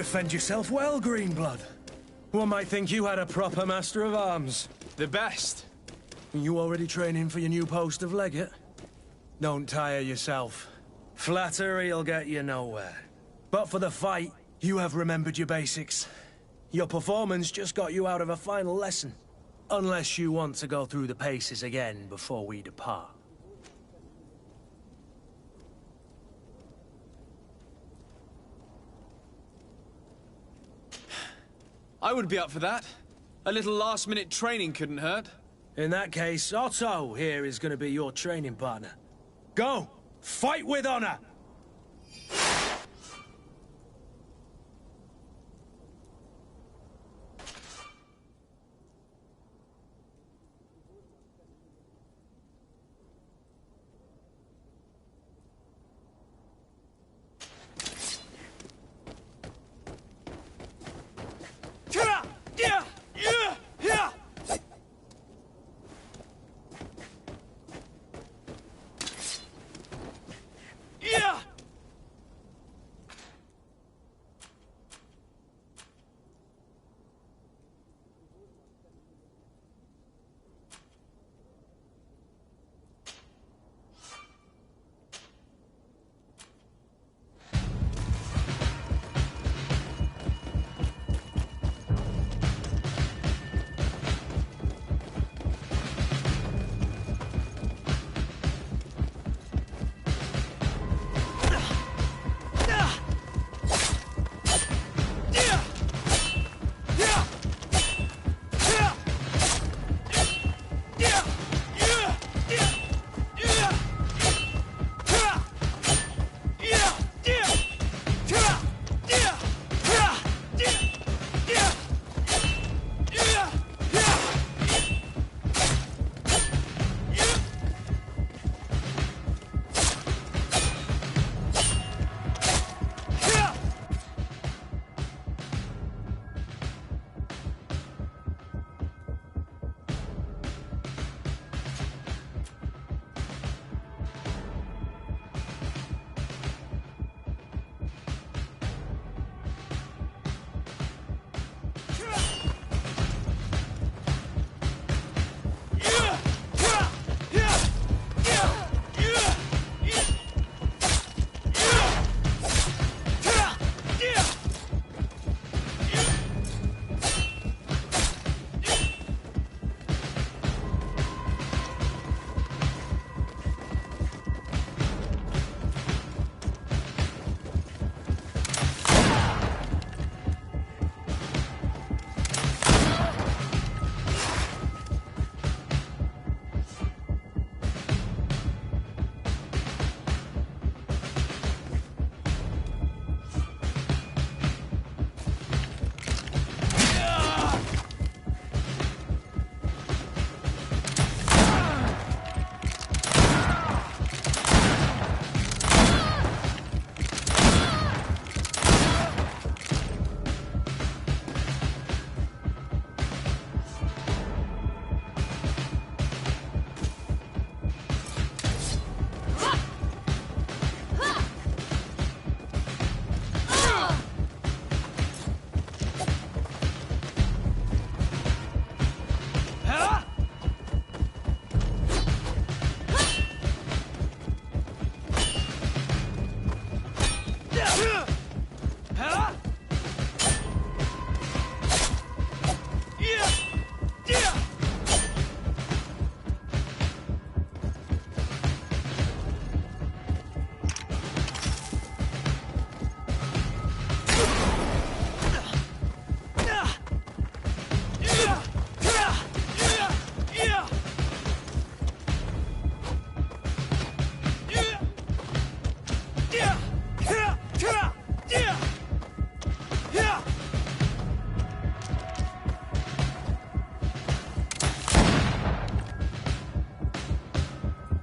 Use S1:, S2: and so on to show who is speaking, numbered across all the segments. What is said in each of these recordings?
S1: Defend yourself well, Greenblood. One might think you had a proper master of arms.
S2: The best.
S1: You already training for your new post of legate? Don't tire yourself. Flattery'll get you nowhere. But for the fight, you have remembered your basics. Your performance just got you out of a final lesson. Unless you want to go through the paces again before we depart.
S2: I would be up for that. A little last-minute training couldn't hurt.
S1: In that case, Otto here is going to be your training partner. Go! Fight with honor!
S2: Yeah!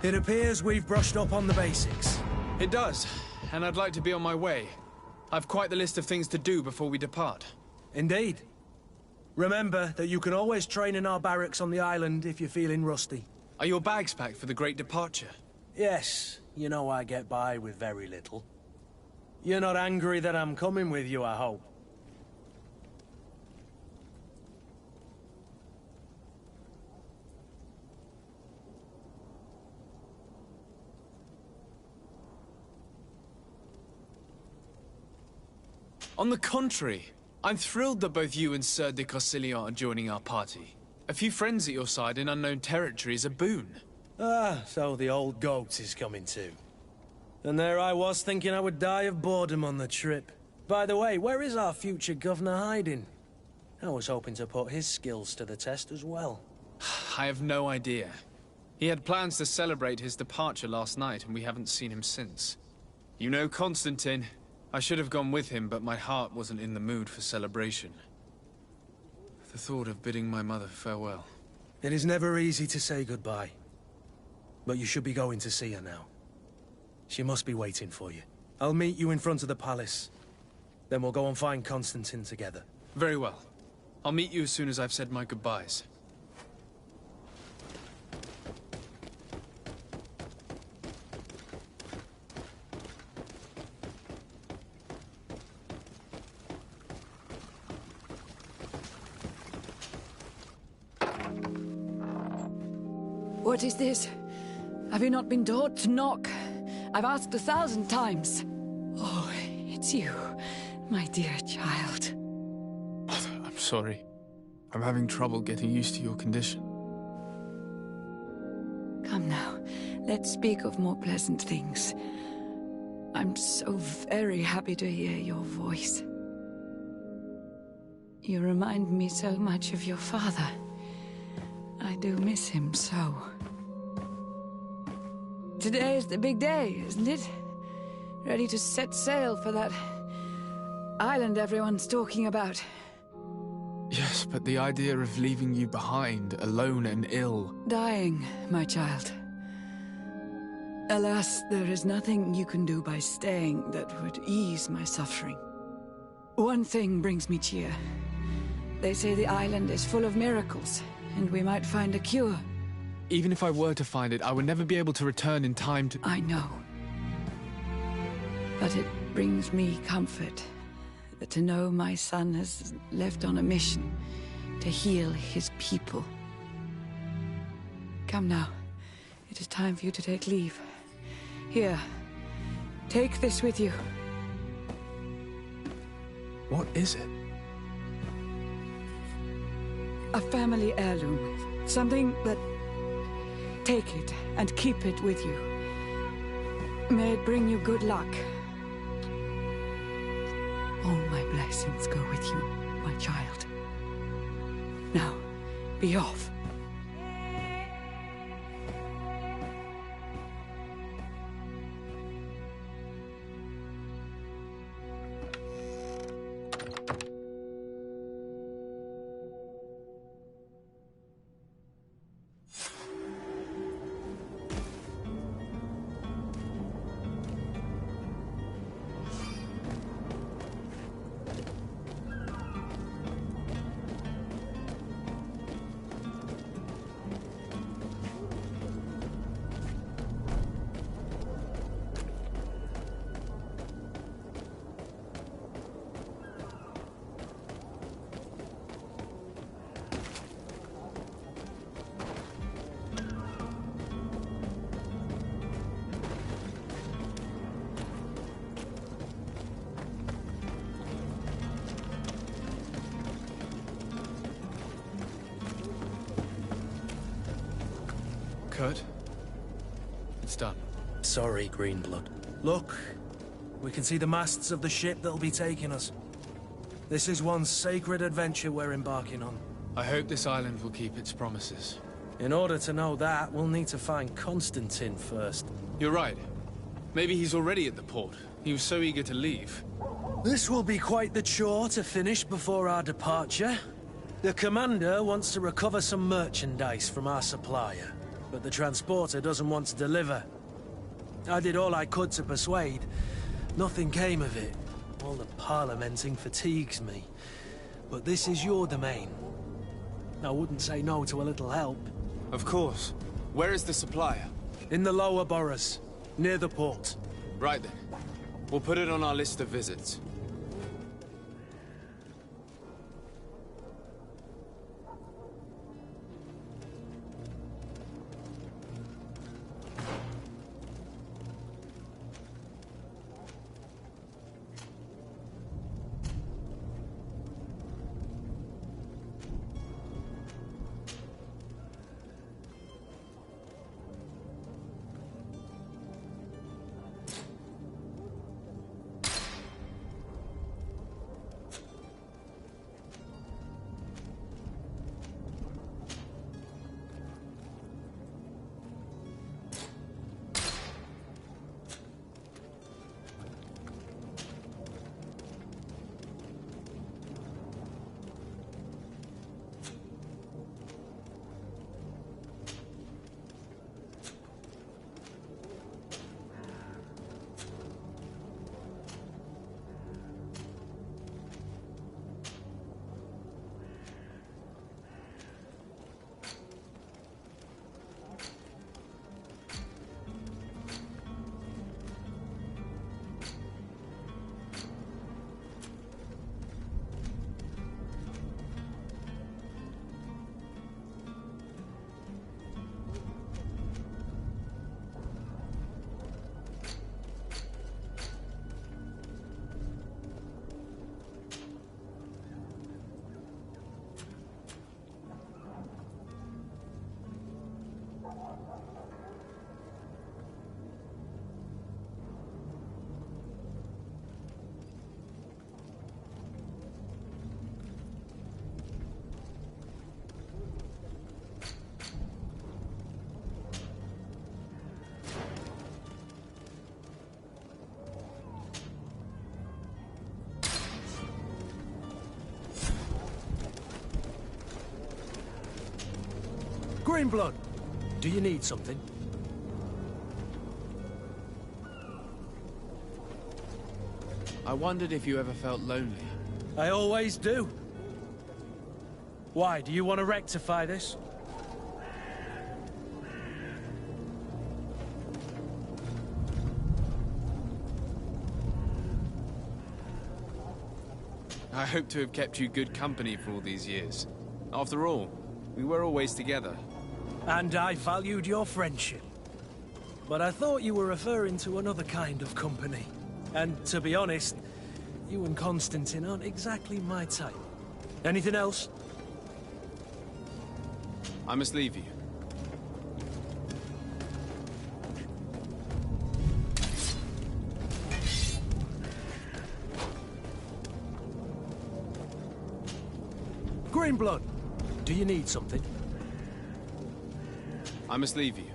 S1: It appears we've brushed up on the basics.
S2: It does, and I'd like to be on my way. I've quite the list of things to do before we depart.
S1: Indeed. Remember that you can always train in our barracks on the island if you're feeling rusty.
S2: Are your bags packed for the great departure?
S1: Yes, you know I get by with very little. You're not angry that I'm coming with you, I hope.
S2: On the contrary, I'm thrilled that both you and Sir de Corsilian are joining our party. A few friends at your side in unknown territory is a boon.
S1: Ah, so the old goat is coming too. And there I was thinking I would die of boredom on the trip. By the way, where is our future governor hiding? I was hoping to put his skills to the test as well.
S2: I have no idea. He had plans to celebrate his departure last night, and we haven't seen him since. You know Constantine. I should have gone with him, but my heart wasn't in the mood for celebration. The thought of bidding my mother farewell.
S1: It is never easy to say goodbye. But you should be going to see her now. She must be waiting for you. I'll meet you in front of the palace. Then we'll go and find Constantine together.
S2: Very well. I'll meet you as soon as I've said my goodbyes.
S3: What is this? Have you not been taught to knock? I've asked 1,000 times. Oh, it's you, my dear child.
S2: Mother, I'm sorry. I'm having trouble getting used to your condition.
S3: Come now, let's speak of more pleasant things. I'm so very happy to hear your voice. You remind me so much of your father. I do miss him so. Today is the big day, isn't it? Ready to set sail for that island everyone's talking about.
S2: Yes, but the idea of leaving you behind, alone and ill...
S3: Dying, my child. Alas, there is nothing you can do by staying that would ease my suffering. One thing brings me cheer. They say the island is full of miracles, and we might find a cure.
S2: Even if I were to find it, I would never be able to return in time to...
S3: I know. But it brings me comfort to know my son has left on a mission to heal his people. Come now. It is time for you to take leave. Here, take this with you.
S2: What is it?
S3: A family heirloom. Something that... Take it and keep it with you. May it bring you good luck. All my blessings go with you, my child. Now, be off.
S2: Kurt? It's done.
S1: Sorry, Greenblood. Look, we can see the masts of the ship that'll be taking us. This is one sacred adventure we're embarking on.
S2: I hope this island will keep its promises.
S1: In order to know that, we'll need to find Constantine first.
S2: You're right. Maybe he's already at the port. He was so eager to leave.
S1: This will be quite the chore to finish before our departure. The commander wants to recover some merchandise from our supplier. but the transporter doesn't want to deliver. I did all I could to persuade. Nothing came of it. All the parliamenting fatigues me. But this is your domain. I wouldn't say no to a little help.
S2: Of course. Where is the supplier?
S1: In the lower boroughs, near the port.
S2: Right then. We'll put it on our list of visits.
S1: Greenblood, do you need something?
S2: I wondered if you ever felt lonely.
S1: I always do. Why, do you want to rectify this?
S2: I hope to have kept you good company for all these years. After all, we were always together.
S1: And I valued your friendship. But I thought you were referring to another kind of company. And to be honest, you and Constantine aren't exactly my type. Anything else?
S2: I must leave you.
S1: Greenblood, do you need something?
S2: I must leave you.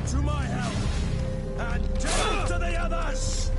S1: To my help! And down to the others!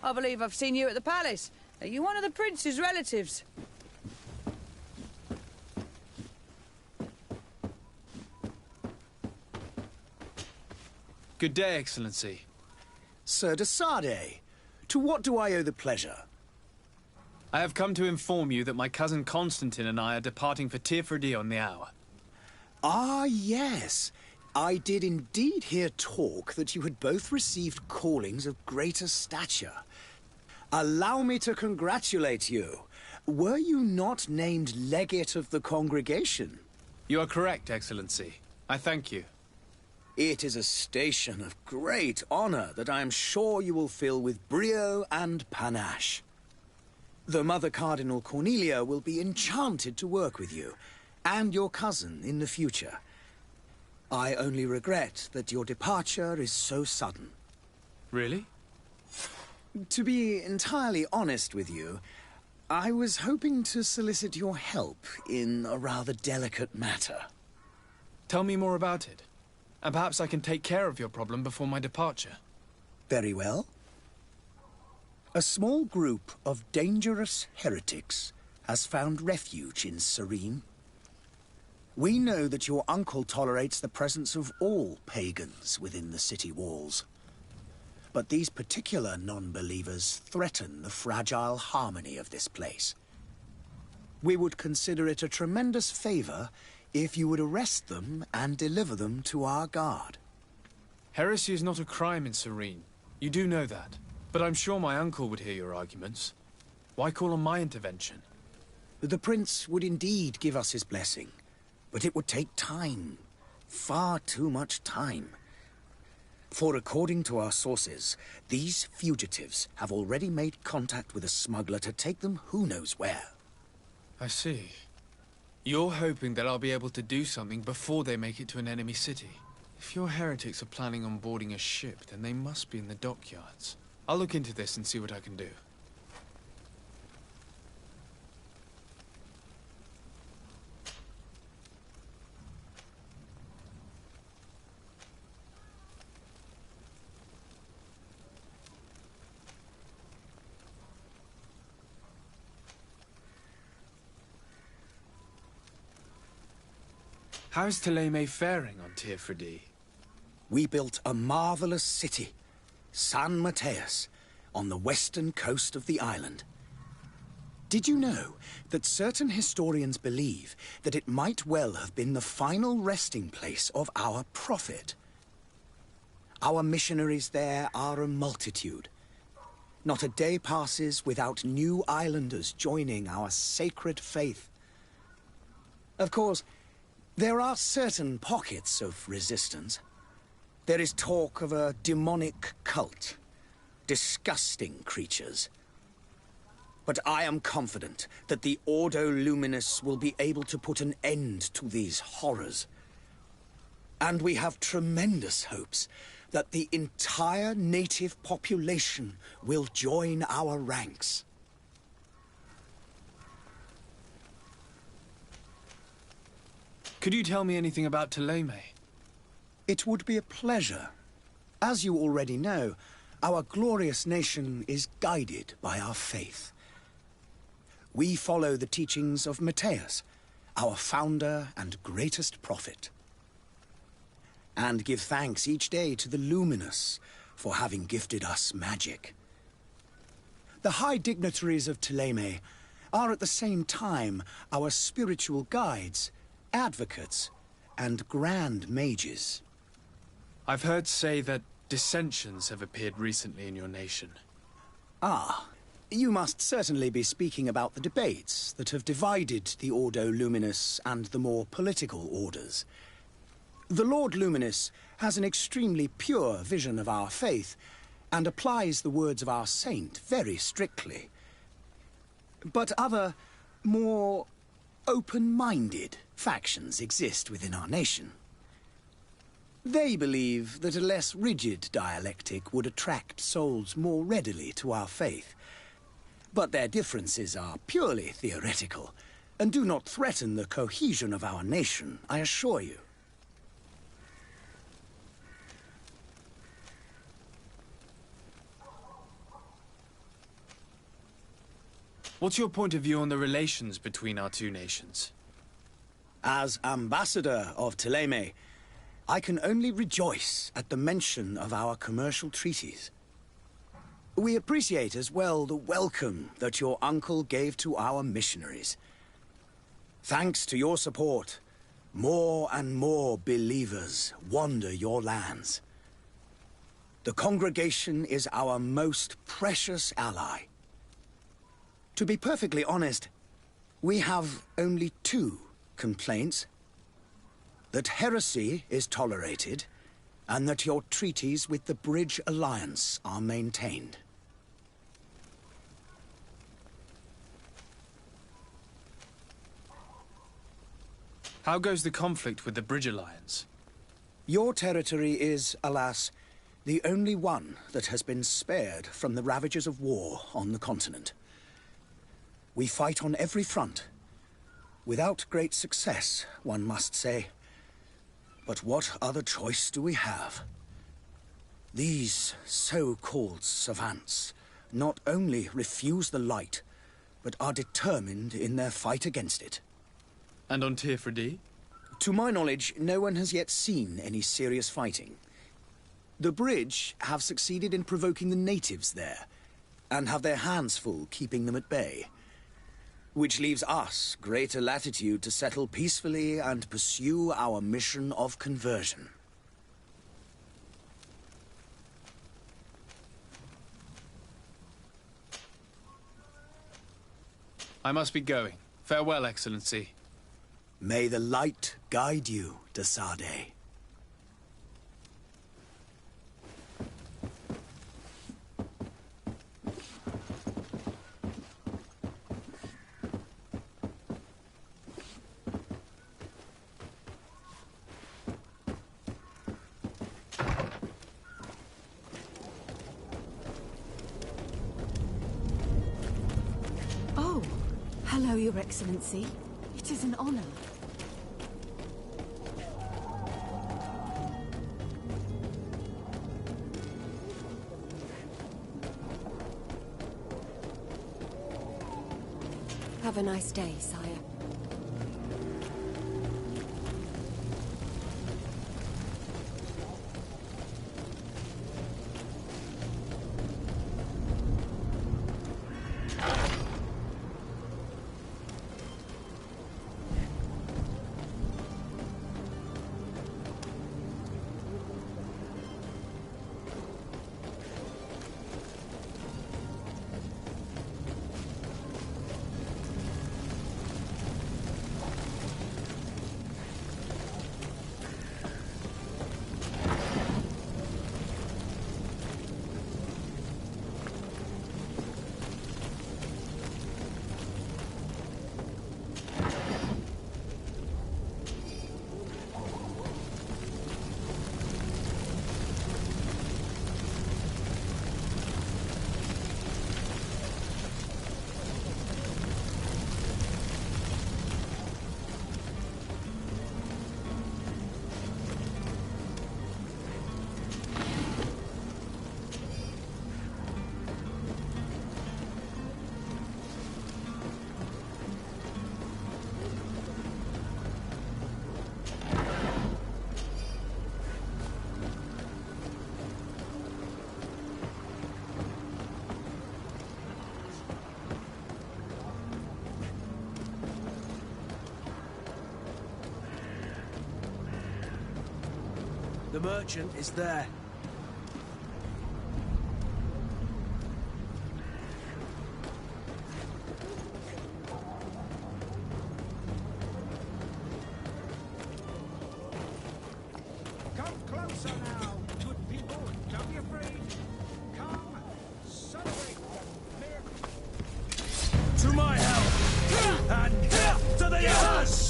S4: I believe I've seen you at the palace. Are you one of the prince's relatives?
S2: Good day, Excellency.
S5: Sir de Sade, to what do I owe the pleasure?
S2: I have come to inform you that my cousin Constantine and I are departing for Tirfredi on the hour.
S5: Ah, yes. I did indeed hear talk that you had both received callings of greater stature. Allow me to congratulate you. Were you not named legate of the congregation?
S2: You are correct, Excellency. I thank you.
S5: It is a station of great honor that I am sure you will fill with brio and panache. The Mother Cardinal Cornelia will be enchanted to work with you, and your cousin in the future. I only regret that your departure is so sudden.
S2: Really?
S5: To be entirely honest with you, I was hoping to solicit your help in a rather delicate matter.
S2: Tell me more about it, and perhaps I can take care of your problem before my departure.
S5: Very well. A small group of dangerous heretics has found refuge in Serene. We know that your uncle tolerates the presence of all pagans within the city walls. But these particular non-believers threaten the fragile harmony of this place. We would consider it a tremendous favor if you would arrest them and deliver them to our guard.
S2: Heresy is not a crime in Serene. You do know that. But I'm sure my uncle would hear your arguments. Why call on my intervention?
S5: The prince would indeed give us his blessing, but it would take time. Far too much time. For according to our sources, these fugitives have already made contact with a smuggler to take them who knows where.
S2: I see. You're hoping that I'll be able to do something before they make it to an enemy city. If your heretics are planning on boarding a ship, then they must be in the dockyards. I'll look into this and see what I can do. How's Thélème faring on Tirfredi?
S5: We built a marvelous city, San Mateus, on the western coast of the island. Did you know that certain historians believe that it might well have been the final resting place of our prophet? Our missionaries there are a multitude. Not a day passes without new islanders joining our sacred faith. Of course, there are certain pockets of resistance. There is talk of a demonic cult. Disgusting creatures. But I am confident that the Ordo Luminous will be able to put an end to these horrors. And we have tremendous hopes that the entire native population will join our ranks.
S2: Could you tell me anything about Thélème?
S5: It would be a pleasure. As you already know, our glorious nation is guided by our faith. We follow the teachings of Mateus, our founder and greatest prophet. And give thanks each day to the Luminous for having gifted us magic. The high dignitaries of Thélème are at the same time our spiritual guides, advocates, and grand mages.
S2: I've heard say that dissensions have appeared recently in your nation.
S5: Ah, you must certainly be speaking about the debates that have divided the Ordo Luminous and the more political orders. The Lord Luminous has an extremely pure vision of our faith and applies the words of our saint very strictly. But other, more open-minded factions exist within our nation. They believe that a less rigid dialectic would attract souls more readily to our faith. But their differences are purely theoretical, and do not threaten the cohesion of our nation, I assure you.
S2: What's your point of view on the relations between our two nations?
S5: As ambassador of Thélème, I can only rejoice at the mention of our commercial treaties. We appreciate as well the welcome that your uncle gave to our missionaries. Thanks to your support, more and more believers wander your lands. The congregation is our most precious ally. To be perfectly honest, we have only two complaints. That heresy is tolerated, and that your treaties with the Bridge Alliance are maintained.
S2: How goes the conflict with the Bridge Alliance?
S5: Your territory is, alas, the only one that has been spared from the ravages of war on the continent. We fight on every front. Without great success, one must say. But what other choice do we have? These so-called savants not only refuse the light, but are determined in their fight against it.
S2: And on Tirfredi?
S5: To my knowledge, no one has yet seen any serious fighting. The Bridge have succeeded in provoking the natives there, and have their hands full keeping them at bay. Which leaves us greater latitude to settle peacefully and pursue our mission of conversion.
S2: I must be going. Farewell, Excellency.
S5: May the light guide you, de Sade.
S6: Oh, hello, Your Excellency. It is an honor.
S7: Have a nice day, sire.
S1: The merchant is there.
S8: Come closer now, good people. Don't be afraid. Come, celebrate.
S1: To my help! And to the others!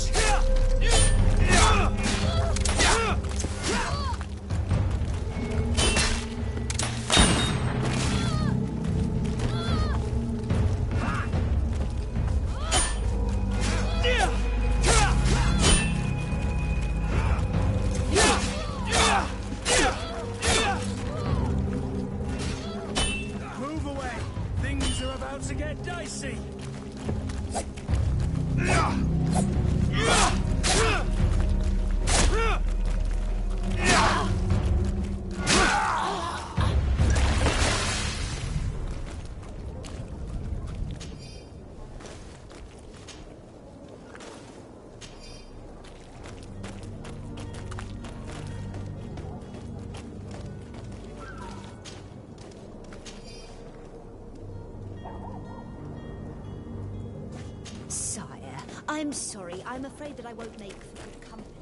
S1: Move away! Things are about to get dicey!
S9: I'm sorry. I'm afraid that I won't make for good company.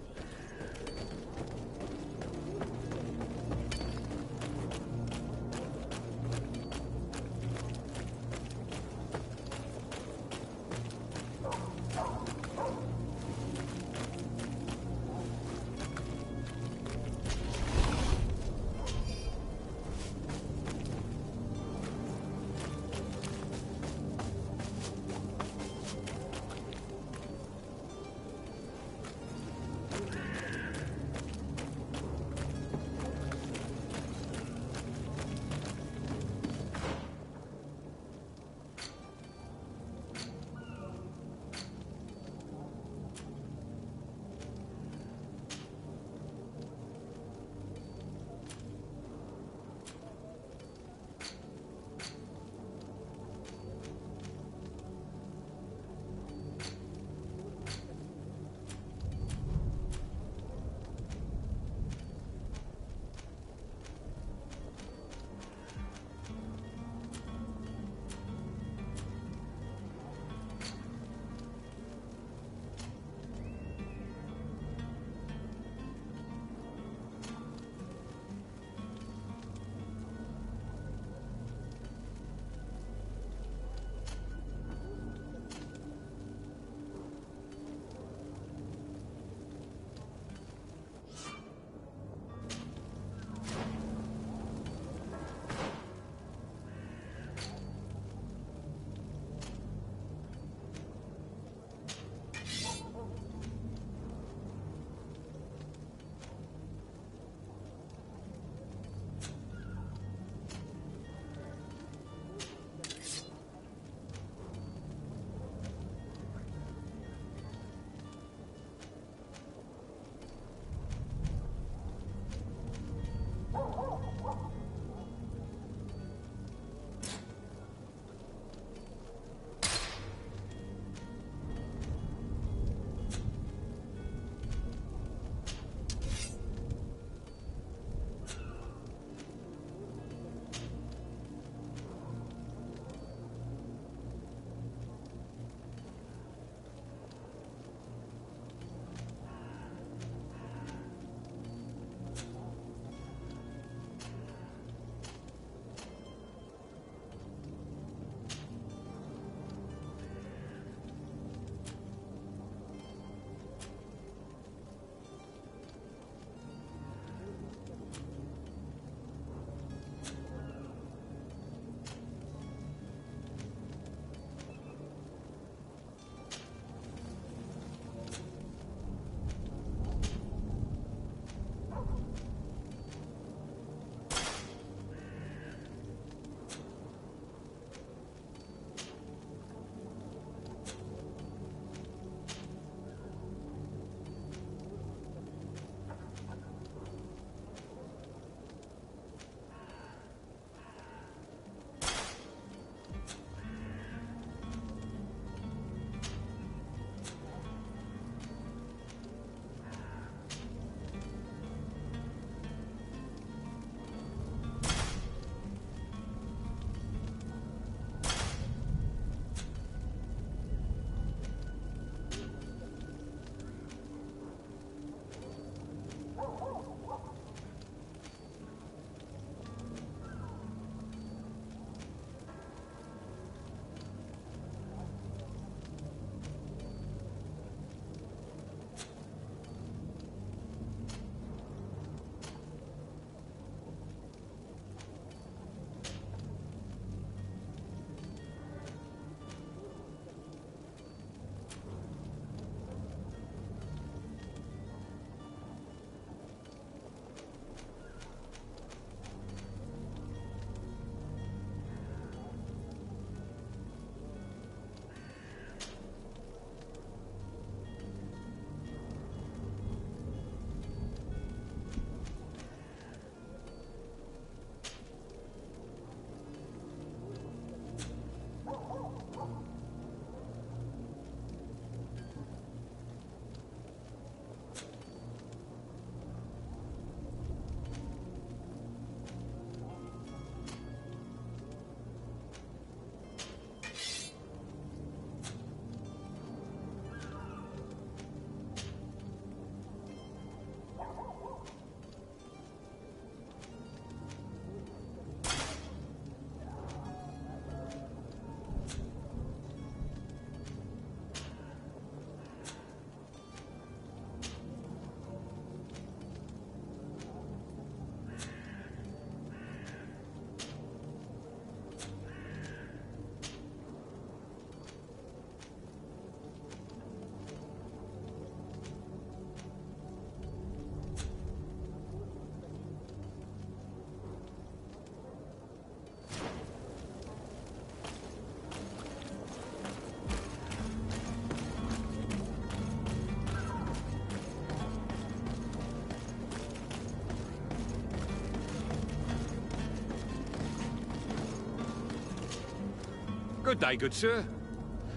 S10: Good day, good sir.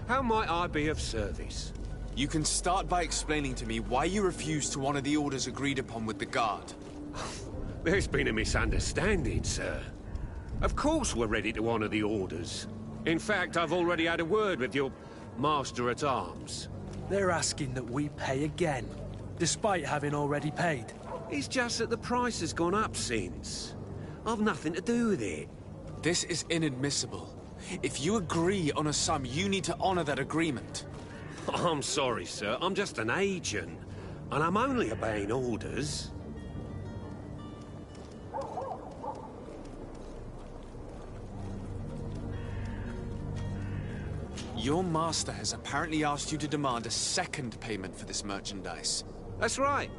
S10: How might I be of service?
S2: You can start by explaining to me why you refused to honor the orders agreed upon with the guard.
S10: There's been a misunderstanding, sir. Of course we're ready to honor the orders. In fact, I've already had a word with your master-at-arms.
S1: They're asking that we pay again, despite having already paid.
S10: It's just that the price has gone up since. I've nothing to do with it.
S2: This is inadmissible. If you agree on a sum, you need to honor that agreement.
S10: I'm sorry, sir. I'm just an agent. And I'm only obeying orders.
S2: Your master has apparently asked you to demand a second payment for this merchandise.
S10: That's right.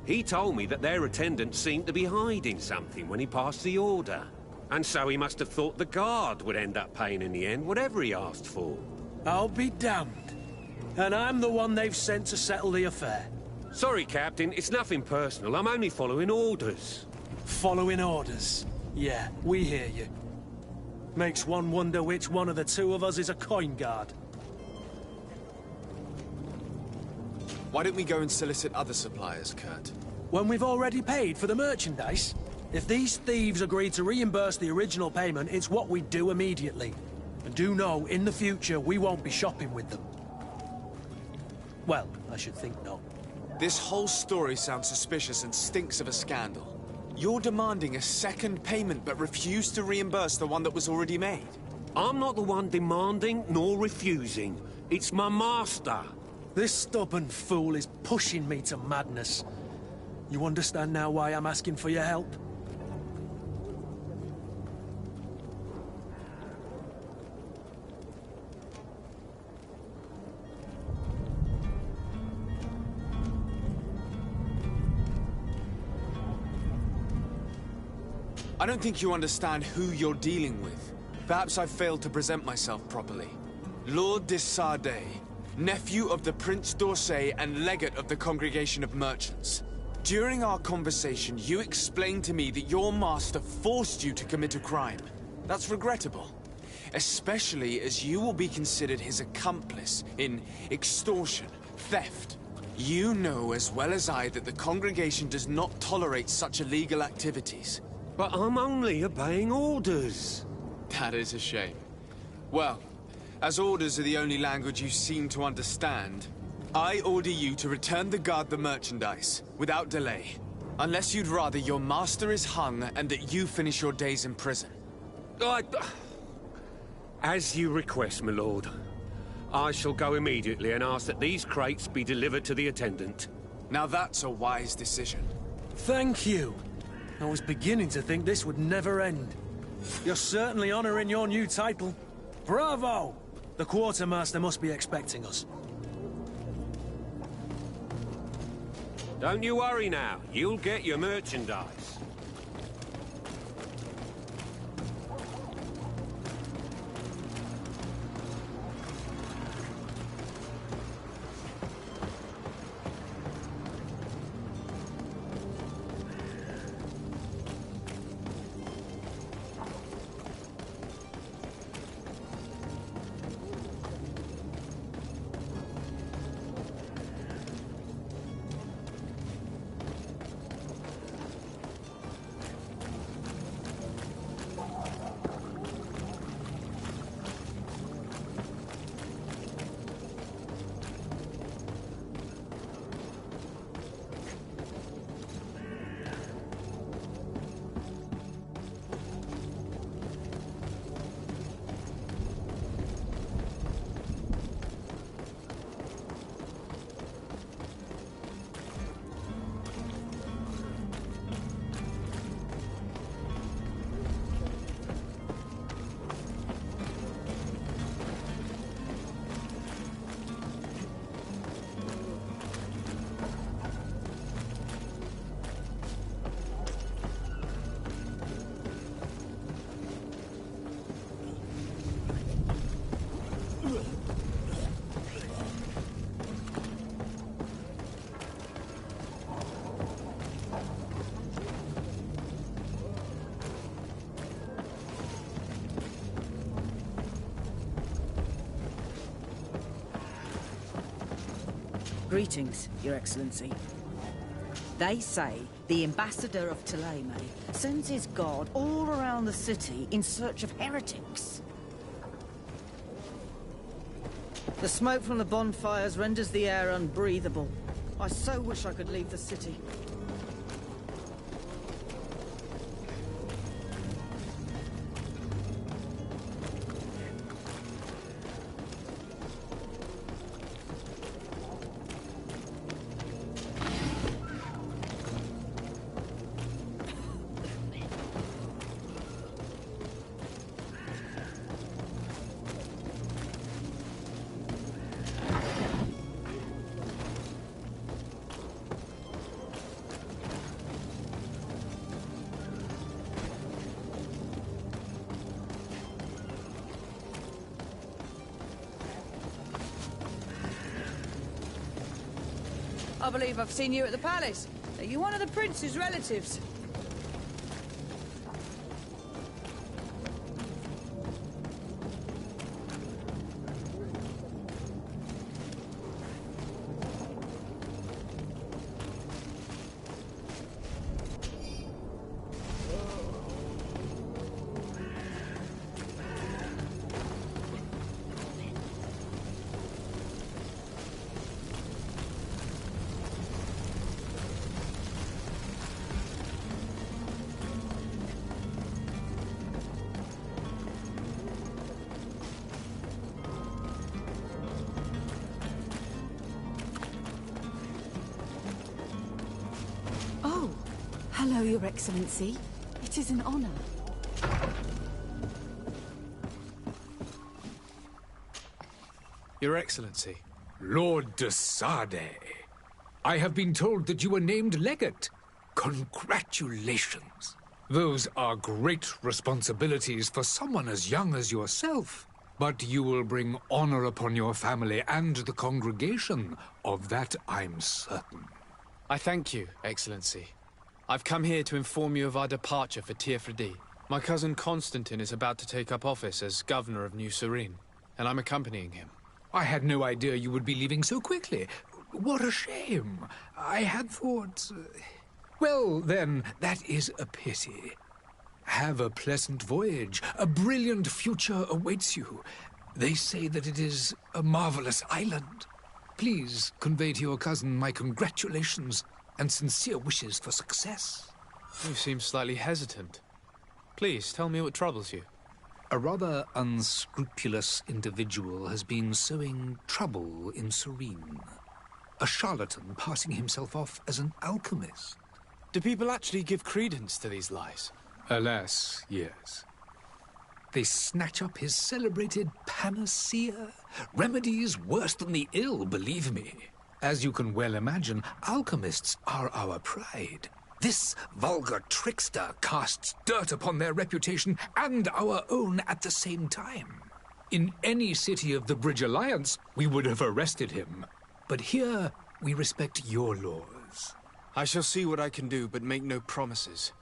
S10: He told me that their attendant seemed to be hiding something when he passed the order. And so he must have thought the guard would end up paying in the end, whatever he asked for.
S1: I'll be damned. And I'm the one they've sent to settle the affair.
S10: Sorry, Captain, it's nothing personal. I'm only following orders.
S1: Following orders? Yeah, we hear you. Makes one wonder which one of the two of us is a coin guard.
S2: Why don't we go and solicit other suppliers, Kurt?
S1: When we've already paid for the merchandise? If these thieves agree to reimburse the original payment, it's what we do immediately. And do know, in the future, we won't be shopping with them. Well, I should think not.
S2: This whole story sounds suspicious and stinks of a scandal. You're demanding a second payment but refuse to reimburse the one that was already made.
S10: I'm not the one demanding nor refusing. It's my master.
S1: This stubborn fool is pushing me to madness. You understand now why I'm asking for your help?
S2: I don't think you understand who you're dealing with. Perhaps I've failed to present myself properly. Lord de Sardet, nephew of the Prince d'Orsay and legate of the Congregation of Merchants. During our conversation, you explained to me that your master forced you to commit a crime. That's regrettable, especially as you will be considered his accomplice in extortion, theft. You know as well as I that the Congregation does not tolerate such illegal activities.
S10: But I'm only obeying orders.
S2: That is a shame. Well, as orders are the only language you seem to understand, I order you to return the guard the merchandise, without delay. Unless you'd rather your master is hung and that you finish your days in prison.
S10: As you request, my lord. I shall go immediately and ask that these crates be delivered to the attendant.
S2: Now that's a wise decision.
S1: Thank you. I was beginning to think this would never end. You're certainly honoring your new title. Bravo! The quartermaster must be expecting us.
S10: Don't you worry now. You'll get your merchandise.
S4: Greetings, Your Excellency. They say the ambassador of Thélème sends his guard all around the city in search of heretics. The smoke from the bonfires renders the air unbreathable. I so wish I could leave the city. I believe I've seen you at the palace. Are you one of the prince's relatives?
S6: Hello, Your Excellency. It is an honor.
S2: Your Excellency.
S11: Lord de Sade, I have been told that you were named legate. Congratulations. Those are great responsibilities for someone as young as yourself. But you will bring honor upon your family and the congregation. Of that, I'm certain.
S2: I thank you, Excellency. I've come here to inform you of our departure for Tiefredi. My cousin Constantine is about to take up office as governor of New Serene, and I'm accompanying him.
S11: I had no idea you would be leaving so quickly. What a shame. I had thought... Well, then, that is a pity. Have a pleasant voyage. A brilliant future awaits you. They say that it is a marvelous island. Please convey to your cousin my congratulations and sincere wishes for success.
S2: You seem slightly hesitant. Please, tell me what troubles you.
S11: A rather unscrupulous individual has been sowing trouble in Serene. A charlatan passing himself off as an alchemist.
S2: Do people actually give credence to these lies?
S11: Alas, yes. They snatch up his celebrated panacea. Remedies worse than the ill, believe me. As you can well imagine, alchemists are our pride. This vulgar trickster casts dirt upon their reputation and our own at the same time. In any city of the Bridge Alliance, we would have arrested him. But here, we respect your laws.
S2: I shall see what I can do, but make no promises.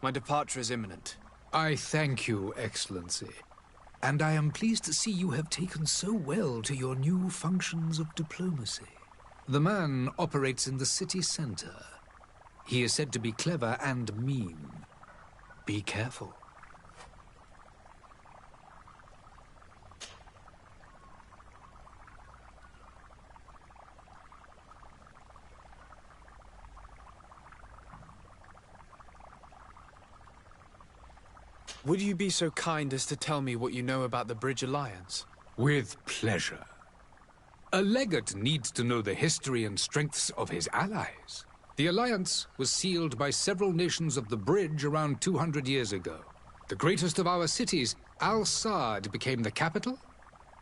S2: My departure is imminent.
S11: I thank you, Excellency. And I am pleased to see you have taken so well to your new functions of diplomacy. The man operates in the city center. He is said to be clever and mean. Be careful.
S2: Would you be so kind as to tell me what you know about the Bridge Alliance?
S11: With pleasure. A legate needs to know the history and strengths of his allies. The alliance was sealed by several nations of the Bridge around 200 years ago. The greatest of our cities, Al-Sad, became the capital,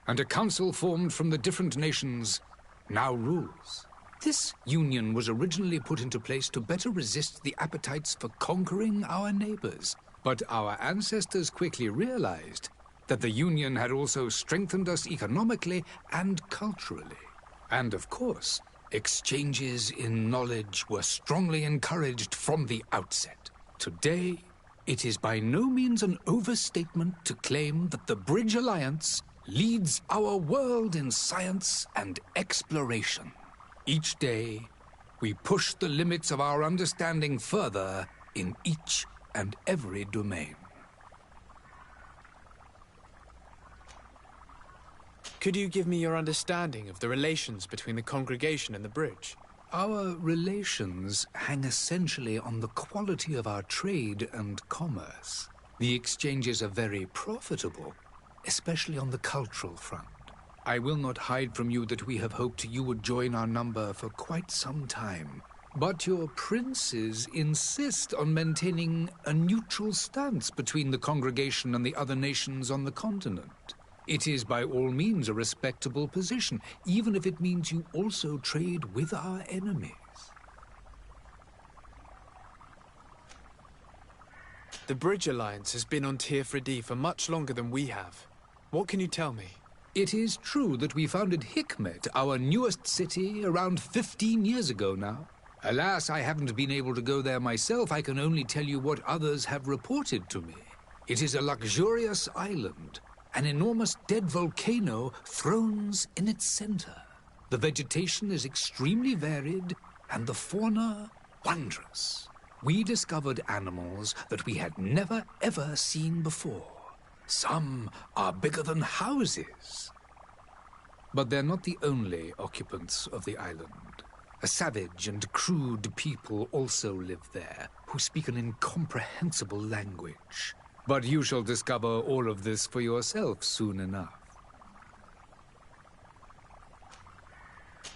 S11: and a council formed from the different nations now rules. This union was originally put into place to better resist the appetites for conquering our neighbors. But our ancestors quickly realized that the Union had also strengthened us economically and culturally. And of course, exchanges in knowledge were strongly encouraged from the outset. Today, it is by no means an overstatement to claim that the Bridge Alliance leads our world in science and exploration. Each day, we push the limits of our understanding further in each and every domain.
S2: Could you give me your understanding of the relations between the congregation and the bridge?
S11: Our relations hang essentially on the quality of our trade and commerce. The exchanges are very profitable, especially on the cultural front. I will not hide from you that we have hoped you would join our number for quite some time. But your princes insist on maintaining a neutral stance between the congregation and the other nations on the continent. It is by all means a respectable position, even if it means you also trade with our enemies.
S2: The Bridge Alliance has been on Teofredi for much longer than we have. What can you tell me?
S11: It is true that we founded Hikmet, our newest city, around 15 years ago now. Alas, I haven't been able to go there myself. I can only tell you what others have reported to me. It is a luxurious island. An enormous dead volcano thrones in its center. The vegetation is extremely varied, and the fauna wondrous. We discovered animals that we had never ever seen before. Some are bigger than houses. But they're not the only occupants of the island. A savage and crude people also live there, who speak an incomprehensible language. But you shall discover all of this for yourself soon enough.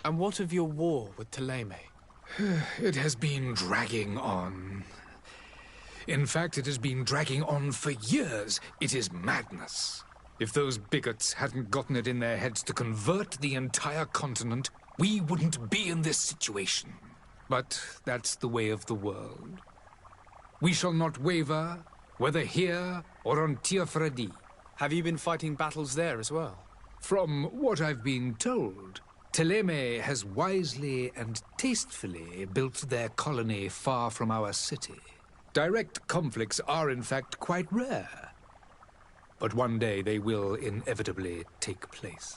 S2: And what of your war with Thélème?
S11: It has been dragging on. In fact, it has been dragging on for years. It is madness. If those bigots hadn't gotten it in their heads to convert the entire continent, we wouldn't be in this situation. But that's the way of the world. We shall not waver, whether here or on Teofredi.
S2: Have you been fighting battles there as well?
S11: From what I've been told, Thélème has wisely and tastefully built their colony far from our city. Direct conflicts are, in fact, quite rare. But one day they will inevitably take place.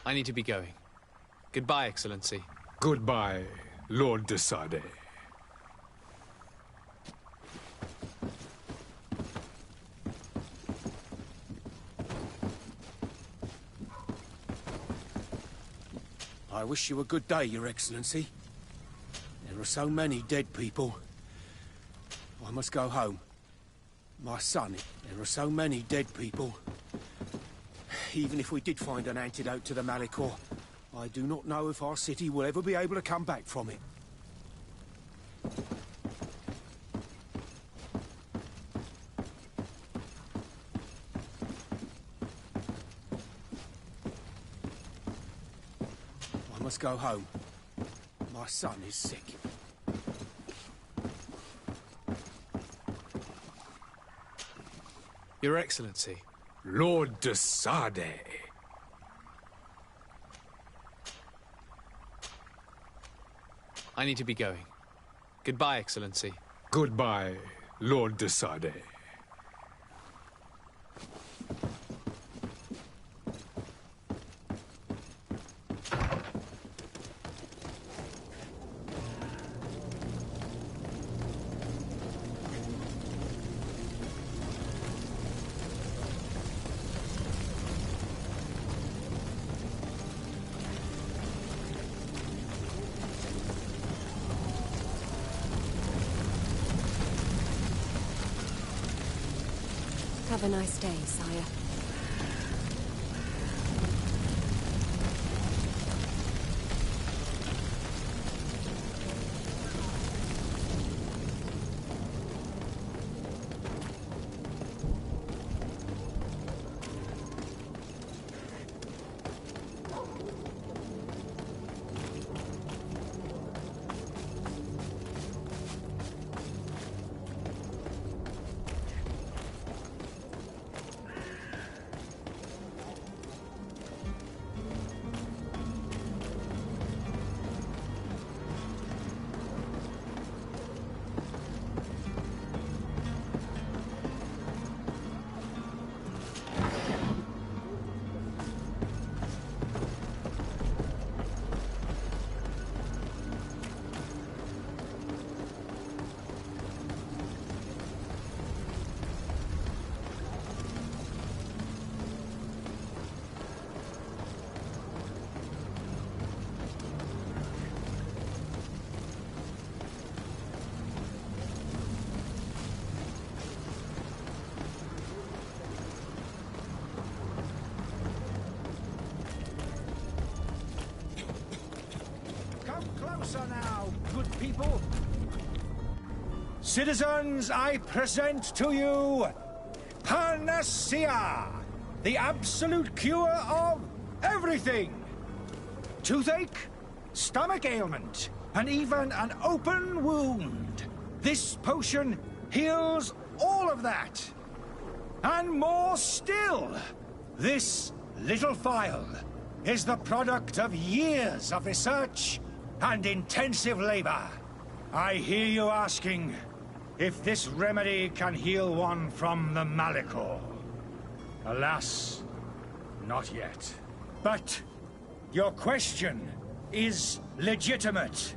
S2: I need to be going. Goodbye, Excellency.
S11: Goodbye, Lord de Sade.
S5: I wish you a good day, Your Excellency. There are so many dead people. I must go home. My son, there are so many dead people. Even if we did find an antidote to the Malicor, I do not know if our city will ever be able to come back from it. I must go home. My son is sick.
S2: Your Excellency.
S11: Lord de Sade.
S2: I need to be going. Goodbye, Excellency.
S11: Goodbye, Lord de Sade.
S7: Have a nice day, sire.
S8: Citizens, I present to you Panacea, the absolute cure of everything. Toothache, stomach ailment, and even an open wound. This potion heals all of that. And more still, this little phial is the product of years of research and intensive labor. I hear you asking if this remedy can heal one from the Malachor. Alas, not yet. But your question is legitimate.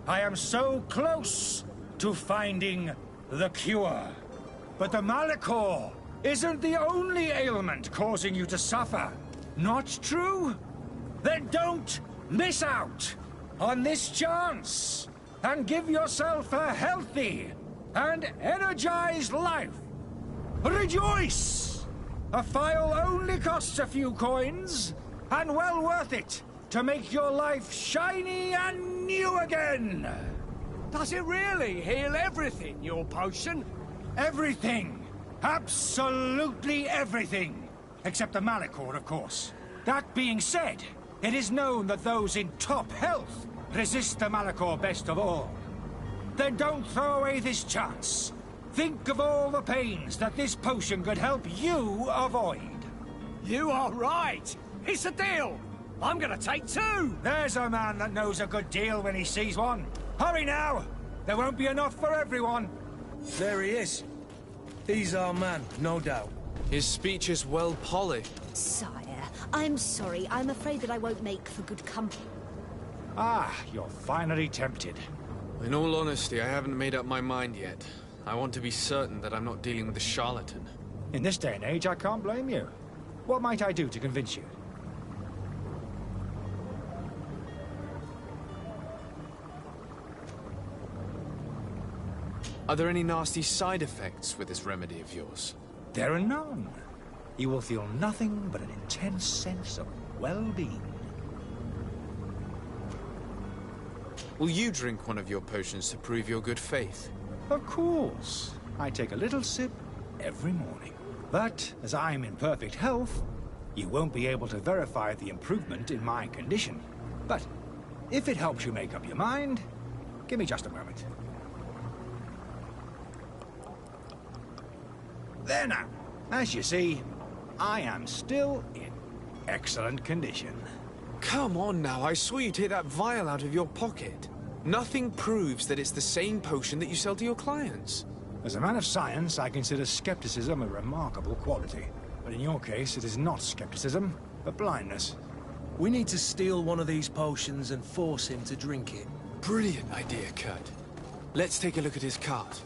S8: I am so close to finding the cure. But the Malachor isn't the only ailment causing you to suffer. Not true? Then don't miss out on this chance and give yourself a healthy and energized life. Rejoice! A phial only costs a few coins, and well worth it to make your life shiny and new again.
S12: Does it really heal everything, your potion?
S8: Everything. Absolutely everything. Except the Malachor, of course. That being said, it is known that those in top health resist the Malachor best of all. Then don't throw away this chance. Think of all the pains that this potion could help you avoid.
S12: You are right. It's a deal. I'm gonna take 2.
S8: There's a man that knows a good deal when he sees one. Hurry now. There won't be enough for everyone.
S1: There he is. He's our man, no doubt.
S2: His speech is well polished.
S9: Sire, I'm sorry. I'm afraid that I won't make for good company.
S8: Ah, you're finally tempted.
S2: In all honesty, I haven't made up my mind yet. I want to be certain that I'm not dealing with a charlatan.
S8: In this day and age, I can't blame you. What might I do to convince you?
S2: Are there any nasty side effects with this remedy of yours?
S8: There are none. You will feel nothing but an intense sense of well-being.
S2: Will you drink one of your potions to prove your good faith?
S8: Of course. I take a little sip every morning. But as I'm in perfect health, you won't be able to verify the improvement in my condition. But if it helps you make up your mind, give me just a moment. There now. As you see, I am still in excellent condition.
S2: Come on now, I swear you take that vial out of your pocket. Nothing proves that it's the same potion that you sell to your clients.
S8: As a man of science, I consider skepticism a remarkable quality. But in your case, it is not skepticism, but blindness.
S1: We need to steal one of these potions and force him to drink it.
S2: Brilliant idea, Kurt. Let's take a look at his cart.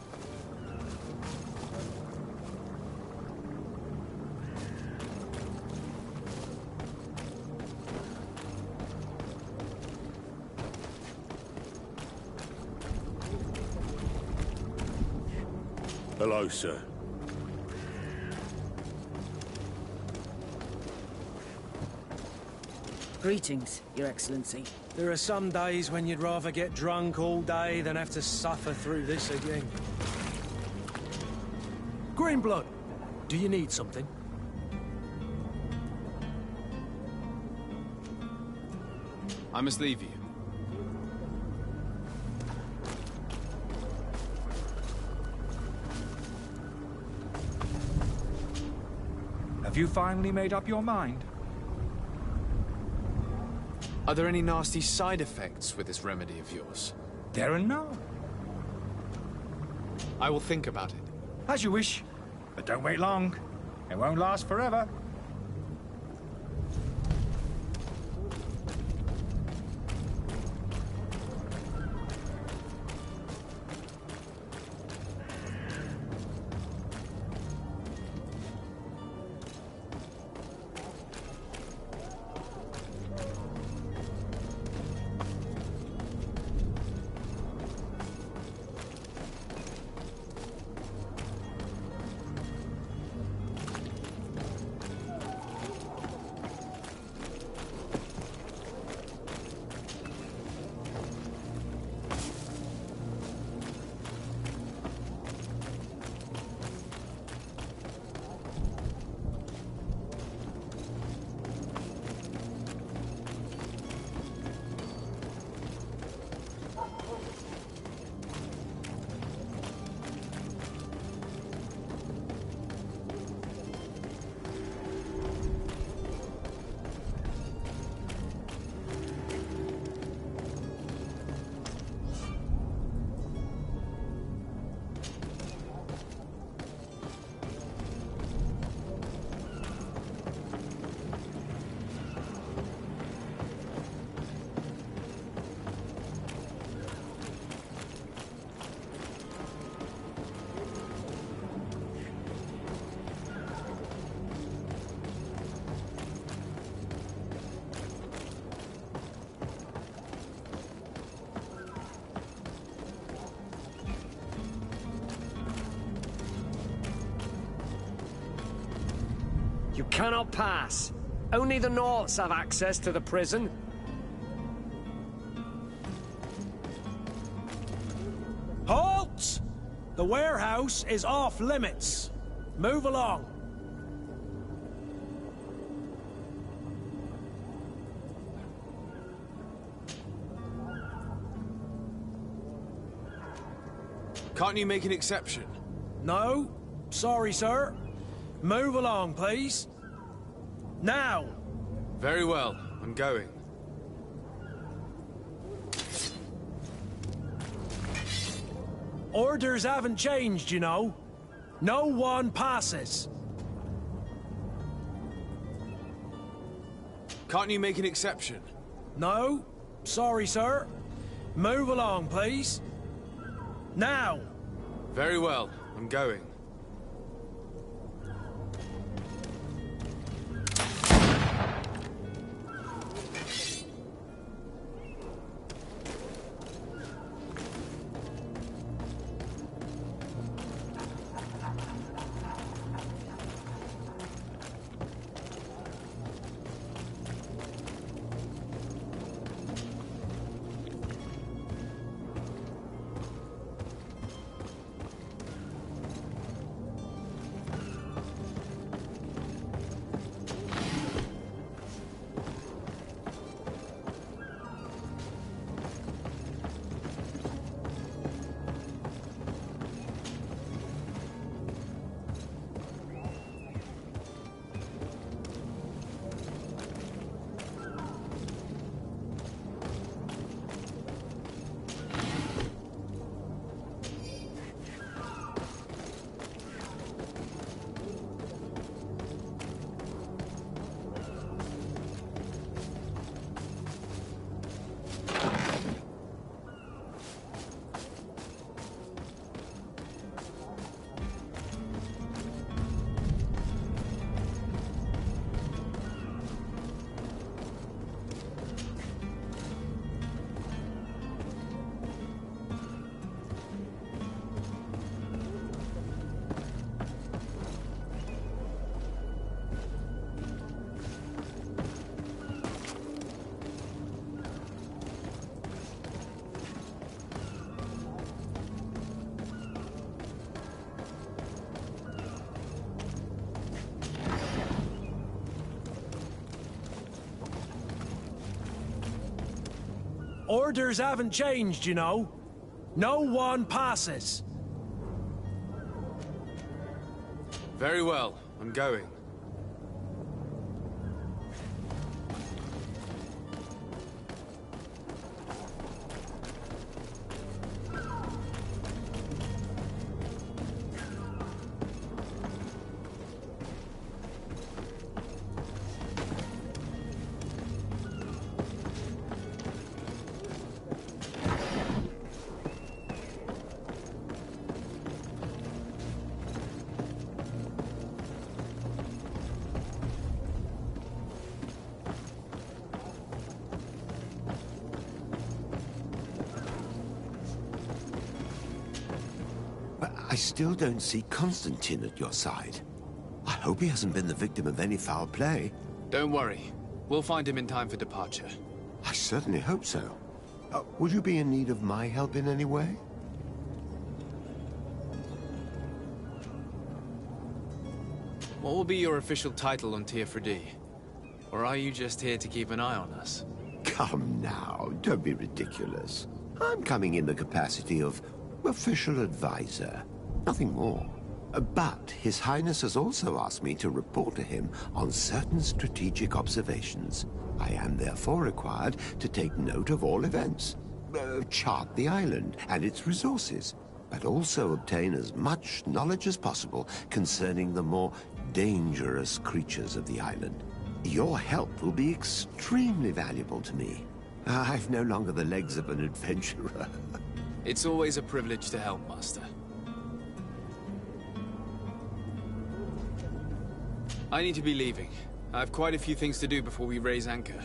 S13: Hello, sir.
S4: Greetings, Your Excellency.
S1: There are some days when you'd rather get drunk all day than have to suffer through this again. Greenblood, do you need something?
S2: I must leave you.
S8: Have you finally made up your mind?
S2: Are there any nasty side effects with this remedy of yours?
S8: There are none.
S2: I will think about it.
S8: As you wish. But don't wait long. It won't last forever.
S12: You cannot pass. Only the Norths have access to the prison.
S1: Halt! The warehouse is off limits. Move along.
S2: Can't you make an exception?
S1: No. Sorry, sir. Move along, please. Now!
S2: Very well. I'm going.
S1: Orders haven't changed, you know. No one passes.
S2: Can't you make an exception?
S1: No. Sorry, sir. Move along, please. Now!
S2: Very well. I'm going.
S1: Orders haven't changed, you know. No one passes.
S2: Very well. I'm going.
S13: I still don't see Constantine at your side. I hope he hasn't been the victim of any foul play.
S2: Don't worry. We'll find him in time for departure.
S13: I certainly hope so. Would you be in need of my help in any way?
S2: What will be your official title on Teofredi? Or are you just here to keep an eye on us?
S13: Come now, don't be ridiculous. I'm coming in the capacity of official advisor. Nothing more. But His Highness has also asked me to report to him on certain strategic observations. I am therefore required to take note of all events, chart the island and its resources, but also obtain as much knowledge as possible concerning the more dangerous creatures of the island. Your help will be extremely valuable to me. I've no longer the legs of an adventurer.
S2: It's always a privilege to help, Master. I need to be leaving. I have quite a few things to do before we raise anchor.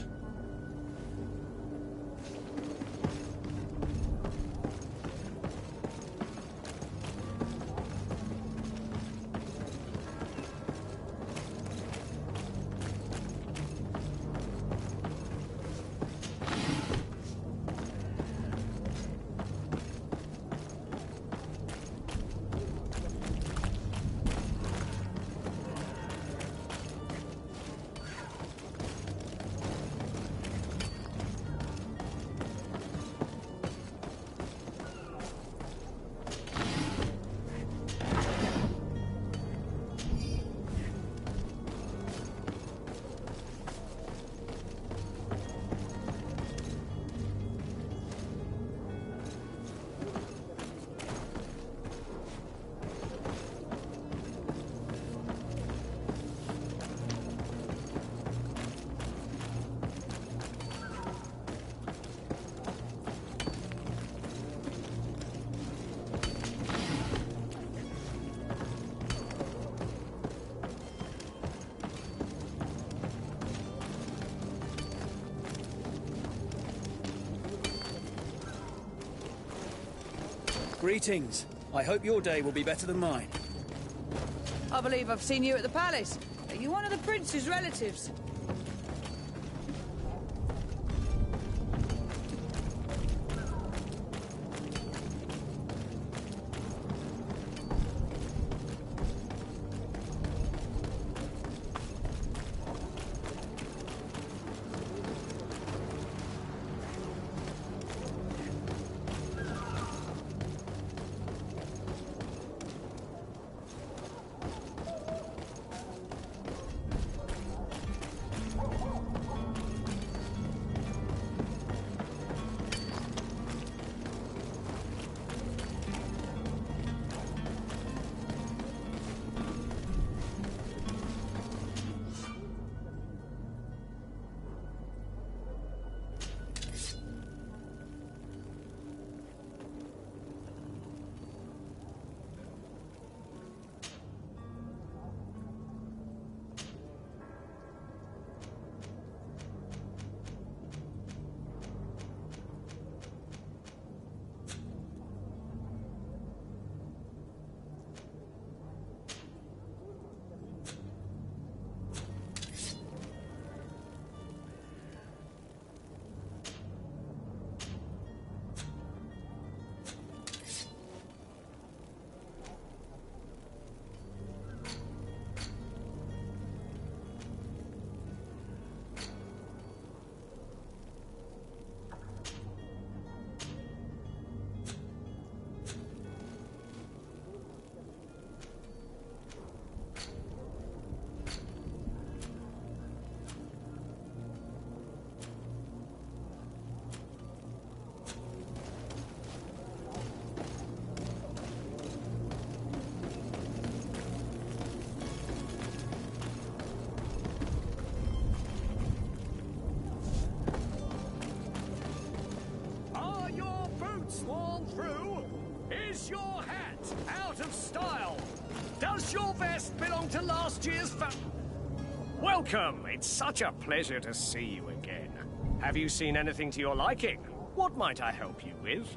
S14: Greetings. I hope your day will be better than mine.
S3: I believe I've seen you at the palace. Are you one of the prince's relatives?
S12: Sworn through? Is your hat out of style? Does your vest belong to last year's Welcome! It's such a pleasure to see you again. Have you seen anything to your liking? What might I help you with?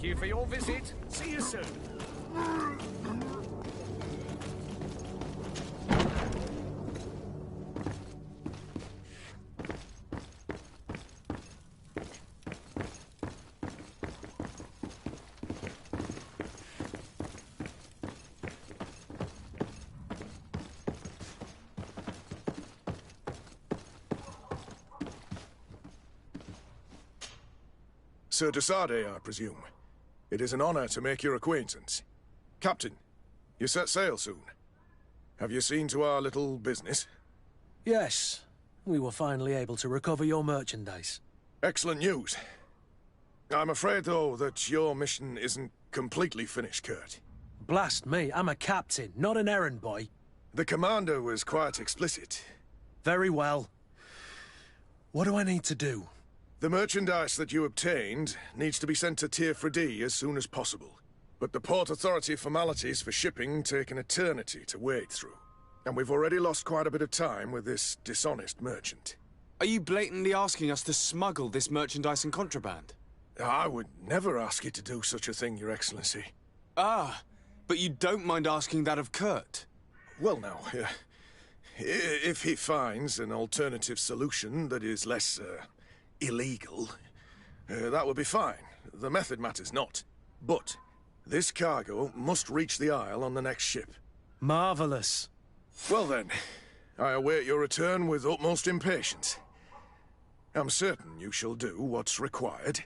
S12: Thank you for your visit. See you soon.
S15: Sir Desade, I presume. It is an honor to make your acquaintance. Captain, you set sail soon. Have you seen to our little business?
S1: Yes. We were finally able to recover your merchandise.
S15: Excellent news. I'm afraid, though, that your mission isn't completely finished, Kurt.
S1: Blast me, I'm a captain, not an errand boy.
S15: The commander was quite explicit.
S1: Very well. What do I need to do?
S15: The merchandise that you obtained needs to be sent to Tier 4D as soon as possible. But the Port Authority formalities for shipping take an eternity to wade through. And we've already lost quite a bit of time with this dishonest merchant.
S16: Are you blatantly asking us to smuggle this merchandise and contraband?
S15: I would never ask you to do such a thing, Your Excellency.
S16: Ah, but you don't mind asking that of Kurt?
S15: Well, now, if he finds an alternative solution that is less, illegal, that would be fine. The method matters not. But this cargo must reach the Isle on the next ship.
S1: Marvelous.
S15: Well then, I await your return with utmost impatience. I'm certain you shall do what's required.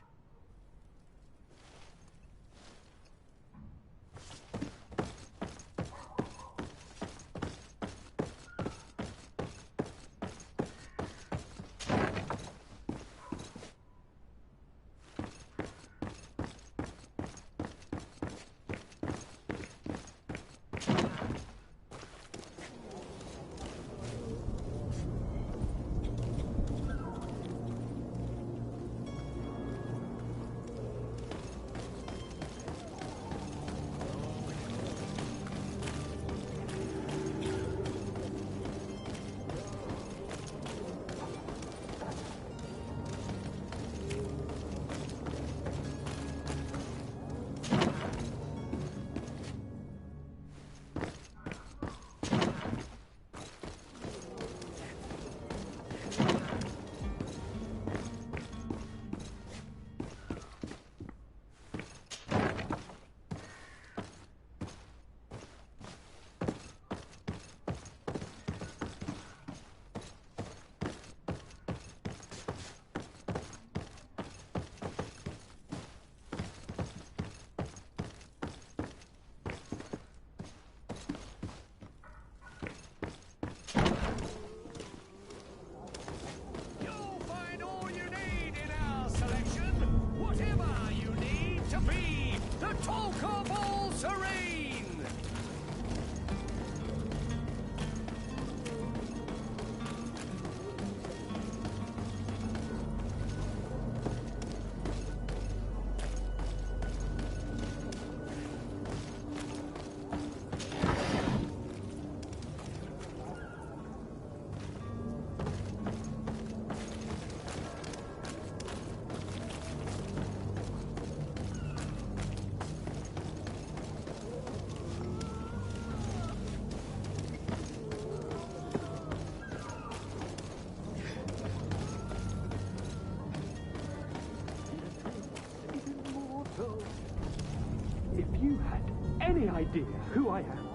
S17: Any idea who I am?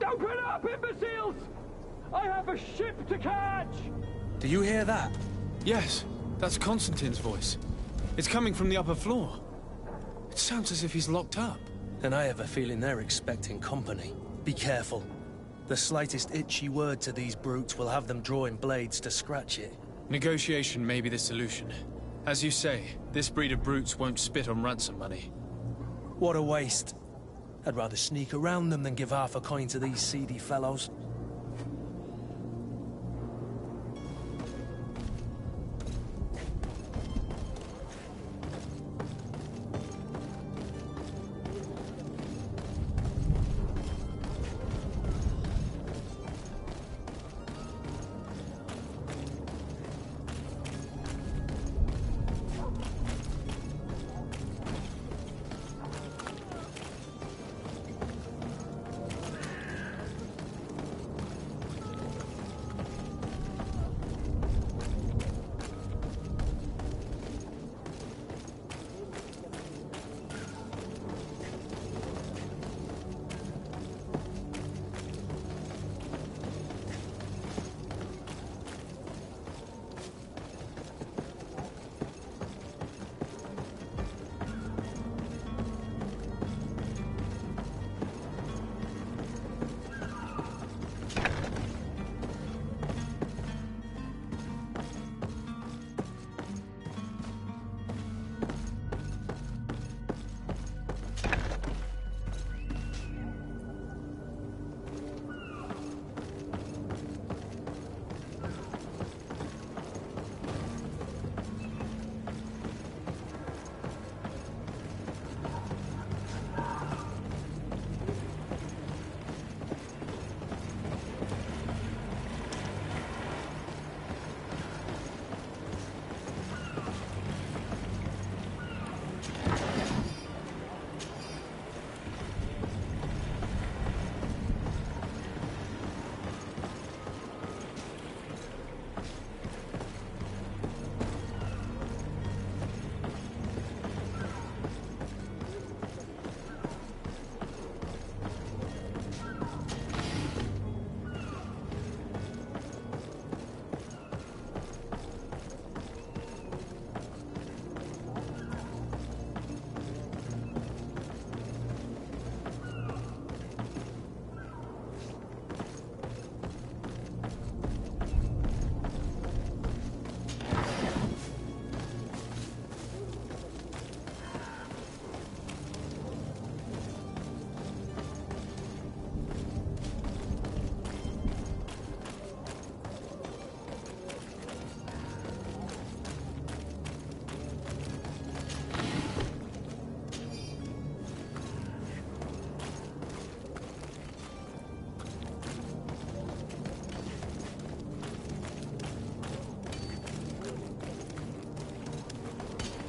S17: Open up, imbeciles! I have a ship to catch!
S1: Do you hear that?
S2: Yes, that's Constantine's voice. It's coming from the upper floor. It sounds as if he's locked up.
S1: And I have a feeling they're expecting company. Be careful. The slightest itchy word to these brutes will have them drawing blades to scratch it.
S2: Negotiation may be the solution. As you say, this breed of brutes won't spit on ransom money.
S1: What a waste. I'd rather sneak around them than give half a coin to these seedy fellows.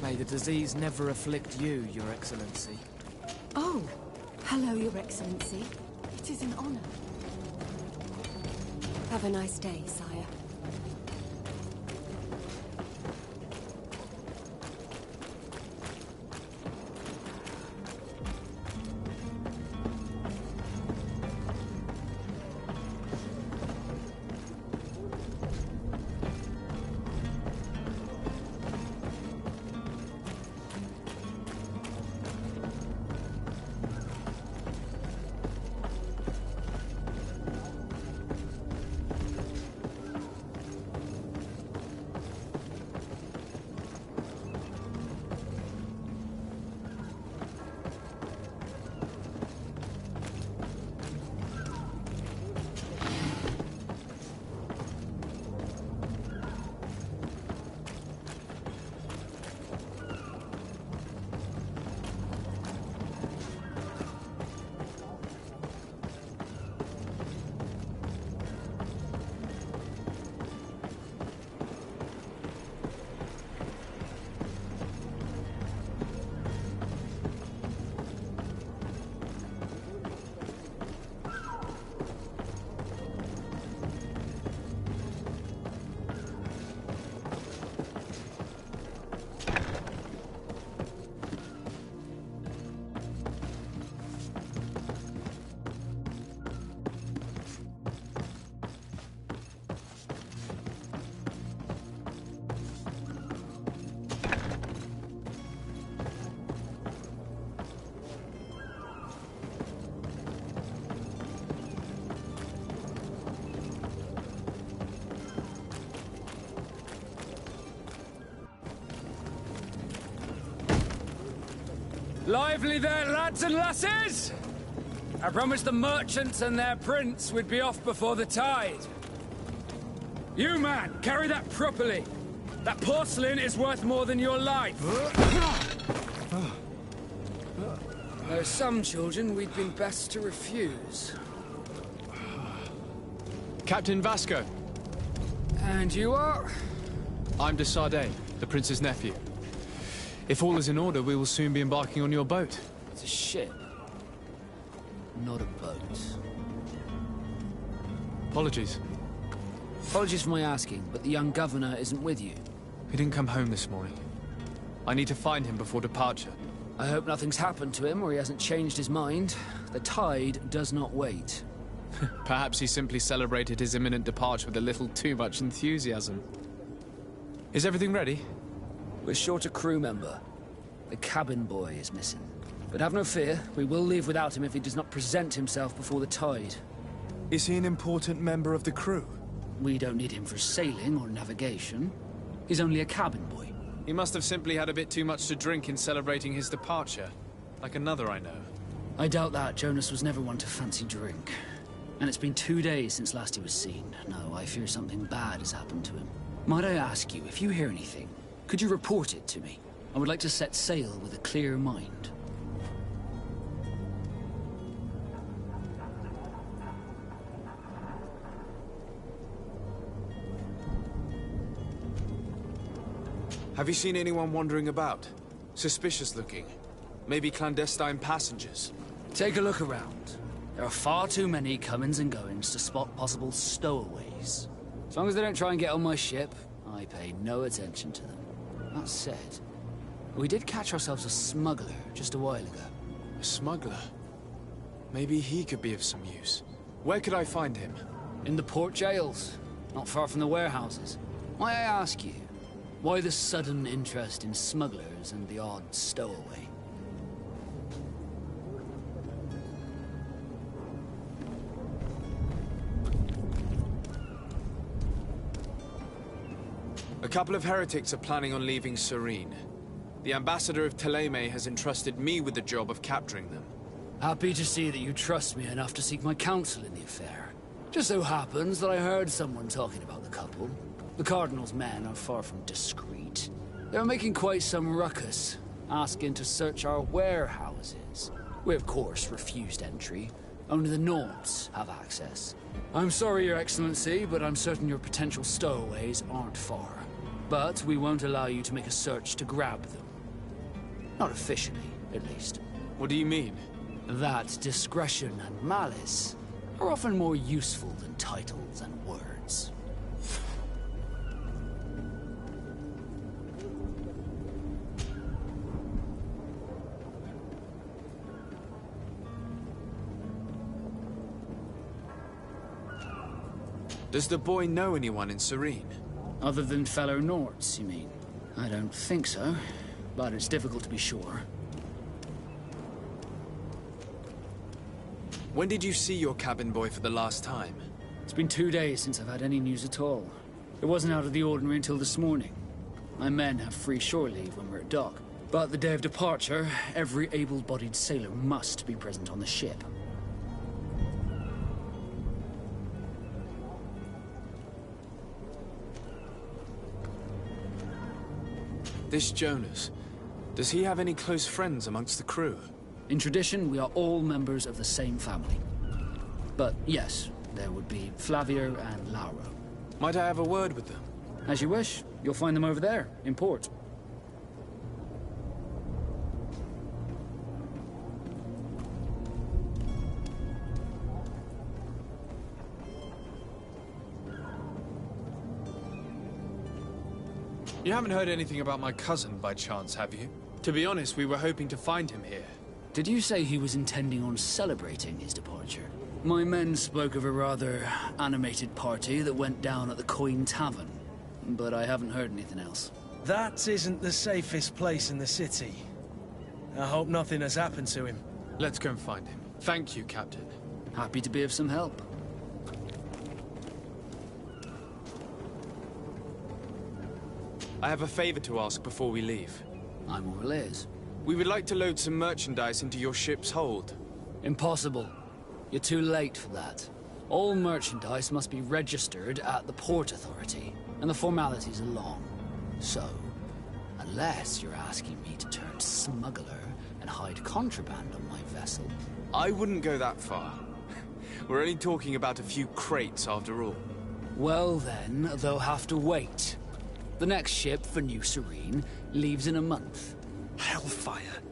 S18: May the disease never afflict you, Your Excellency.
S6: Oh, hello, Your Excellency. It is an honor.
S7: Have a nice day, sire.
S19: Lively there, lads and lasses! I promised the merchants and their prince we'd be off before the tide. You, man, carry that properly. That porcelain is worth more than your life. There are some children we'd been best to refuse.
S2: Captain Vasco.
S19: And you are?
S2: I'm de Sade, the prince's nephew. If all is in order, we will soon be embarking on your boat.
S19: It's a ship. Not a boat.
S2: Apologies.
S19: Apologies for my asking, but the young governor isn't with you.
S2: He didn't come home this morning. I need to find him before departure.
S19: I hope nothing's happened to him or he hasn't changed his mind. The tide does not wait.
S2: Perhaps he simply celebrated his imminent departure with a little too much enthusiasm. Is everything ready?
S19: We're short a crew member. The cabin boy is missing. But have no fear, we will leave without him if he does not present himself before the tide.
S16: Is he an important member of the crew?
S19: We don't need him for sailing or navigation. He's only a cabin boy.
S2: He must have simply had a bit too much to drink in celebrating his departure. Like another I know.
S19: I doubt that. Jonas was never one to fancy drink. And it's been 2 days since last he was seen. No, I fear something bad has happened to him. Might I ask you, if you hear anything, could you report it to me? I would like to set sail with a clear mind.
S16: Have you seen anyone wandering about? Suspicious looking. Maybe clandestine passengers.
S19: Take a look around. There are far too many comings and goings to spot possible stowaways. As long as they don't try and get on my ship, I pay no attention to them. That said, we did catch ourselves a smuggler just a while ago.
S2: A smuggler? Maybe he could be of some use. Where could I find him?
S19: In the port jails, not far from the warehouses. May I ask you, why the sudden interest in smugglers and the odd stowaway?
S16: A couple of heretics are planning on leaving Serene. The ambassador of Ptolemy has entrusted me with the job of capturing them.
S19: Happy to see that you trust me enough to seek my counsel in the affair. Just so happens that I heard someone talking about the couple. The Cardinal's men are far from discreet. They're making quite some ruckus, asking to search our warehouses. We, of course, refused entry. Only the Nords have access. I'm sorry, Your Excellency, but I'm certain your potential stowaways aren't far. But we won't allow you to make a search to grab them. Not officially, at least.
S16: What do you mean?
S19: That discretion and malice are often more useful than titles and words.
S16: Does the boy know anyone in Serene?
S19: Other than fellow Nords, you mean? I don't think so, but it's difficult to be sure.
S16: When did you see your cabin boy for the last time?
S19: It's been 2 days since I've had any news at all. It wasn't out of the ordinary until this morning. My men have free shore leave when we're at dock. But the day of departure, every able-bodied sailor must be present on the ship.
S16: This Jonas, does he have any close friends amongst the crew?
S19: In tradition, we are all members of the same family. But yes, there would be Flavio and Lauro.
S16: Might I have a word with them?
S19: As you wish. You'll find them over there, in port.
S2: You haven't heard anything about my cousin by chance, have you? To be honest, we were hoping to find him here.
S19: Did you say he was intending on celebrating his departure? My men spoke of a rather animated party that went down at the Coin Tavern, but I haven't heard anything else.
S1: That isn't the safest place in the city. I hope nothing has happened to him.
S2: Let's go and find him. Thank you, Captain.
S19: Happy to be of some help.
S16: I have a favor to ask before we leave.
S19: I'm all ears.
S16: We would like to load some merchandise into your ship's hold.
S19: Impossible. You're too late for that. All merchandise must be registered at the Port Authority, and the formalities are long. So, unless you're asking me to turn smuggler and hide contraband on my vessel...
S16: I wouldn't go that far. We're only talking about a few crates after all.
S19: Well then, they'll have to wait. The next ship for New Serene leaves in a month.
S1: Hellfire.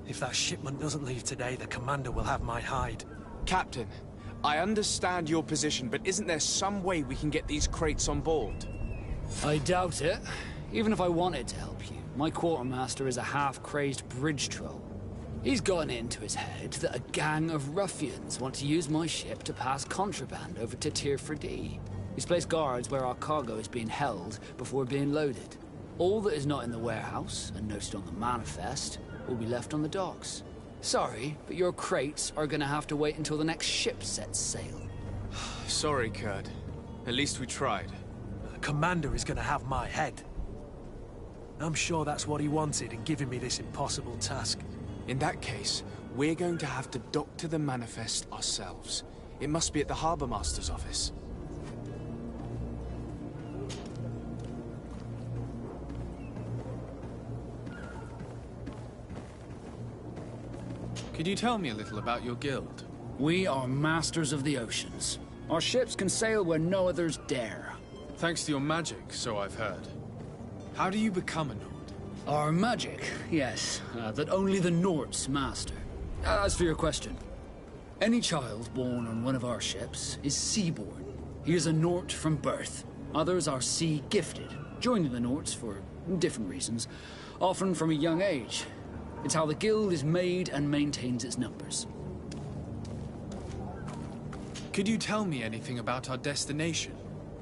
S1: If that shipment doesn't leave today, the commander will have my hide.
S16: Captain, I understand your position, but isn't there some way we can get these crates on board?
S19: I doubt it. Even if I wanted to help you, my quartermaster is a half-crazed bridge troll. He's gotten it into his head that a gang of ruffians want to use my ship to pass contraband over to Tier 4D. He's placed guards where our cargo is being held before being loaded. All that is not in the warehouse, and noted on the manifest, will be left on the docks. Sorry, but your crates are gonna have to wait until the next ship sets sail.
S16: Sorry, Kurt. At least we tried.
S1: The commander is gonna have my head. I'm sure that's what he wanted in giving me this impossible task.
S16: In that case, we're going to have to doctor the manifest ourselves. It must be at the Harbour Master's office.
S2: Could you tell me a little about your guild?
S19: We are masters of the oceans. Our ships can sail where no others dare.
S2: Thanks to your magic, so I've heard. How do you become a Nord?
S19: Our magic, yes, that only the Nords master. As for your question, any child born on one of our ships is sea-born. He is a Nord from birth. Others are sea-gifted, joining the Nords for different reasons, often from a young age. It's how the guild is made and maintains its numbers.
S2: Could you tell me anything about our destination?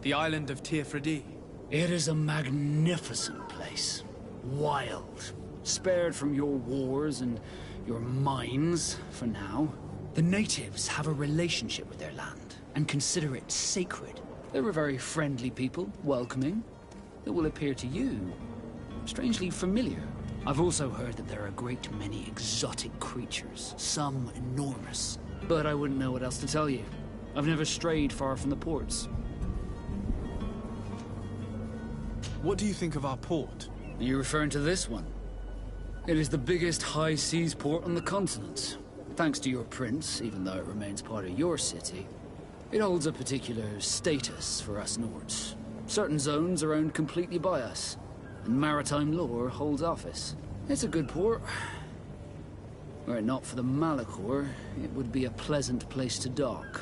S2: The island of Tier 4D?
S19: It is a magnificent place. Wild. Spared from your wars and your mines, for now. The natives have a relationship with their land, and consider it sacred. They're a very friendly people, welcoming, that will appear to you strangely familiar. I've also heard that there are a great many exotic creatures, some enormous. But I wouldn't know what else to tell you. I've never strayed far from the ports.
S2: What do you think of our port?
S19: Are you referring to this one? It is the biggest high seas port on the continent. Thanks to your prince, even though it remains part of your city, it holds a particular status for us Nords. Certain zones are owned completely by us, and maritime law holds office. It's a good port. Were it not for the Malachor, it would be a pleasant place to dock.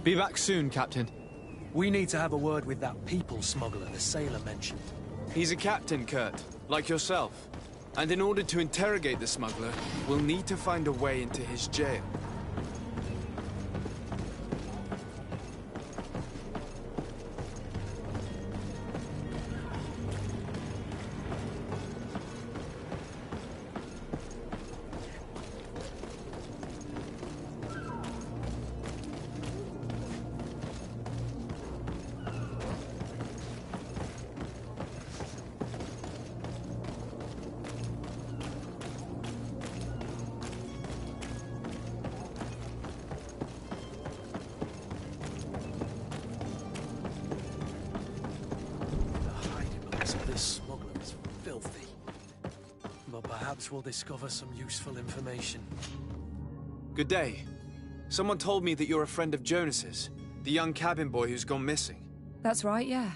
S16: Be back soon, Captain.
S1: We need to have a word with that people smuggler the sailor mentioned.
S16: He's a captain, Kurt, like yourself. And in order to interrogate the smuggler, we'll need to find a way into his jail.
S1: We'll discover some useful information.
S16: Good day. Someone told me that you're a friend of Jonas's, the young cabin boy who's gone missing.
S20: That's right, yeah.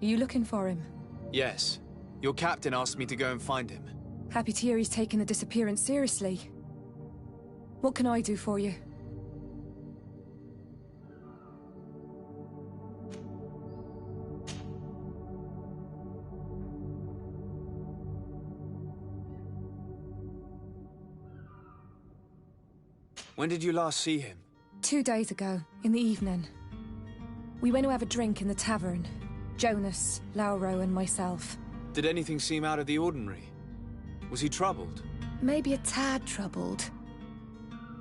S20: Are you looking for him?
S16: Yes. Your captain asked me to go and find him.
S20: Happy to hear he's taken the disappearance seriously. What can I do for you?
S16: When did you last see him?
S20: 2 days ago, in the evening. We went to have a drink in the tavern. Jonas, Lauro, and myself.
S16: Did anything seem out of the ordinary? Was he troubled?
S20: Maybe a tad troubled.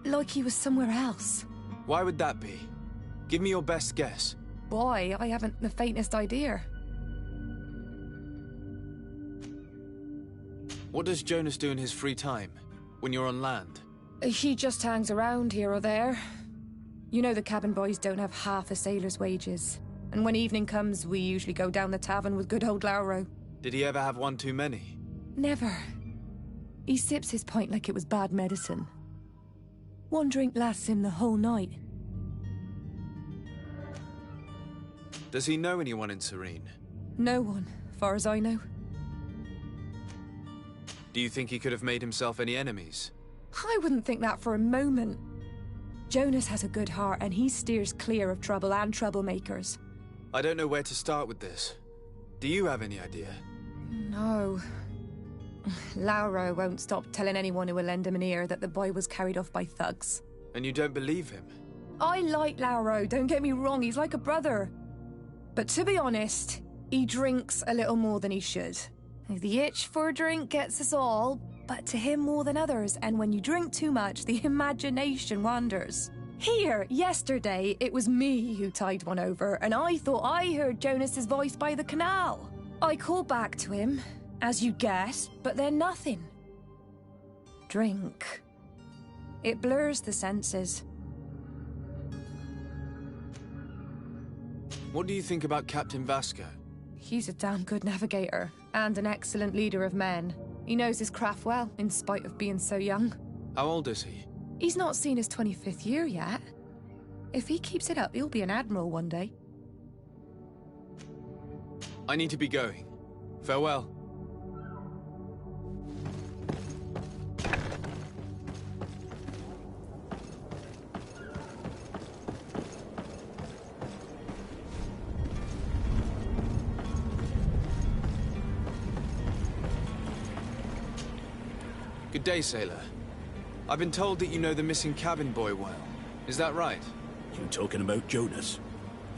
S20: Like he was somewhere else.
S16: Why would that be? Give me your best guess.
S20: Boy, I haven't the faintest idea.
S16: What does Jonas do in his free time, when you're on land?
S20: He just hangs around here or there. You know the cabin boys don't have half a sailor's wages. And when evening comes, we usually go down the tavern with good old Lauro.
S16: Did he ever have one too many?
S20: Never. He sips his pint like it was bad medicine. One drink lasts him the whole night.
S16: Does he know anyone in Serene?
S20: No one, far as I know.
S16: Do you think he could have made himself any enemies?
S20: I wouldn't think that for a moment. Jonas has a good heart and he steers clear of trouble and troublemakers.
S16: I don't know where to start with this. Do you have any idea?
S20: No. Lauro won't stop telling anyone who will lend him an ear that the boy was carried off by thugs.
S16: And you don't believe him?
S20: I like Lauro, don't get me wrong, he's like a brother. But to be honest, he drinks a little more than he should. The itch for a drink gets us all, but to him more than others, and when you drink too much, the imagination wanders. Here, yesterday, it was me who tied one over, and I thought I heard Jonas's voice by the canal. I called back to him, as you guessed, but then nothing. Drink. It blurs the senses.
S16: What do you think about Captain Vasco?
S20: He's a damn good navigator, and an excellent leader of men. He knows his craft well, in spite of being so young.
S16: How old is he?
S20: He's not seen his 25th year yet. If he keeps it up, he'll be an admiral one day.
S16: I need to be going. Farewell. Good day, sailor. I've been told that you know the missing cabin boy well. Is that right?
S21: You talking about Jonas?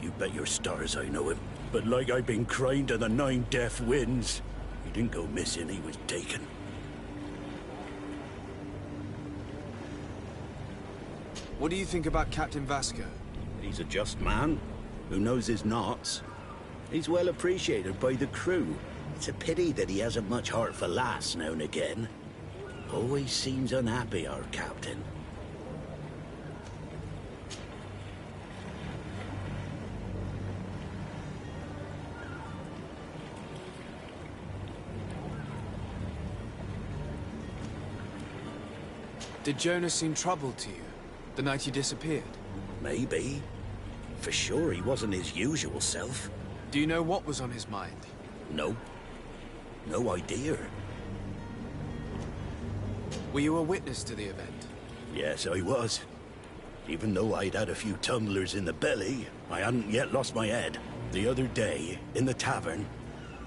S21: You bet your stars I know him. But like I've been crying to the 9 deaf winds, he didn't go missing, he was taken.
S16: What do you think about Captain Vasco?
S21: He's a just man, who knows his knots. He's well appreciated by the crew. It's a pity that he hasn't much heart for lass now and again. Always seems unhappy, our captain.
S16: Did Jonas seem troubled to you, the night he disappeared?
S21: Maybe. for sure he wasn't his usual self.
S16: Do you know what was on his mind?
S21: No. No idea.
S16: Were you a witness to the event?
S21: Yes, I was. Even though I'd had a few tumblers in the belly, I hadn't yet lost my head. The other day, in the tavern,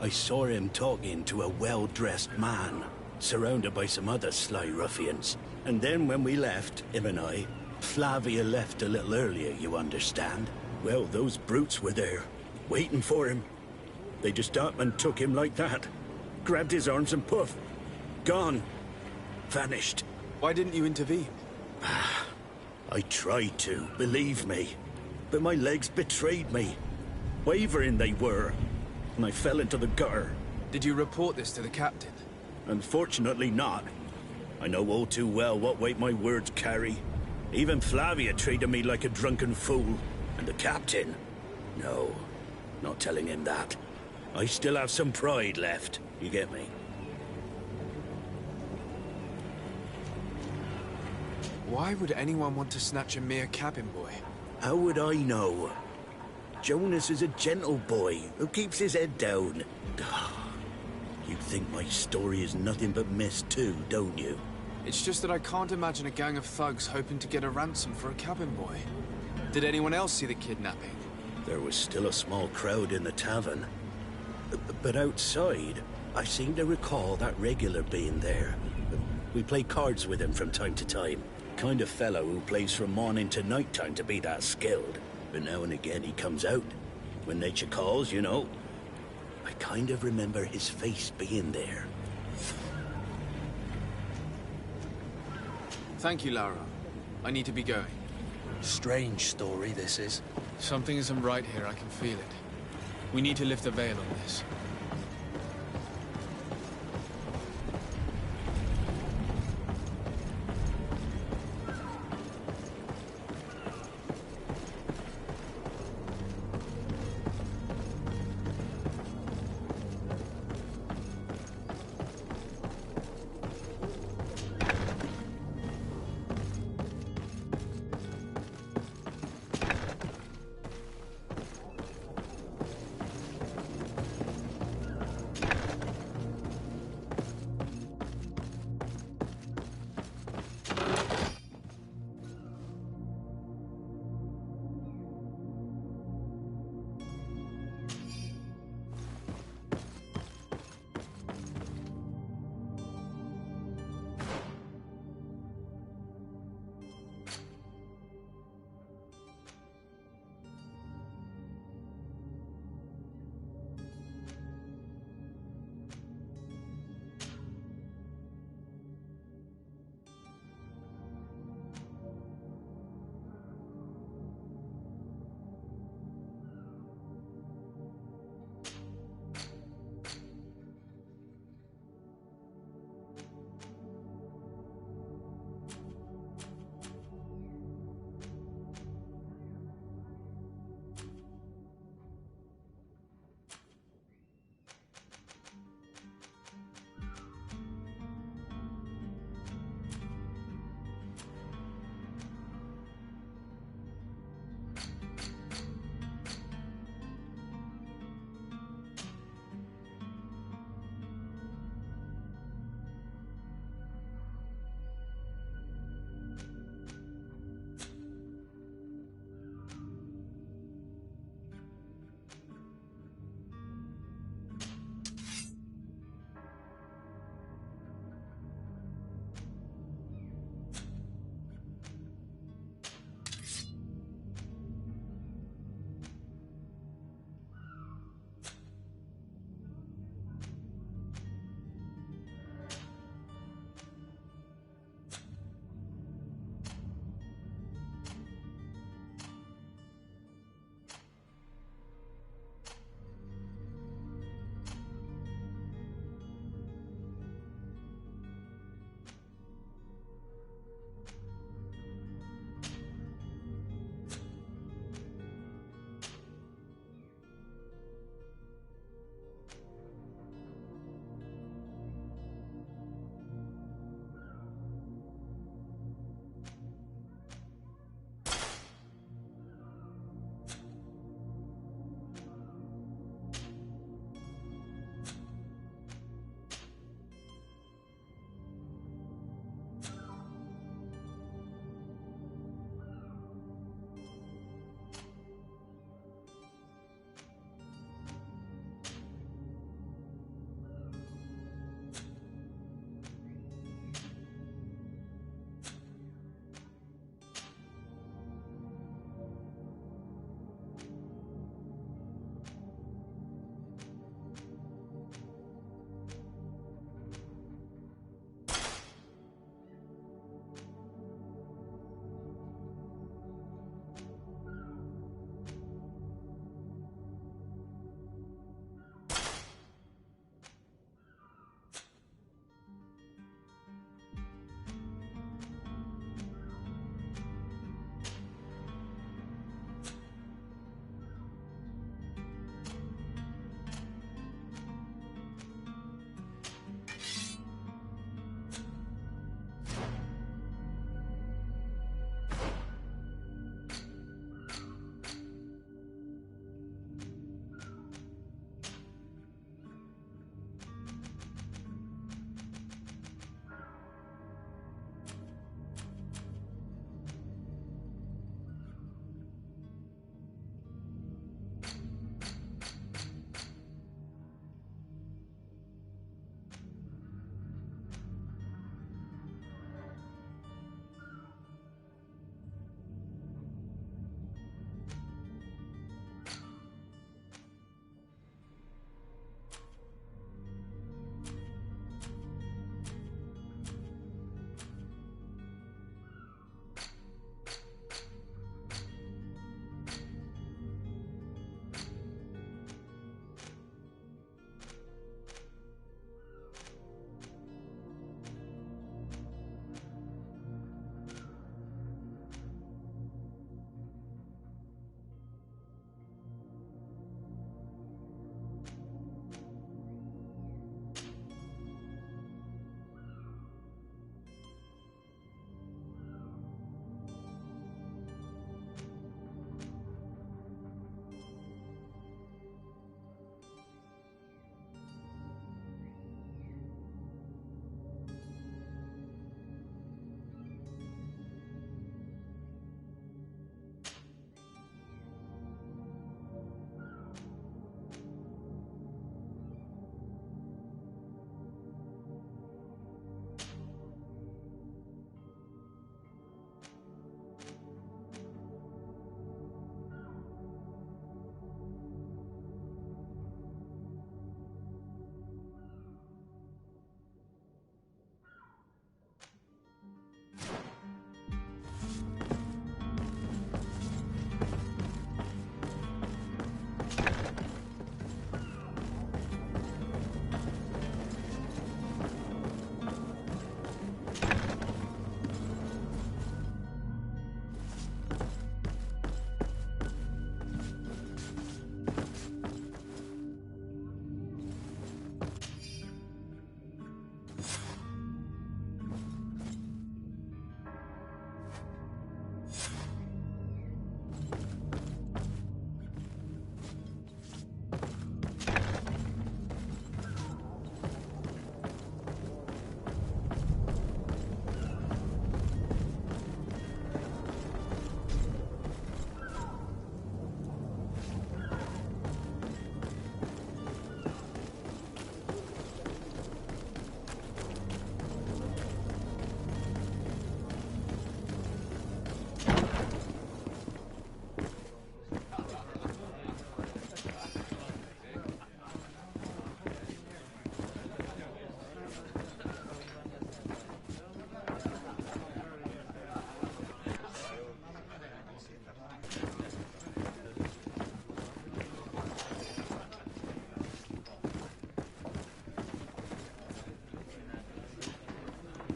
S21: I saw him talking to a well-dressed man, surrounded by some other sly ruffians. And then when we left, him and I, Flavia left a little earlier, you understand? Well, those brutes were there, waiting for him. They just up and took him like that. Grabbed his arms and poof. Gone. Vanished.
S16: Why didn't you intervene?
S21: I tried to, believe me. But my legs betrayed me. Wavering they were. And I fell into the gutter.
S16: Did you report this to the captain?
S21: Unfortunately not. I know all too well what weight my words carry. Even Flavia treated me like a drunken fool. And the captain? No, not telling him that. I still have some pride left. You get me?
S16: Why would anyone want to snatch a mere cabin boy?
S21: How would I know? Jonas is a gentle boy who keeps his head down. You think my story is nothing but mist too, don't you?
S16: It's just that I can't imagine a gang of thugs hoping to get a ransom for a cabin boy. Did anyone else see the kidnapping?
S21: There was still a small crowd in the tavern. But outside, I seem to recall that regular being there. We play cards with him from time to time. Kind of fellow who plays from morning to night time to be that skilled. But now and again he comes out. When nature calls, you know. I kind of remember his face being there.
S16: Thank you, Lara. I need to be going.
S1: Strange story, this is.
S2: Something isn't right here, I can feel it. We need to lift the veil on this.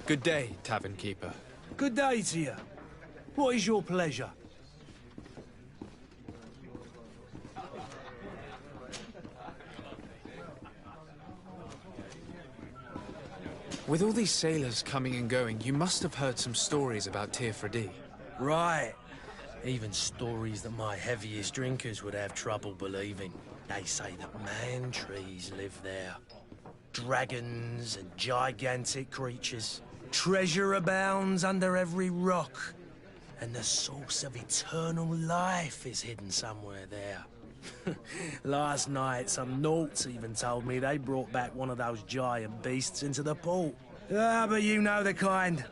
S16: Good day, tavern keeper.
S1: Good day to you. What is your pleasure?
S2: With all these sailors coming and going, you must have heard some stories about Tirfredi.
S1: Right. Even stories that my heaviest drinkers would have trouble believing. They say that man-trees live there. Dragons and gigantic creatures. Treasure abounds under every rock. And the source of eternal life is hidden somewhere there. Last night, some Nauts even told me they brought back one of those giant beasts into the port. Ah, but you know the kind.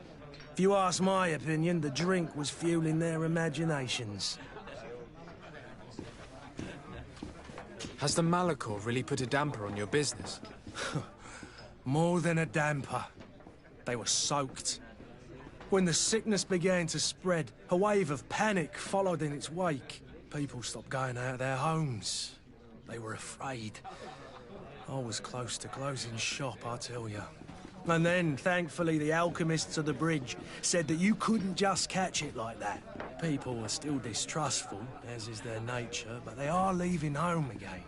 S1: If you ask my opinion, the drink was fueling their imaginations.
S2: Has the Malachor really put a damper on your business?
S1: More than a damper. They were soaked. When the sickness began to spread, a wave of panic followed in its wake. People stopped going out of their homes. They were afraid. I was close to closing shop, I tell you. And then, thankfully, the alchemists of the bridge said that you couldn't just catch it like that. People are still distrustful, as is their nature, but they are leaving home again.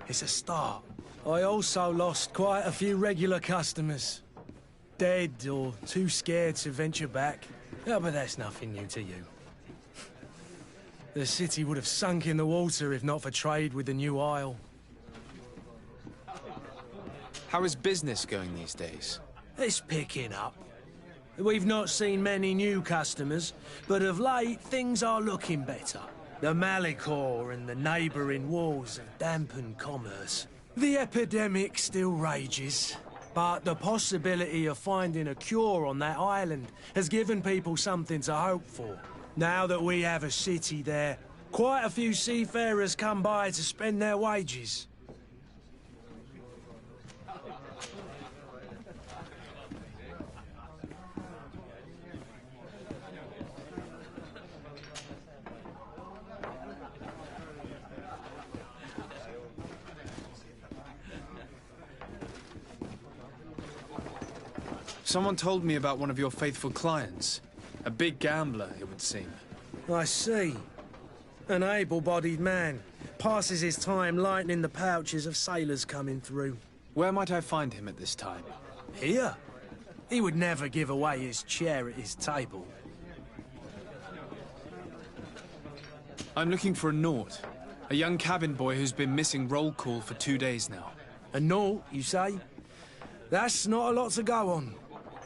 S1: It's a start. I also lost quite a few regular customers. Dead or too scared to venture back. Oh, but that's nothing new to you. The city would have sunk in the water if not for trade with the new isle.
S2: How is business going these days?
S1: It's picking up. We've not seen many new customers, but of late things are looking better. The Malachor and the neighbouring wars have dampened commerce. The epidemic still rages, but the possibility of finding a cure on that island has given people something to hope for. Now that we have a city there, quite a few seafarers come by to spend their wages.
S2: Someone told me about one of your faithful clients. A big gambler, it would seem.
S1: I see. An able-bodied man. Passes his time lightening the pouches of sailors coming through.
S2: Where might I find him at this time?
S1: Here? He would never give away his chair at his table.
S2: I'm looking for a Naut. A young cabin boy who's been missing roll call for 2 days now.
S1: A Naut, you say? That's not a lot to go on.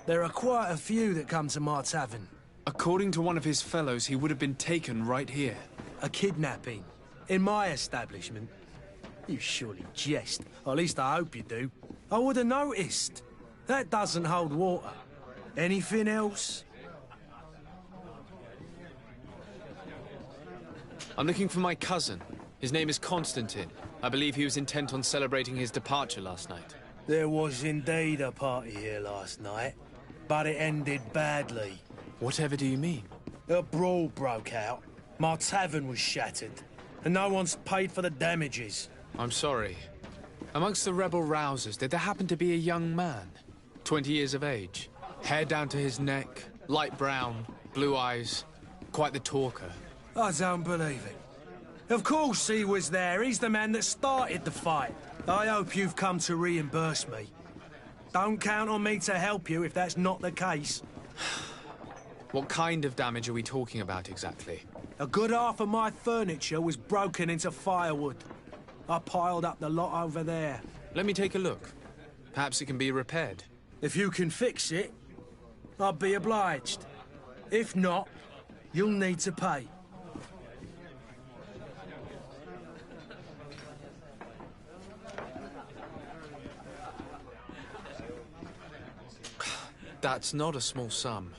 S1: There are quite a few that come to my tavern.
S2: According to one of his fellows, he would have been taken right here.
S1: A kidnapping? In my establishment? You surely jest. Or at least I hope you do. I would have noticed. That doesn't hold water. Anything else?
S2: I'm looking for my cousin. His name is Constantine. I believe he was intent on celebrating his departure last night.
S1: There was indeed a party here last night, but it ended badly.
S2: Whatever do you mean?
S1: A brawl broke out. My tavern was shattered, and no one's paid for the damages.
S2: I'm sorry. Amongst the rebel rousers, did there happen to be a young man? 20 years of age. Hair down to his neck, light brown, blue eyes. Quite the talker.
S1: I don't believe it. Of course he was there. He's the man that started the fight. I hope you've come to reimburse me. Don't count on me to help you if that's not the case.
S2: What kind of damage are we talking about exactly?
S1: A good half of my furniture was broken into firewood. I piled up the lot over there.
S2: Let me take a look. Perhaps it can be repaired.
S1: If you can fix it, I'll be obliged. If not, you'll need to pay.
S2: That's not a small sum.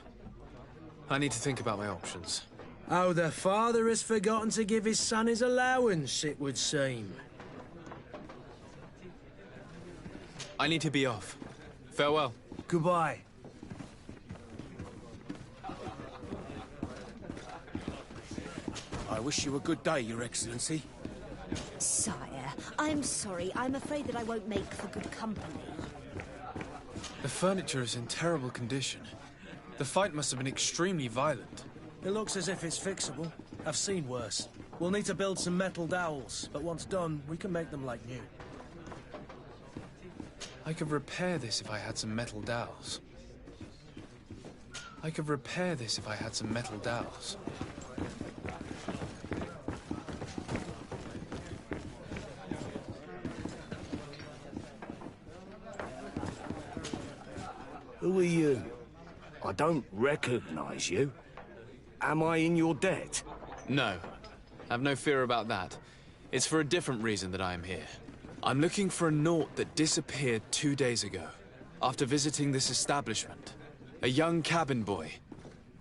S2: I need to think about my options.
S1: Oh, the father has forgotten to give his son his allowance, it would seem.
S2: I need to be off. Farewell.
S1: Goodbye.
S5: I wish you a good day, Your Excellency.
S9: Sire, I'm sorry. I'm afraid that I won't make for good company.
S2: The furniture is in terrible condition. The fight must have been extremely violent.
S1: It looks as if it's fixable. I've seen worse. We'll need to build some metal dowels, but once done, we can make them like new.
S2: I could repair this if I had some metal dowels. I could repair this if I had some metal dowels.
S10: Who are you? I don't recognize you. Am I in your debt?
S16: No. Have no fear about that. It's for a different reason that I am here. I'm looking for a Naut that disappeared 2 days ago, after visiting this establishment. A young cabin boy.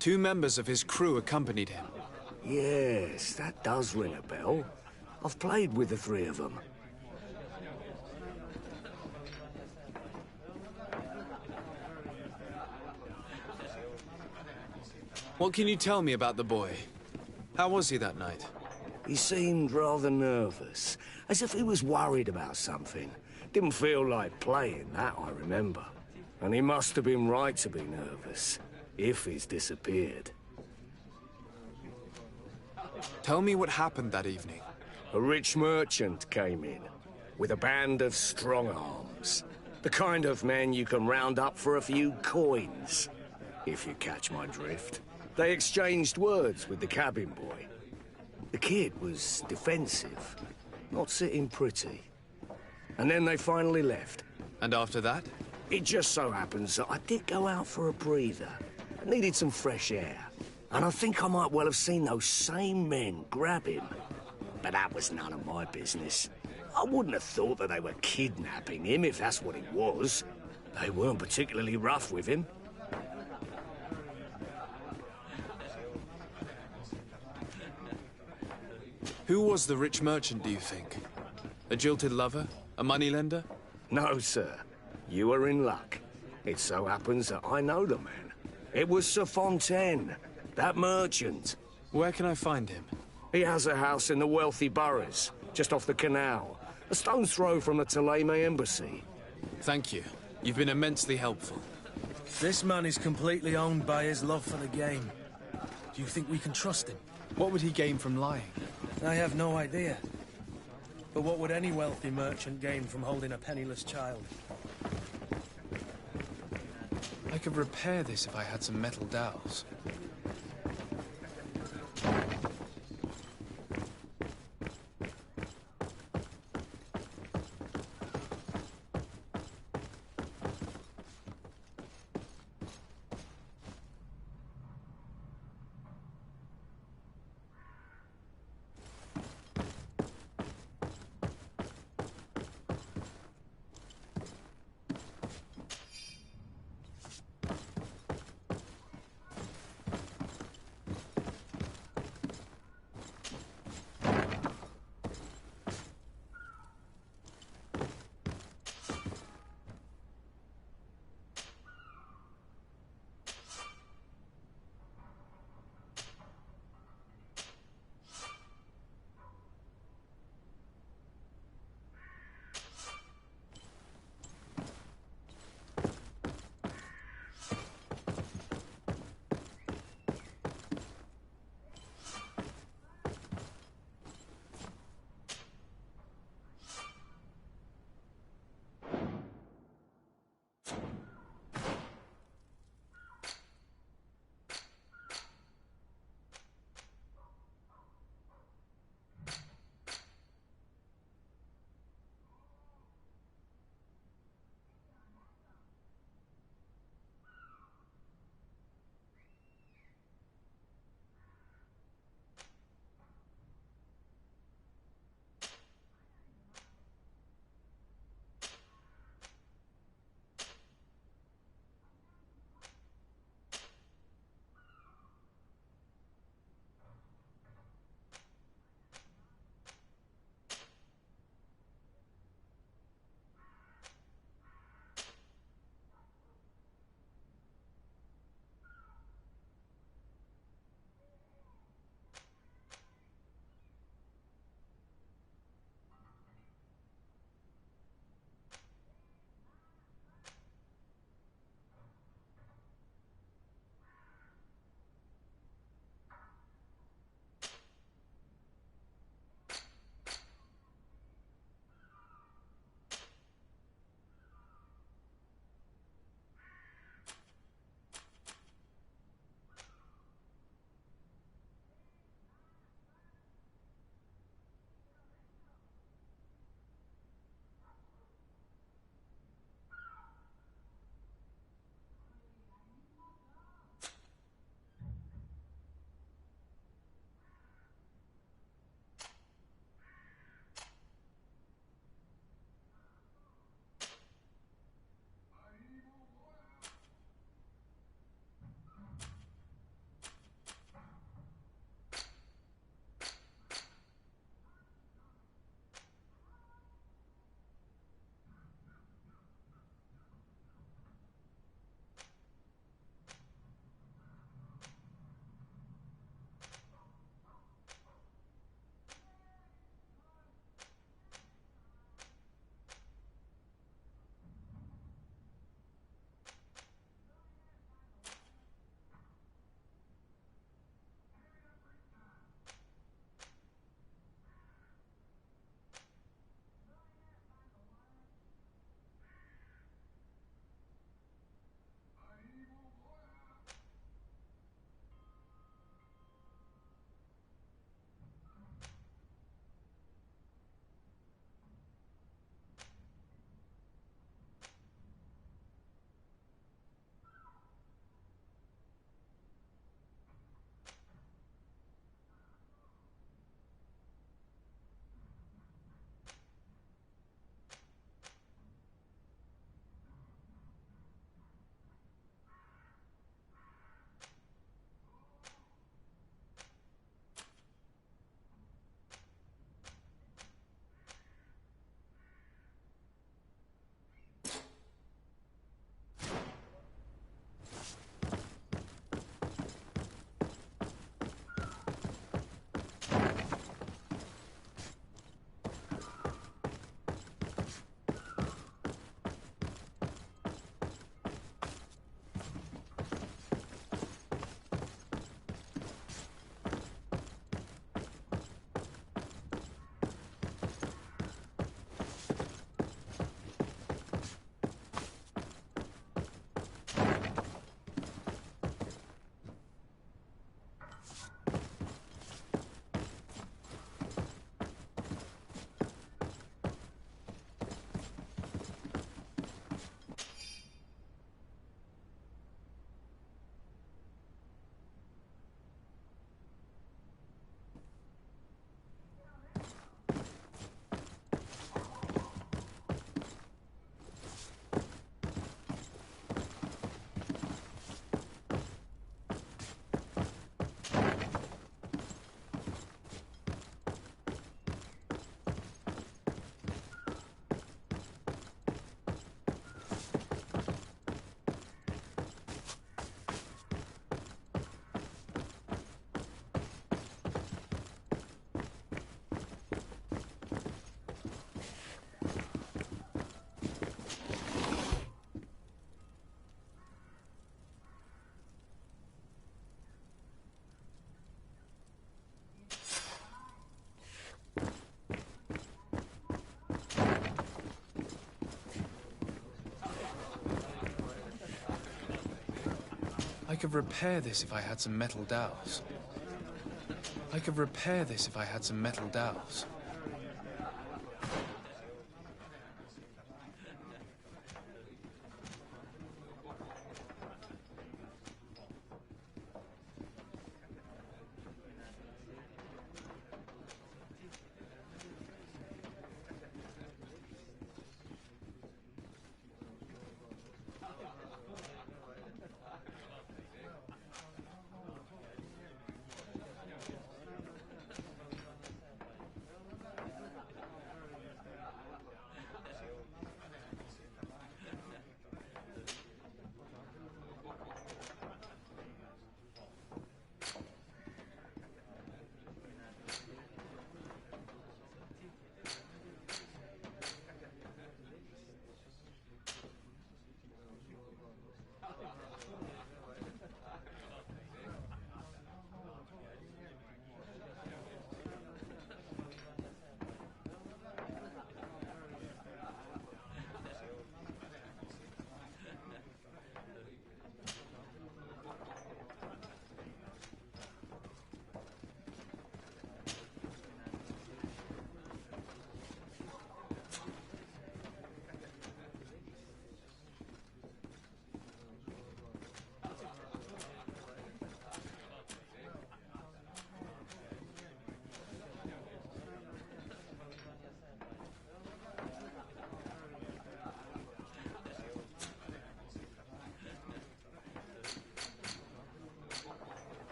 S16: 2 members of his crew accompanied him.
S10: Yes, that does ring a bell. I've played with the 3 of them.
S16: What can you tell me about the boy? How was he that night?
S10: He seemed rather nervous, as if he was worried about something. Didn't feel like playing, that I remember. And he must have been right to be nervous, if he's disappeared.
S16: Tell me what happened that evening.
S10: A rich merchant came in, with a band of strong arms. The kind of men you can round up for a few coins, if you catch my drift. They exchanged words with the cabin boy. The kid was defensive, not sitting pretty. And then they finally left.
S16: And after that?
S10: It just so happens that I did go out for a breather. I needed some fresh air. And I think I might well have seen those same men grab him. But that was none of my business. I wouldn't have thought that they were kidnapping him, if that's what it was. They weren't particularly rough with him.
S16: Who was the rich merchant, do you think? A jilted lover? A moneylender?
S10: No, sir. You are in luck. It so happens that I know the man. It was Sir Fontaine, that merchant.
S16: Where can I find him?
S10: He has a house in the wealthy boroughs, just off the canal. A stone's throw from the Thélème embassy.
S16: Thank you. You've been immensely helpful.
S1: This man is completely owned by his love for the game. Do you think we can trust him?
S2: What would he gain from lying?
S1: I have no idea. But what would any wealthy merchant gain from holding a penniless child?
S2: I could repair this if I had some metal dowels. could repair this if I had some metal dowels. I could repair this if I had some metal dowels.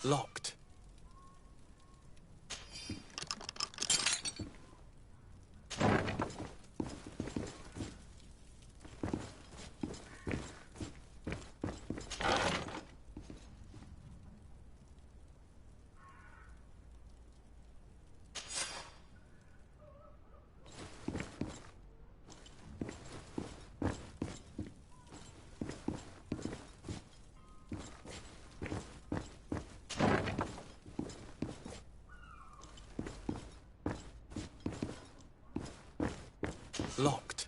S2: Locked. Locked.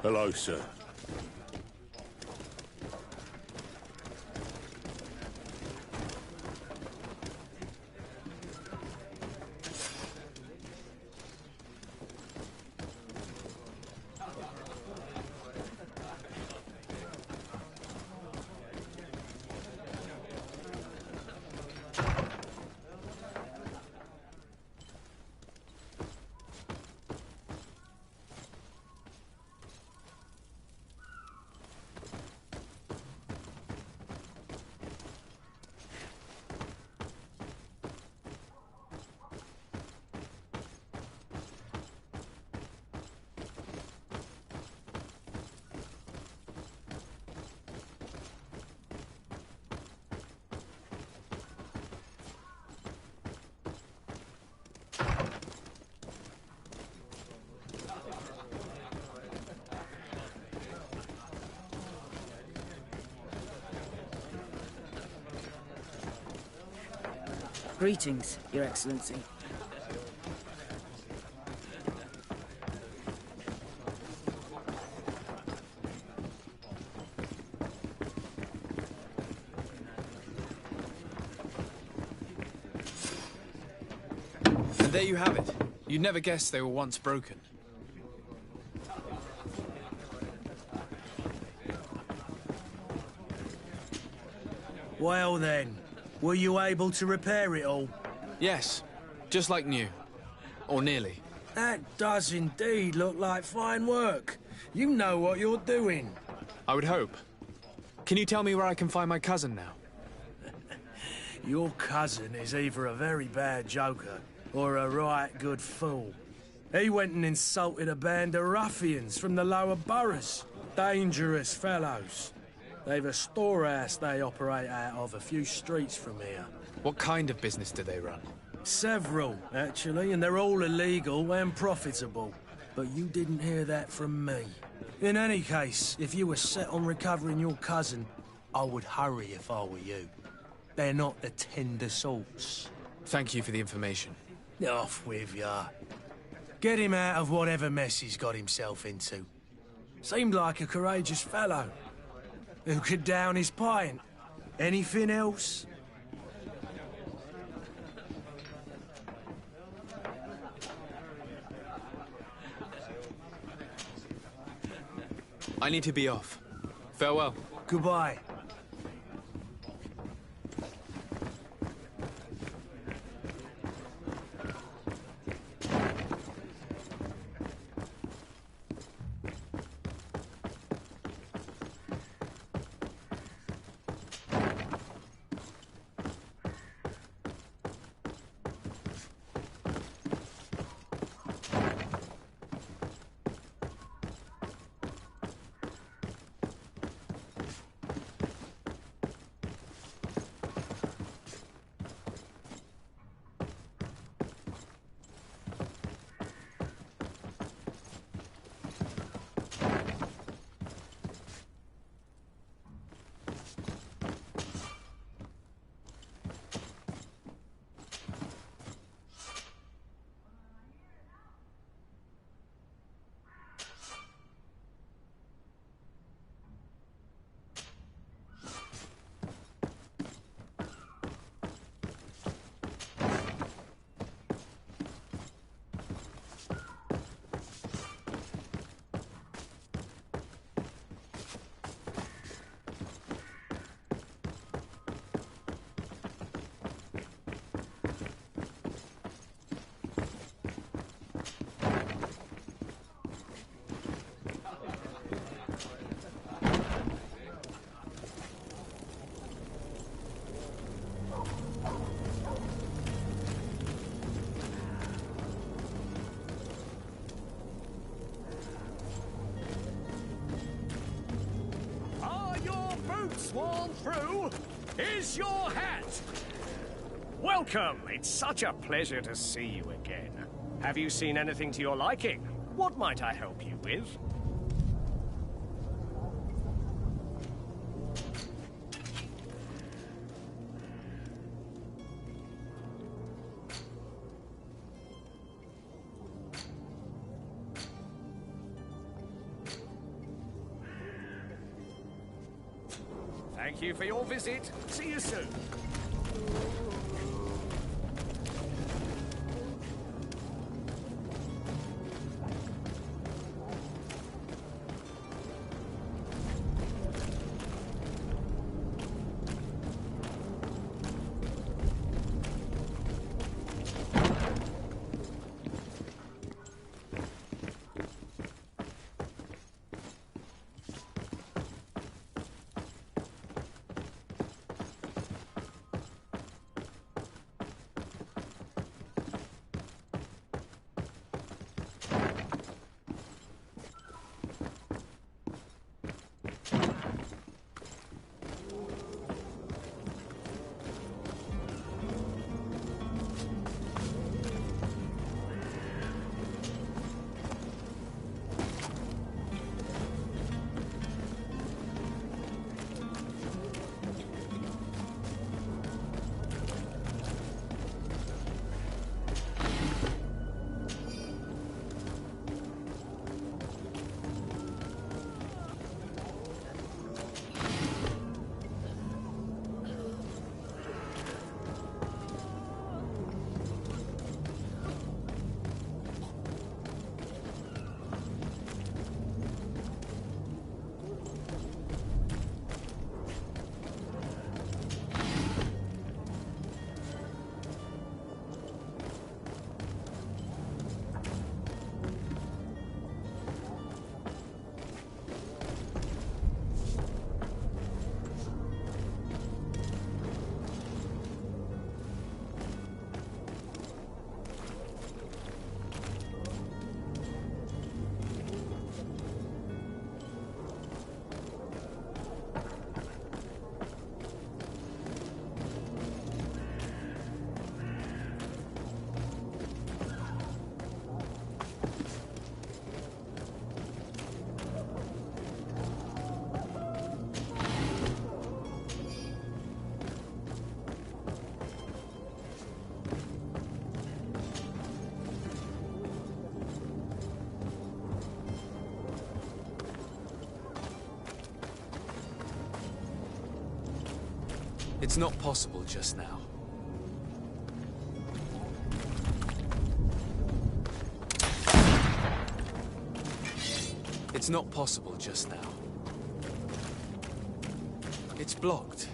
S11: Hello, sir.
S4: Greetings, Your Excellency.
S2: And there you have it. You'd never guess they were once broken.
S1: Well then, were you able to repair it all?
S2: Yes, just like new. Or nearly.
S1: That does indeed look like fine work. You know what you're doing.
S2: I would hope. Can you tell me where I can find my cousin now?
S1: Your cousin is either a very bad joker or a right good fool. He went and insulted a band of ruffians from the lower boroughs. Dangerous fellows. They've a storehouse they operate out of a few streets from here.
S2: What kind of business do they run?
S1: Several, actually, and they're all illegal and profitable. But you didn't hear that from me. In any case, if you were set on recovering your cousin, I would hurry if I were you. They're not the tender sorts.
S2: Thank you for the information.
S1: Off with ya. Get him out of whatever mess he's got himself into. Seemed like a courageous fellow. Who could down his pint? Anything else?
S2: I need to be off. Farewell.
S1: Goodbye.
S12: Sworn through is your hat. Welcome. It's such a pleasure to see you again. Have you seen anything to your liking? What might I help you with? Thank you for your visit. See you soon.
S16: It's not possible just now. It's not possible just now. It's blocked.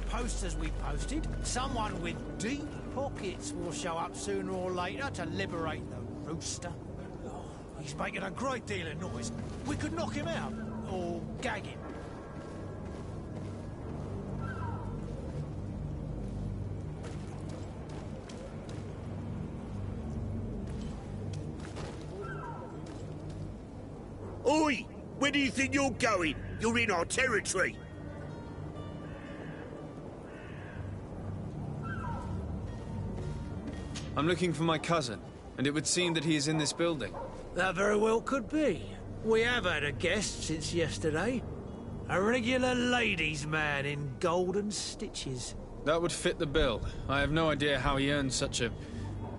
S11: Posters we posted, someone with deep pockets will show up sooner or later to liberate the rooster. Oh, he's making a great deal of noise. We could knock him out, or gag him.
S21: Oi! Where do you think you're going? You're in our territory.
S2: I'm looking for my cousin, and it would seem that he is in this building.
S11: That very well could be. We have had a guest since yesterday. A regular ladies' man in golden stitches.
S2: That would fit the bill. I have no idea how he earned such a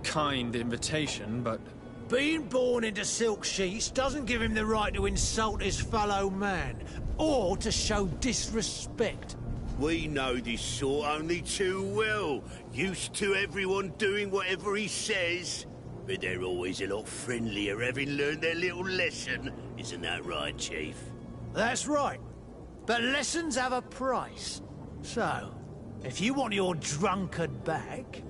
S2: kind invitation, but...
S11: Being born into silk sheets doesn't give him the right to insult his fellow man, or to show disrespect.
S21: We know this sort only too well. Used to everyone doing whatever he says. But they're always a lot friendlier having learned their little lesson. Isn't that right, Chief?
S11: That's right. But lessons have a price. So, if you want your drunkard back...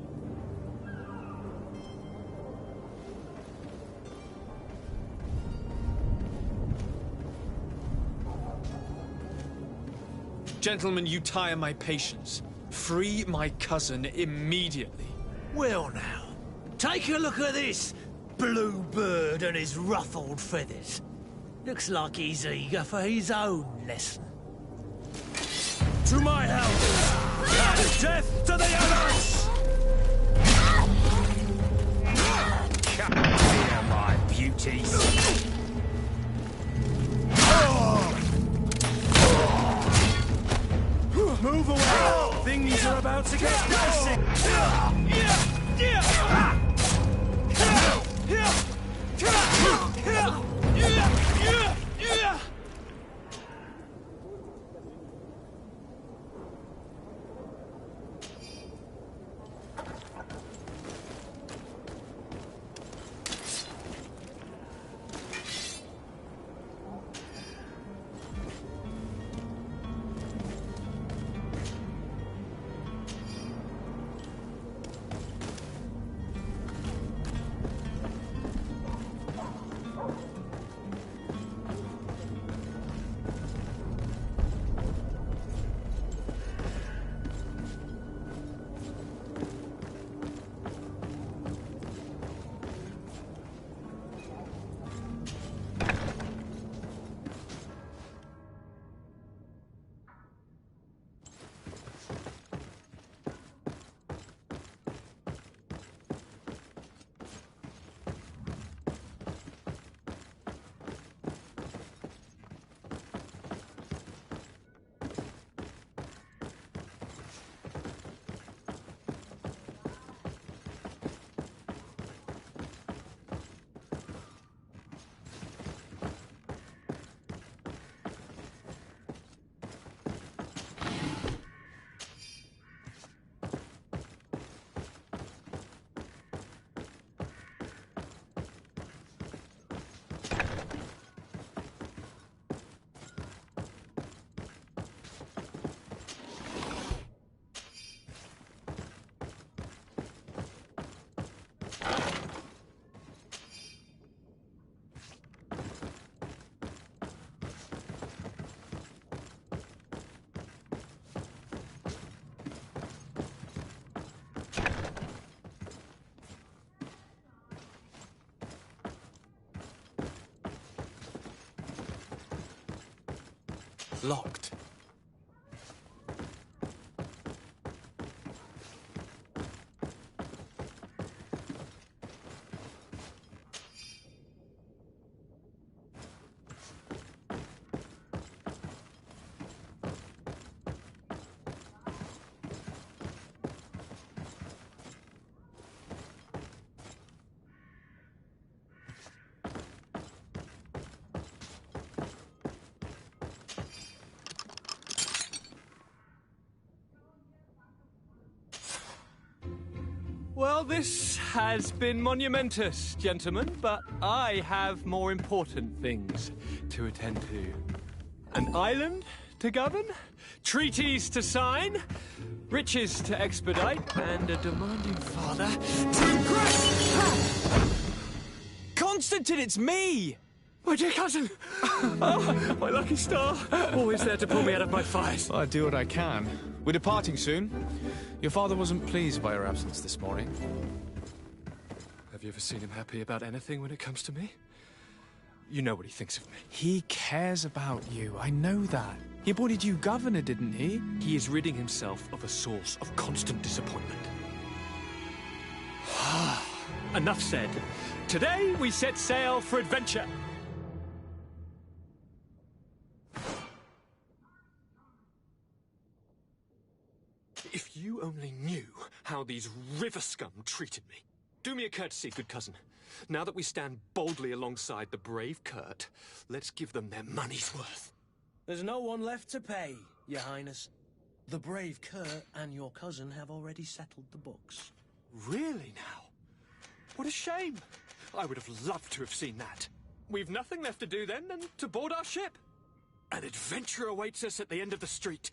S2: Gentlemen, you tire my patience. Free my cousin immediately.
S11: Well now, take a look at this blue bird and his ruffled feathers. Looks like he's eager for his own lesson.
S1: To my help! And death to the others!
S12: Come here, my beauties.
S1: Move away! Things are about to get dicey!
S16: Locked.
S8: Well, this has been monumentous, gentlemen, but I have more important things to attend to. An island to govern, treaties to sign, riches to expedite, and a demanding father to impress.
S2: Constantine, it's me!
S8: My dear cousin! Oh, my lucky star. Always there to pull me out of my fires.
S2: Well, I do what I can. We're departing soon. Your father wasn't pleased by your absence this morning.
S8: Have you ever seen him happy about anything when it comes to me? You know what he thinks of me.
S2: He cares about you, I know that. He appointed you governor, didn't he?
S8: He is ridding himself of a source of constant disappointment. Enough said. Today we set sail for adventure. If you only knew how these river scum treated me. Do me a courtesy, good cousin. Now that we stand boldly alongside the brave Kurt, let's give them their money's worth.
S1: There's no one left to pay, Your Highness. The brave Kurt and your cousin have already settled the books.
S8: Really now? What a shame. I would have loved to have seen that. We've nothing left to do then than to board our ship. An adventure awaits us at the end of the street.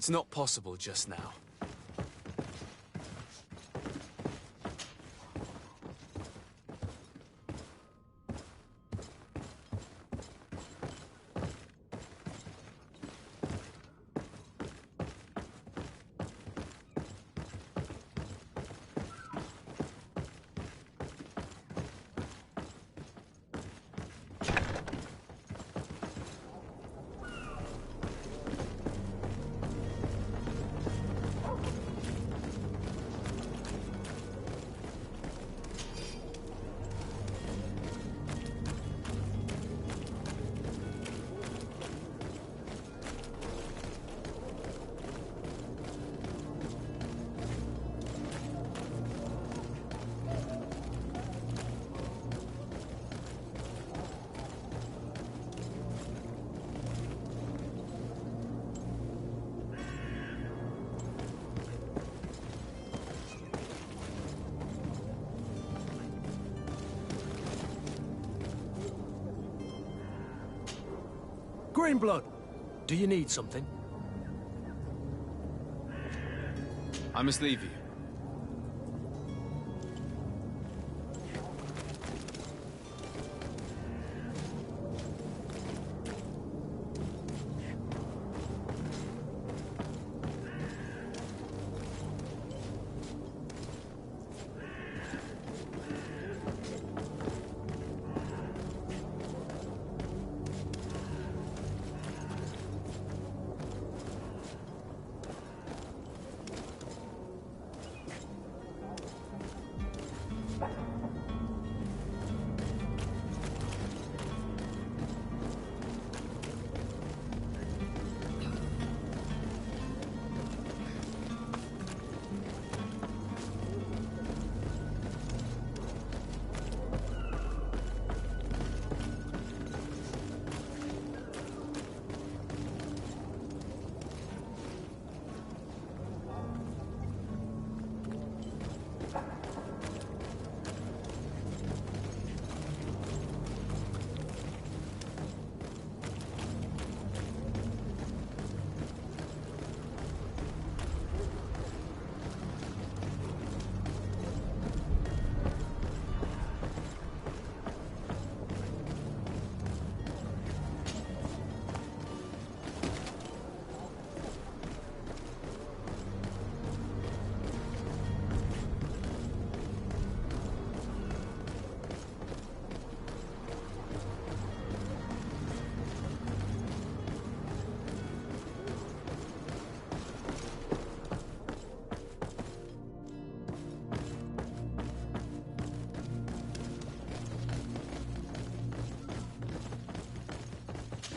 S16: It's not possible just now.
S1: Greenblood, do you need something?
S16: I must leave you.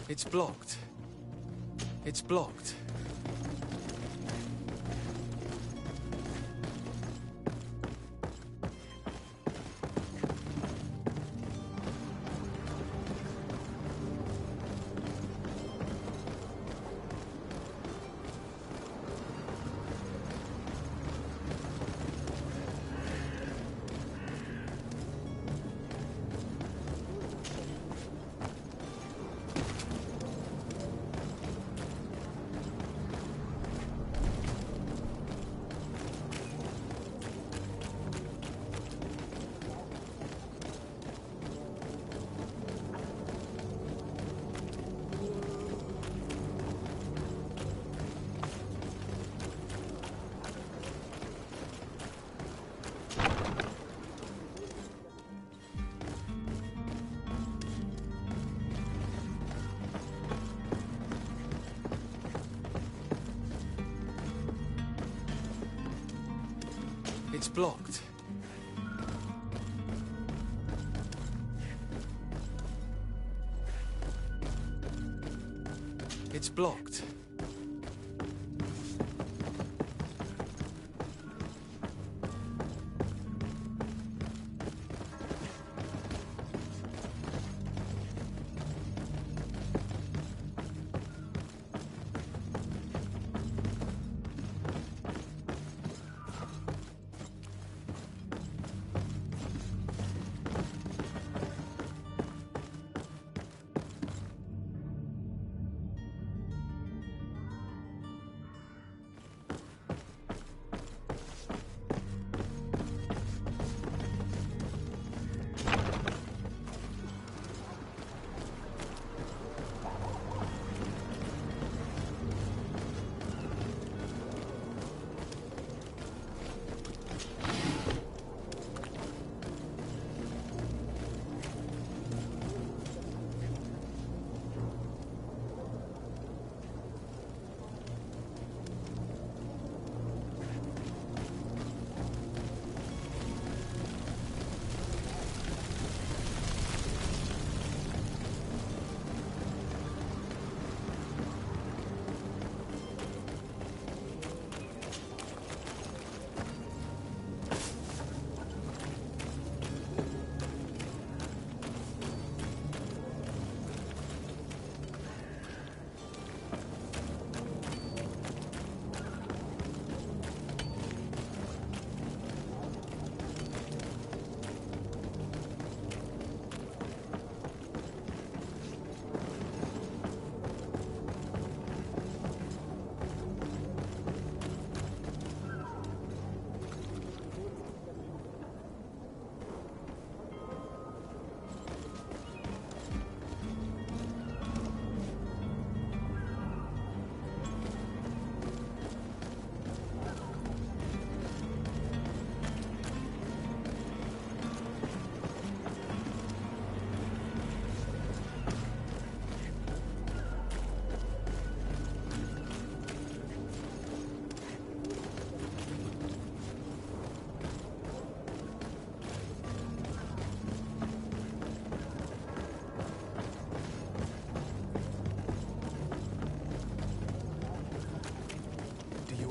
S16: It's blocked. It's blocked. It's blocked. It's blocked.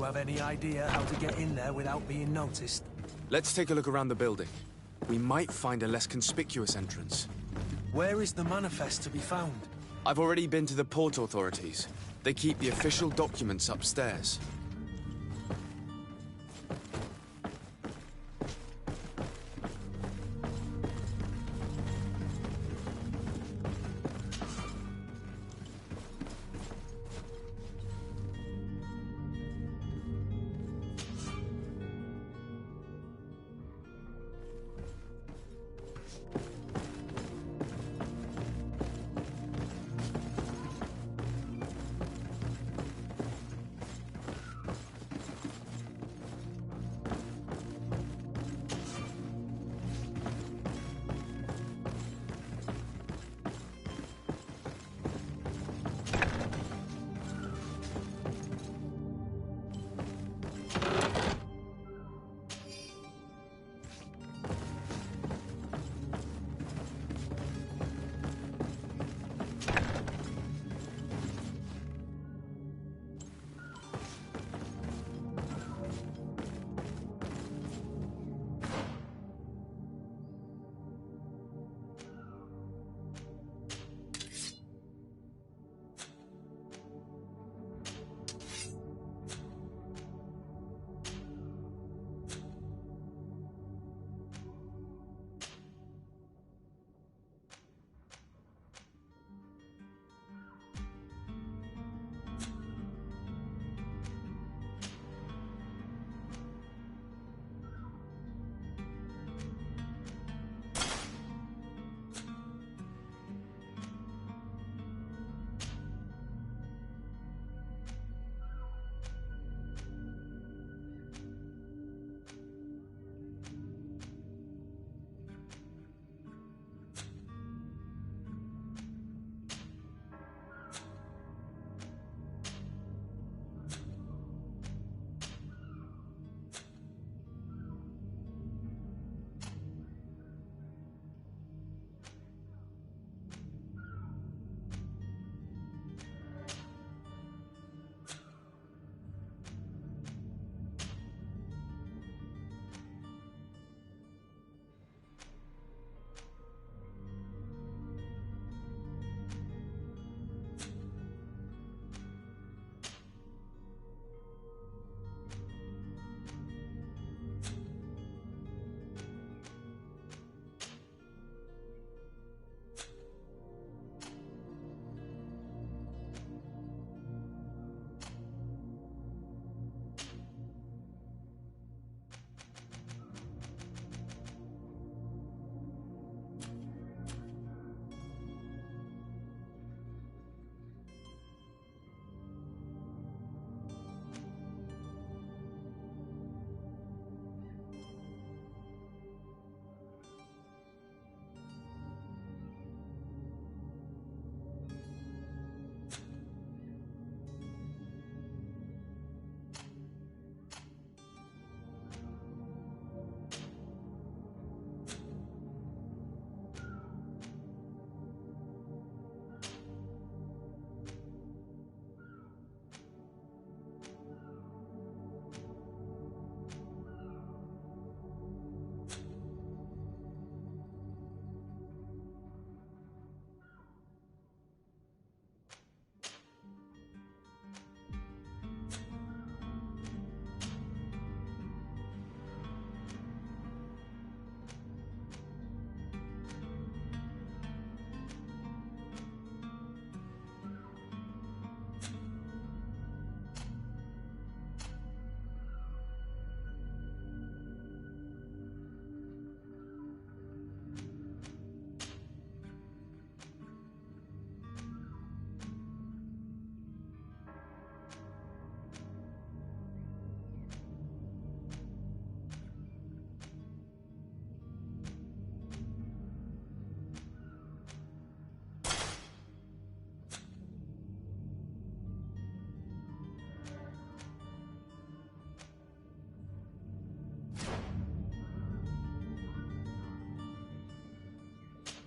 S1: have any idea how to get in there without being noticed?
S16: Let's take a look around the building. We might find a less conspicuous entrance.
S1: Where is the manifest to be found?
S16: I've already been to the port authorities. They keep the official documents upstairs.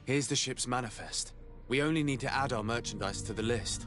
S16: Here's the ship's manifest. We only need to add our merchandise to the list.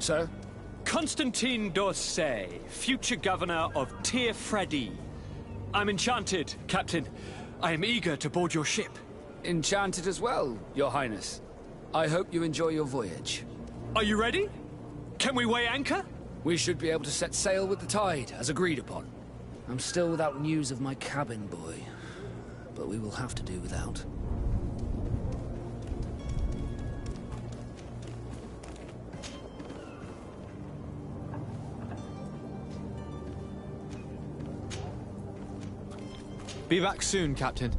S19: Sir?
S8: Constantine d'Orsay, future governor of Tir-Freddy. I'm enchanted, Captain. I am eager to board your ship.
S19: Enchanted as well, Your Highness. I hope you enjoy your voyage.
S8: Are you ready? Can we weigh anchor?
S19: We should be able to set sail with the tide, as agreed upon. I'm still without news of my cabin boy, but we will have to do without.
S2: Be back soon, Captain.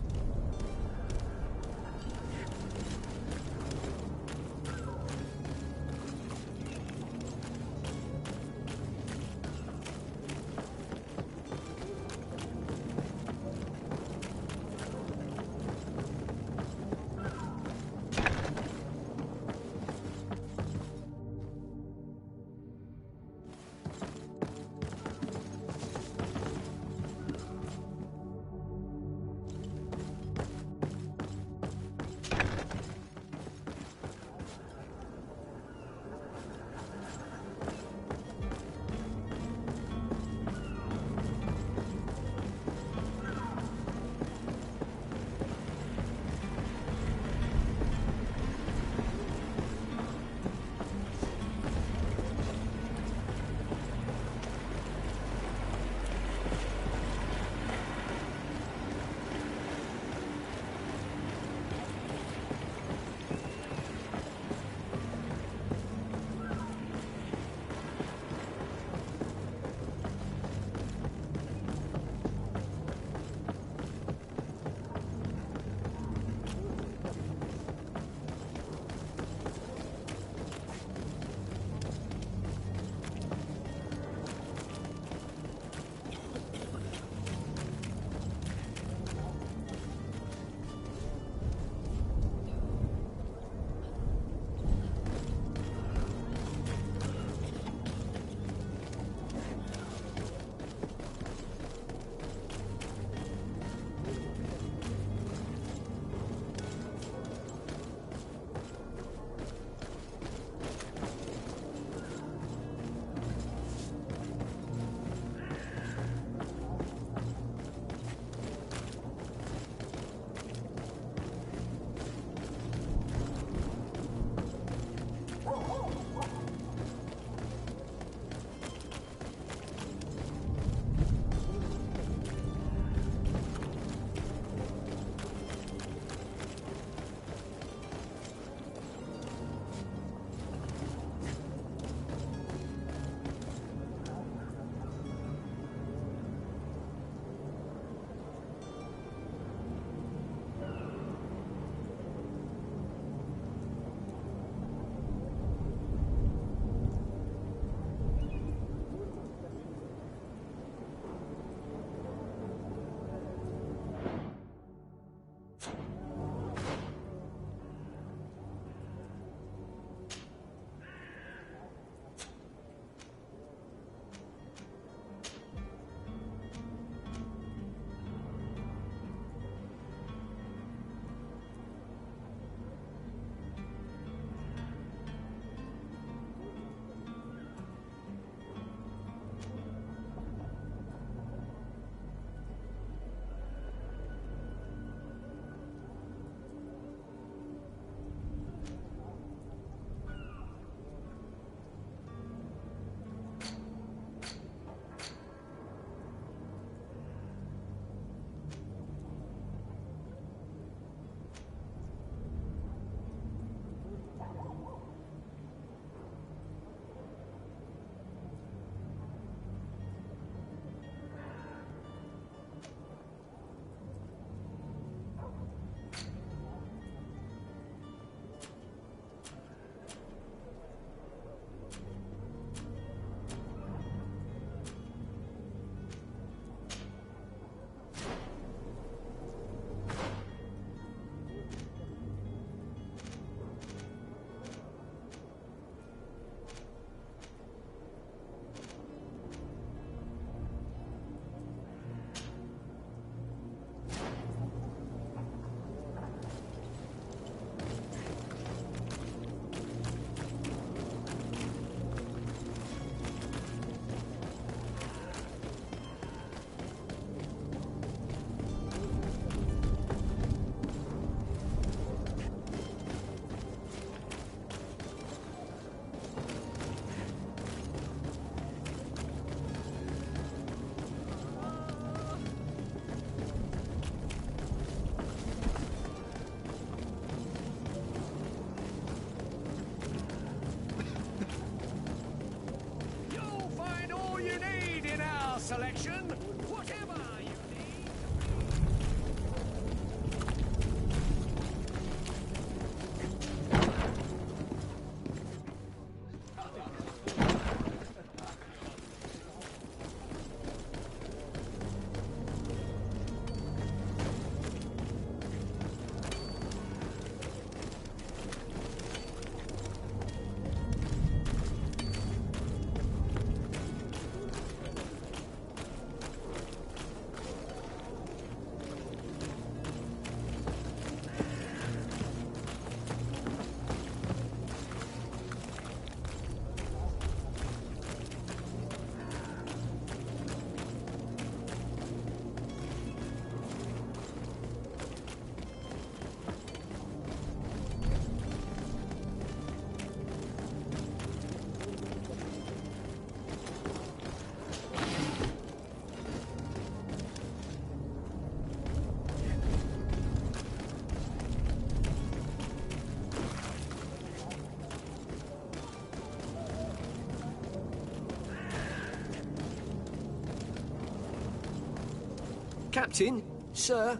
S13: Captain, sir,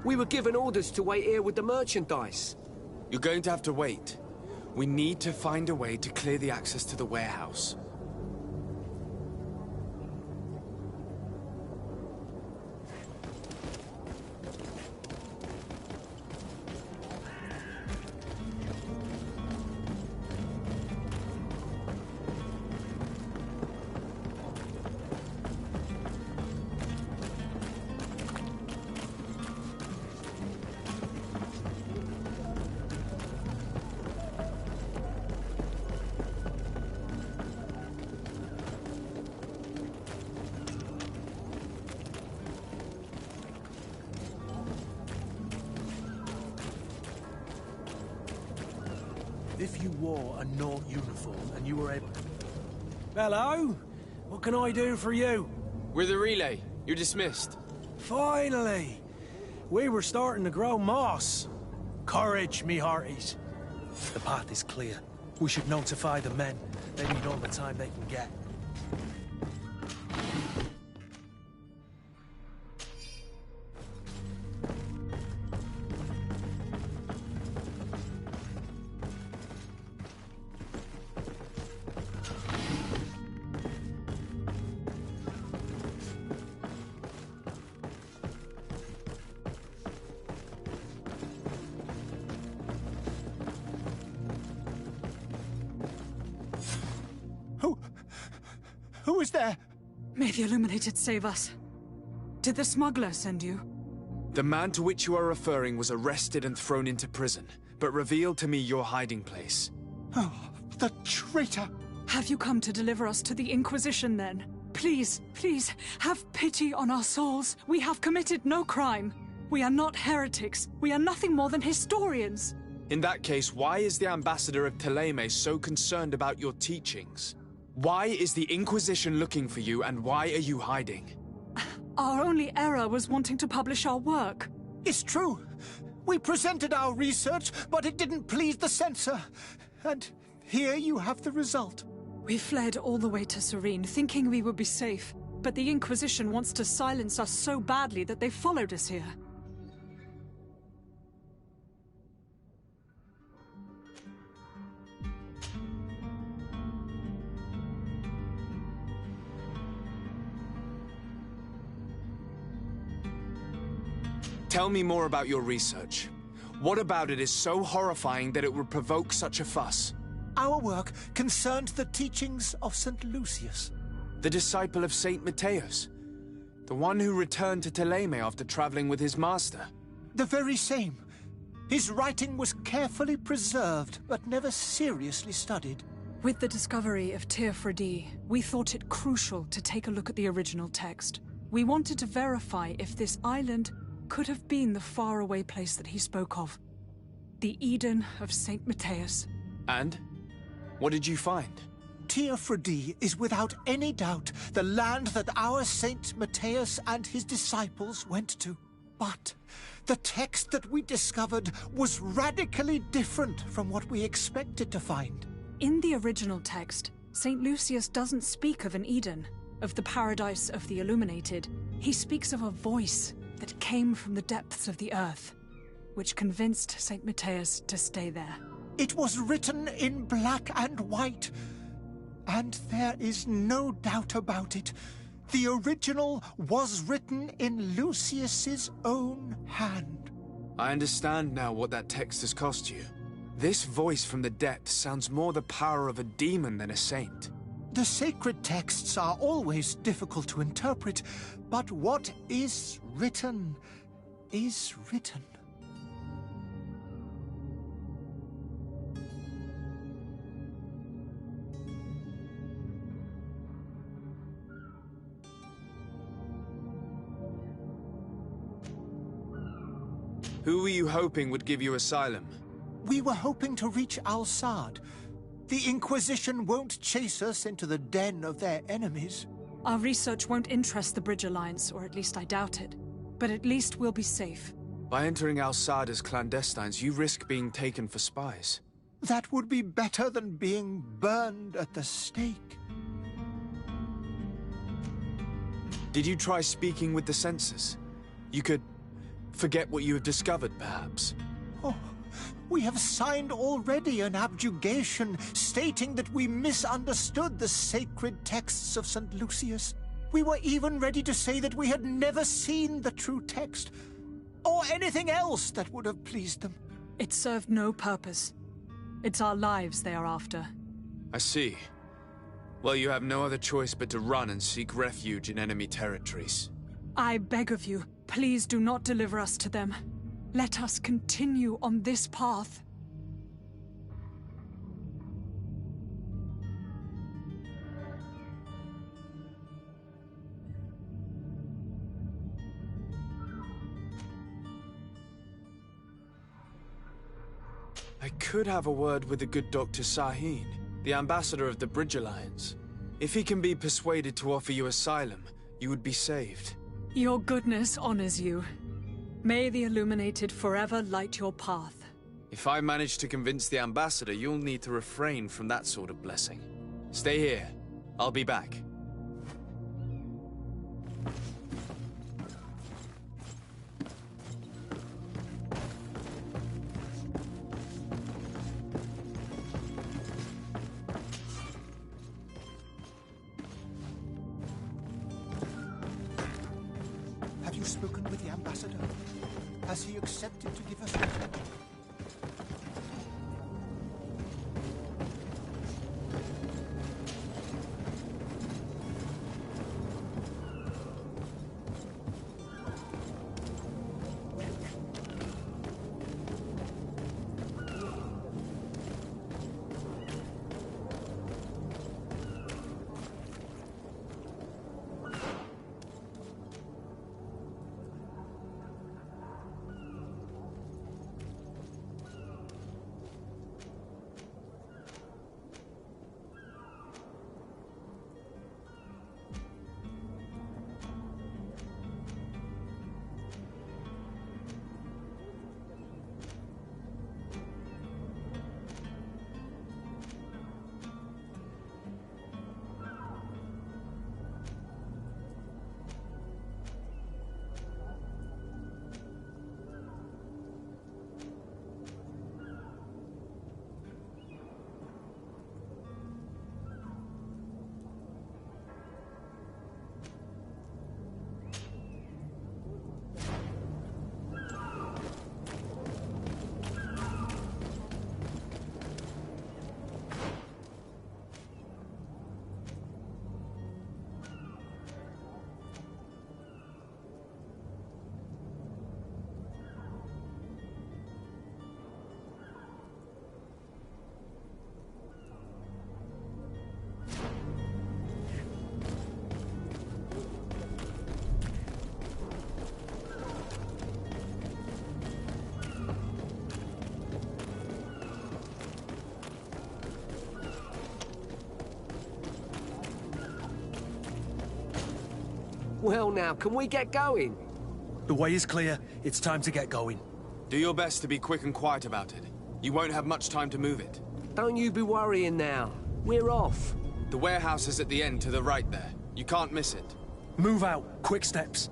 S13: we were given orders to wait here with the merchandise.
S16: You're going to have to wait. We need to find a way to clear the access to the warehouse.
S1: If you wore a Naught uniform and you were able... Hello? What can I do for you?
S16: We're the relay. You're dismissed.
S1: Finally! We were starting to grow moss. Courage, me hearties. The path is clear. We should notify the men. They need all the time they can get.
S3: Who is there? May the Illuminated save us. Did the smuggler send you?
S16: The man to which you are referring was arrested and thrown into prison, but revealed to me your hiding place.
S3: Oh, the traitor! Have you come to deliver us to the Inquisition, then? Please, please, have pity on our souls. We have committed no crime. We are not heretics. We are nothing more than historians.
S16: In that case, why is the ambassador of Thélème so concerned about your teachings? Why is the Inquisition looking for you, and why are you hiding?
S3: Our only error was wanting to publish our work.
S11: It's true. We presented our research, but it didn't please the censor. And here you have the result.
S3: We fled all the way to Serene, thinking we would be safe. But the Inquisition wants to silence us so badly that they followed us here.
S16: Tell me more about your research. What about it is so horrifying that it would provoke such a fuss?
S11: Our work concerned the teachings of St. Lucius.
S16: The disciple of Saint Matthias? The one who returned to Thélème after traveling with his master?
S11: The very same. His writing was carefully preserved, but never seriously studied.
S3: With the discovery of Teofredi, we thought it crucial to take a look at the original text. We wanted to verify if this island could have been the faraway place that he spoke of. The Eden of Saint Matthias.
S16: And? What did you find?
S11: Teofredi is without any doubt the land that our Saint Matthias and his disciples went to. But the text that we discovered was radically different from what we expected to find.
S3: In the original text, Saint Lucius doesn't speak of an Eden, of the paradise of the Illuminated. He speaks of a voice that came from the depths of the earth, which convinced Saint Matthias to stay there.
S11: It was written in black and white, and there is no doubt about it. The original was written in Lucius's own hand.
S16: I understand now what that text has cost you. This voice from the depths sounds more the power of a demon than a saint.
S11: The sacred texts are always difficult to interpret, but what is written is written.
S16: Who were you hoping would give you asylum?
S11: We were hoping to reach Al-Sad. The Inquisition won't chase us into the den of their enemies.
S3: Our research won't interest the Bridge Alliance, or at least I doubt it. But at least we'll be safe.
S16: By entering Al-Sad as clandestines, you risk being taken for spies.
S11: That would be better than being burned at the stake.
S16: Did you try speaking with the censors? You could forget what you have discovered, perhaps.
S11: Oh, we have signed already an abjugation stating that we misunderstood the sacred texts of St. Lucius. We were even ready to say that we had never seen the true text, or anything else that would have pleased them.
S14: It served no purpose. It's our lives they are after.
S16: I see. Well, you have no other choice but to run and seek refuge in enemy territories.
S14: I beg of you, please do not deliver us to them. Let us continue on this path.
S16: I could have a word with the good Dr. Sahin, the ambassador of the Bridge Alliance. If he can be persuaded to offer you asylum, you would be saved.
S14: Your goodness honors you. May the Illuminated forever light your path.
S16: If I manage to convince the ambassador, you'll need to refrain from that sort of blessing. Stay here. I'll be back.
S11: Have you spoken with the ambassador? Has he accepted to give us refuge?
S13: Well now, can we get going?
S1: The way is clear. It's time to get going.
S16: Do your best to be quick and quiet about it. You won't have much time to move it.
S13: Don't you be worrying now. We're off.
S16: The warehouse is at the end to the right there. You can't miss it.
S1: Move out. Quick steps.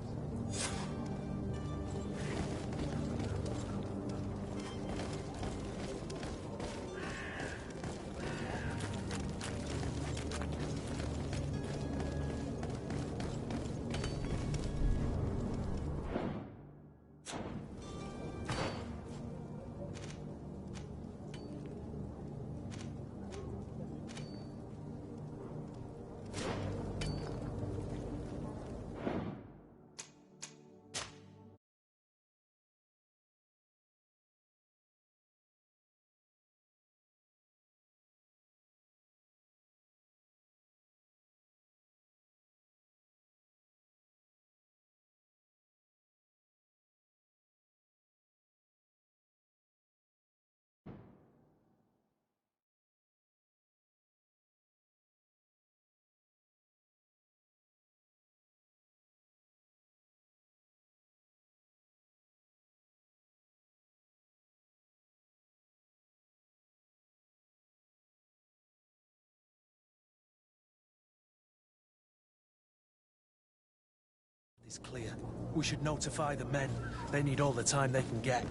S1: is clear. We should notify the men. They need all the time they can get.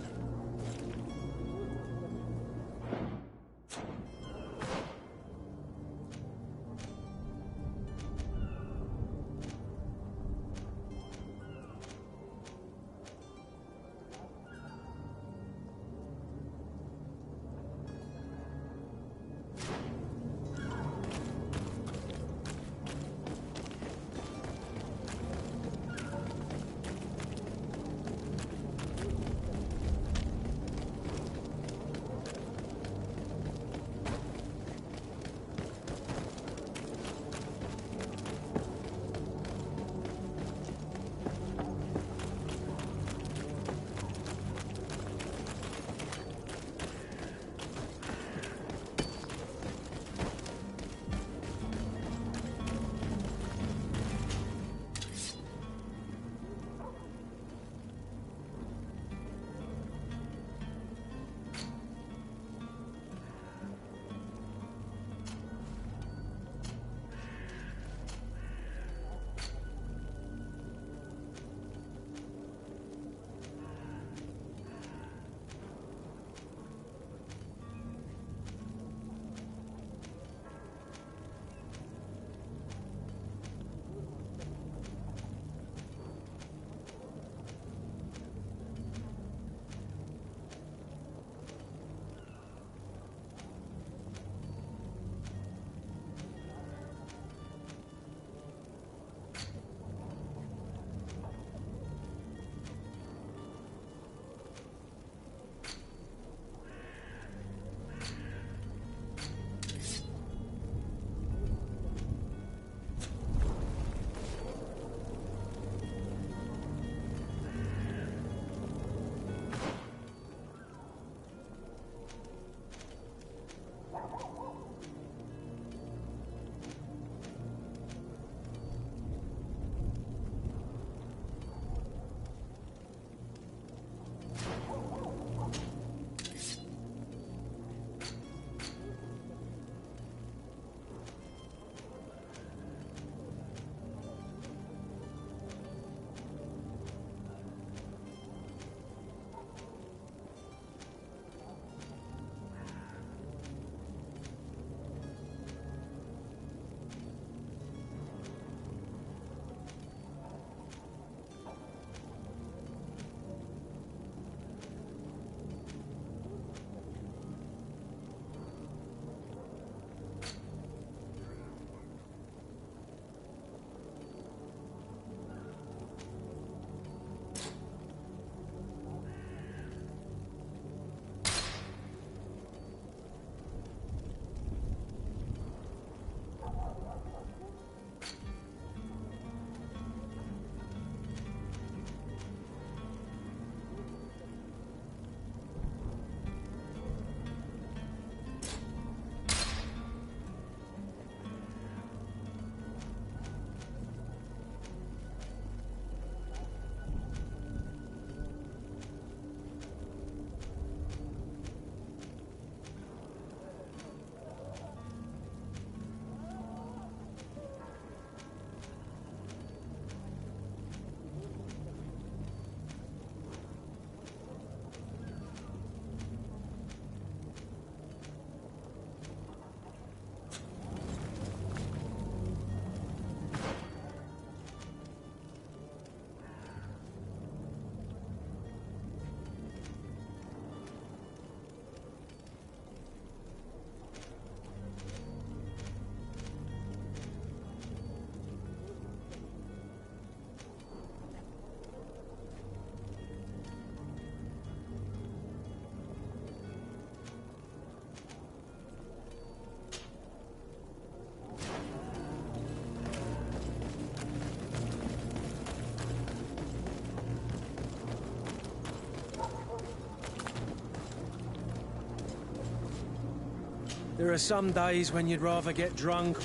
S1: There are some days when you'd rather get drunk.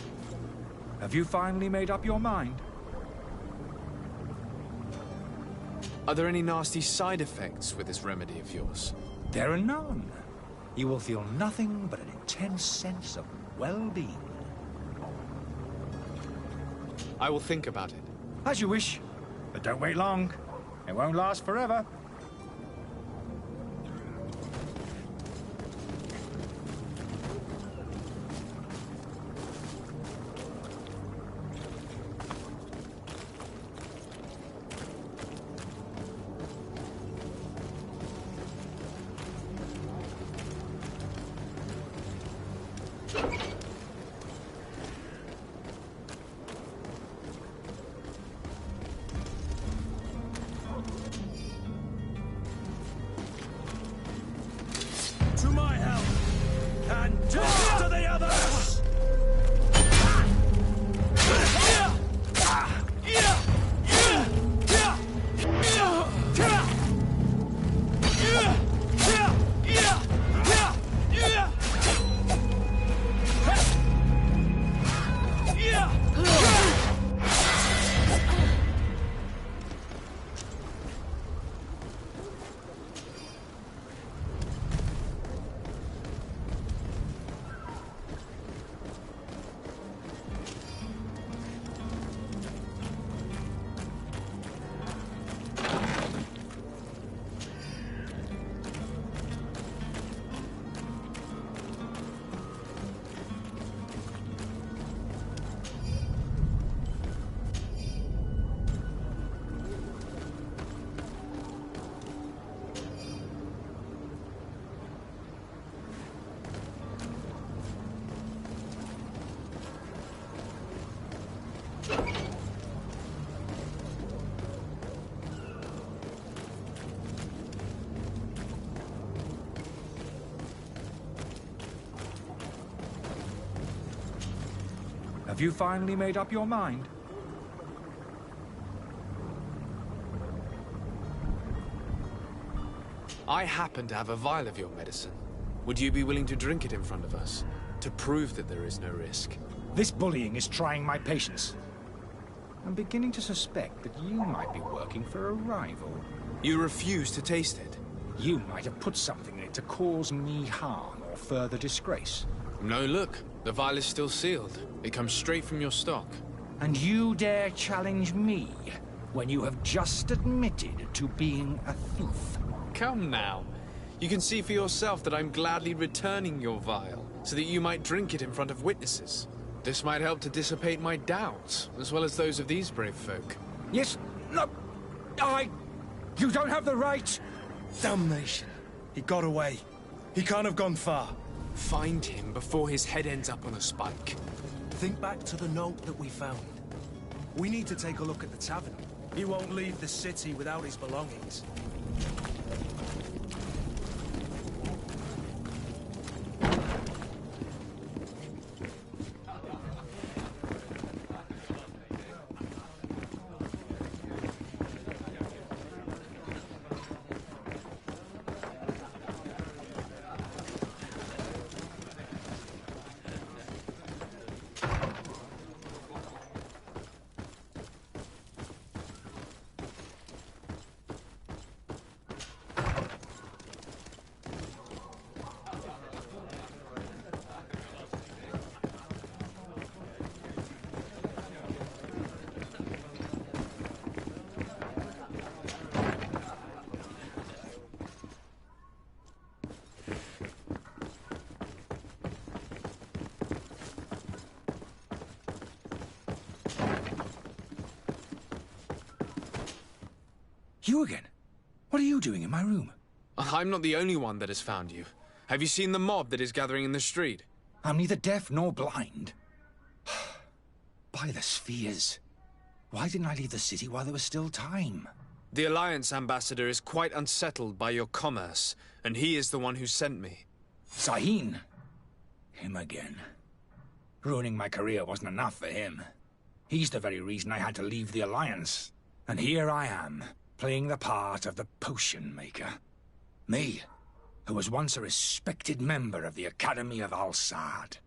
S15: Have you finally made up your mind?
S2: Are there any nasty side effects with this remedy of yours?
S15: There are none. You will feel nothing but an intense sense of well-being.
S2: I will think about it.
S15: As you wish. But don't wait long. It won't last forever.
S1: To my help! And death to the others!
S15: Have you finally made up your mind?
S16: I happen to have a vial of your medicine. Would you be willing to drink it in front of us? To prove that there is no risk?
S15: This bullying is trying my patience. I'm beginning to suspect that you might be working for a rival.
S16: You refuse to taste it?
S15: You might have put something in it to cause me harm or further disgrace.
S16: No, look. The vial is still sealed. It comes straight from your stock.
S15: And you dare challenge me when you have just admitted to being a thief?
S16: Come now. You can see for yourself that I'm gladly returning your vial, so that you might drink it in front of witnesses. This might help to dissipate my doubts, as well as those of these brave folk.
S15: Yes, no, you don't have the right!
S1: Damnation. He got away. He can't have gone far.
S16: Find him before his head ends up on a spike.
S1: Think back to the note that we found. We need to take a look at the tavern. He won't leave the city without his belongings.
S15: You again? What are you doing in my room?
S16: I'm not the only one that has found you. Have you seen the mob that is gathering in the street?
S15: I'm neither deaf nor blind. By the spheres. Why didn't I leave the city while there was still time?
S16: The Alliance ambassador is quite unsettled by your commerce, and he is the one who sent me.
S15: Sahin. Him again. Ruining my career wasn't enough for him. He's the very reason I had to leave the Alliance. And here I am, playing the part of the potion maker. Me, who was once a respected member of the Academy of Al-Sad.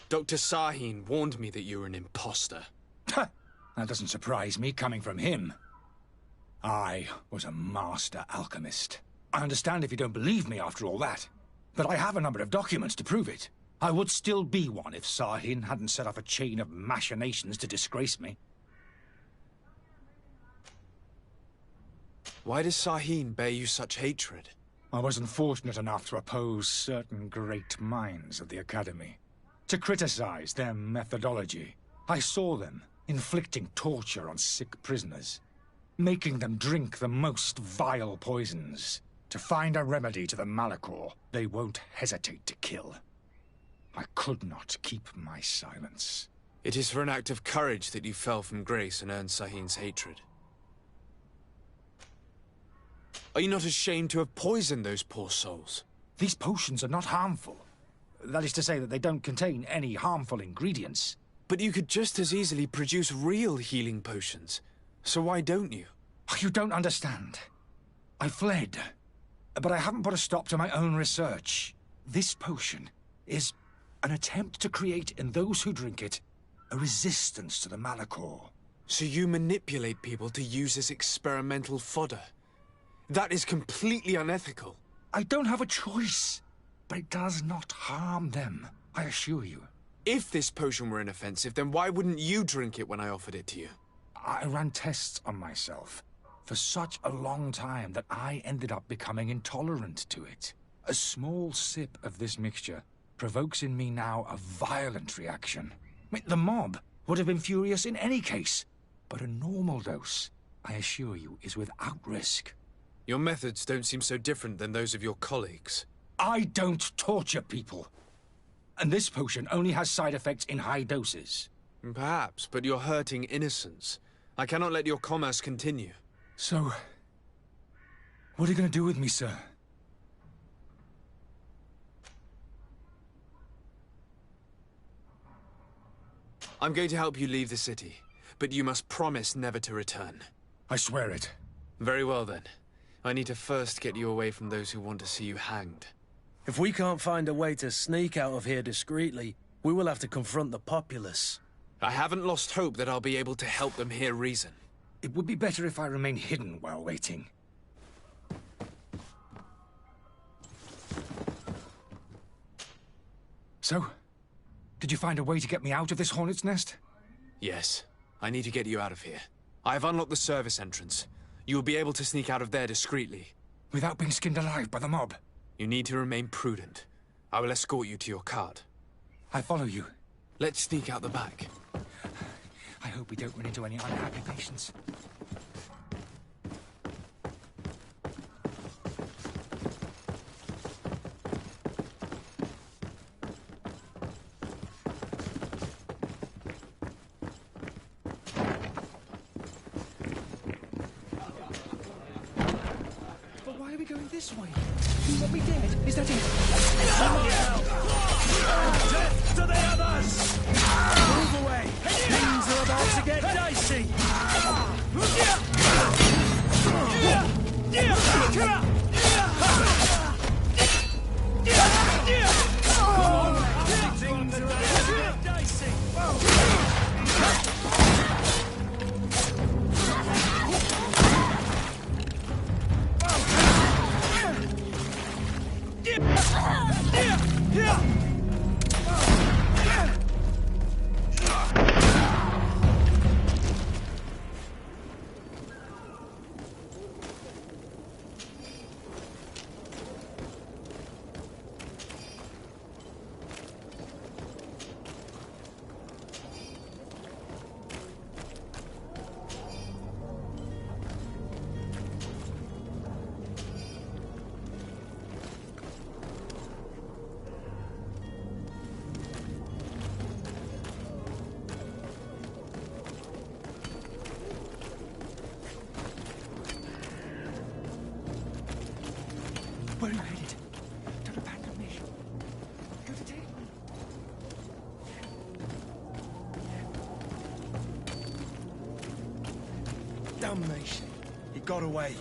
S16: Dr. Sahin warned me that you were an imposter.
S15: That doesn't surprise me, coming from him. I was a master alchemist. I understand if you don't believe me after all that, but I have a number of documents to prove it. I would still be one if Sahin hadn't set off a chain of machinations to disgrace me.
S16: Why does Sahin bear you such hatred?
S15: I wasn't fortunate enough to oppose certain great minds of the Academy, to criticize their methodology. I saw them inflicting torture on sick prisoners, making them drink the most vile poisons. To find a remedy to the Malachor, they won't hesitate to kill. I could not keep my silence.
S16: It is for an act of courage that you fell from grace and earned Sahin's hatred. Are you not ashamed to have poisoned those poor souls?
S15: These potions are not harmful. That is to say that they don't contain any harmful ingredients.
S16: But you could just as easily produce real healing potions. So why don't you?
S15: You don't understand. I fled, but I haven't put a stop to my own research. This potion is an attempt to create in those who drink it a resistance to the Malachor.
S16: So you manipulate people to use as experimental fodder? That is completely unethical.
S15: I don't have a choice, but it does not harm them, I assure you.
S16: If this potion were inoffensive, then why wouldn't you drink it when I offered it to you?
S15: I ran tests on myself for such a long time that I ended up becoming intolerant to it. A small sip of this mixture provokes in me now a violent reaction. The mob would have been furious in any case, but a normal dose, I assure you, is without risk.
S16: Your methods don't seem so different than those of your colleagues.
S15: I don't torture people. And this potion only has side effects in high doses.
S16: Perhaps, but you're hurting innocents. I cannot let your commerce continue.
S15: So, what are you going to do with me, sir?
S16: I'm going to help you leave the city, but you must promise never to return.
S15: I swear it.
S16: Very well, then. I need to first get you away from those who want to see you hanged.
S1: If we can't find a way to sneak out of here discreetly, we will have to confront the populace.
S16: I haven't lost hope that I'll be able to help them hear reason.
S15: It would be better if I remain hidden while waiting. So, did you find a way to get me out of this hornet's nest?
S16: Yes. I need to get you out of here. I have unlocked the service entrance. You will be able to sneak out of there discreetly.
S15: Without being skinned alive by the mob?
S16: You need to remain prudent. I will escort you to your cart.
S15: I follow you.
S16: Let's sneak out the back.
S15: I hope we don't run into any unhappy patients.
S11: This way. You want me dead? Is that it?
S1: Death to the others! Move away! Things are about to get dicey! Things are about to get dicey!
S11: Where are you headed? Don't abandon me. Go to take me.
S1: Damnation. He got away.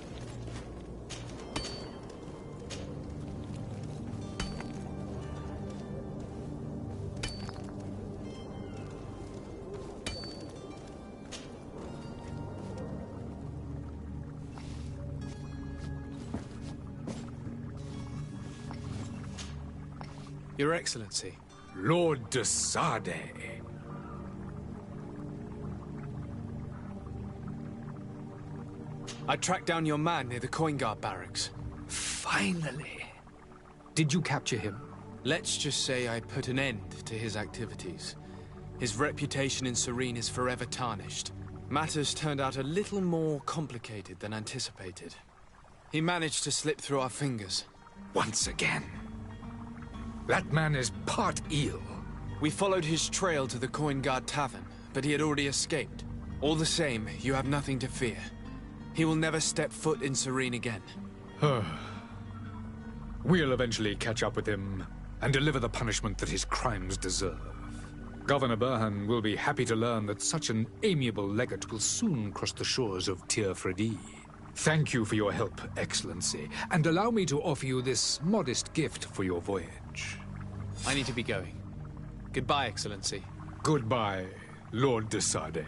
S2: Your Excellency.
S15: Lord de Sade.
S2: I tracked down your man near the Coin Guard barracks.
S15: Finally. Did you capture him?
S2: Let's just say I put an end to his activities. His reputation in Serene is forever tarnished. Matters turned out a little more complicated than anticipated. He managed to slip through our fingers.
S15: Once again. That man is part eel.
S2: We followed his trail to the Coin Guard Tavern, but he had already escaped. All the same, you have nothing to fear. He will never step foot in Serene again.
S15: We'll eventually catch up with him and deliver the punishment that his crimes deserve. Governor Burhan will be happy to learn that such an amiable legate will soon cross the shores of Tir Fredi. Thank you for your help, Excellency, and allow me to offer you this modest gift for your voyage.
S2: I need to be going. Goodbye, Excellency.
S15: Goodbye, Lord de Sade.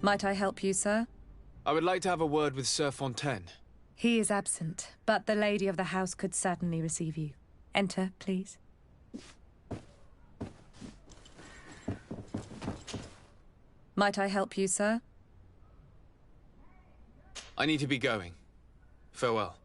S17: Might I help you, sir?
S16: I would like to have a word with Sir Fontaine.
S17: He is absent, but the lady of the house could certainly receive you. Enter, please. Might I help you, sir?
S16: I need to be going. Farewell.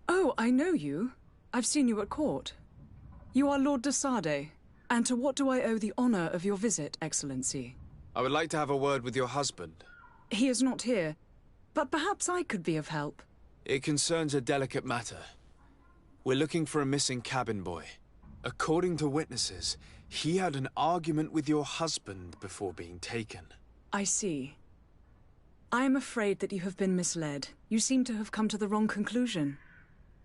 S3: Oh, I know you. I've seen you at court. You are Lord de Sade. And to what do I owe the honor of your visit, Excellency?
S16: I would like to have a word with your husband.
S3: He is not here, but perhaps I could be of help.
S16: It concerns a delicate matter. We're looking for a missing cabin boy. According to witnesses, he had an argument with your husband before being taken.
S3: I see. I am afraid that you have been misled. You seem to have come to the wrong conclusion.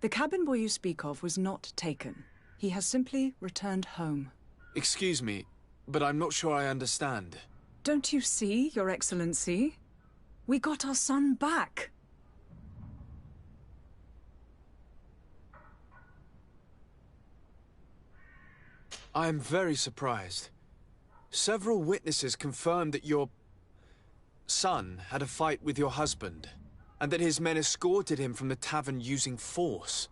S3: The cabin boy you speak of was not taken. He has simply returned home.
S16: Excuse me, but I'm not sure I understand.
S3: Don't you see, Your Excellency? We got our son back.
S16: I am very surprised. Several witnesses confirmed that your son had a fight with your husband, and that his men escorted him from the tavern using force.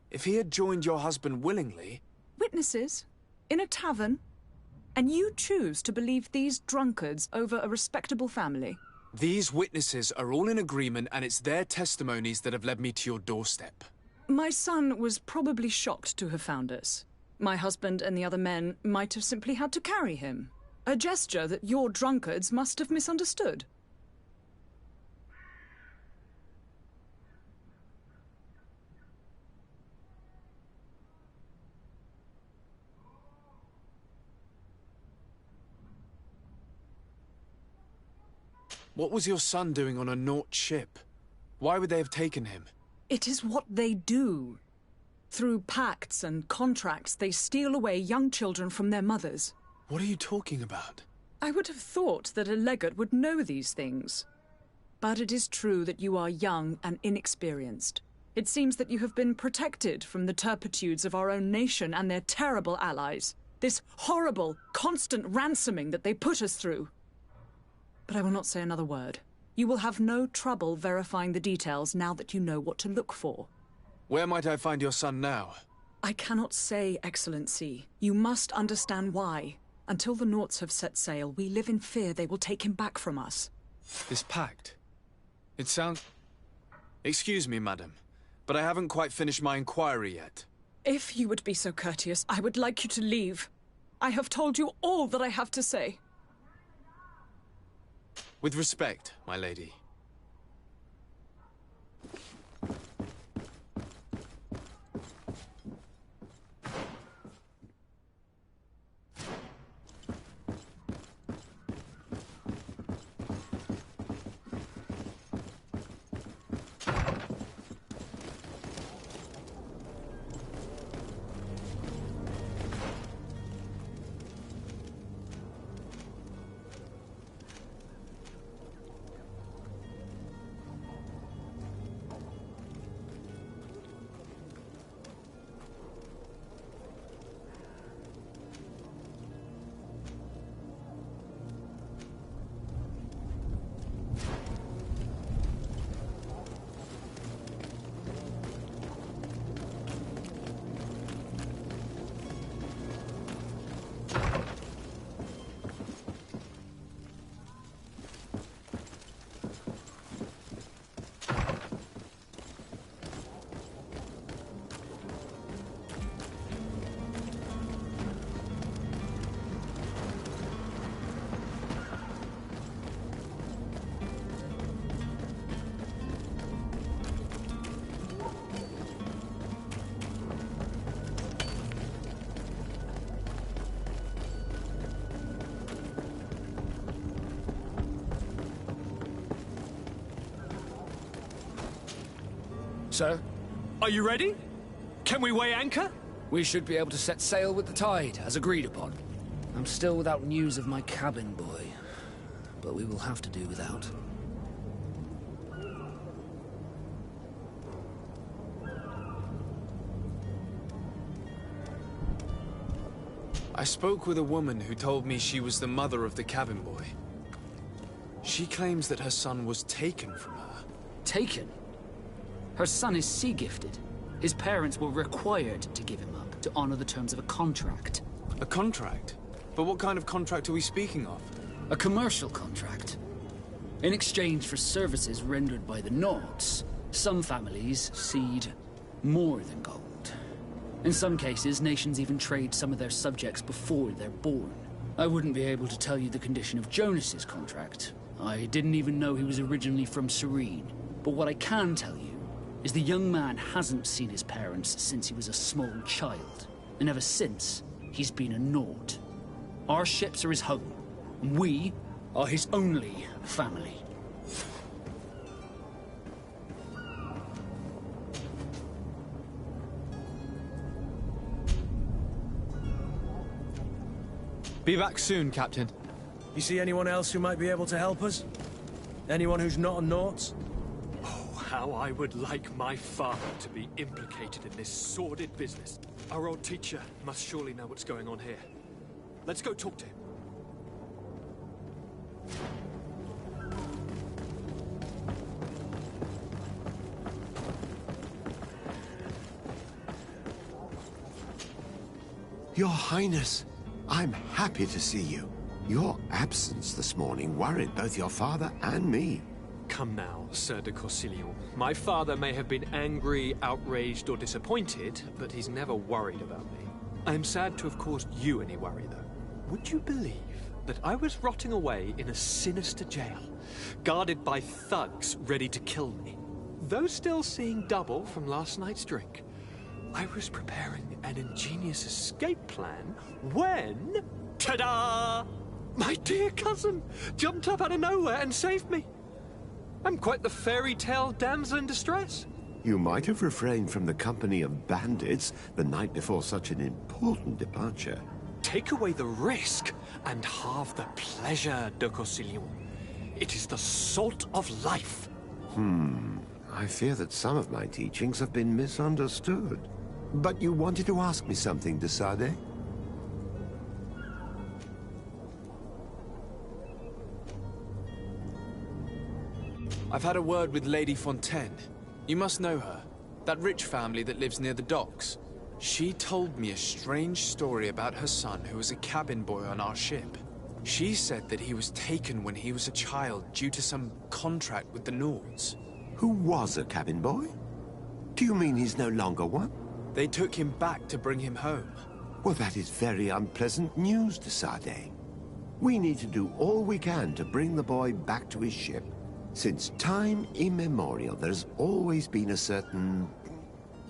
S16: If he had joined your husband willingly...
S3: Witnesses? In a tavern? And you choose to believe these drunkards over a respectable family?
S16: These witnesses are all in agreement, and it's their testimonies that have led me to your doorstep.
S3: My son was probably shocked to have found us. My husband and the other men might have simply had to carry him. A gesture that your drunkards must have misunderstood.
S16: What was your son doing on a Naut ship? Why would they have taken him?
S3: It is what they do. Through pacts and contracts, they steal away young children from their mothers.
S16: What are you talking about?
S3: I would have thought that a legate would know these things. But it is true that you are young and inexperienced. It seems that you have been protected from the turpitudes of our own nation and their terrible allies. This horrible, constant ransoming that they put us through. But I will not say another word. You will have no trouble verifying the details now that you know what to look for.
S16: Where might I find your son now?
S3: I cannot say, Excellency. You must understand why. Until the Nauts have set sail, we live in fear they will take him back from us.
S16: This pact? It sounds... Excuse me, madam, but I haven't quite finished my inquiry yet.
S3: If you would be so courteous, I would like you to leave. I have told you all that I have to say.
S16: With respect, my lady.
S15: Sir,
S8: Are you ready? Can we weigh anchor?
S19: We should be able to set sail with the tide, as agreed upon. I'm still without news of my cabin boy, but we will have to do without.
S16: I spoke with a woman who told me she was the mother of the cabin boy. She claims that her son was taken from her.
S19: Taken? Her son is sea-gifted. His parents were required to give him up to honor the terms of a contract.
S16: A contract? But what kind of contract are we speaking of?
S19: A commercial contract. In exchange for services rendered by the Nords, some families cede more than gold. In some cases, nations even trade some of their subjects before they're born. I wouldn't be able to tell you the condition of Jonas's contract. I didn't even know he was originally from Serene. But what I can tell you is the young man hasn't seen his parents since he was a small child. And ever since, he's been a Nord. Our ships are his home, and we are his only family.
S2: Be back soon, Captain.
S1: You see anyone else who might be able to help us? Anyone who's not a Naut?
S8: Oh, how I would like my father to be implicated in this sordid business. Our old teacher must surely know what's going on here. Let's go talk to him.
S18: Your Highness, I'm happy to see you. Your absence this morning worried both your father and me.
S8: Come now, Sir de Corsilion. My father may have been angry, outraged, or disappointed, but he's never worried about me. I am sad to have caused you any worry, though. Would you believe that I was rotting away in a sinister jail, guarded by thugs ready to kill me? Though still seeing double from last night's drink, I was preparing an ingenious escape plan when... ta-da! My dear cousin jumped up out of nowhere and saved me. I'm quite the fairy tale damsel in distress.
S18: You might have refrained from the company of bandits the night before such an important departure.
S8: Take away the risk and halve the pleasure, de Corsilion. It is the salt of life.
S18: I fear that some of my teachings have been misunderstood. But you wanted to ask me something, de Sade?
S16: I've had a word with Lady Fontaine. You must know her. That rich family that lives near the docks. She told me a strange story about her son who was a cabin boy on our ship. She said that he was taken when he was a child due to some contract with the Nords.
S18: Who was a cabin boy? Do you mean he's no longer one?
S16: They took him back to bring him home.
S18: Well, that is very unpleasant news, de Sade. We need to do all we can to bring the boy back to his ship. Since time immemorial, there's always been a certain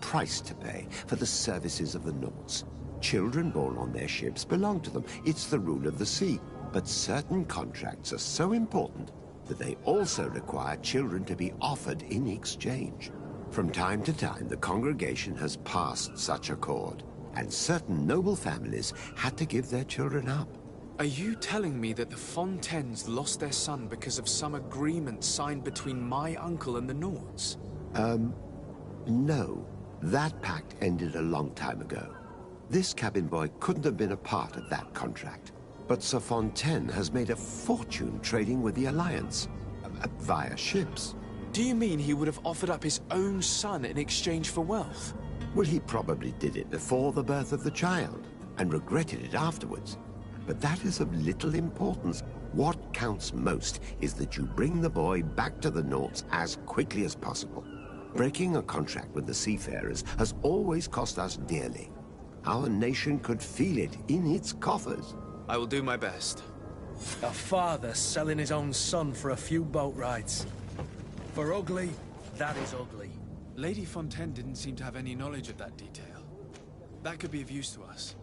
S18: price to pay for the services of the Nords. Children born on their ships belong to them. It's the rule of the sea. But certain contracts are so important that they also require children to be offered in exchange. From time to time, the congregation has passed such accord, and certain noble families had to give their children up.
S16: Are you telling me that the Fontaines lost their son because of some agreement signed between my uncle and the Nords?
S18: No. That pact ended a long time ago. This cabin boy couldn't have been a part of that contract. But Sir Fontaine has made a fortune trading with the Alliance, via ships.
S16: Do you mean he would have offered up his own son in exchange for wealth?
S18: Well, he probably did it before the birth of the child, and regretted it afterwards. But that is of little importance. What counts most is that you bring the boy back to the Nords as quickly as possible. Breaking a contract with the seafarers has always cost us dearly. Our nation could feel it in its coffers.
S16: I will do my best.
S1: A father selling his own son for a few boat rides. For ugly, that is ugly.
S16: Lady Fontaine didn't seem to have any knowledge of that detail. That could be of use to us.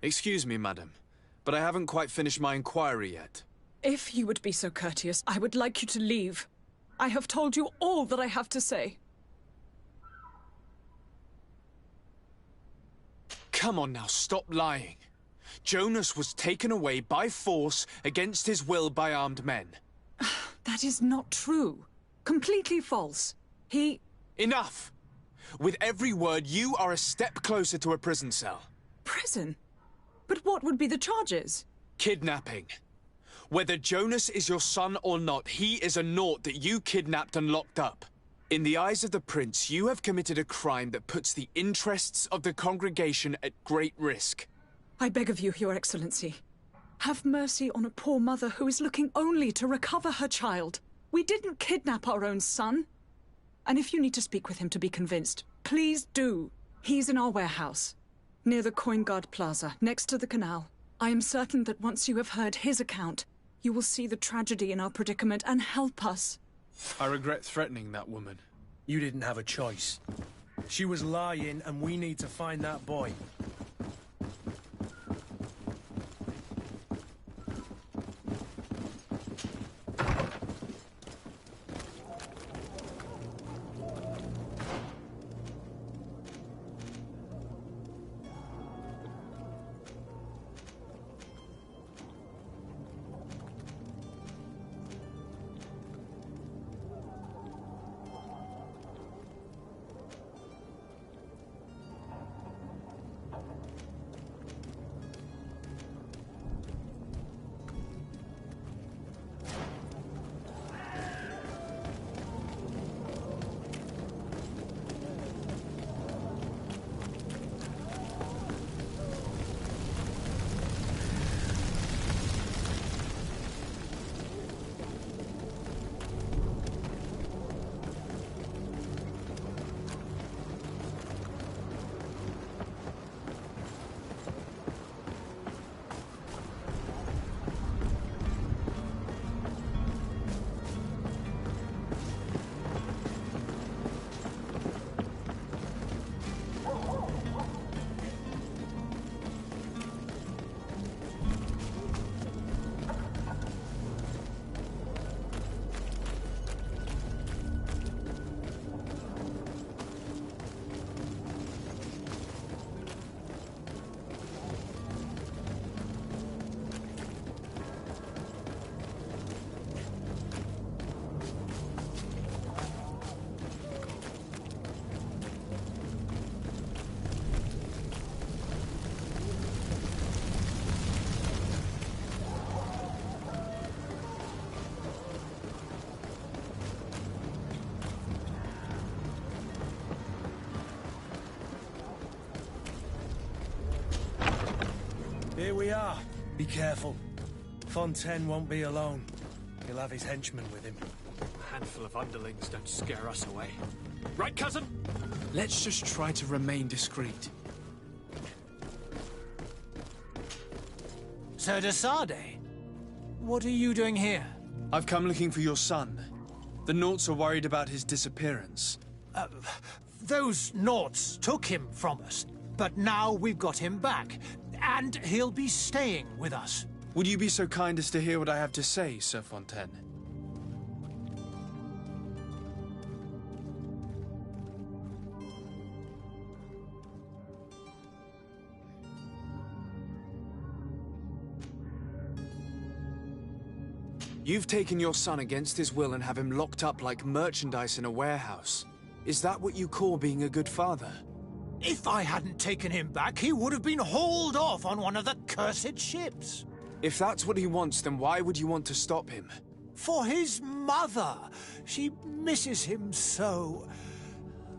S16: Excuse me, madam, but I haven't quite finished my inquiry yet.
S14: If you would be so courteous, I would like you to leave. I have told you all that I have to say.
S16: Come on now, stop lying. Jonas was taken away by force against his will by armed men.
S14: That is not true. Completely false. He...
S16: Enough! With every word, you are a step closer to a prison cell.
S14: Prison? But what would be the charges?
S16: Kidnapping. Whether Jonas is your son or not, he is a naught that you kidnapped and locked up. In the eyes of the prince, you have committed a crime that puts the interests of the congregation at great risk.
S14: I beg of you, Your Excellency. Have mercy on a poor mother who is looking only to recover her child. We didn't kidnap our own son. And if you need to speak with him to be convinced, please do. He's in our warehouse, near the Coin Guard Plaza, next to the canal. I am certain that once you have heard his account, you will see the tragedy in our predicament and help us.
S2: I regret threatening that woman.
S1: You didn't have a choice. She was lying, and we need to find that boy. Here we are. Be careful. Fontaine won't be alone. He'll have his henchmen with him.
S8: A handful of underlings don't scare us away. Right, cousin?
S2: Let's just try to remain discreet.
S11: Sir de Sade, what are you doing here?
S2: I've come looking for your son. The Naughts are worried about his disappearance.
S11: Those Naughts took him from us, but now we've got him back, and he'll be staying with us.
S2: Would you be so kind as to hear what I have to say, Sir Fontaine? You've taken your son against his will and have him locked up like merchandise in a warehouse. Is that what you call being a good father?
S11: If I hadn't taken him back, he would have been hauled off on one of the cursed ships.
S2: If that's what he wants, then why would you want to stop him?
S11: For his mother. She misses him so.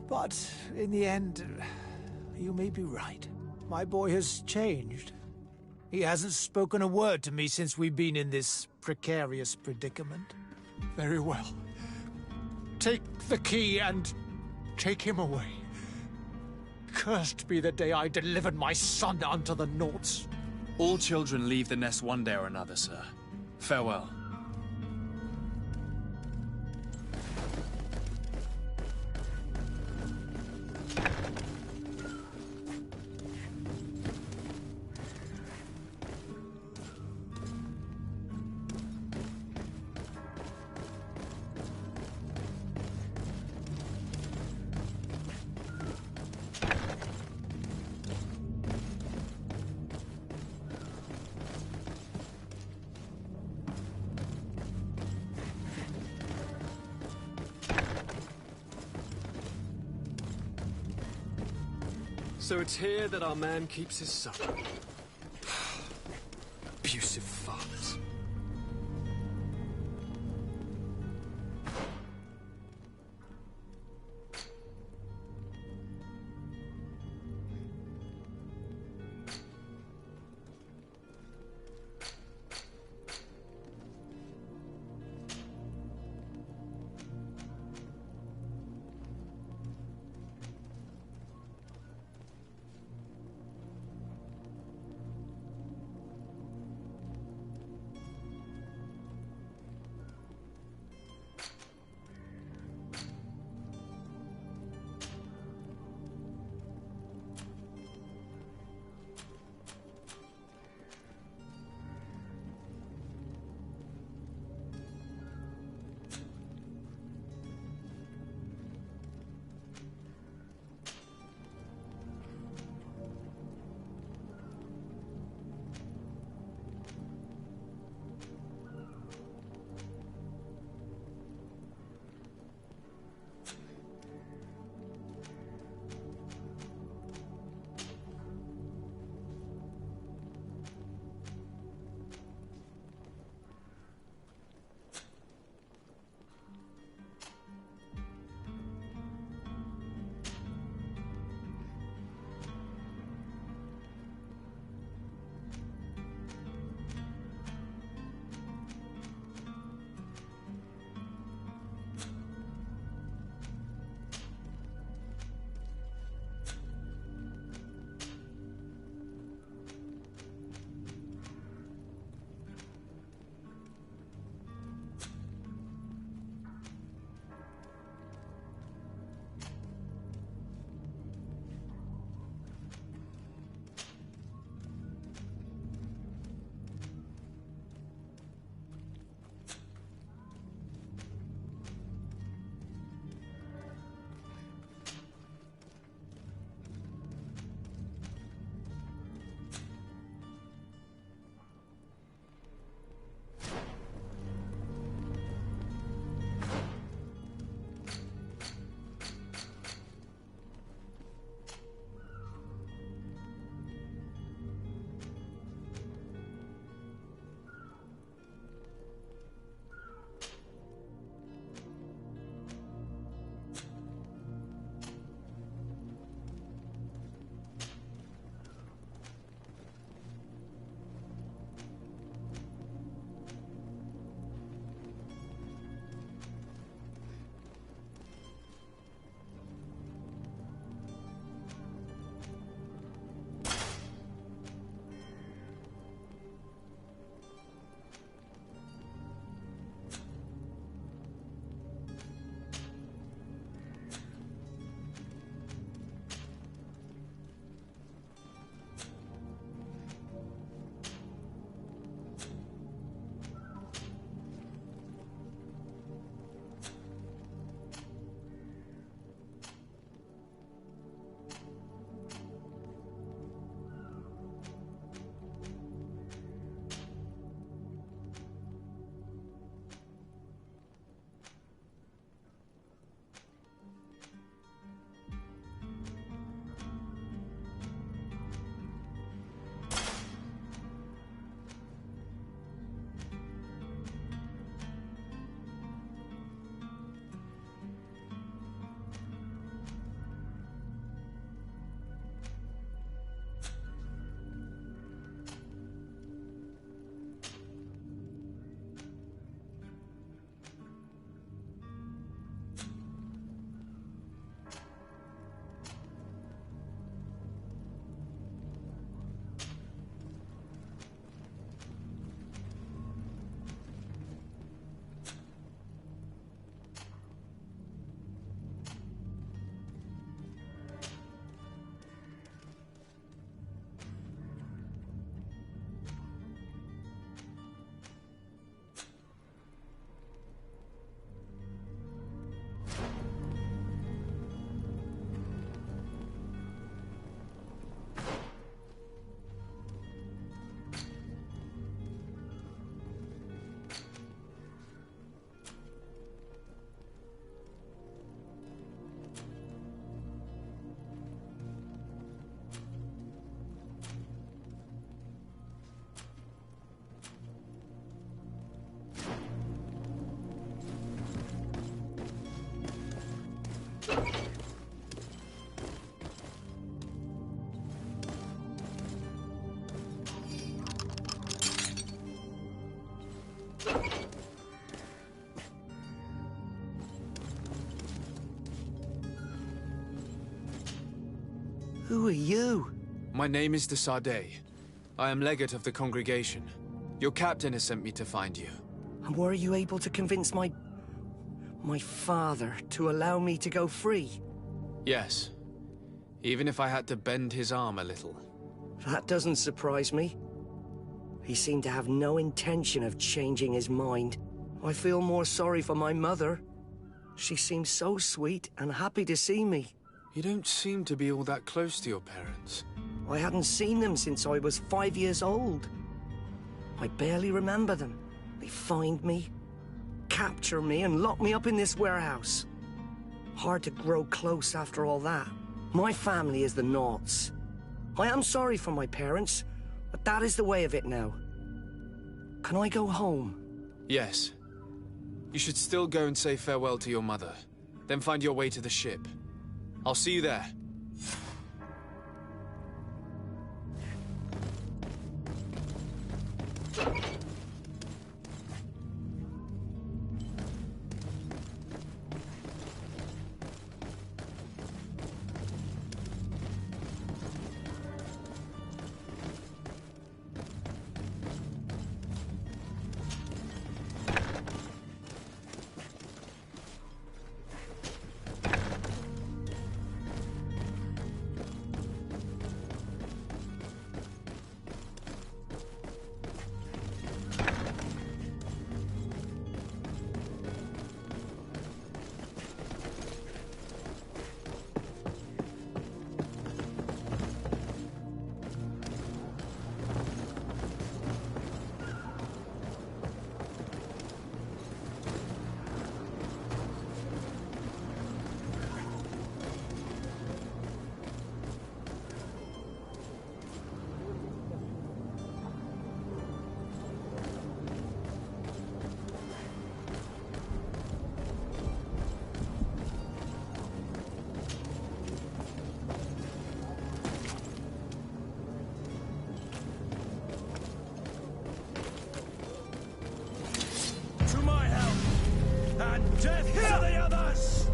S11: But in the end, you may be right. My boy has changed. He hasn't spoken a word to me since we've been in this precarious predicament. Very well. Take the key and take him away. Cursed be the day I delivered my son unto the Naughts.
S2: All children leave the nest one day or another, sir. Farewell.
S8: So it's here that our man keeps his son. Abusive fathers.
S10: Who are you?
S16: My name is de Sardet. I am legate of the congregation. Your captain has sent me to find you.
S10: And were you able to convince my father to allow me to go free?
S16: Yes. Even if I had to bend his arm a little.
S10: That doesn't surprise me. He seemed to have no intention of changing his mind. I feel more sorry for my mother. She seemed so sweet and happy to see me.
S16: You don't seem to be all that close to your parents.
S10: I hadn't seen them since I was 5 years old. I barely remember them. They find me, capture me, and lock me up in this warehouse. Hard to grow close after all that. My family is the Naughts. I am sorry for my parents, but that is the way of it now. Can I go home?
S16: Yes. You should still go and say farewell to your mother. Then find your way to the ship. I'll see you there.
S1: Death to the others!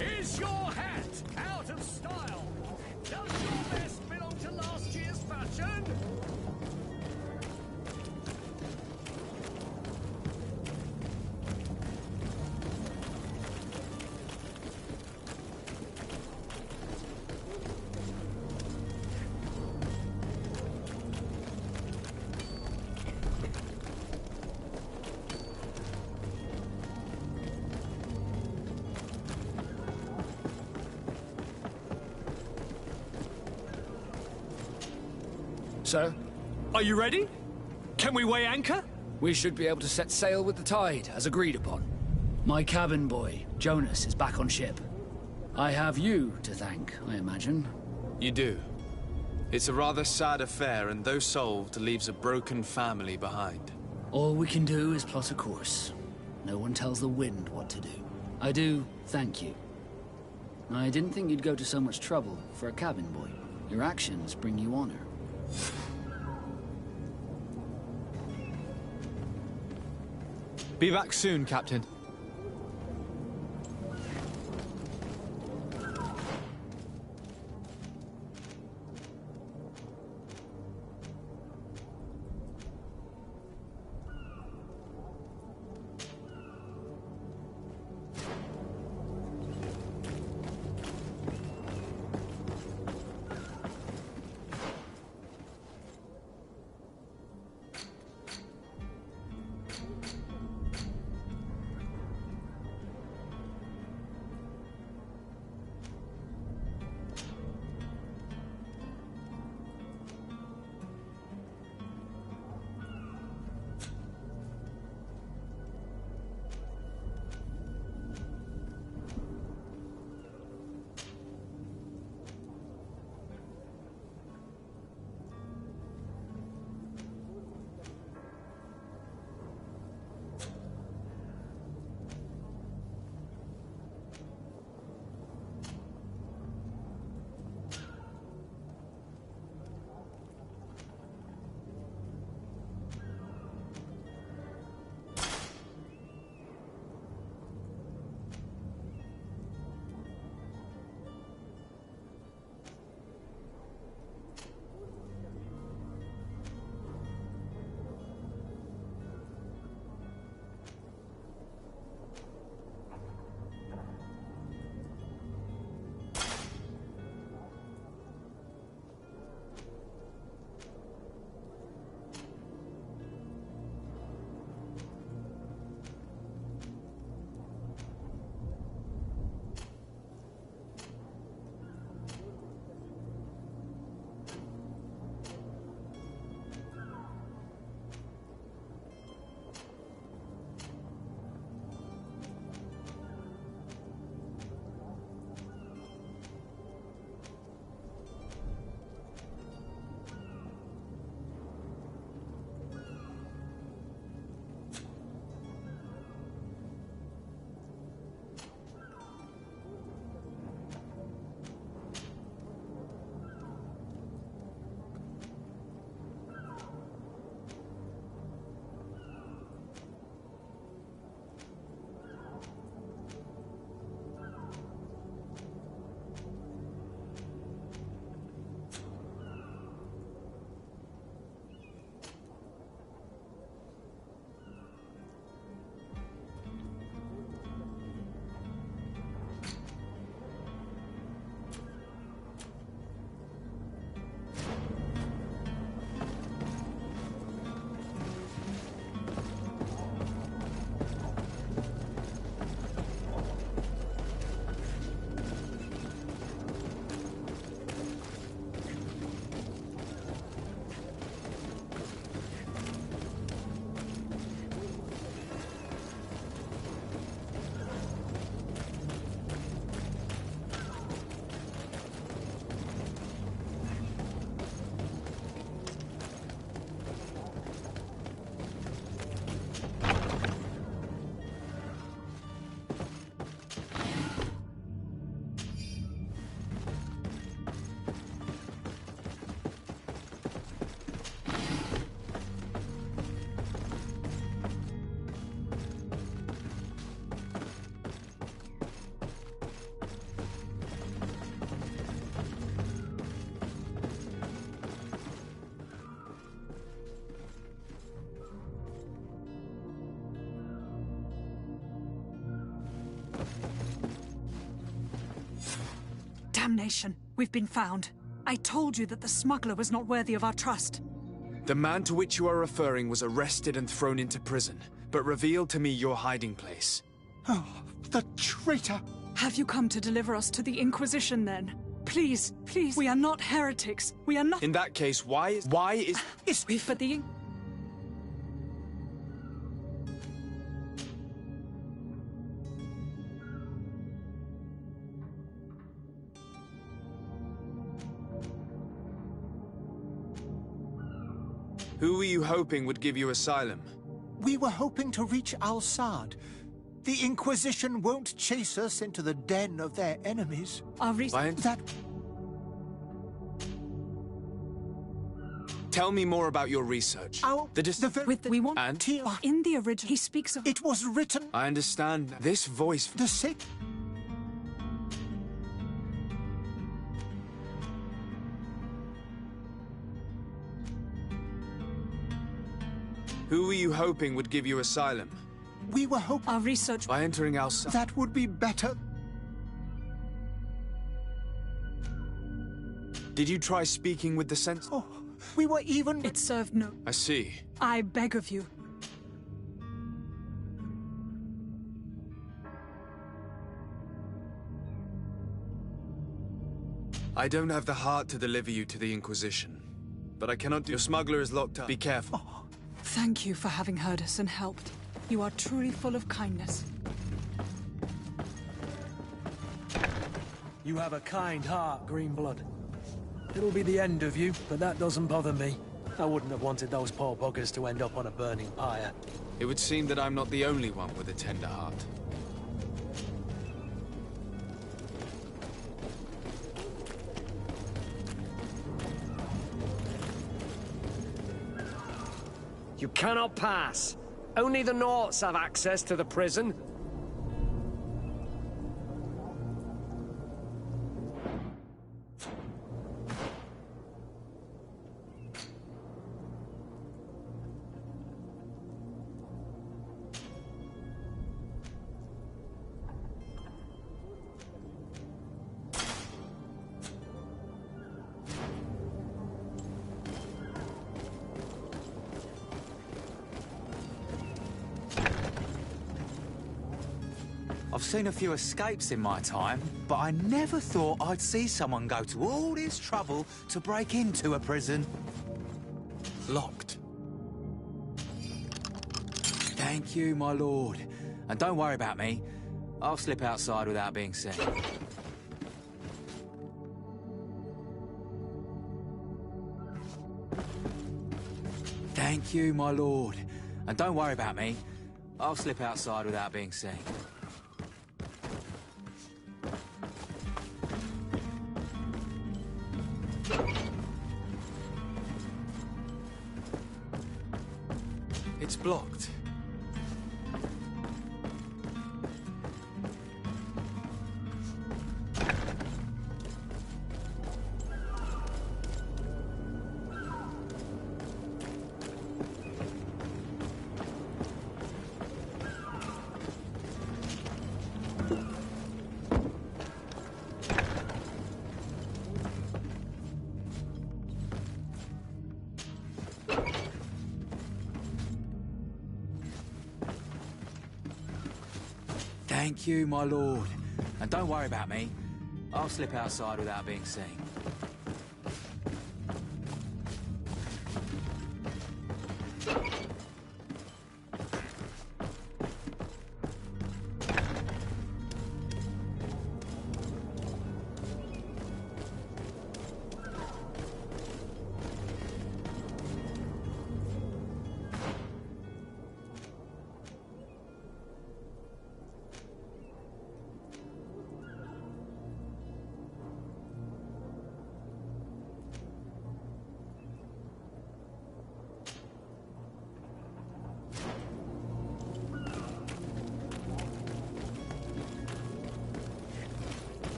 S12: Is your hat out of style? Does your vest belong to last year's fashion?
S19: Sir?
S8: Are you ready? Can we weigh anchor?
S19: We should be able to set sail with the tide, as agreed upon. My cabin boy, Jonas, is back on ship. I have you to thank, I imagine.
S16: You do. It's a rather sad affair, and though solved, leaves a broken family behind.
S19: All we can do is plot a course. No one tells the wind what to do. I do thank you. I didn't think you'd go to so much trouble for a cabin boy. Your actions bring you honor.
S2: Be back soon, Captain.
S14: Damnation. We've been found. I told you that the smuggler was not worthy of our trust.
S16: The man to which you are referring was arrested and thrown into prison, but revealed to me your hiding place.
S11: Oh, the traitor!
S14: Have you come to deliver us to the Inquisition, then? Please, please, we are not heretics. We are not—
S16: In that case, why is...
S14: It's for the...
S16: Who were you hoping would give you asylum?
S11: We were hoping to reach Al-Sad. The Inquisition won't chase us into the den of their enemies.
S16: Tell me more about your research.
S14: We want
S16: and?
S14: In the original, he speaks of...
S11: It was written...
S16: I understand. This voice...
S11: The sick...
S16: Who were you hoping would give you asylum?
S11: We were hoping...
S14: Our research...
S16: By entering Al-Sad...
S11: That would be better.
S16: Did you try speaking with the sense...
S11: Oh, we were even...
S14: It served no...
S16: I see.
S14: I beg of you.
S16: I don't have the heart to deliver you to the Inquisition. But I cannot do... Your smuggler is locked up. Be careful.
S14: Oh, thank you for having heard us and helped. You are truly full of kindness.
S1: You have a kind heart, Greenblood. It'll be the end of you, but that doesn't bother me. I wouldn't have wanted those poor buggers to end up on a burning pyre.
S16: It would seem that I'm not the only one with a tender heart.
S12: You cannot pass. Only the Naughts have access to the prison.
S6: I've seen a few escapes in my time, but I never thought I'd see someone go to all this trouble to break into a prison.
S16: Locked.
S6: Thank you, my lord. And don't worry about me. I'll slip outside without being seen. Thank you, my lord. And don't worry about me. I'll slip outside without being seen.
S16: It's blocked.
S6: Thank you, my lord. And don't worry about me. I'll slip outside without being seen.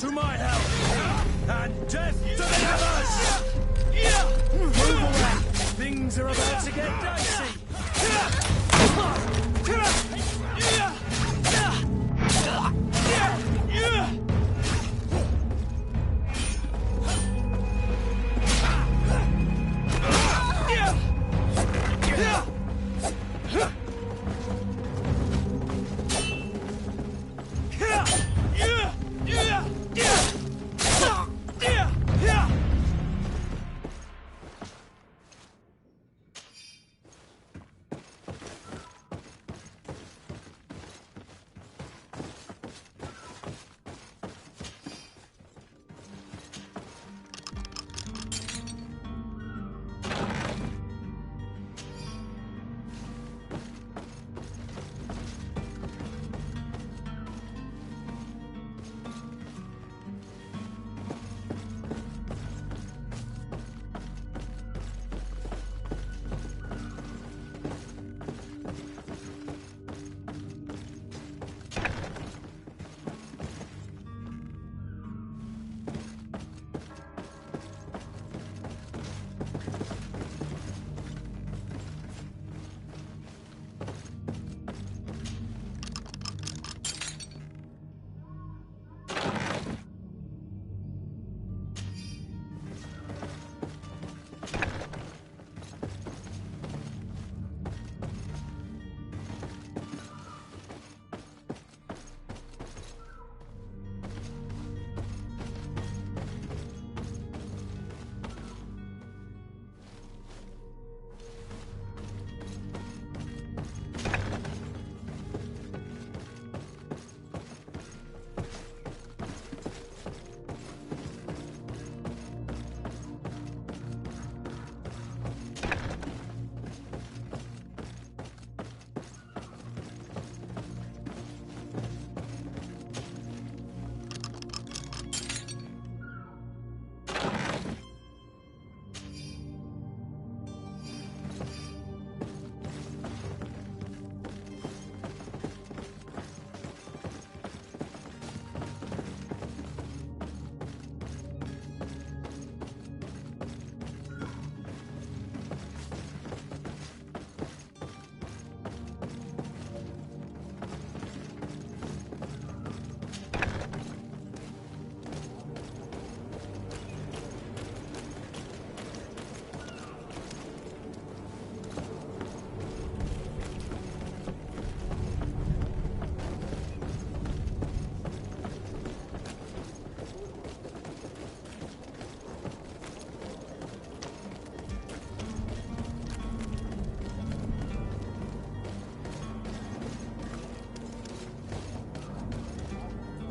S1: to my help! And death to the others! Move away! Things are about to get dicey!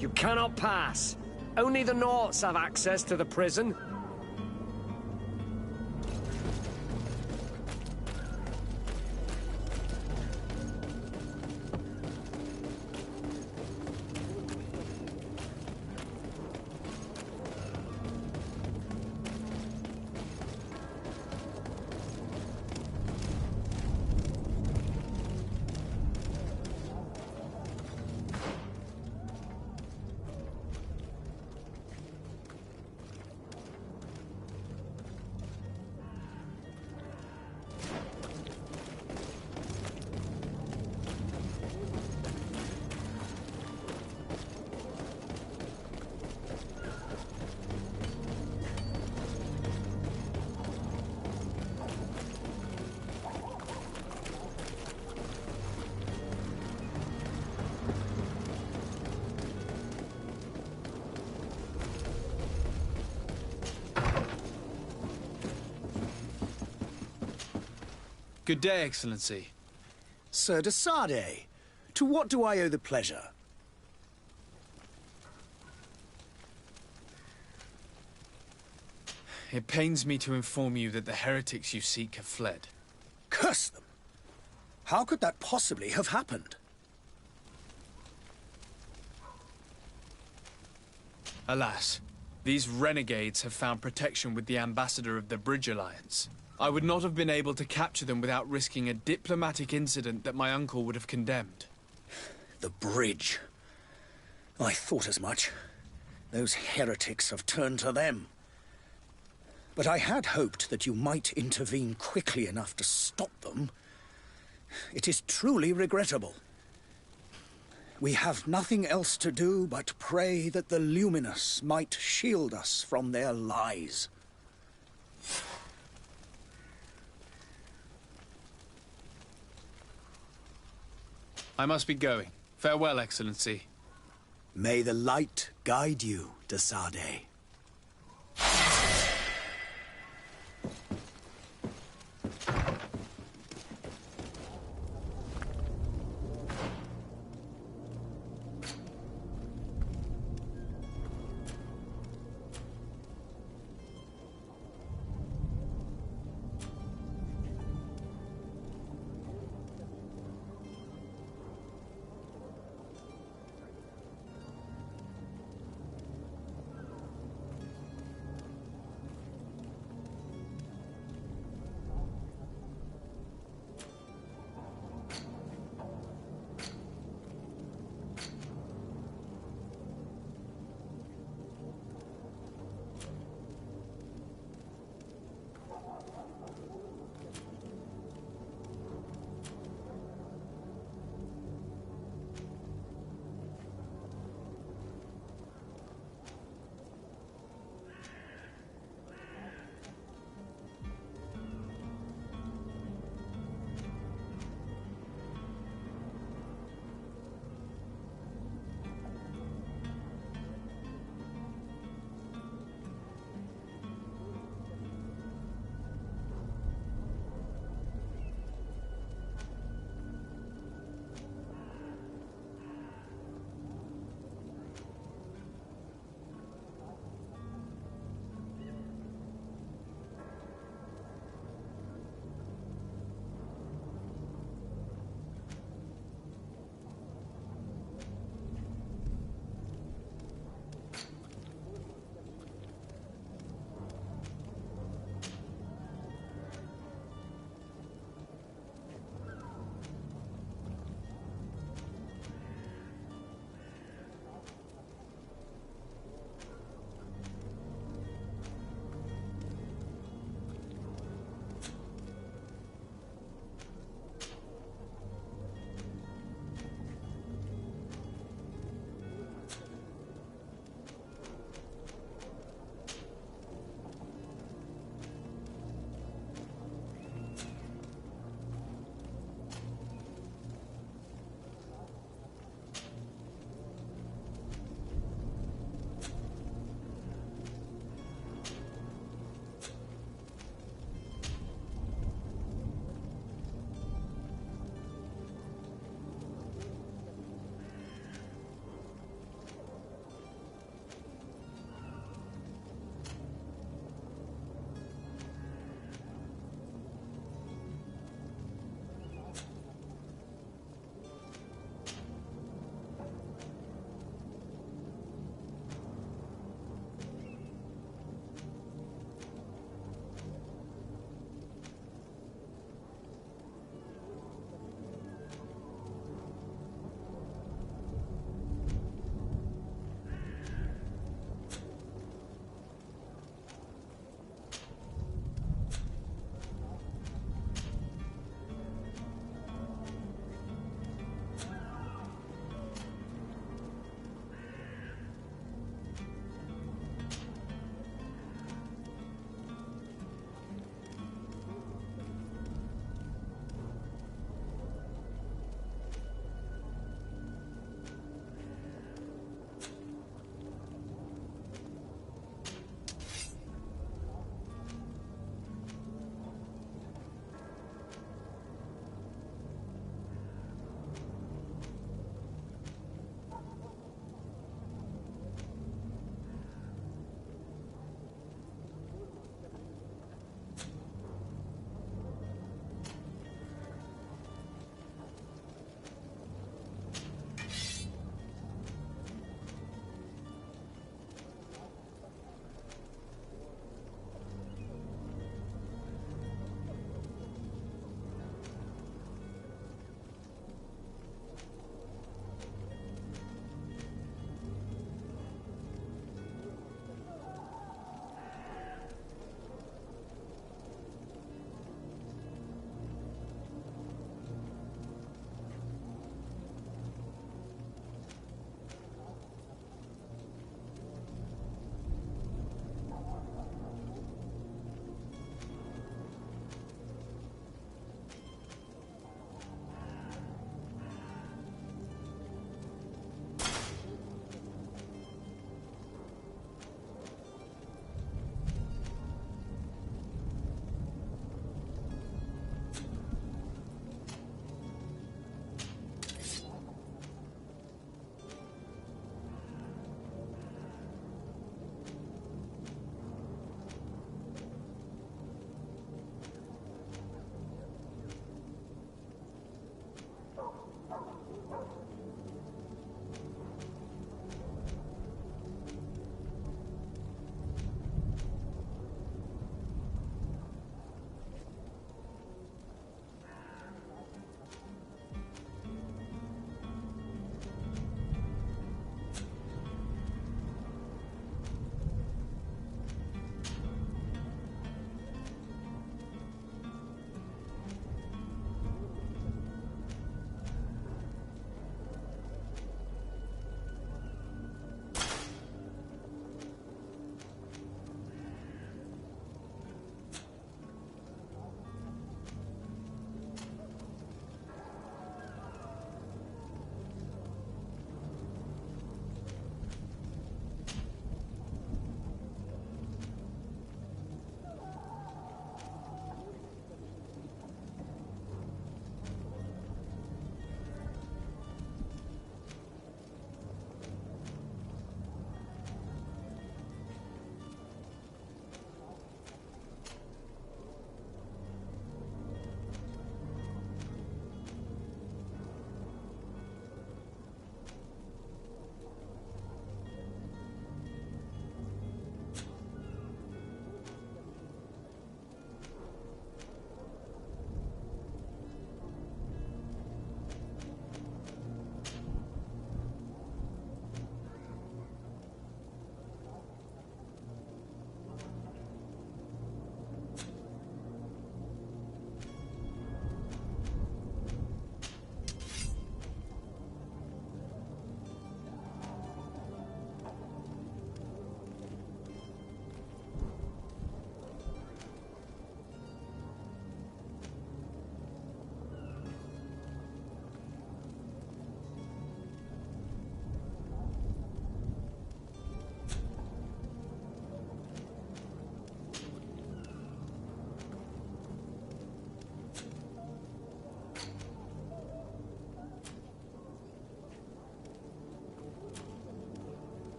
S12: You cannot pass. Only the Norts have access to the prison.
S2: Good day, Excellency.
S5: Sir de Sardet, to what do I owe the pleasure?
S2: It pains me to inform you that the heretics you seek have fled.
S5: Curse them! How could that possibly have happened?
S2: Alas, these renegades have found protection with the ambassador of the Bridge Alliance. I would not have been able to capture them without risking a diplomatic incident that my uncle would have condemned.
S5: The bridge. I thought as much. Those heretics have turned to them. But I had hoped that you might intervene quickly enough to stop them. It is truly regrettable. We have nothing else to do but pray that the Luminous might shield us from their lies.
S2: I must be going. Farewell, Excellency.
S5: May the light guide you, de Sade.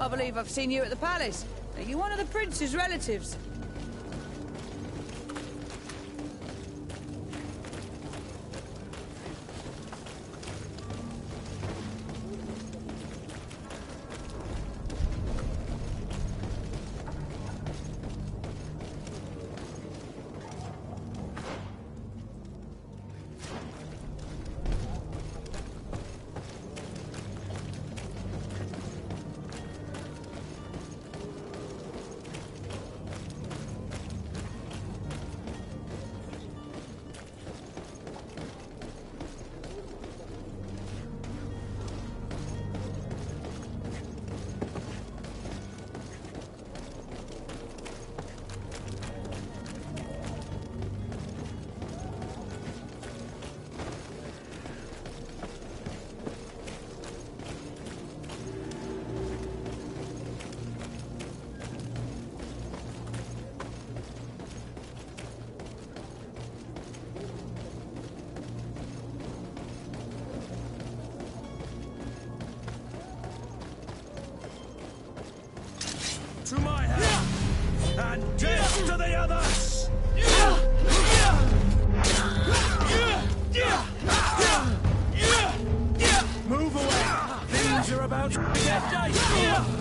S7: I believe I've seen you at the palace. Are you one of the prince's relatives?
S1: To my hand, and death to the others! Move away! Things are about to get dicey!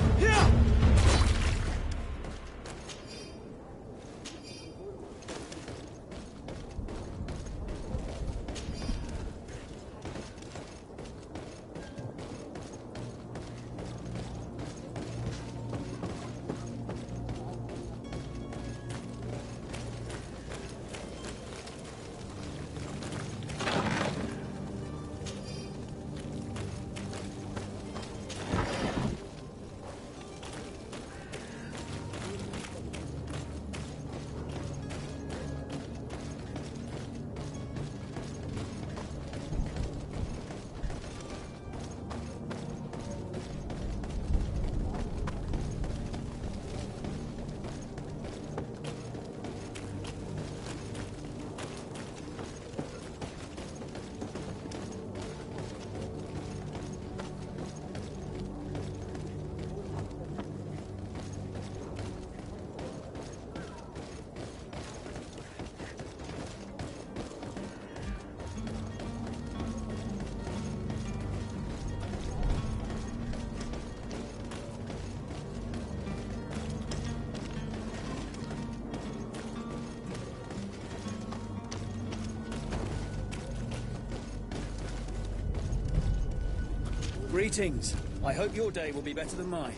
S22: Greetings. I hope your day will be better than mine.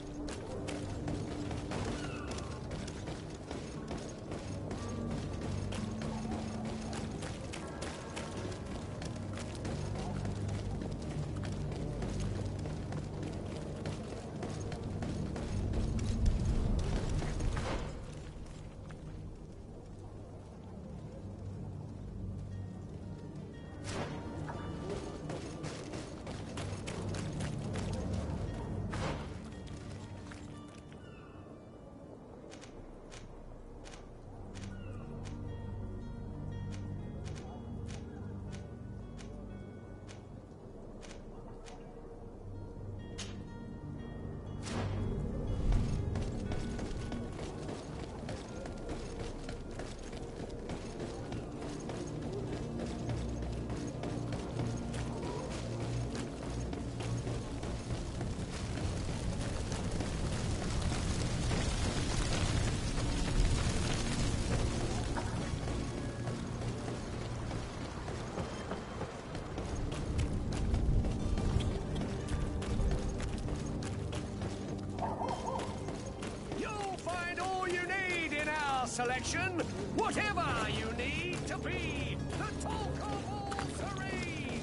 S12: Selection, whatever you need to be the talk of all terrain.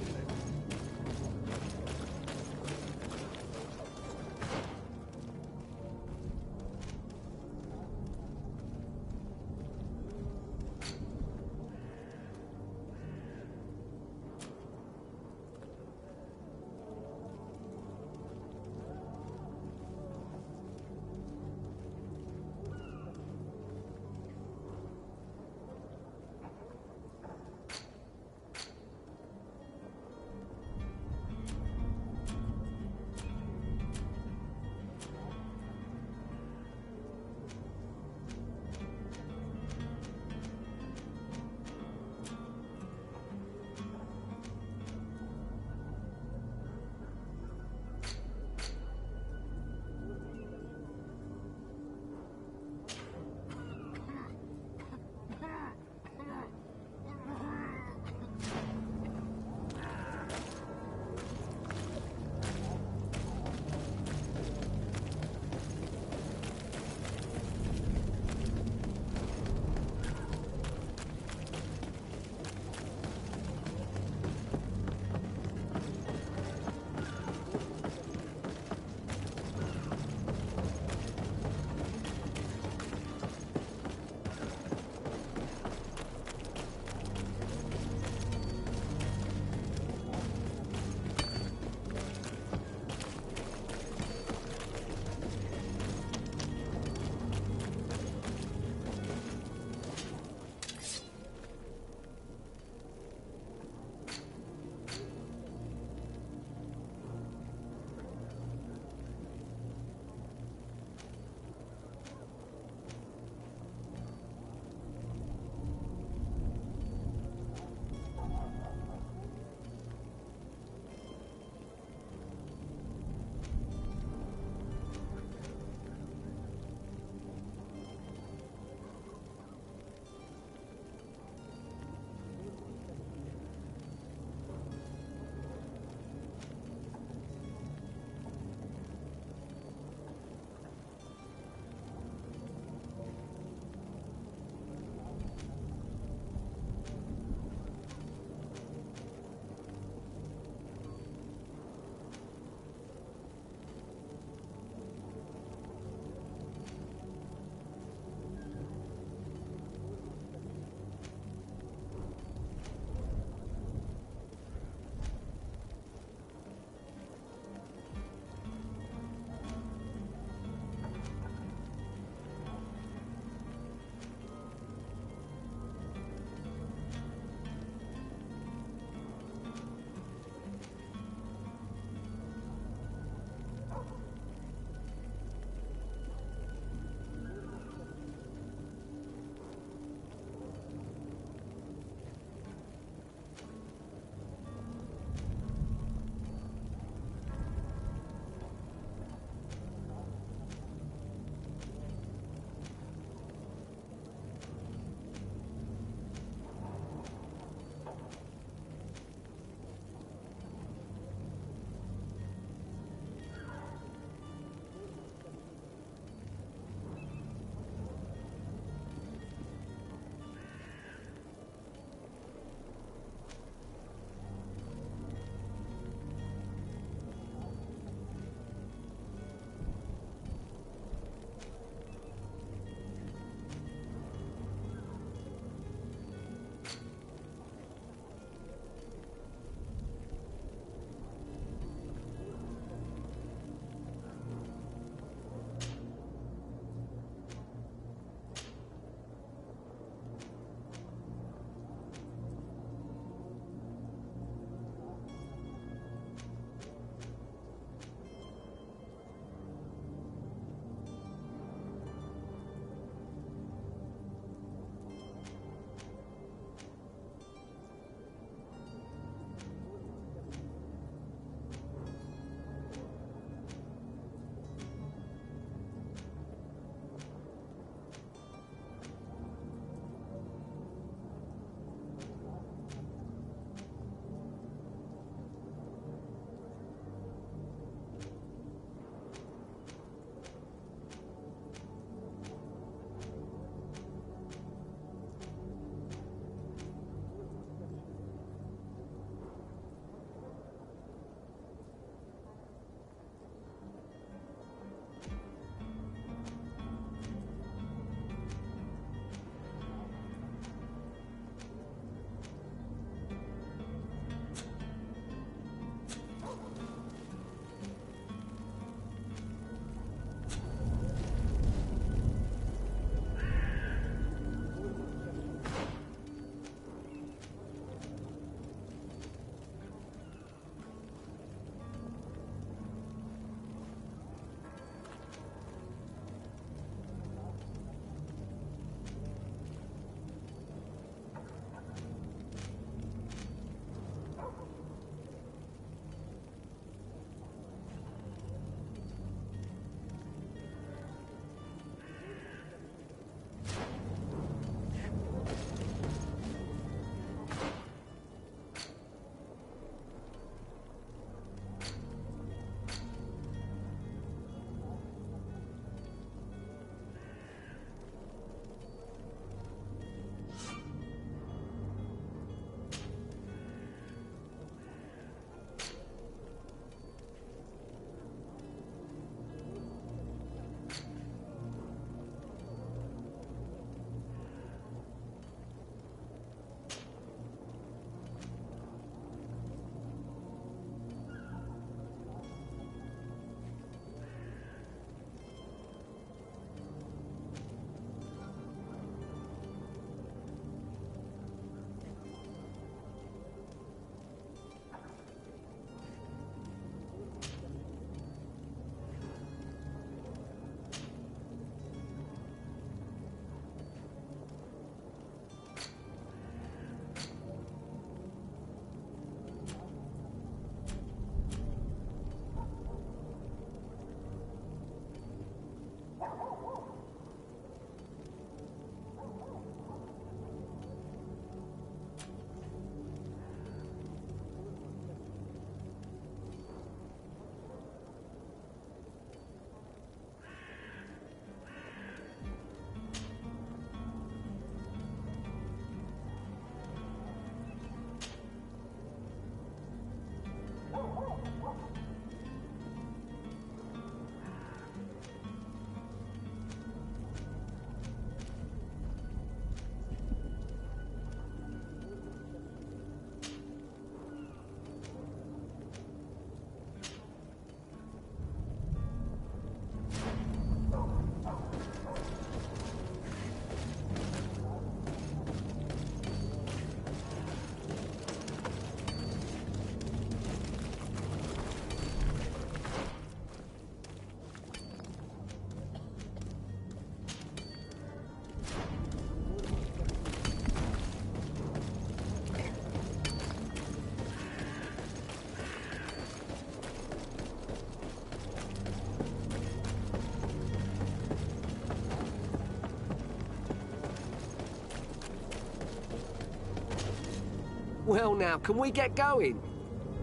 S13: Well now, can we get going?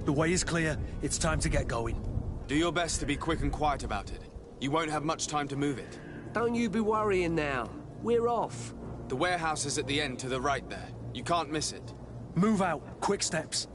S1: The way is clear. It's time to get going.
S16: Do your best to be quick and quiet about it. You won't have much time to move it.
S13: Don't you be worrying now. We're off.
S16: The warehouse is at the end to the right there. You can't miss it.
S1: Move out. Quick steps.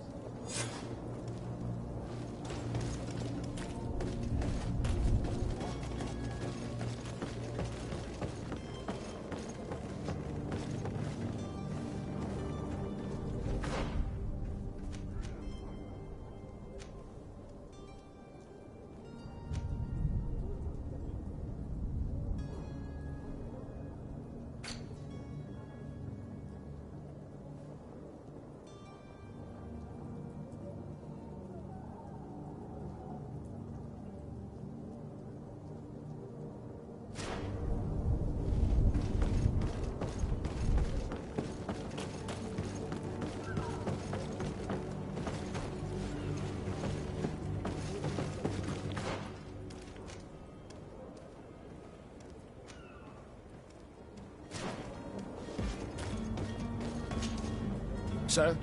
S19: Sir?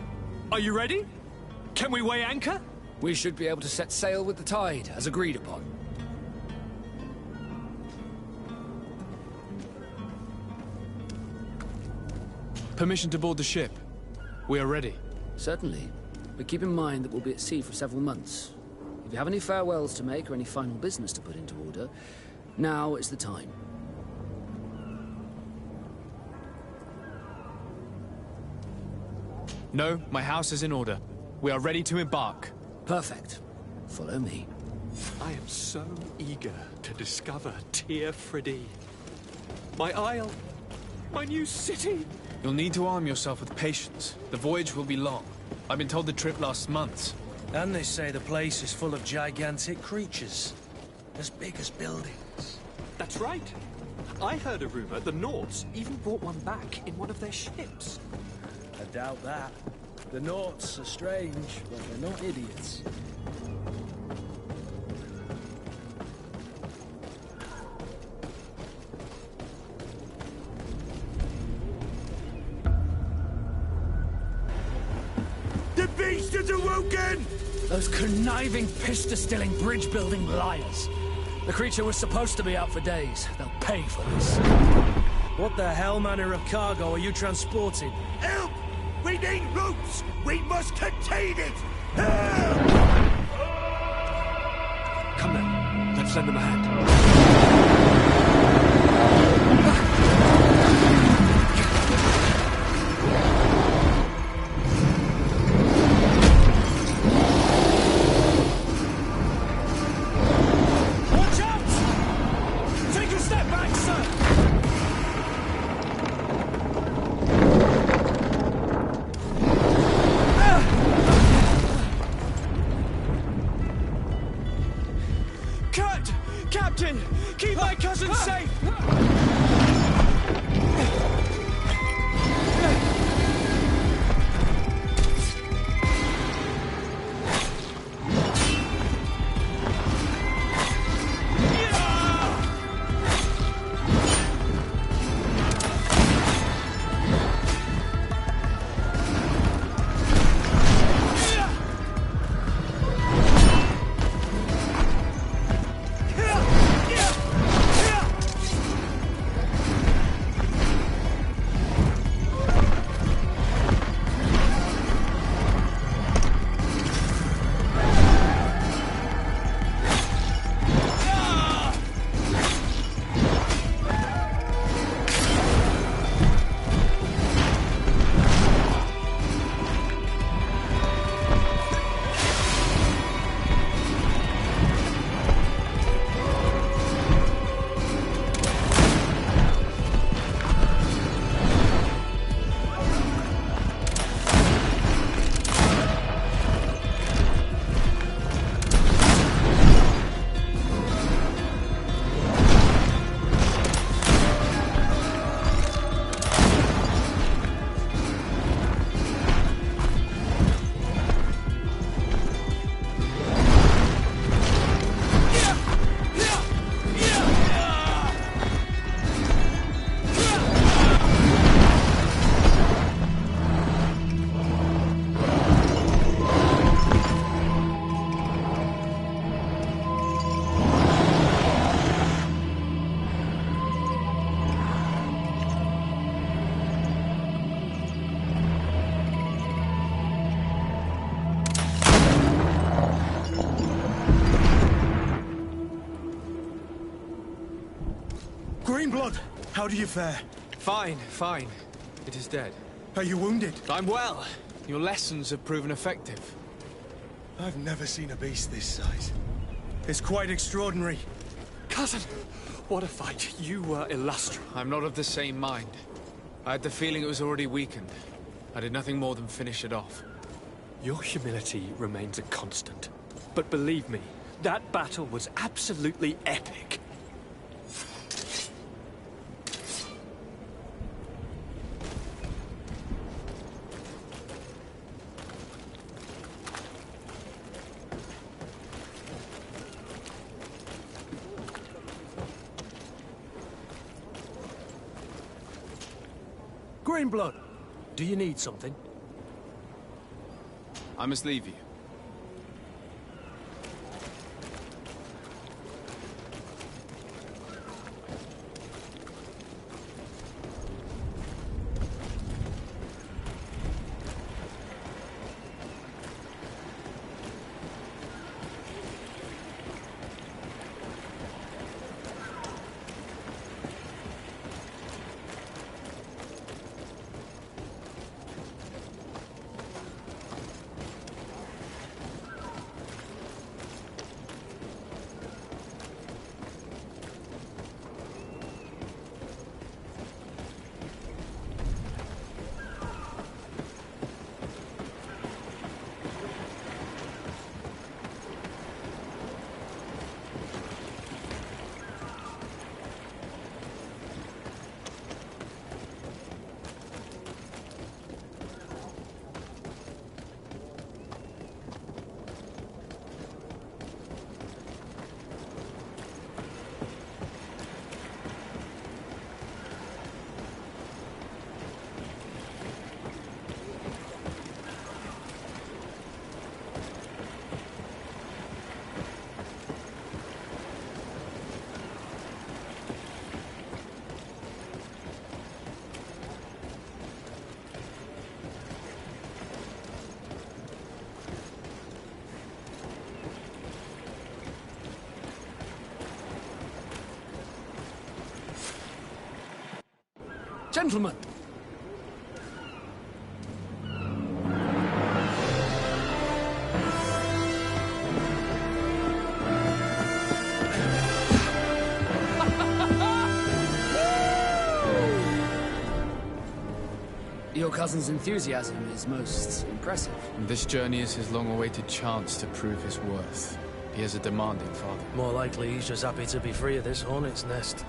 S8: Are you ready? Can we weigh anchor?
S19: We should be able to set sail with the tide, as agreed upon.
S2: Permission to board the ship. We are ready.
S19: Certainly. But keep in mind that we'll be at sea for several months. If you have any farewells to make or any final business to put into order, now is the time.
S2: No, my house is in order. We are ready to embark.
S19: Perfect. Follow me.
S8: I am so eager to discover Tir Friddy. My isle. My new city.
S2: You'll need to arm yourself with patience. The voyage will be long. I've been told the trip lasts months.
S1: And they say the place is full of gigantic creatures. As big as buildings.
S8: That's right. I heard a rumor the Nords even brought one back in one of their ships.
S1: I doubt that. The Norts are strange, but they're not idiots.
S11: The beast has awoken!
S19: Those conniving, piss-distilling, bridge-building liars. The creature was supposed to be out for days. They'll pay for this.
S1: What the hell manner of cargo are you transporting?
S11: Help! We need ropes! We must contain it! Help!
S8: Come then, let's lend them a hand.
S1: Watch out! Take a step back, sir! Greenblood, how do you fare?
S2: Fine, fine. It is dead.
S1: Are you wounded?
S2: I'm well. Your lessons have proven effective.
S1: I've never seen a beast this size. It's quite extraordinary.
S8: Cousin, what a fight. You were illustrious.
S2: I'm not of the same mind. I had the feeling it was already weakened. I did nothing more than finish it off.
S8: Your humility remains a constant. But believe me, that battle was absolutely epic.
S11: Greenblood, do you need something?
S2: I must leave you.
S11: Gentlemen!
S19: Your cousin's enthusiasm is most impressive.
S2: This journey is his long-awaited chance to prove his worth. He has a demanding father.
S11: More likely he's just happy to be free of this hornet's nest.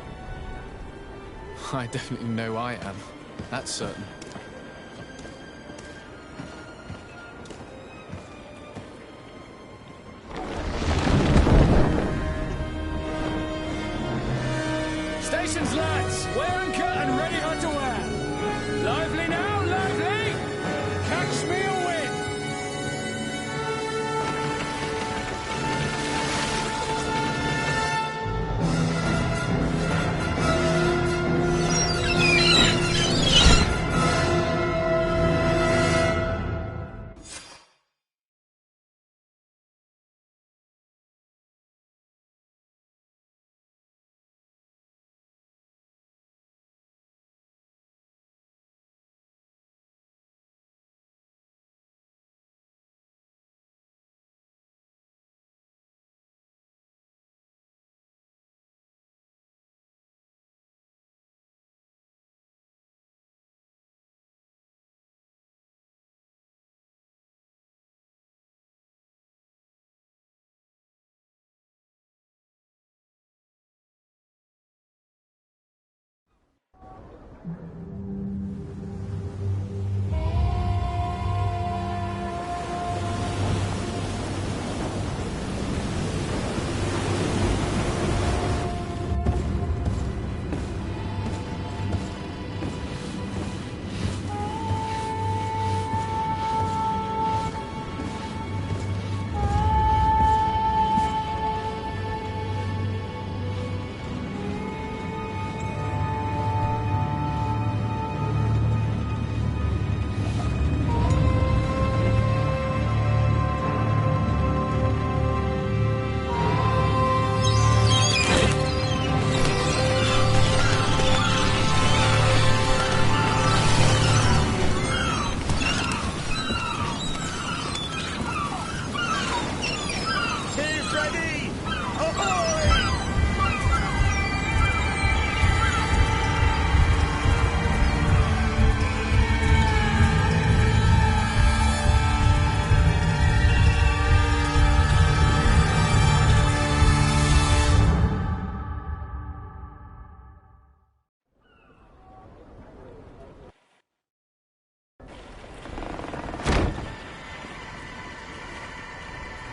S2: I definitely know I am. That's certain.
S11: Stations, lads! Wear and cut and ready her to wear! Lively now, lively! Catch me a win!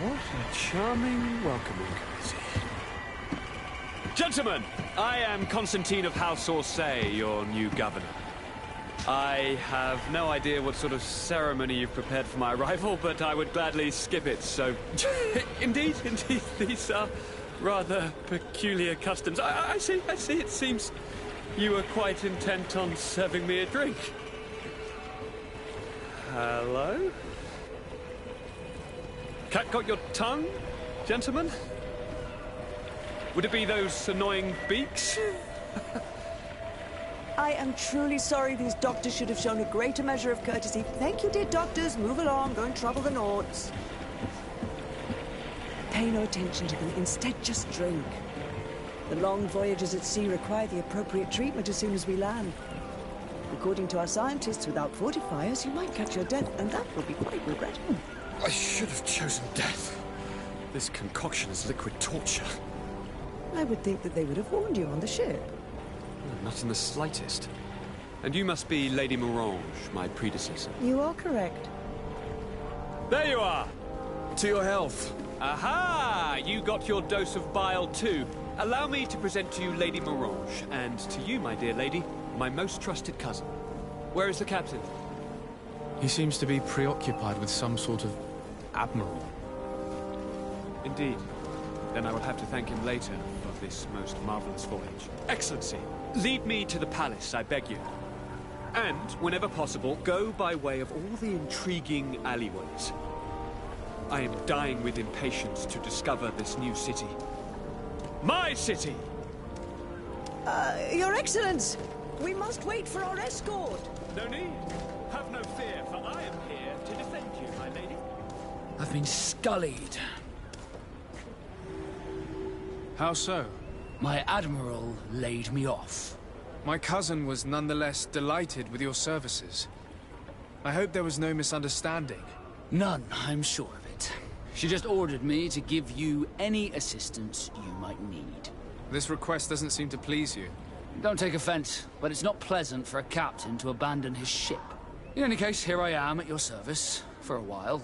S8: What a charming welcoming committee. Gentlemen, I am Constantine of House Orsay, your new governor. I have no idea what sort of ceremony you've prepared for my arrival, but I would gladly skip it, so... Indeed, these are rather peculiar customs. I see, it seems you are quite intent on serving me a drink. Hello? Cat got your tongue, gentlemen? Would it be those annoying beaks?
S9: I am truly sorry. These doctors should have shown a greater measure of courtesy. Thank you, dear doctors. Move along. Don't trouble the Nords. Pay no attention to them. Instead, just drink. The long voyages at sea require the appropriate treatment as soon as we land. According to our scientists, without fortifiers, you might catch your death, and that will be quite regrettable.
S8: I should have chosen death. This concoction is liquid torture.
S9: I would think that they would have warned you on the ship.
S8: Not in the slightest. And you must be Lady Morange, my predecessor.
S9: You are correct.
S8: There you are! To your health. Aha! You got your dose of bile too. Allow me to present to you Lady Morange, and to you, my dear lady, my most trusted cousin. Where is the captain?
S2: He seems to be preoccupied with some sort of admiral.
S8: Indeed. Then I will have to thank him later for this most marvelous voyage. Excellency, lead me to the palace, I beg you. And, whenever possible, go by way of all the intriguing alleyways. I am dying with impatience to discover this new city. My city!
S9: Your Excellence! We must wait for our escort!
S8: No need. Have no fear, for I am here to defend you, my lady.
S19: I've been scullied.
S2: How so?
S19: My admiral laid me off.
S2: My cousin was nonetheless delighted with your services. I hope there was no misunderstanding.
S19: None, I'm sure of it. She just ordered me to give you any assistance you might need.
S2: This request doesn't seem to please you.
S19: Don't take offense, but it's not pleasant for a captain to abandon his ship. In any case, here I am at your service, for a while.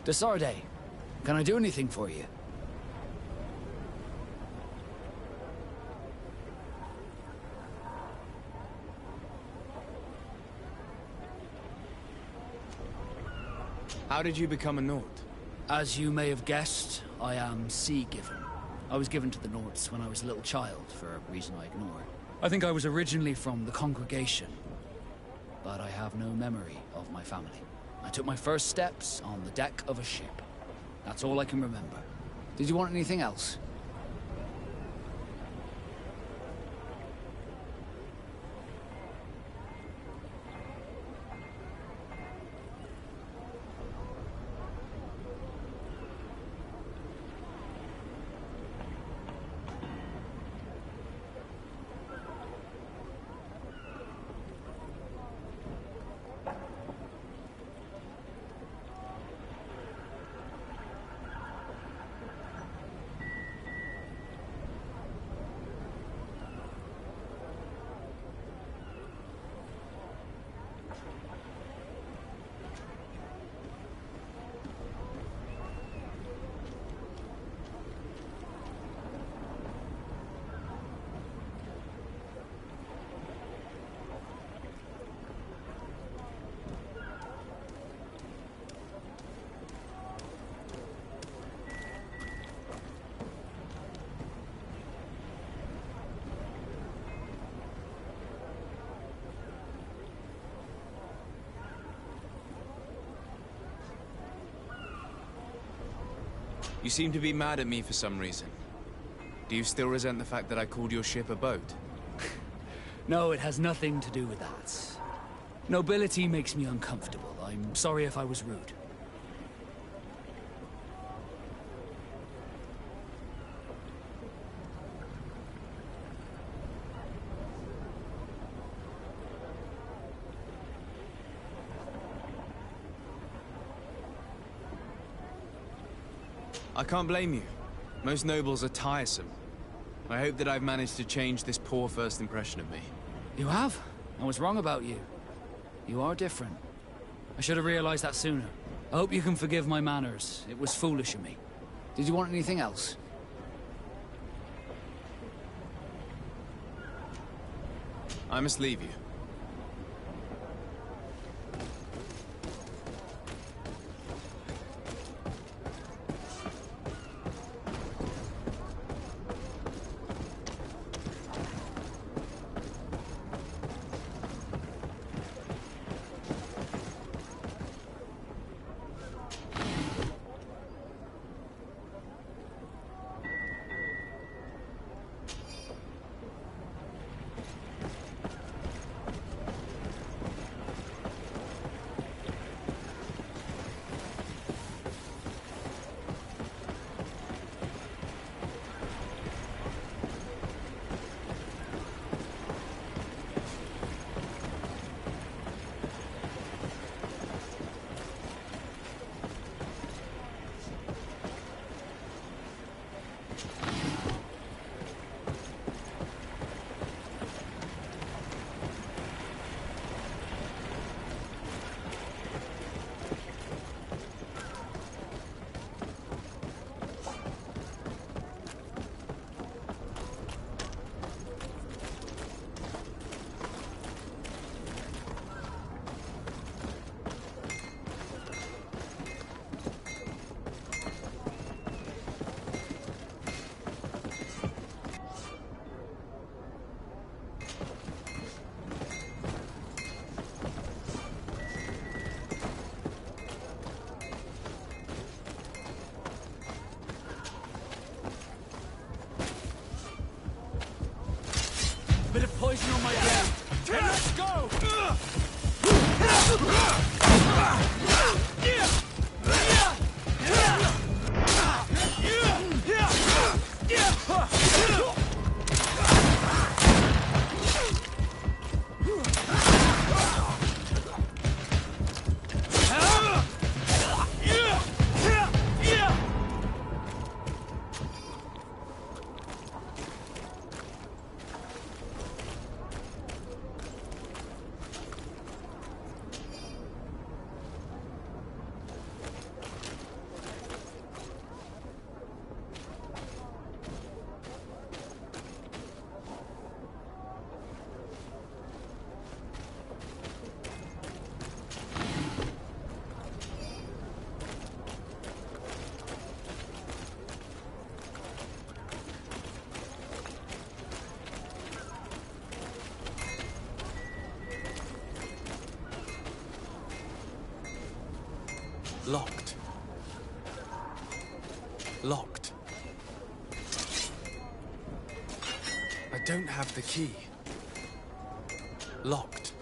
S19: Desarde, can I do anything for you?
S2: How did you become a Nord?
S19: As you may have guessed, I am sea-given. I was given to the Nords when I was a little child, for a reason I ignore. I think I was originally from the Congregation, but I have no memory of my family. I took my first steps on the deck of a ship. That's all I can remember. Did you want anything else?
S2: You seem to be mad at me for some reason. Do you still resent the fact that I called your ship a boat?
S19: No, it has nothing to do with that. Nobility makes me uncomfortable. I'm sorry if I was rude.
S2: I can't blame you. Most nobles are tiresome. I hope that I've managed to change this poor first impression of me.
S19: You have? I was wrong about you. You are different. I should have realized that sooner. I hope you can forgive my manners. It was foolish of me. Did you want anything else?
S2: I must leave you.
S16: Locked. Locked. I don't have the key. Locked.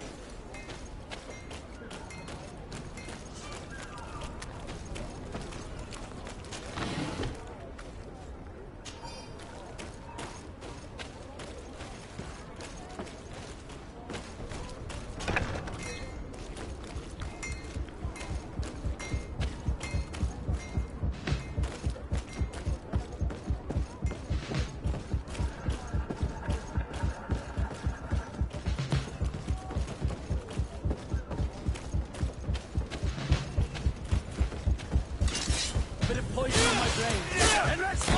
S11: Bit of poison on my brain. And let's go!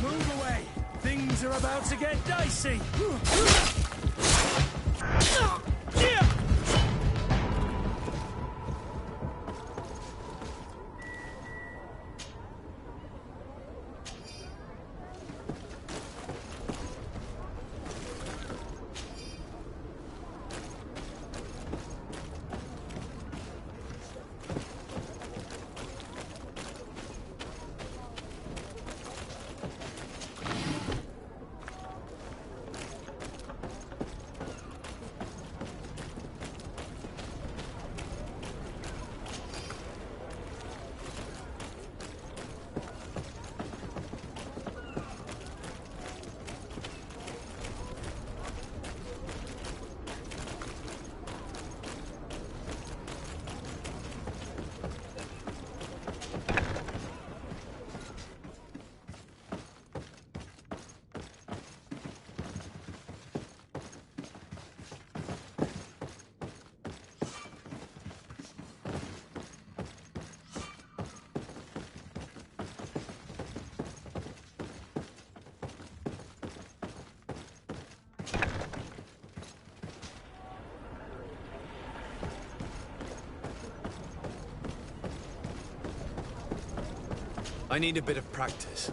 S1: Move away! Things are about to get dicey!
S16: I need a bit of practice.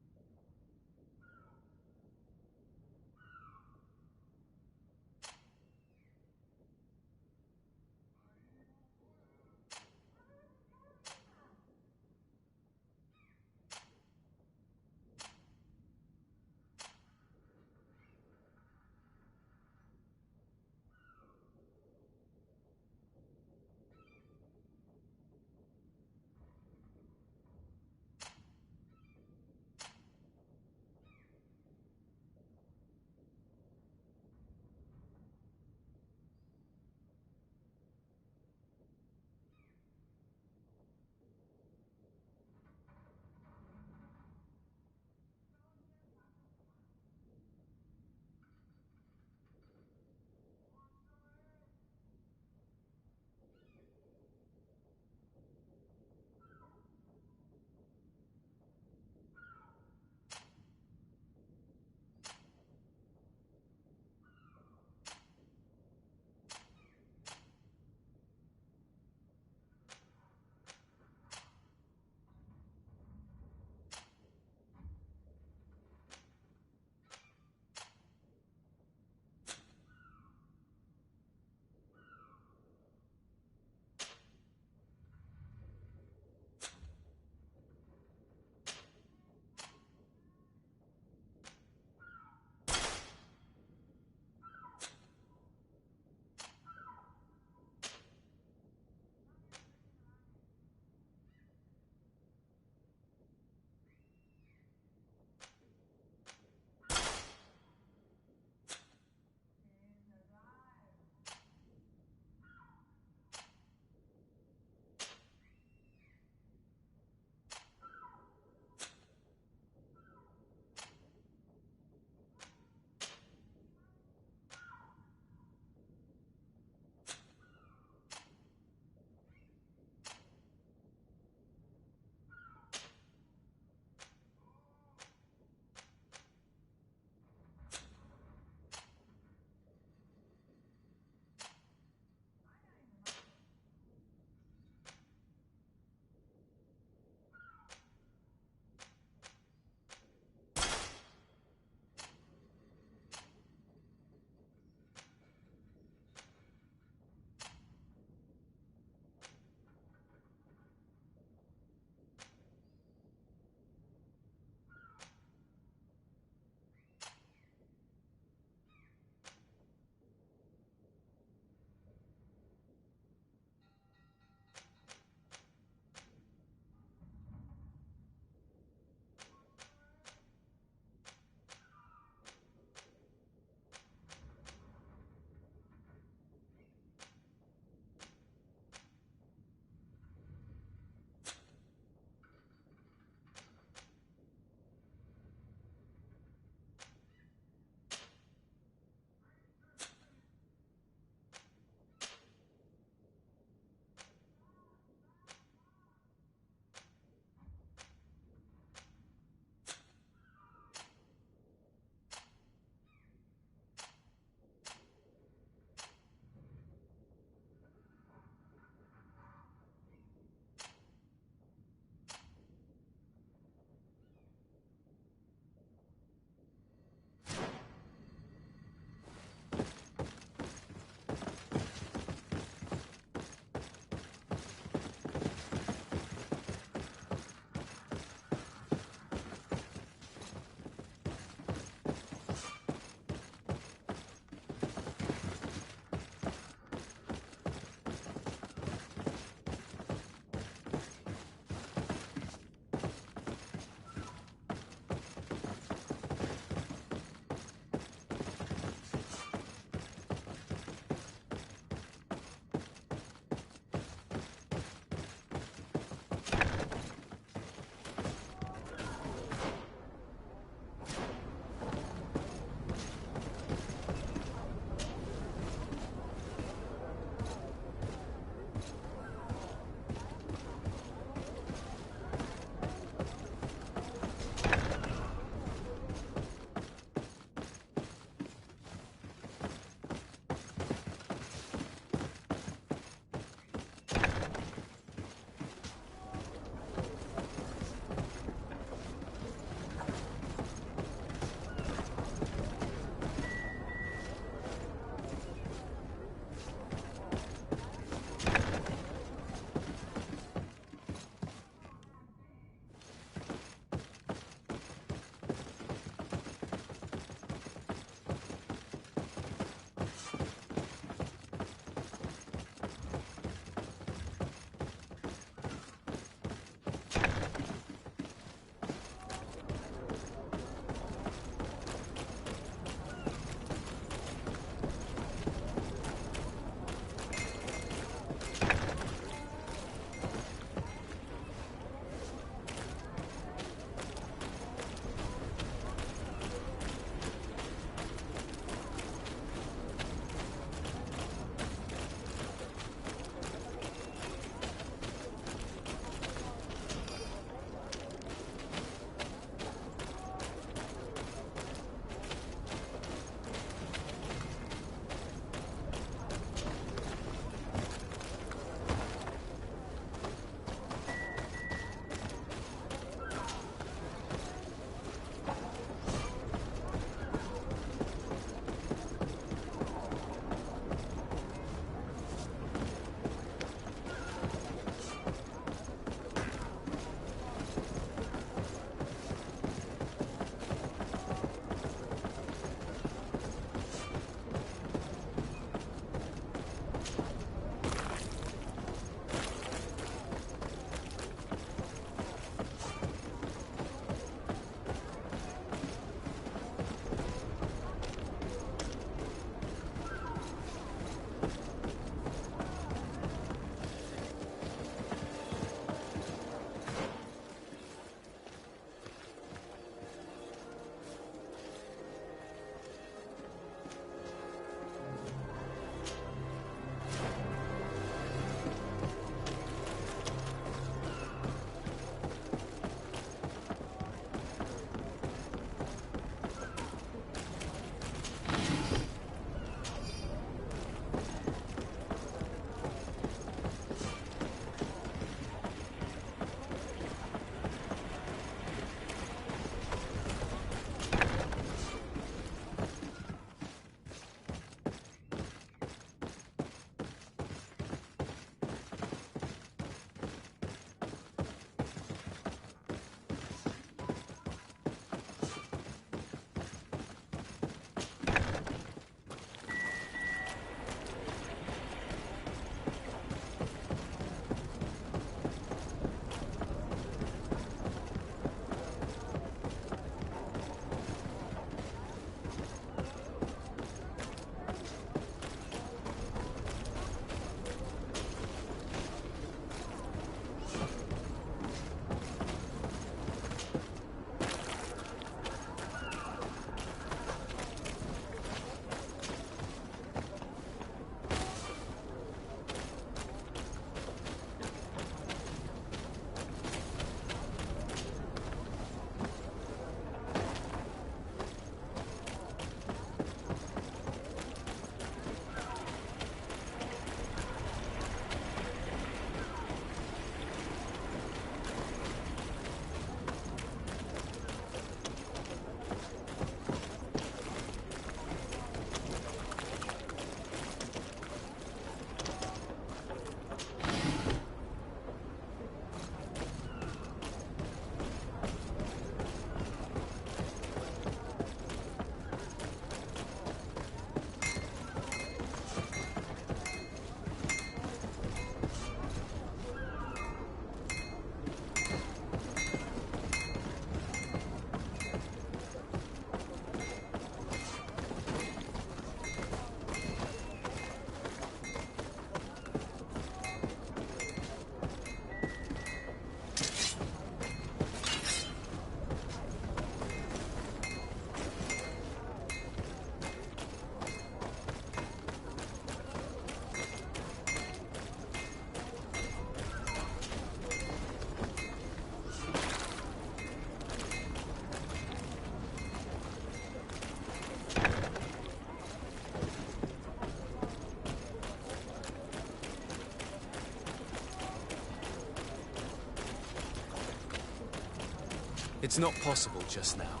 S16: It's not possible just now.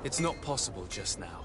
S16: It's not possible just now.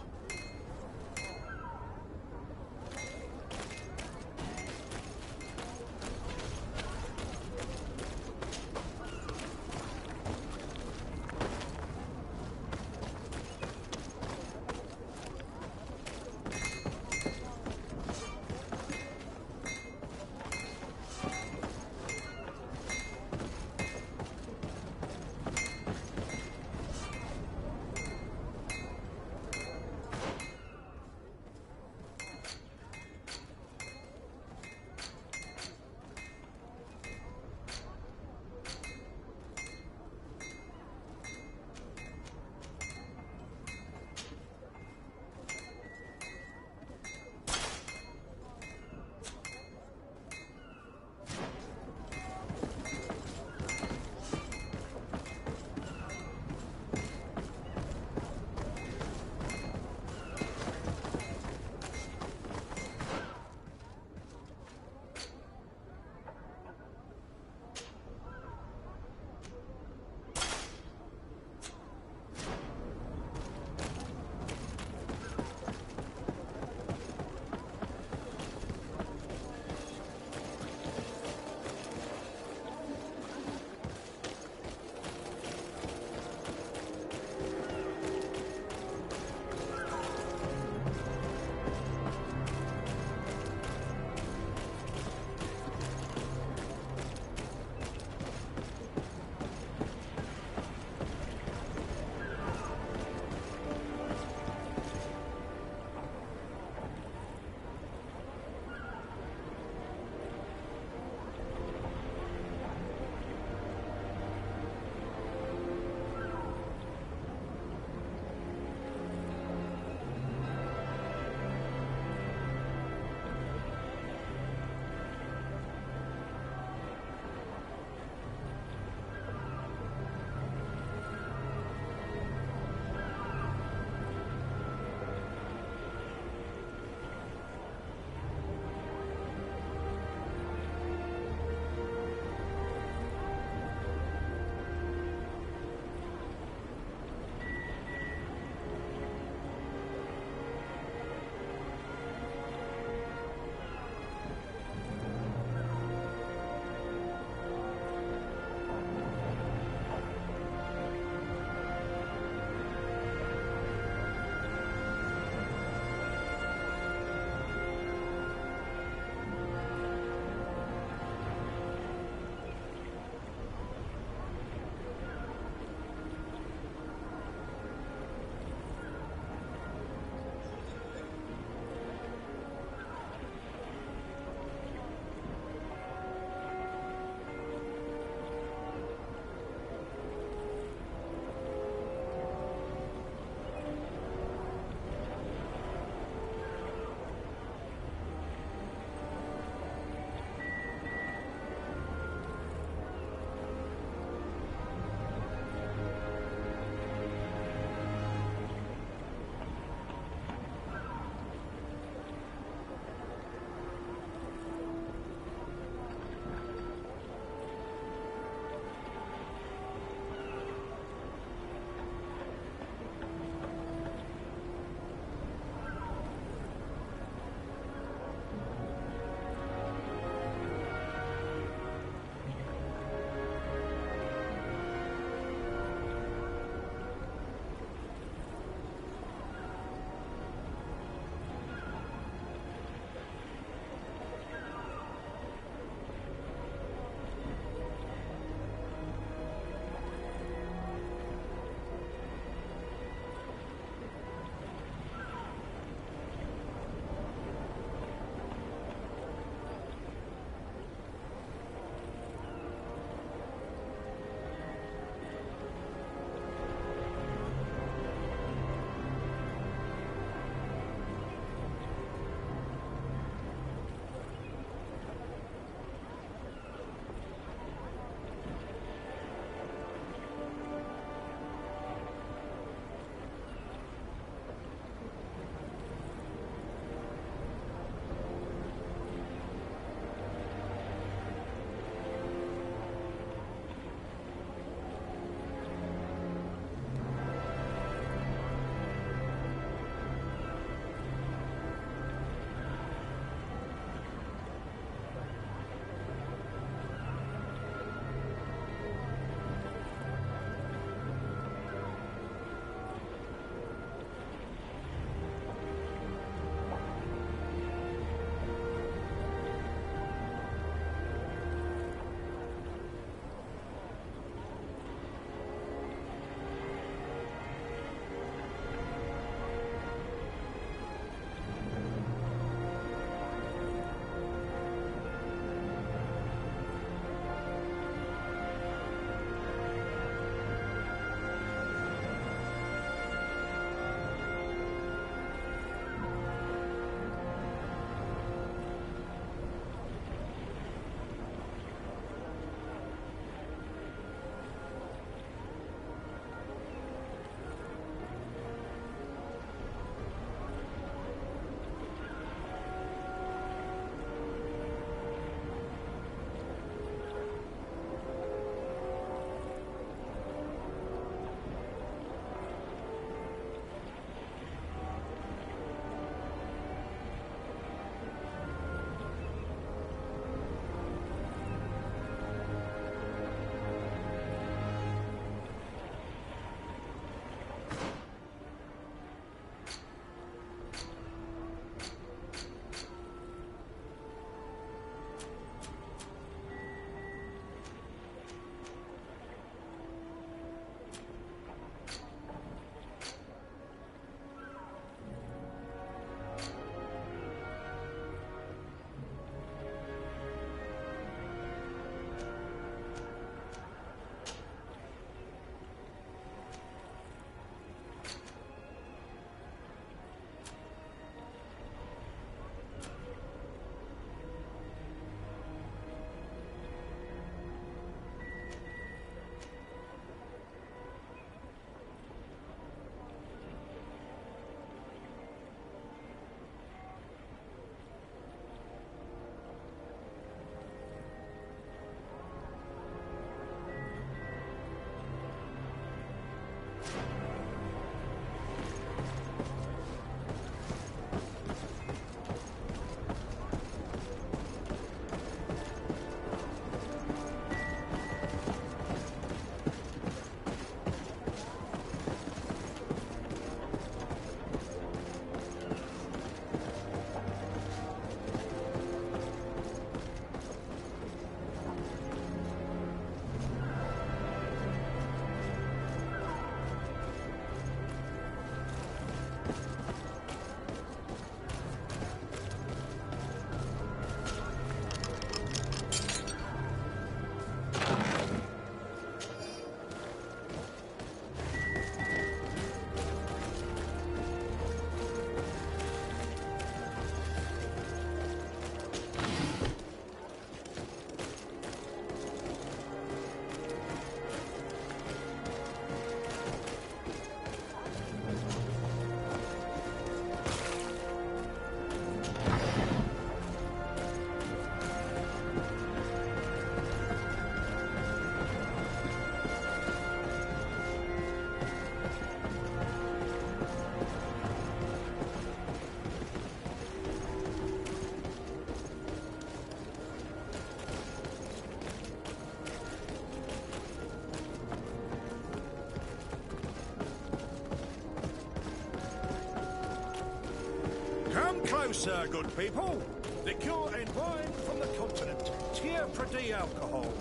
S11: Hello, sir, good people. Liqueur and wine from the continent. Tier pretty alcohol.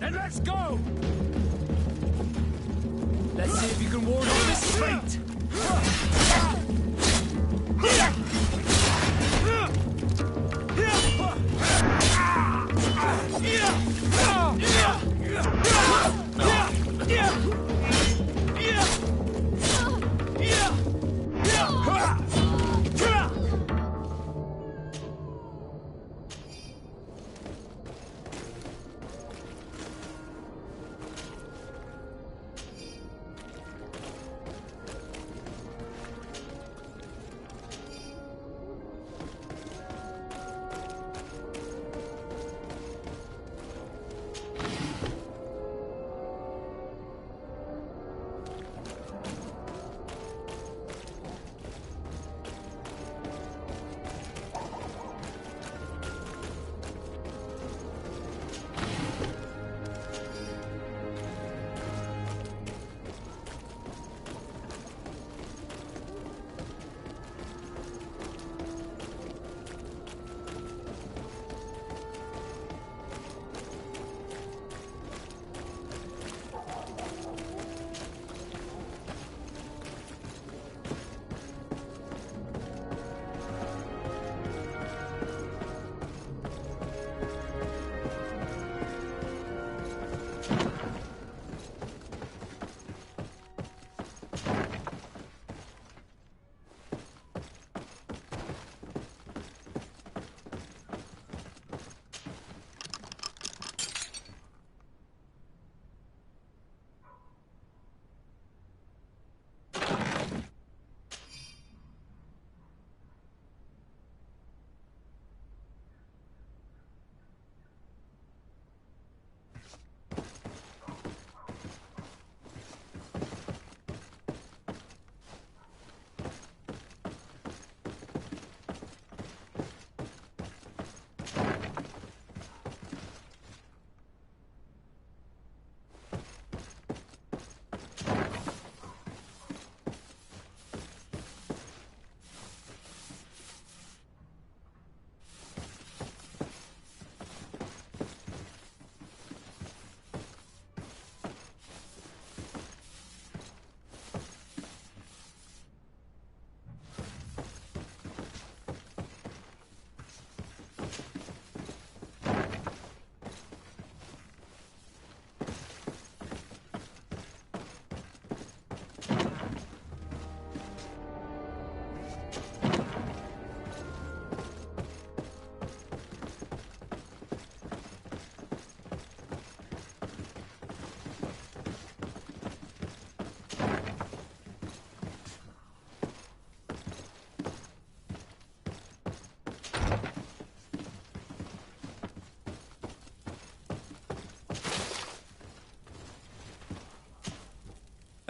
S11: Then let's go! Let's see if you can ward off this fate!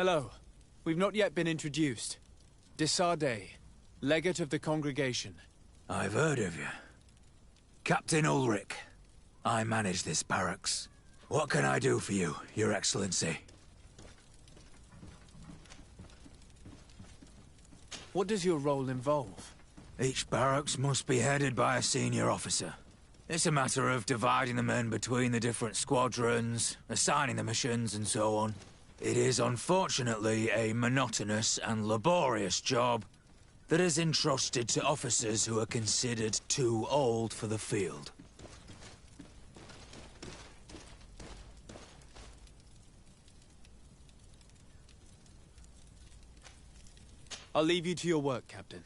S2: Hello. We've not yet been introduced. Desarde, legate of the congregation.
S15: I've heard of you. Captain Ulrich. I manage this barracks. What can I do for you, Your Excellency?
S2: What does your role involve?
S15: Each barracks must be headed by a senior officer. It's a matter of dividing the men between the different squadrons, assigning the missions, and so on. It is unfortunately a monotonous and laborious job that is entrusted to officers who are considered too old for the field.
S2: I'll leave you to your work, Captain.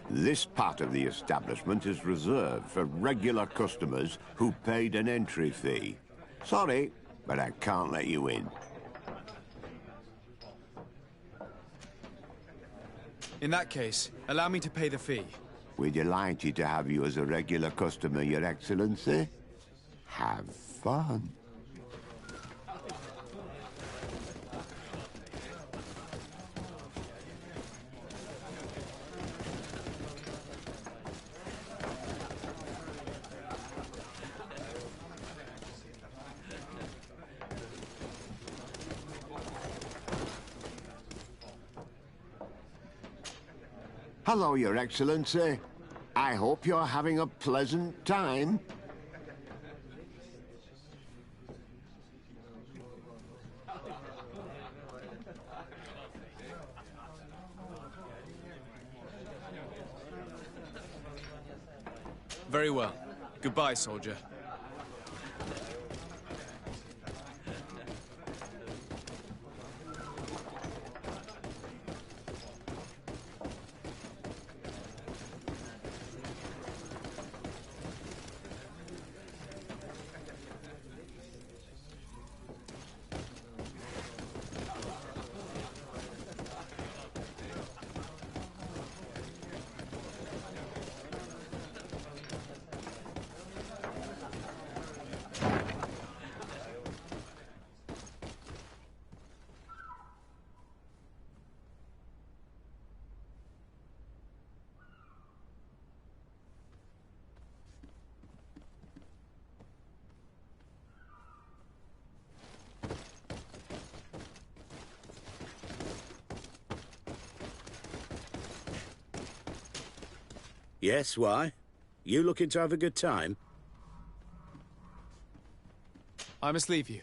S18: This part of the establishment is reserved for regular customers who paid an entry fee. Sorry, but I can't let you in.
S2: In that case, allow me to pay the fee.
S18: We're delighted to have you as a regular customer, Your Excellency. Have fun. Hello, Your Excellency. I hope you're having a pleasant time.
S2: Very well. Goodbye, soldier.
S21: Yes, why? You looking to have a good time?
S2: I must leave you.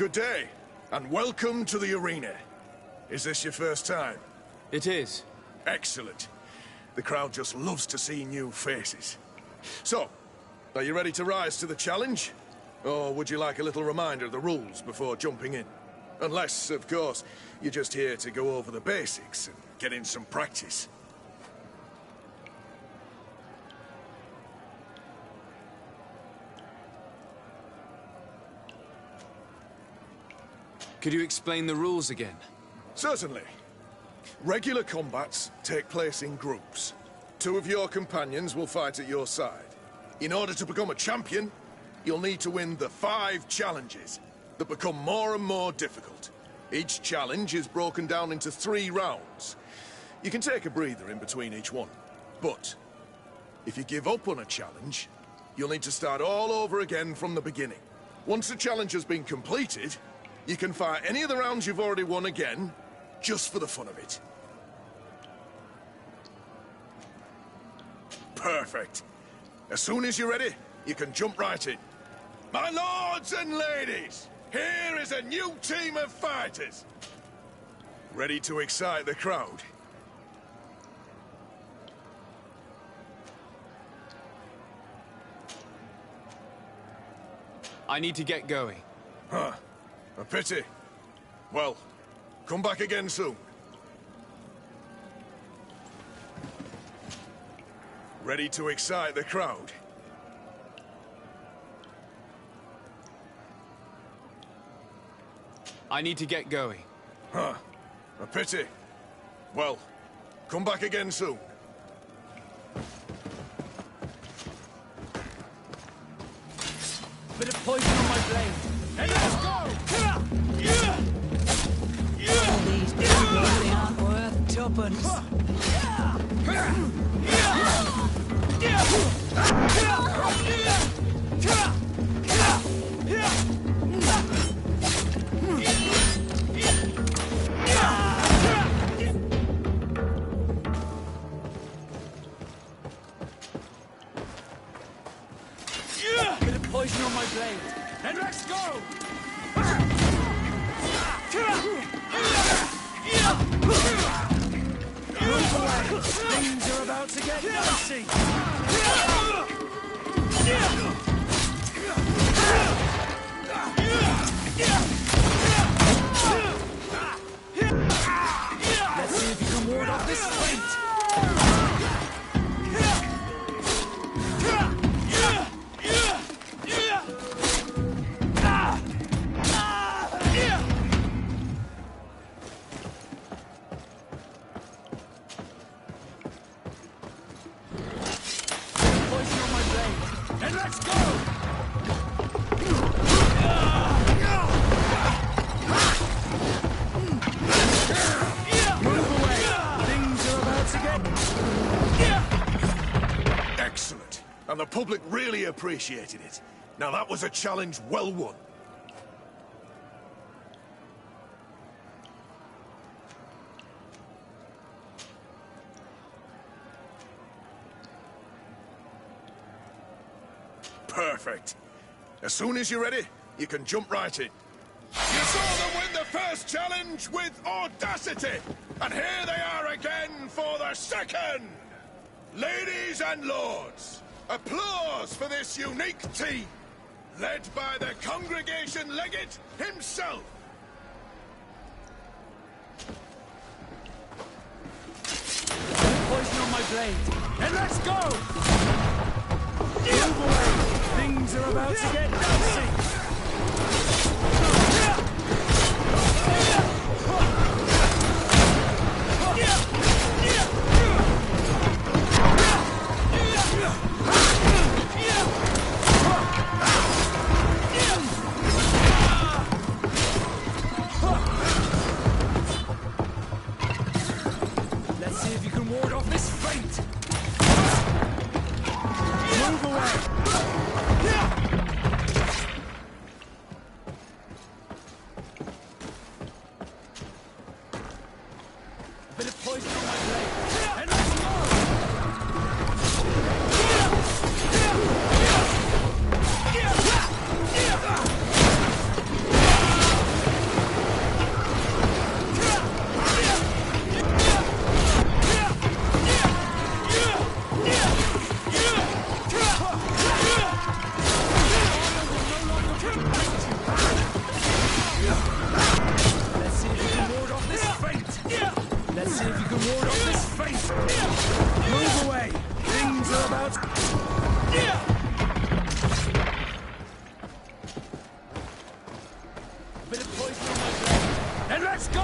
S4: Good day, and welcome to the arena. Is this your first time?
S2: It is.
S4: Excellent. The crowd just loves to see new faces. So, are you ready to rise to the challenge? Or would you like a little reminder of the rules before jumping in? Unless, of course, you're just here to go over the basics and get in some practice.
S2: Could you explain the rules again?
S4: Certainly. Regular combats take place in groups. 2 of your companions will fight at your side. In order to become a champion, you'll need to win the 5 challenges that become more and more difficult. Each challenge is broken down into 3 rounds. You can take a breather in between each one. But if you give up on a challenge, you'll need to start all over again from the beginning. Once the challenge has been completed, you can fight any of the rounds you've already won again, just for the fun of it. Perfect. As soon as you're ready, you can jump right in. My lords and ladies, here is a new team of fighters. Ready to excite the crowd?
S2: I need to get going.
S4: Huh. A pity. Well, come back again soon. Ready to excite the crowd?
S2: I need to get going.
S4: Huh. A pity. Well, come back again soon.
S11: Bit of poison on my blade. Hey, let's go!
S3: All these people really aren't worth tuppence.
S11: Bit of poison on my blade. And let's go!
S1: Move away! Things are about to get dicey!
S11: Let's see if you can ward off this fate!
S4: Excellent. And the public really appreciated it. Now that was a challenge well won. Perfect. As soon as you're ready, you can jump right in. You saw them win the first challenge with audacity! And here they are again for the second! Ladies and lords, applause for this unique team, led by the congregation legate himself!
S11: Poison on my blade. And let's go! Move away! Things are about to get dicey! Let's see if you can ward off this fate! Move away! Bit of poison on my blade. And let's go!
S1: ward off this fate! Move away! Things are about... Bit of poison on my blade. And let's go!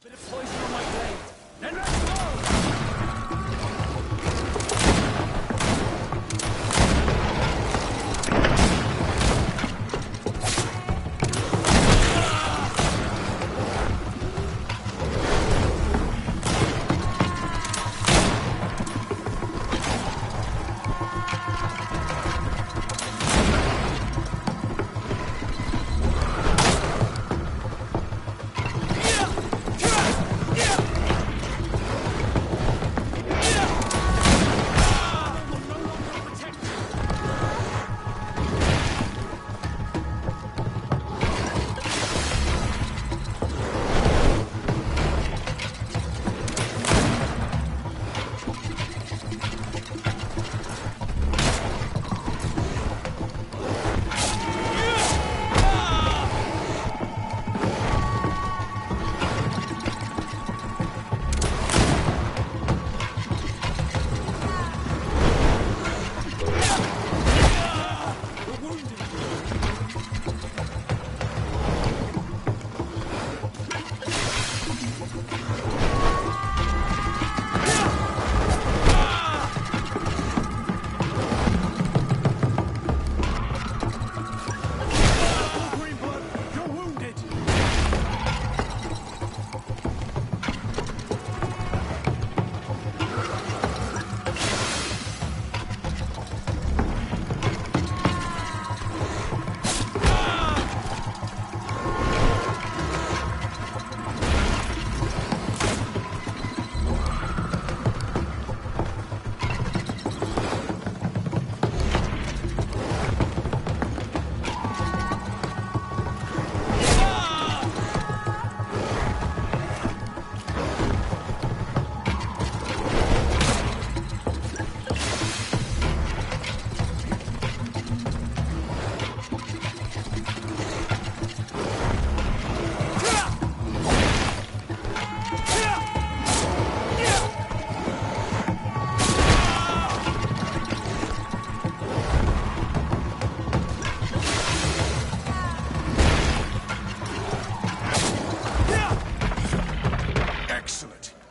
S1: Bit of poison on my blade. Then let's go!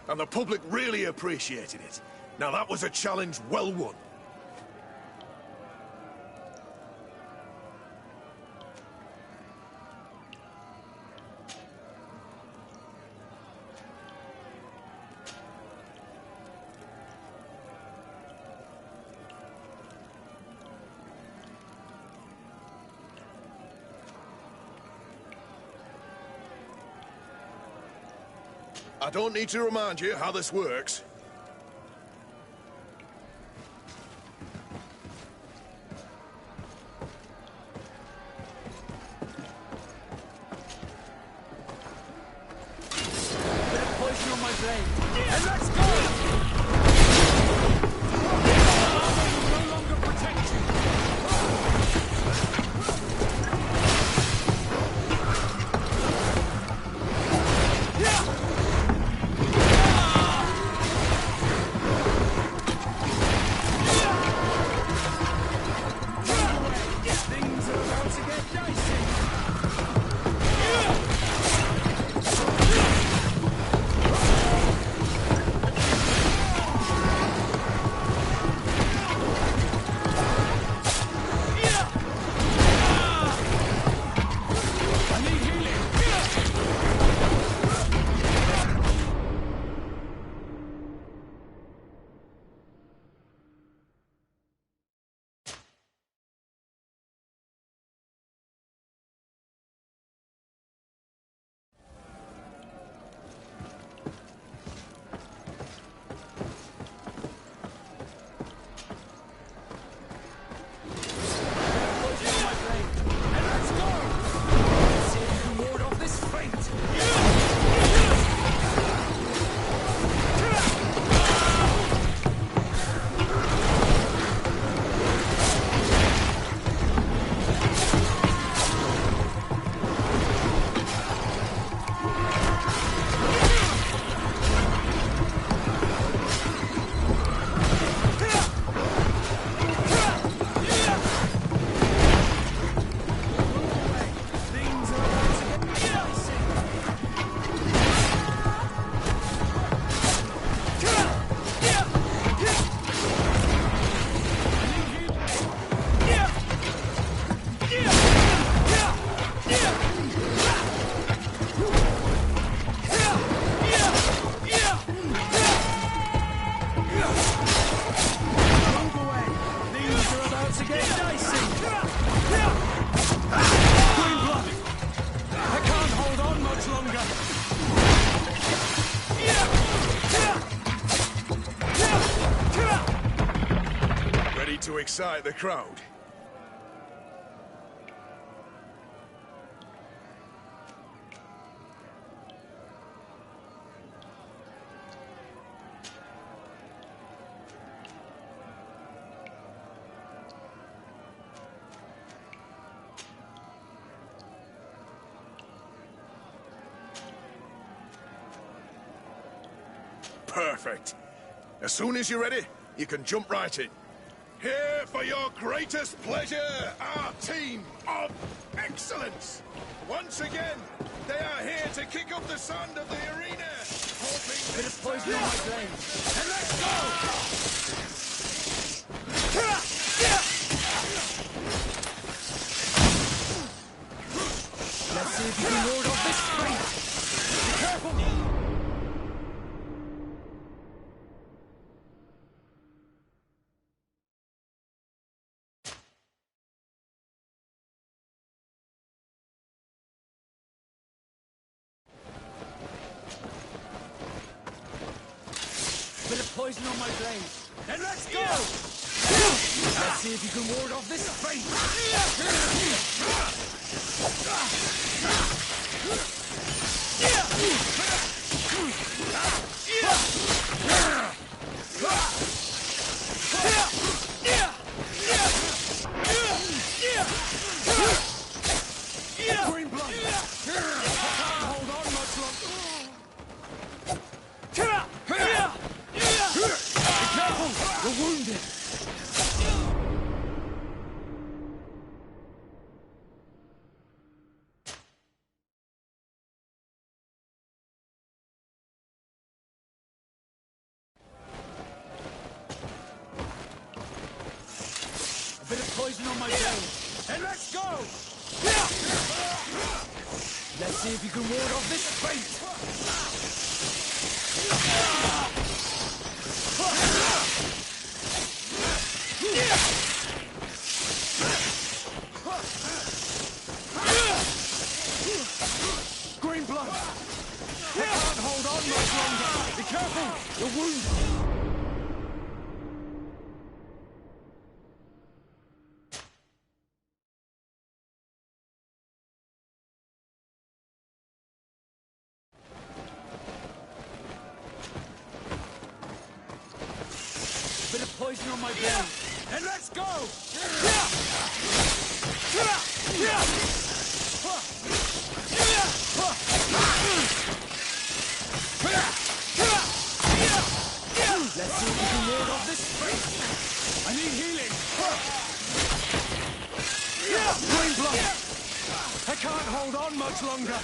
S4: And the public really appreciated it. Now that was a challenge well won. I don't need to remind you how this works.
S1: Bit of poison on my blade. And let's go! No longer protect you. Things
S4: excite the crowd. Perfect. As soon as you're ready, you can jump right in. Here for your greatest pleasure, our team of excellence. Once again, they are here to kick up the sand of the arena. Hoping bit of poison on my blade. And let's go!
S11: Let's see if you can ward off this fight. Be careful! Bit of poison on my blade. Then let's go! Let's see if you can ward off this fate. Green blood. Hold on much longer. Be careful! You're wounded! A bit of poison on my blade. And let's go! Let's see if you can ward off this fate! Green blood! I can't hold on much longer! Be careful! You're wounded! Bit of poison on my blade. And let's go! Let's see if we can ward off this fight. I need healing. Green blood. I can't hold on much longer.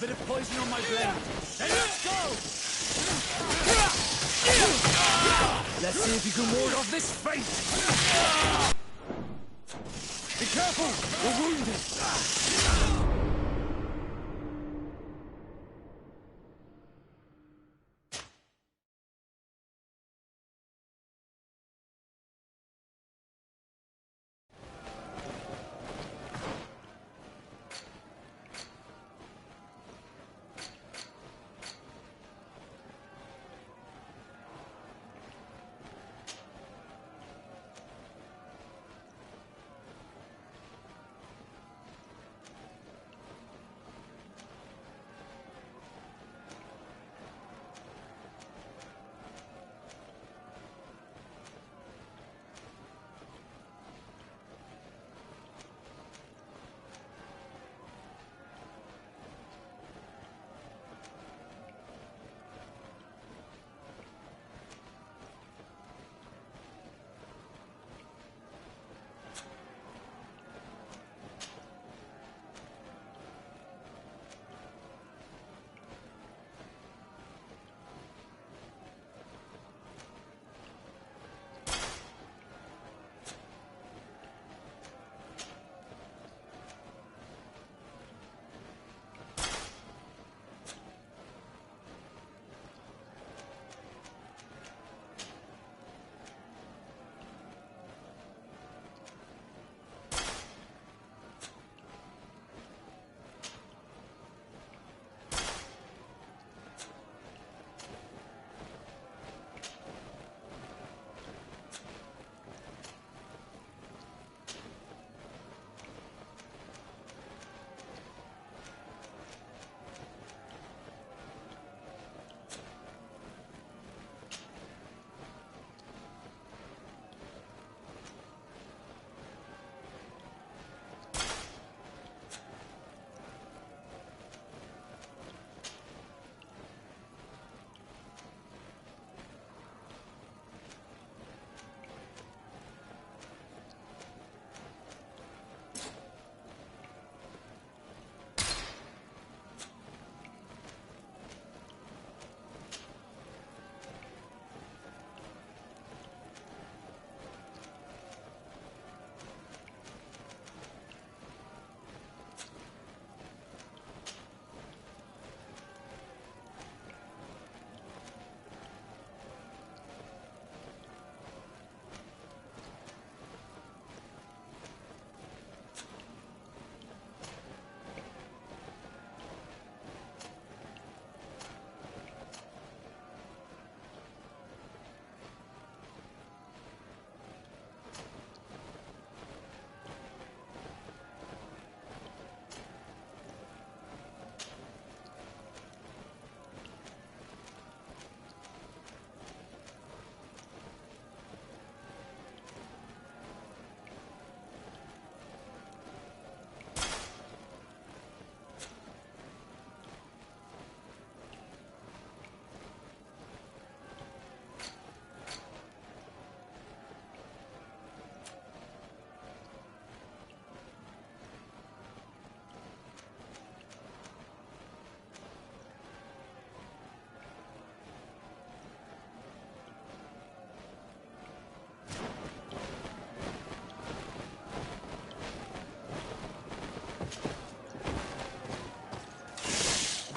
S11: Bit of poison on my blade. And let's go! Let's see if you can ward off this fate. Be careful! You're wounded!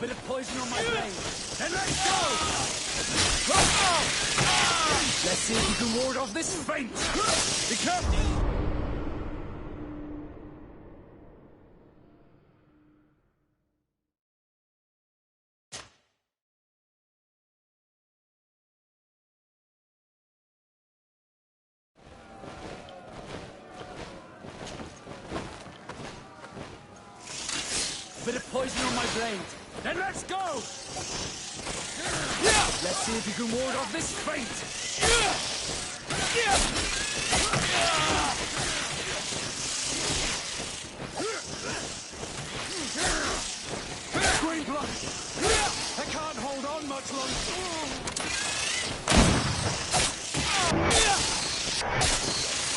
S11: Bit of poison on my blade. Then let's go! Let's see if you can ward off this feint. Be careful! Bit of poison on my blade. Then let's go! Let's see if you can ward off this feint. Green blood! I can't hold on much longer.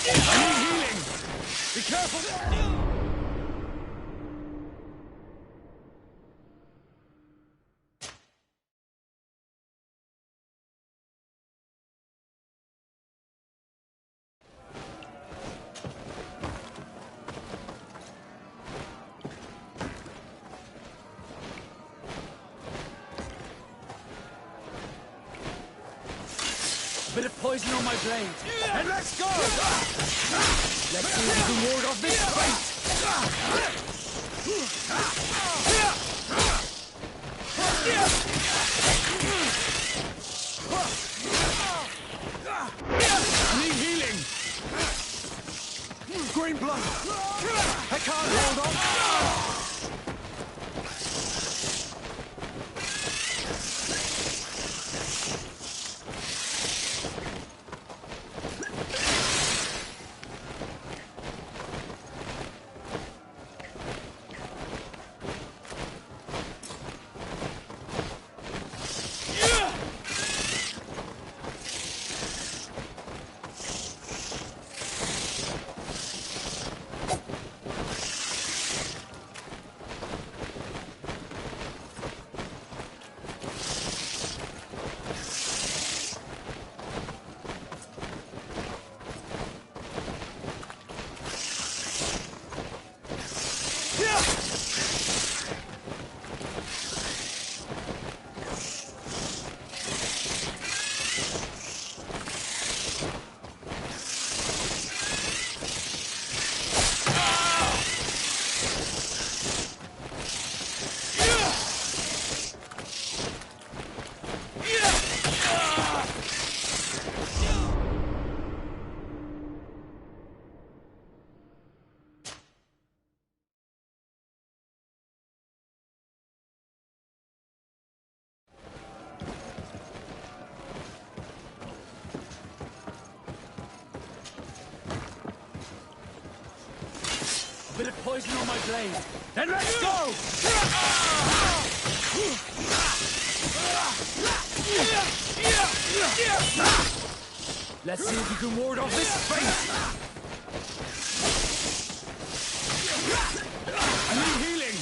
S11: I need healing! Be careful! Bit of poison on my blade. And let's go! Let's see if you can ward off this fight! Need healing! Green blood! I can't hold on! Bit of poison on my blade. Then let's go! Let's see if you can ward off this feint. I need healing.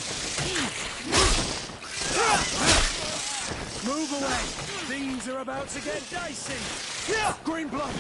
S11: Move away. Things are about to get dicey. Green blood.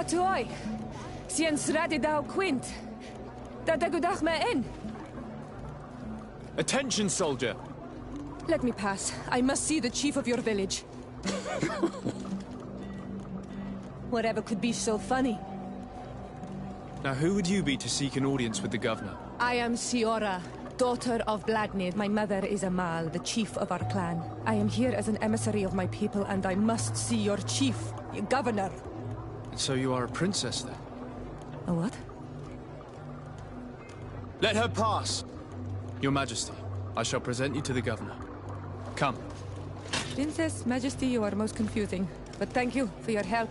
S17: Toi. Sien sradi dau quint. Da dagudach me in.
S2: Attention, soldier!
S17: Let me pass. I must see the chief of your village. Whatever could be so funny?
S2: Now, who would you be to seek an audience with the governor?
S17: I am Siora, daughter of Vladnir. My mother is Amal, the chief of our clan. I am here as an emissary of my people, and I must see your chief, your governor.
S2: So you are a princess, then?
S17: A what?
S2: Let her pass! Your Majesty, I shall present you to the governor. Come.
S17: Princess, Majesty, you are most confusing. But thank you for your help.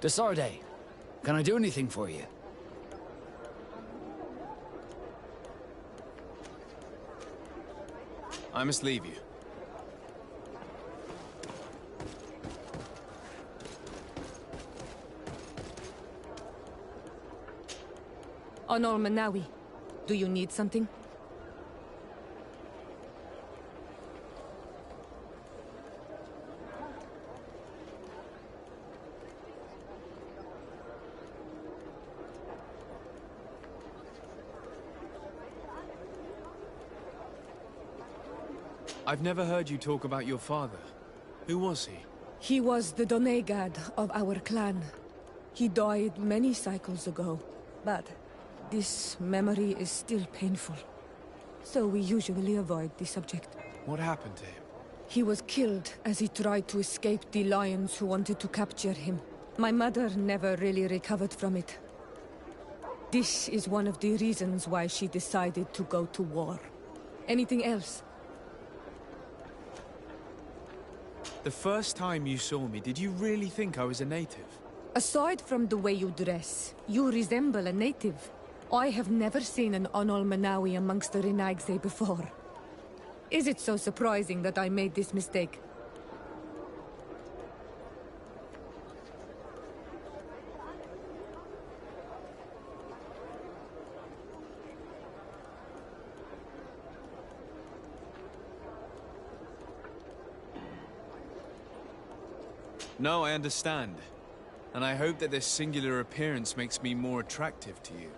S19: Desarde, can I do anything for you?
S2: I must leave you.
S17: Honor Manawi, do you need something?
S2: I've never heard you talk about your father. Who was he?
S17: He was the Donegad of our clan. He died many cycles ago, but this memory is still painful. So we usually avoid the subject.
S2: What happened to him?
S17: He was killed as he tried to escape the lions who wanted to capture him. My mother never really recovered from it. This is one of the reasons why she decided to go to war. Anything else?
S2: The first time you saw me, did you really think I was a native?
S17: Aside from the way you dress, you resemble a native. I have never seen an Onol Manawi amongst the Renaigse before. Is it so surprising that I made this mistake?
S2: No, I understand. And I hope that this singular appearance makes me more attractive to you.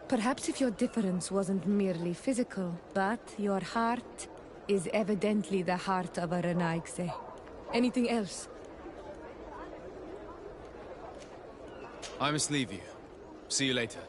S17: Perhaps if your difference wasn't merely physical, but your heart is evidently the heart of a Renaigse. Anything else?
S2: I must leave you. See you later.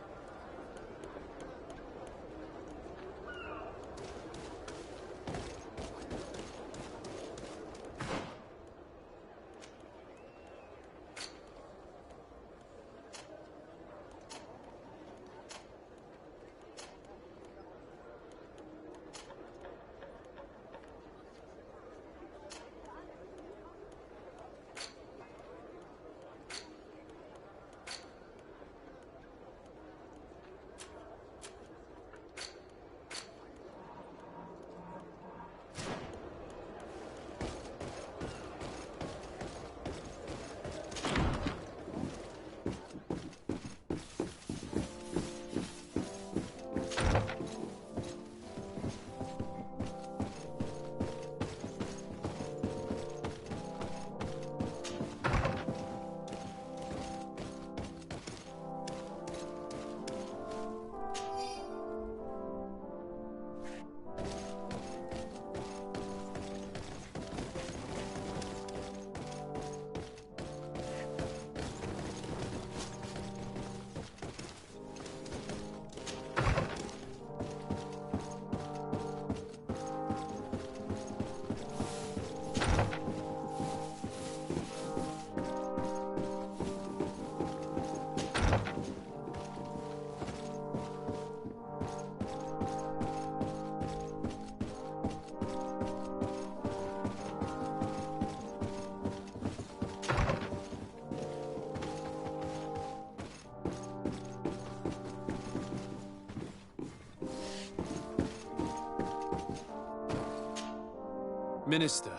S2: Minister.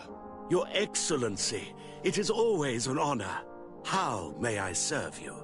S10: Your Excellency, it is always an honor. How may I serve you?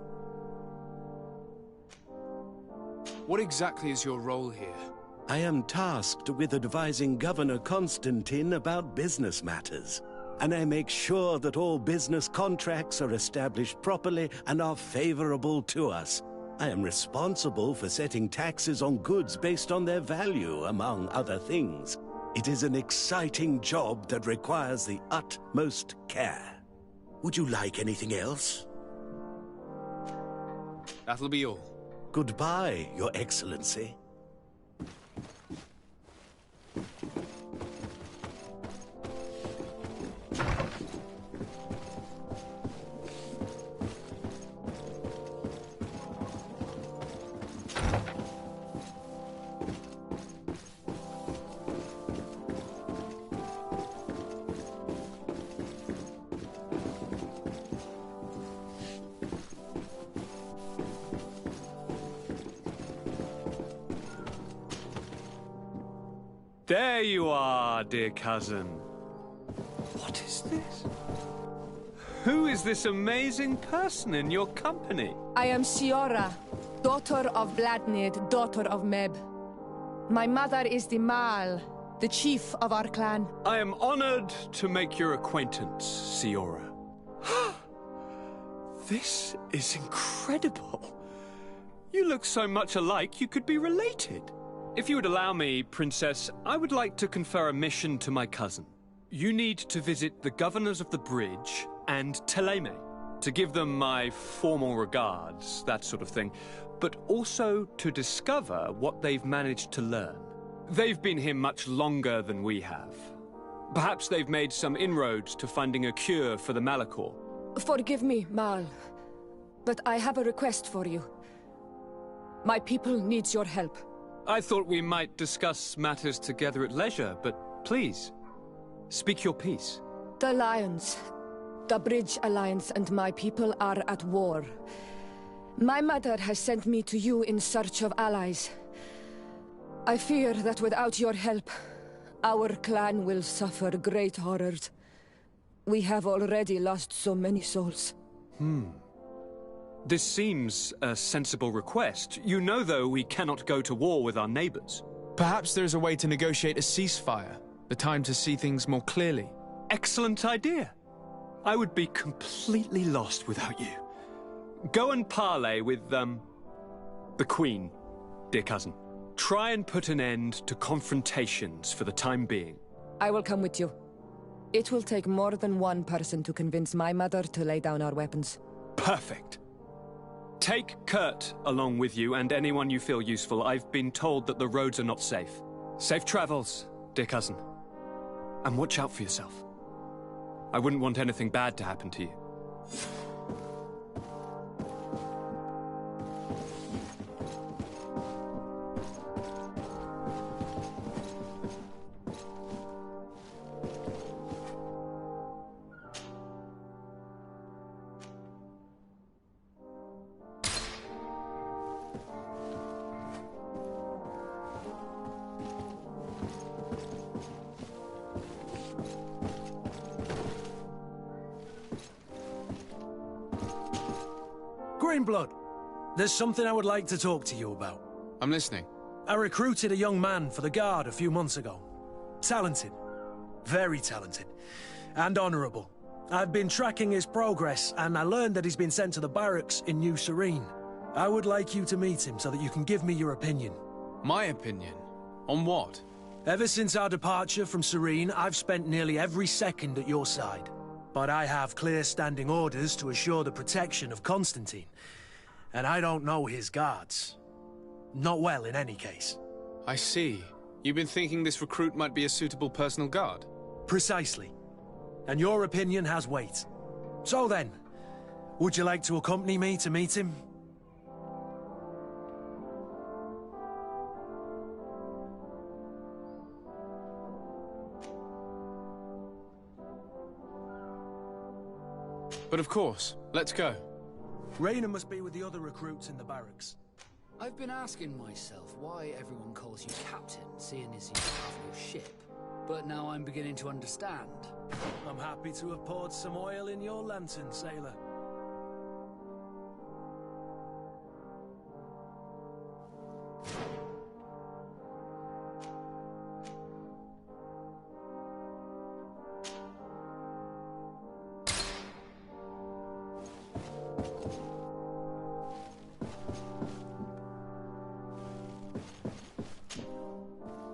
S2: What exactly is your role here?
S10: I am tasked with advising Governor Constantine about business matters, and I make sure that all business contracts are established properly and are favorable to us. I am responsible for setting taxes on goods based on their value, among other things. It is an exciting job that requires the utmost care. Would you like anything else?
S2: That'll be all.
S10: Goodbye, Your Excellency.
S8: There you are, dear cousin. What is this? Who is this amazing person in your company?
S17: I am Siora, daughter of Vladnid, daughter of Meb. My mother is the Mal, the chief of our clan.
S8: I am honored to make your acquaintance, Siora. This is incredible. You look so much alike you could be related. If you would allow me, Princess, I would like to confer a mission to my cousin. You need to visit the governors of the bridge and Teleme to give them my formal regards, that sort of thing, but also to discover what they've managed to learn. They've been here much longer than we have. Perhaps they've made some inroads to finding a cure for the Malachor.
S17: Forgive me, Mal, but I have a request for you. My people needs your help.
S8: I thought we might discuss matters together at leisure, but please, speak your piece.
S17: The Lions, the Bridge Alliance and my people are at war. My mother has sent me to you in search of allies. I fear that without your help, our clan will suffer great horrors. We have already lost so many souls.
S8: This seems a sensible request. You know, though, we cannot go to war with our neighbors.
S2: Perhaps there's a way to negotiate a ceasefire. The time to see things more clearly.
S8: Excellent idea. I would be completely lost without you. Go and parley with, the Queen, dear cousin. Try and put an end to confrontations for the time being.
S17: I will come with you. It will take more than one person to convince my mother to lay down our weapons.
S8: Perfect. Take Kurt along with you and anyone you feel useful. I've been told that the roads are not safe. Safe travels, dear cousin. And watch out for yourself. I wouldn't want anything bad to happen to you.
S1: Greenblood, there's something I would like to talk to you about.
S2: I'm listening.
S1: I recruited a young man for the Guard a few months ago. Talented. Very talented. And honorable. I've been tracking his progress, and I learned that he's been sent to the barracks in New Serene. I would like you to meet him so that you can give me your opinion.
S2: My opinion? On what?
S1: Ever since our departure from Serene, I've spent nearly every second at your side. But I have clear standing orders to assure the protection of Constantine. And I don't know his guards. Not well, in any case.
S2: I see. You've been thinking this recruit might be a suitable personal guard?
S1: Precisely. And your opinion has weight. So then, would you like to accompany me to meet him?
S2: But of course, let's go.
S1: Raina must be with the other recruits in the barracks.
S19: I've been asking myself why everyone calls you Captain, seeing as you have no ship. But now I'm beginning to understand.
S1: I'm happy to have poured some oil in your lantern, sailor.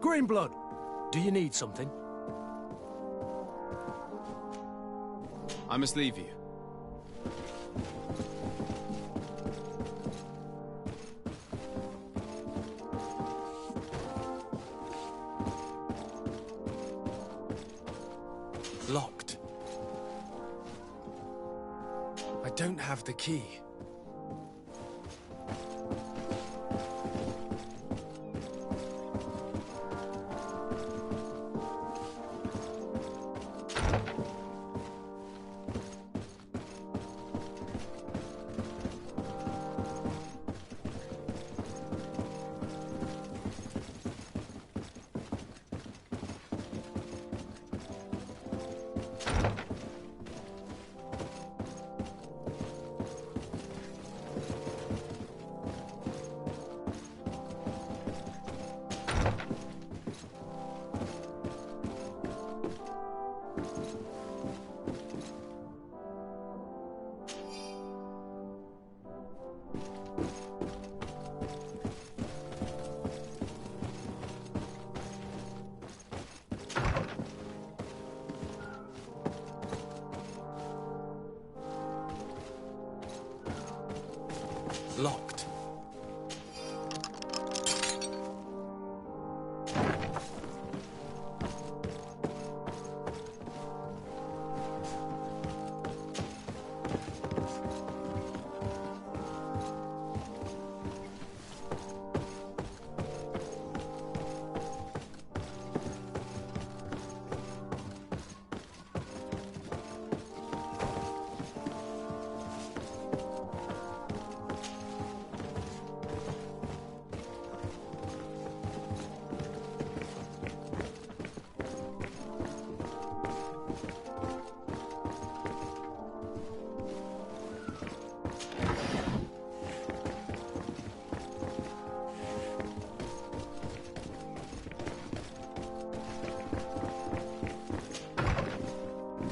S1: Greenblood, do you need something?
S2: I must leave you. Locked. I don't have the key.
S16: Locked.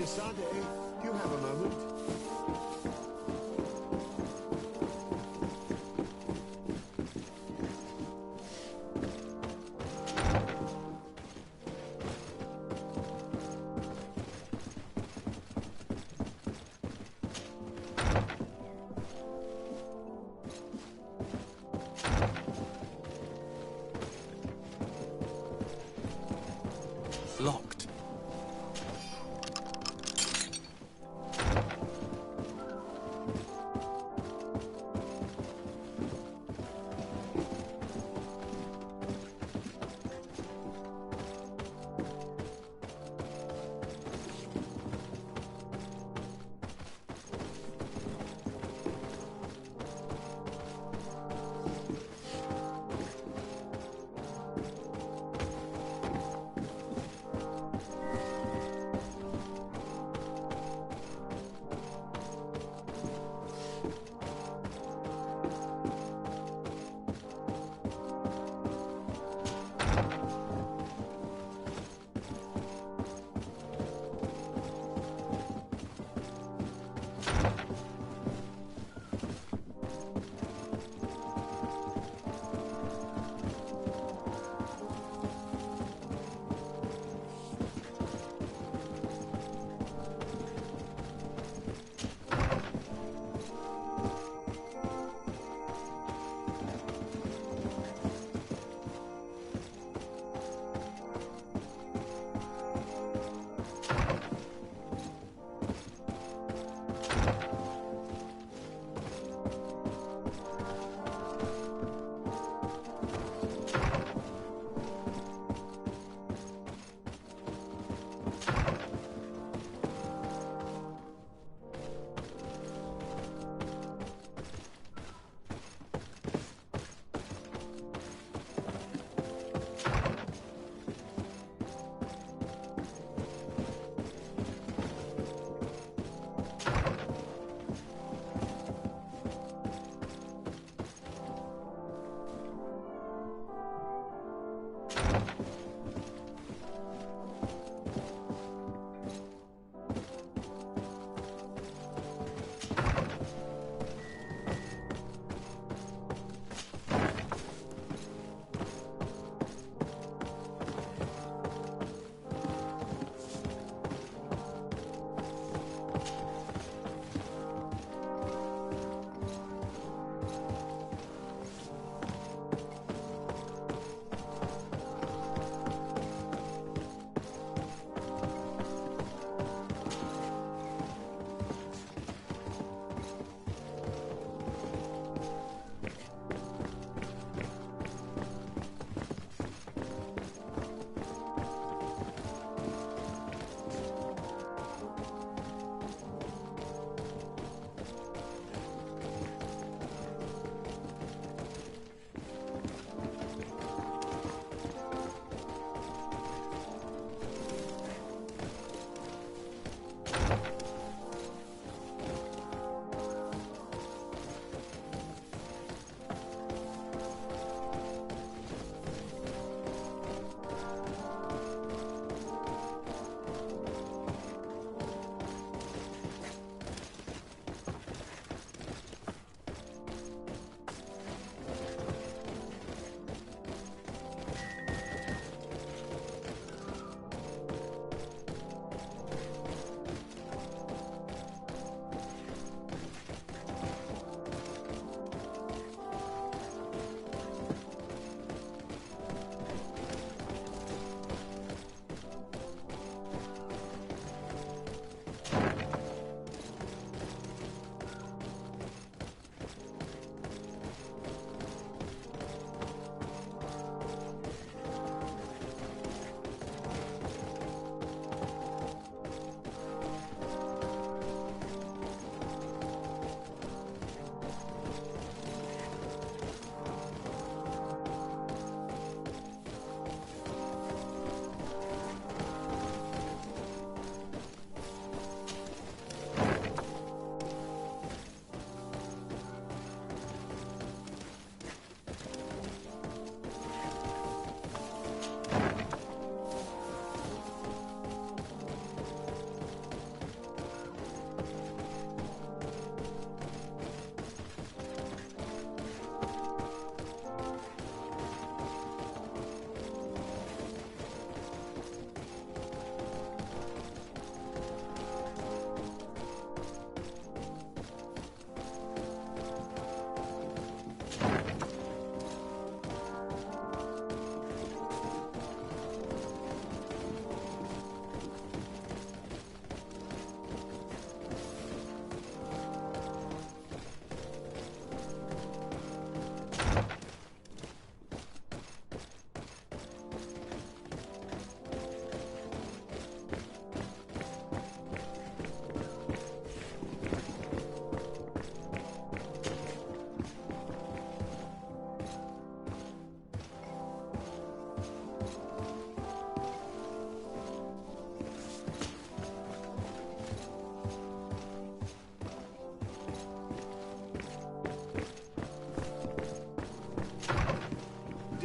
S18: Do you have a moment?
S16: Locked.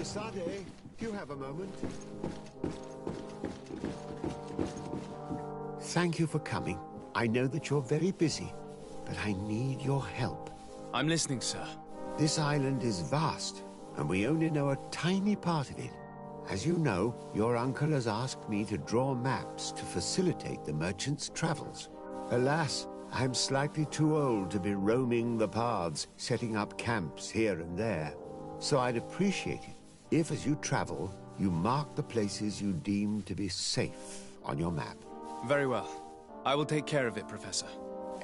S18: Sade, do you have a moment? Thank you for coming. I know that you're very busy, but I need your help.
S16: I'm listening, sir.
S18: This island is vast, and we only know a tiny part of it. As you know, your uncle has asked me to draw maps to facilitate the merchant's travels. Alas, I'm slightly too old to be roaming the paths, setting up camps here and there. So I'd appreciate it if, as you travel, you mark the places you deem to be safe on your map.
S16: Very well. I will take care of it, Professor.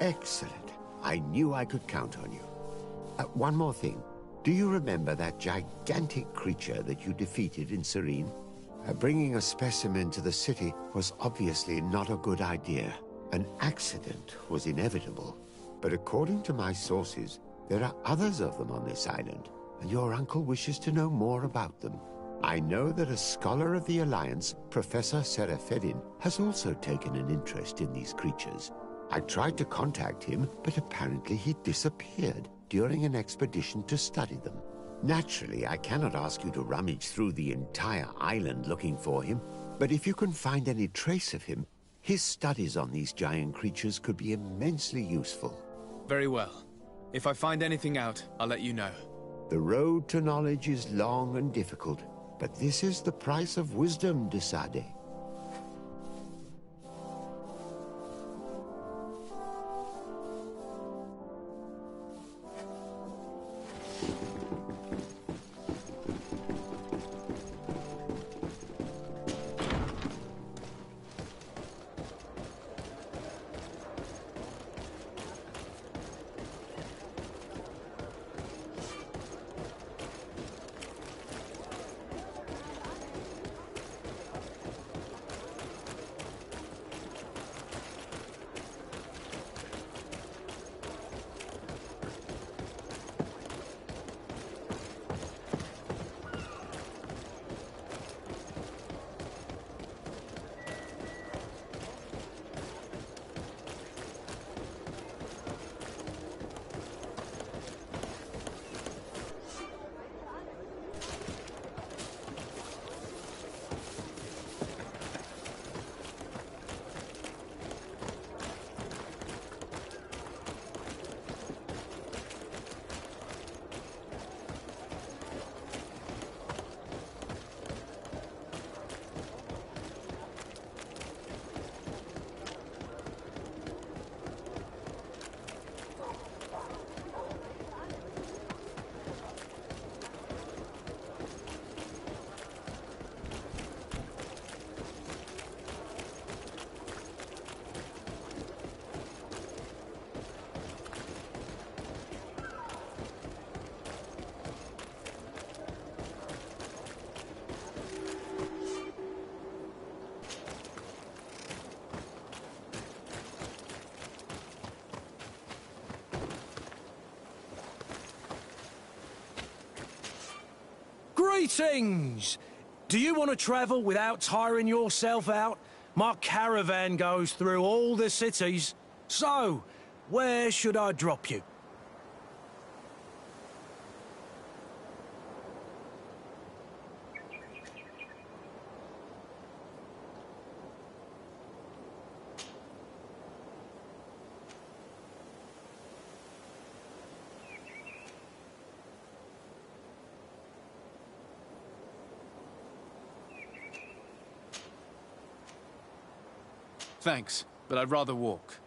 S18: Excellent. I knew I could count on you. One more thing. Do you remember that gigantic creature that you defeated in Serene? Bringing a specimen to the city was obviously not a good idea. An accident was inevitable. But according to my sources, there are others of them on this island, and your uncle wishes to know more about them. I know that a scholar of the Alliance, Professor Serafedin, has also taken an interest in these creatures. I tried to contact him, but apparently he disappeared during an expedition to study them. Naturally, I cannot ask you to rummage through the entire island looking for him, but if you can find any trace of him, his studies on these giant creatures could be immensely useful.
S16: Very well. If I find anything out, I'll let you know.
S18: The road to knowledge is long and difficult, but this is the price of wisdom, de Sade.
S1: Greetings! Do you want to travel without tiring yourself out? My caravan goes through all the cities. So, where should I drop you?
S16: Thanks, but I'd rather walk.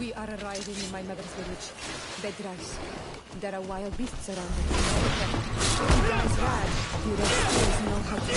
S17: We are arriving in my mother's village. Bedrais. There are wild beasts around it. Guys, Rad, you rescuers know how to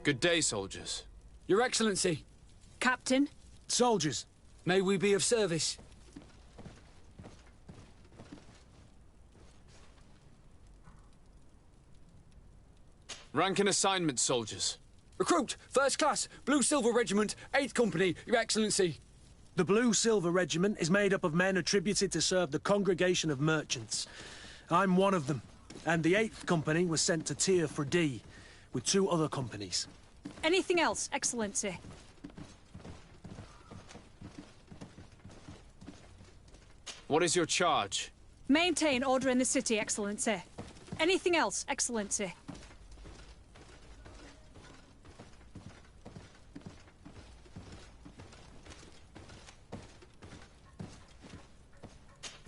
S16: Good day, soldiers.
S19: Your Excellency.
S7: Captain.
S1: Soldiers.
S19: May we be of service?
S16: Rank and assignment, soldiers.
S19: Recruit, First Class, Blue Silver Regiment, 8th Company, Your Excellency.
S1: The Blue Silver Regiment is made up of men attributed to serve the Congregation of Merchants. I'm one of them, and the 8th Company was sent to Tier for D, with 2 other companies.
S7: Anything else, Excellency?
S16: What is your charge?
S7: Maintain order in the city, Excellency. Anything else, Excellency?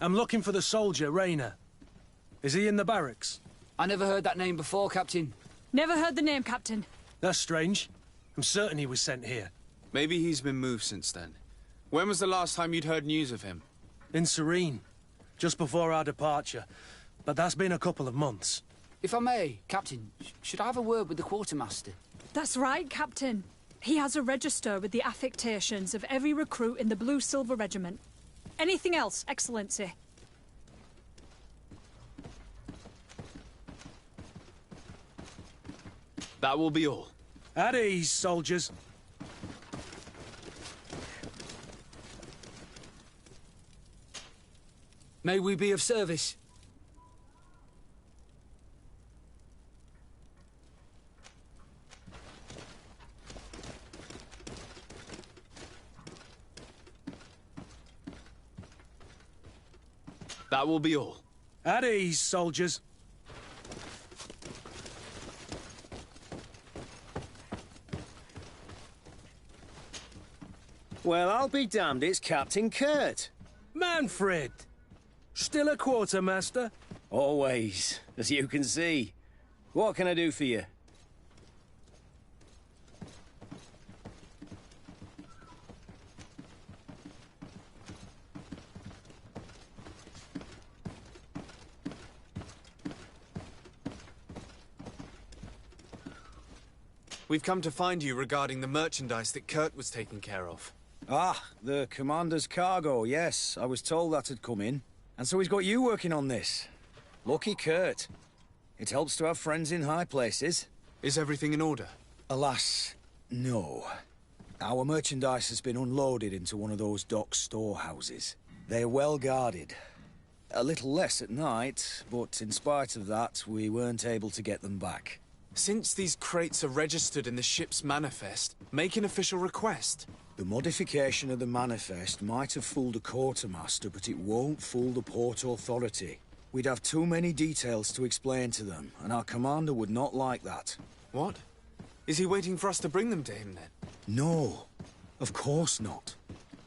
S1: I'm looking for the soldier, Rayner. Is he in the barracks?
S19: I never heard that name before, Captain.
S7: Never heard the name, Captain.
S1: That's strange. I'm certain he was sent here.
S16: Maybe he's been moved since then. When was the last time you'd heard news of him?
S1: In Serene, just before our departure. But that's been a couple of months.
S19: If I may, Captain, should I have a word with the quartermaster?
S7: That's right, Captain. He has a register with the affectations of every recruit in the Blue Silver Regiment. Anything else, Excellency?
S16: That will be all.
S1: At ease, soldiers.
S19: May we be of service?
S16: That will be all.
S1: At ease, soldiers.
S14: Well, I'll be damned, it's Captain Kurt.
S1: Manfred! Still a quartermaster?
S14: Always, as you can see. What can I do for you?
S16: We've come to find you regarding the merchandise that Kurt was taking care of.
S5: Ah, the commander's cargo, yes. I was told that had come in. And so he's got you working on this. Lucky Kurt. It helps to have friends in high places.
S16: Is everything in order?
S5: Alas, no. Our merchandise has been unloaded into one of those dock storehouses. They're well guarded. A little less at night, but in spite of that, we weren't able to get them back.
S16: Since these crates are registered in the ship's manifest, make an official request.
S5: The modification of the manifest might have fooled a quartermaster, but it won't fool the Port Authority. We'd have too many details to explain to them, and our commander would not like that.
S16: What? Is he waiting for us to bring them to him, then?
S5: No, of course not.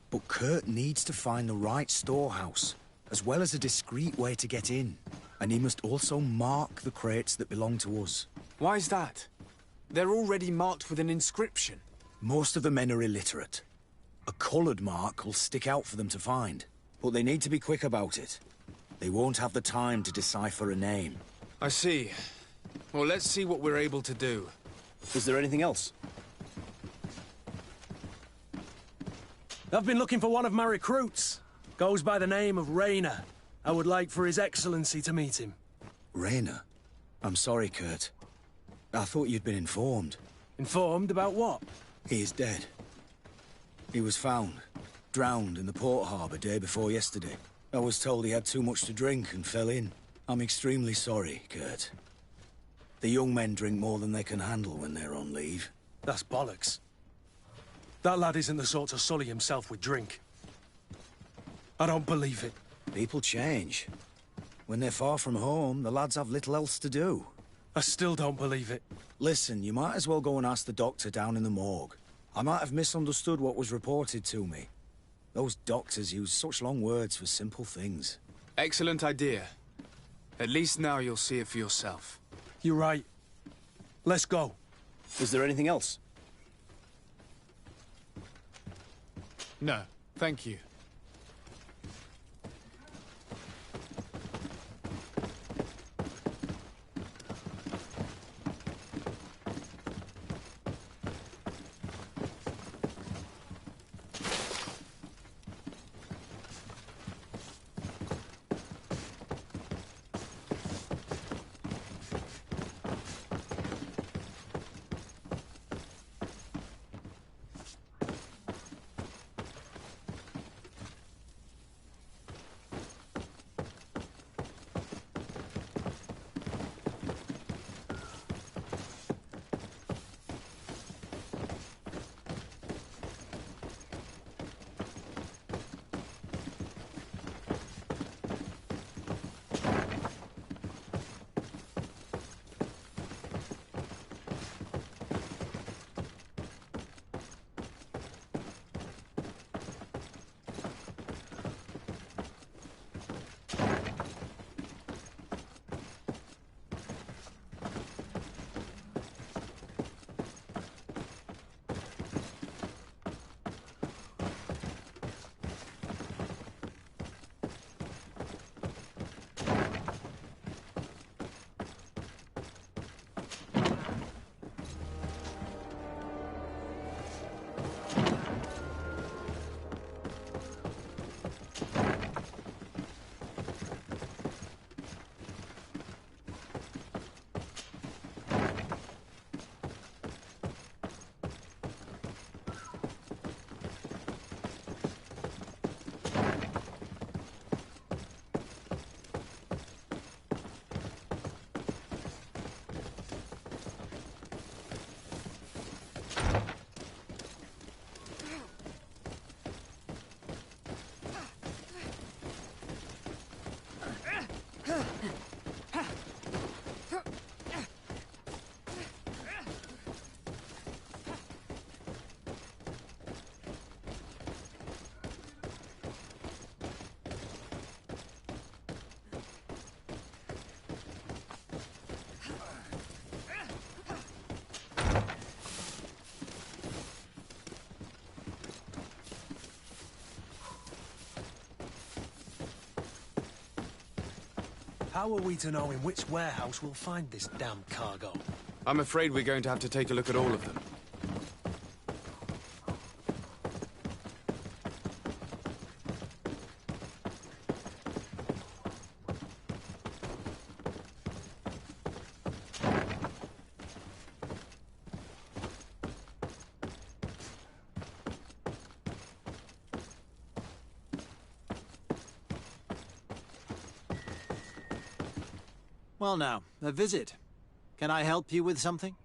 S5: But Kurt needs to find the right storehouse, as well as a discreet way to get in. And he must also mark the crates that belong to us.
S16: Why is that? They're already marked with an inscription.
S5: Most of the men are illiterate. A coloured mark will stick out for them to find, but they need to be quick about it. They won't have the time to decipher a name.
S16: I see. Well, let's see what we're able to do.
S14: Is there anything else?
S1: I've been looking for one of my recruits. Goes by the name of Rayner. I would like for His Excellency to meet him.
S5: Rayner? I'm sorry, Kurt. I thought you'd been informed.
S1: Informed about what?
S5: He is dead. He was found, drowned in the port harbour day before yesterday. I was told he had too much to drink and fell in. I'm extremely sorry, Kurt. The young men drink more than they can handle when they're on leave.
S1: That's bollocks. That lad isn't the sort to sully himself with drink. I don't believe it.
S5: People change. When they're far from home, the lads have little else to do.
S1: I still don't believe it.
S5: Listen, you might as well go and ask the doctor down in the morgue. I might have misunderstood what was reported to me. Those doctors use such long words for simple things.
S16: Excellent idea. At least now you'll see it for yourself.
S1: You're right. Let's go.
S14: Is there anything else?
S16: No, thank you.
S1: How are we to know in which warehouse we'll find this damn cargo?
S16: I'm afraid we're going to have to take a look at all of them.
S11: Well now, a visit. Can I help you with something?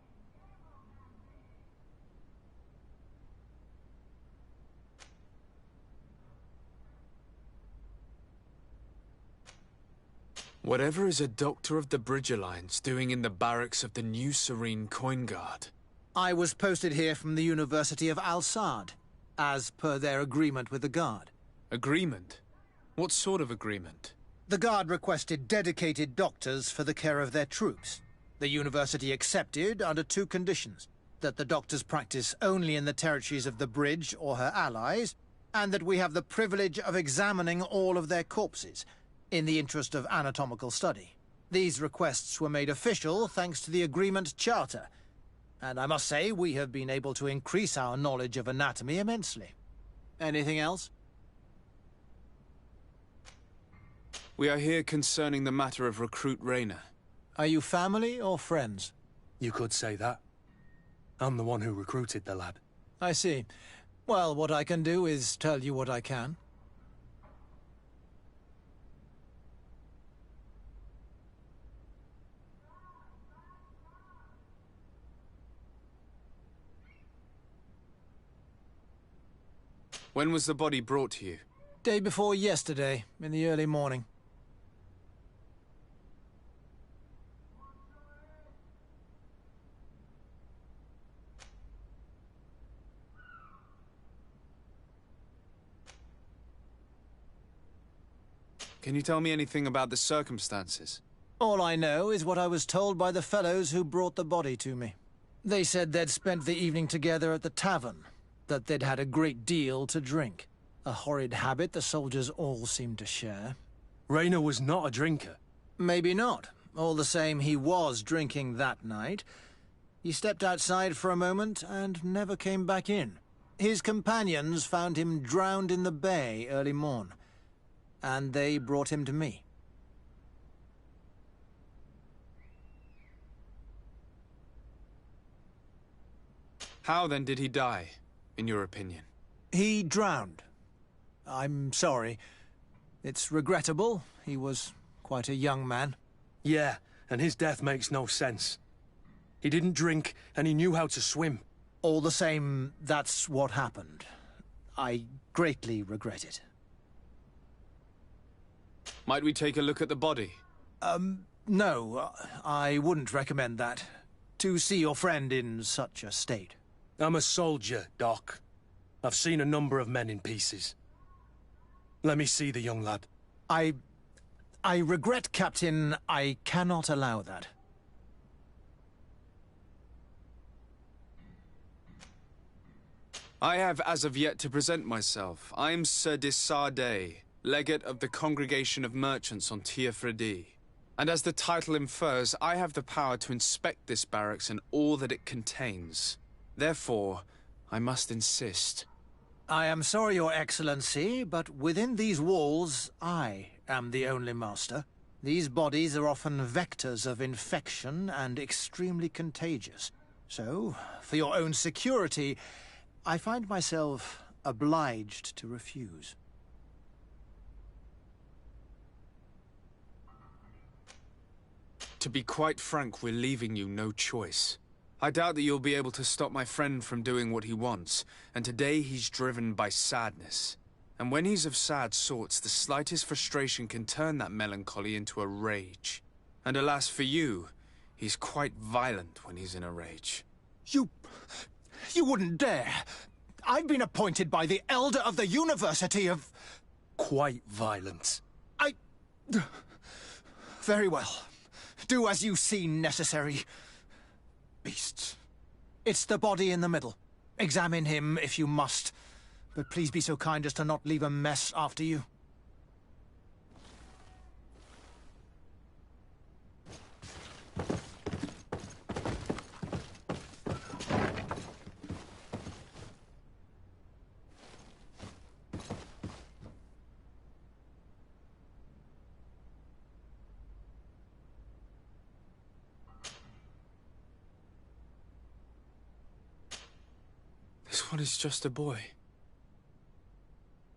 S16: Whatever is a doctor of the Bridge Alliance doing in the barracks of the New Serene Coin Guard?
S11: I was posted here from the University of Al-Sad, as per their agreement with the Guard.
S16: Agreement? What sort of agreement?
S11: The Guard requested dedicated doctors for the care of their troops. The University accepted under 2 conditions: that the doctors practice only in the territories of the Bridge or her allies, and that we have the privilege of examining all of their corpses, in the interest of anatomical study. These requests were made official thanks to the Agreement Charter, and I must say we have been able to increase our knowledge of anatomy immensely. Anything else?
S16: We are here concerning the matter of Recruit Rayner.
S11: Are you family or friends?
S1: You could say that. I'm the one who recruited the lad.
S11: I see. Well, what I can do is tell you what I can.
S16: When was the body brought to you?
S11: Day before yesterday, in the early morning.
S16: Can you tell me anything about the circumstances?
S11: All I know is what I was told by the fellows who brought the body to me. They said they'd spent the evening together at the tavern, that they'd had a great deal to drink. A horrid habit the soldiers all seemed to share.
S1: Rayner was not a drinker.
S11: Maybe not. All the same, he was drinking that night. He stepped outside for a moment and never came back in. His companions found him drowned in the bay early morn, and they brought him to me.
S16: How then did he die, in your opinion?
S11: He drowned. I'm sorry. It's regrettable. He was quite a young man.
S1: Yeah, and his death makes no sense. He didn't drink, and he knew how to swim.
S11: All the same, that's what happened. I greatly regret it.
S16: Might we take a look at the body?
S11: No, I wouldn't recommend that. To see your friend in such a state.
S1: I'm a soldier, Doc. I've seen a number of men in pieces. Let me see the young lad.
S11: I regret, Captain. I cannot allow that.
S16: I have as of yet to present myself. I'm Sir Desardet, Legate of the Congregation of Merchants on Tir Fredi. And as the title infers, I have the power to inspect this barracks and all that it contains. Therefore, I must insist.
S11: I am sorry, Your Excellency, but within these walls, I am the only master. These bodies are often vectors of infection and extremely contagious. So, for your own security, I find myself obliged to refuse.
S16: To be quite frank, we're leaving you no choice. I doubt that you'll be able to stop my friend from doing what he wants, and today he's driven by sadness. And when he's of sad sorts, the slightest frustration can turn that melancholy into a rage. And alas for you, he's quite violent when he's in a rage.
S11: You wouldn't dare! I've been appointed by the Elder of the University of...
S1: Quite violent.
S11: Very well. Do as you see necessary. Beasts. It's the body in the middle. Examine him if you must, but please be so kind as to not leave a mess after you.
S2: This one is just a boy.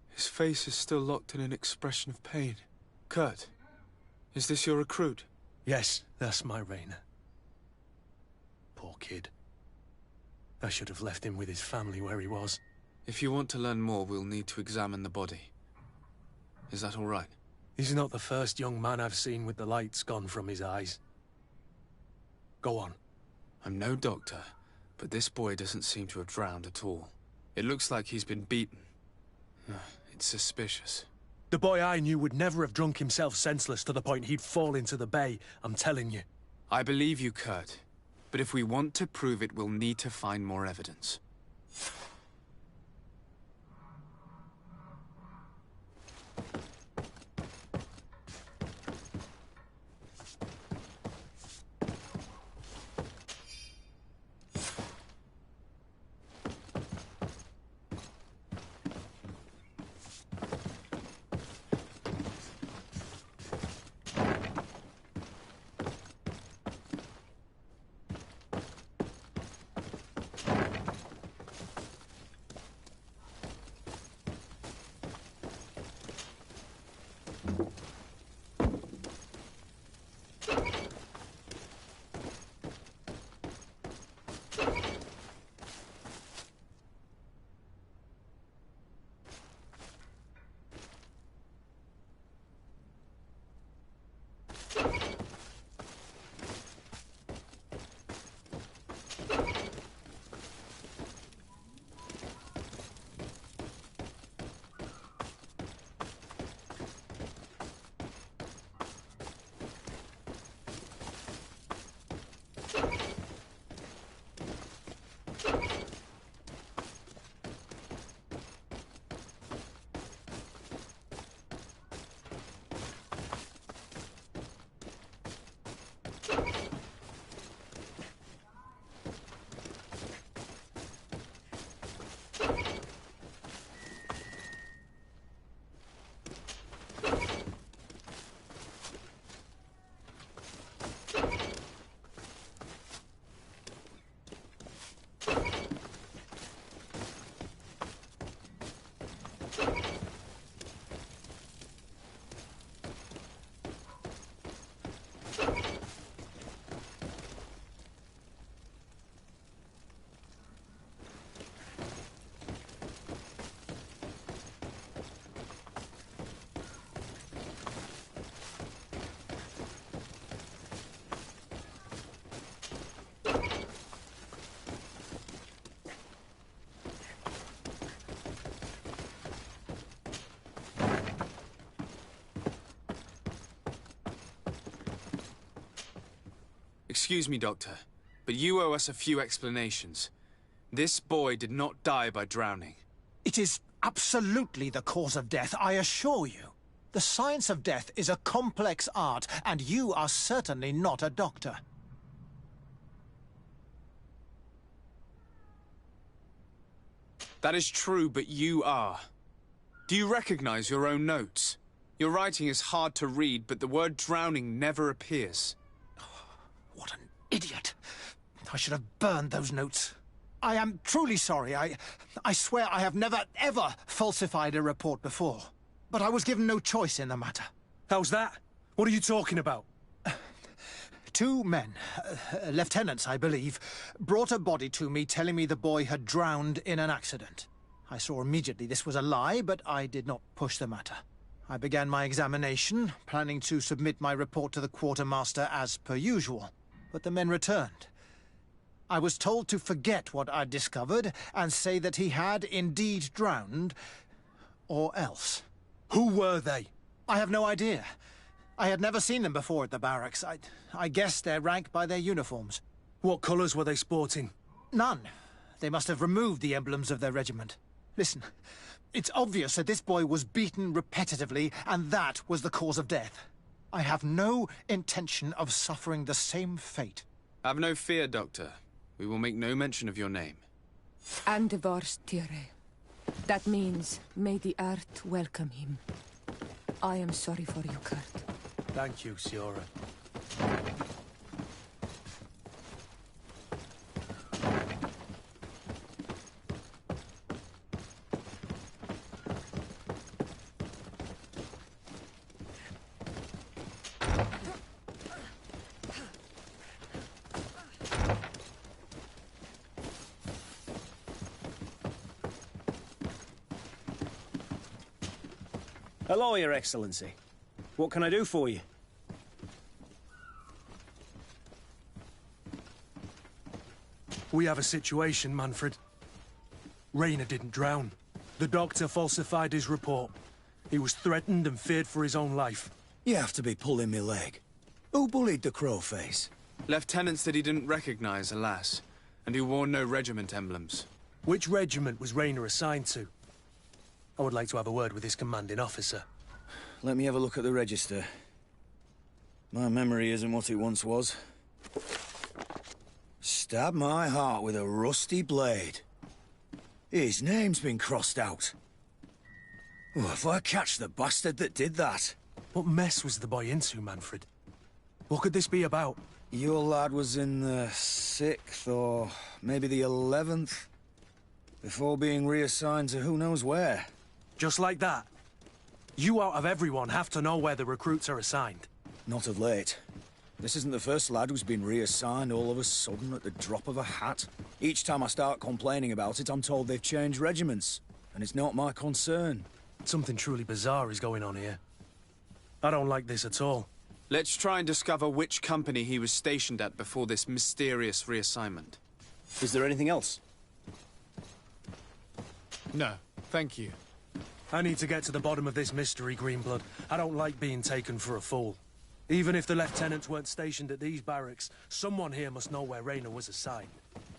S2: His face is still locked in an expression of pain. Kurt, is this your recruit?
S1: Yes, that's my Rainer. Poor kid. I should have left him with his family where he was.
S2: If you want to learn more, we'll need to examine the body. Is that all right?
S1: He's not the first young man I've seen with the lights gone from his eyes. Go on.
S2: I'm no doctor, but this boy doesn't seem to have drowned at all. It looks like he's been beaten. It's suspicious.
S1: The boy I knew would never have drunk himself senseless to the point he'd fall into the bay, I'm telling you.
S2: I believe you, Kurt. But if we want to prove it, we'll need to find more evidence. Excuse me, Doctor, but you owe us a few explanations. This boy did not die by drowning.
S11: It is absolutely the cause of death, I assure you. The science of death is a complex art, and you are certainly not a doctor.
S2: That is true, but you are. Do you recognize your own notes? Your writing is hard to read, but the word drowning never appears.
S11: What an idiot. I should have burned those notes. I am truly sorry. I swear I have never, ever falsified a report before. But I was given no choice in the matter.
S1: How's that? What are you talking about?
S11: Two men, lieutenants, I believe, brought a body to me telling me the boy had drowned in an accident. I saw immediately this was a lie, but I did not push the matter. I began my examination, planning to submit my report to the quartermaster as per usual. But the men returned. I was told to forget what I'd discovered and say that he had indeed drowned, or else.
S1: Who were they?
S11: I have no idea. I had never seen them before at the barracks. I guessed their rank by their uniforms.
S1: What colours were they sporting?
S11: None. They must have removed the emblems of their regiment. Listen, it's obvious that this boy was beaten repetitively, and that was the cause of death. I have no intention of suffering the same fate.
S2: Have no fear, Doctor. We will make no mention of your name.
S17: Andevars Tire. That means, may the earth welcome him. I am sorry for you, Kurt.
S1: Thank you, Siora.
S14: Hello, Your Excellency. What can I do for you?
S1: We have a situation, Manfred. Rayner didn't drown. The doctor falsified his report. He was threatened and feared for his own life.
S5: You have to be pulling me leg. Who bullied the crowface?
S16: Lieutenants that he didn't recognize, alas, and who wore no regiment emblems.
S1: Which regiment was Rayner assigned to? I would like to have a word with his commanding officer.
S5: Let me have a look at the register. My memory isn't what it once was. Stab my heart with a rusty blade. His name's been crossed out. Oh, if I catch the bastard that did that.
S1: What mess was the boy into, Manfred? What could this be about?
S5: Your lad was in the 6th, or maybe the 11th, before being reassigned to who knows where.
S1: Just like that? You out of everyone have to know where the recruits are assigned.
S5: Not of late. This isn't the first lad who's been reassigned all of a sudden at the drop of a hat. Each time I start complaining about it, I'm told they've changed regiments, and it's not my concern.
S1: Something truly bizarre is going on here. I don't like this at all.
S16: Let's try and discover which company he was stationed at before this mysterious reassignment.
S14: Is there anything else?
S2: No, thank you.
S1: I need to get to the bottom of this mystery, Greenblood. I don't like being taken for a fool. Even if the lieutenants weren't stationed at these barracks, someone here must know where Rayner was assigned.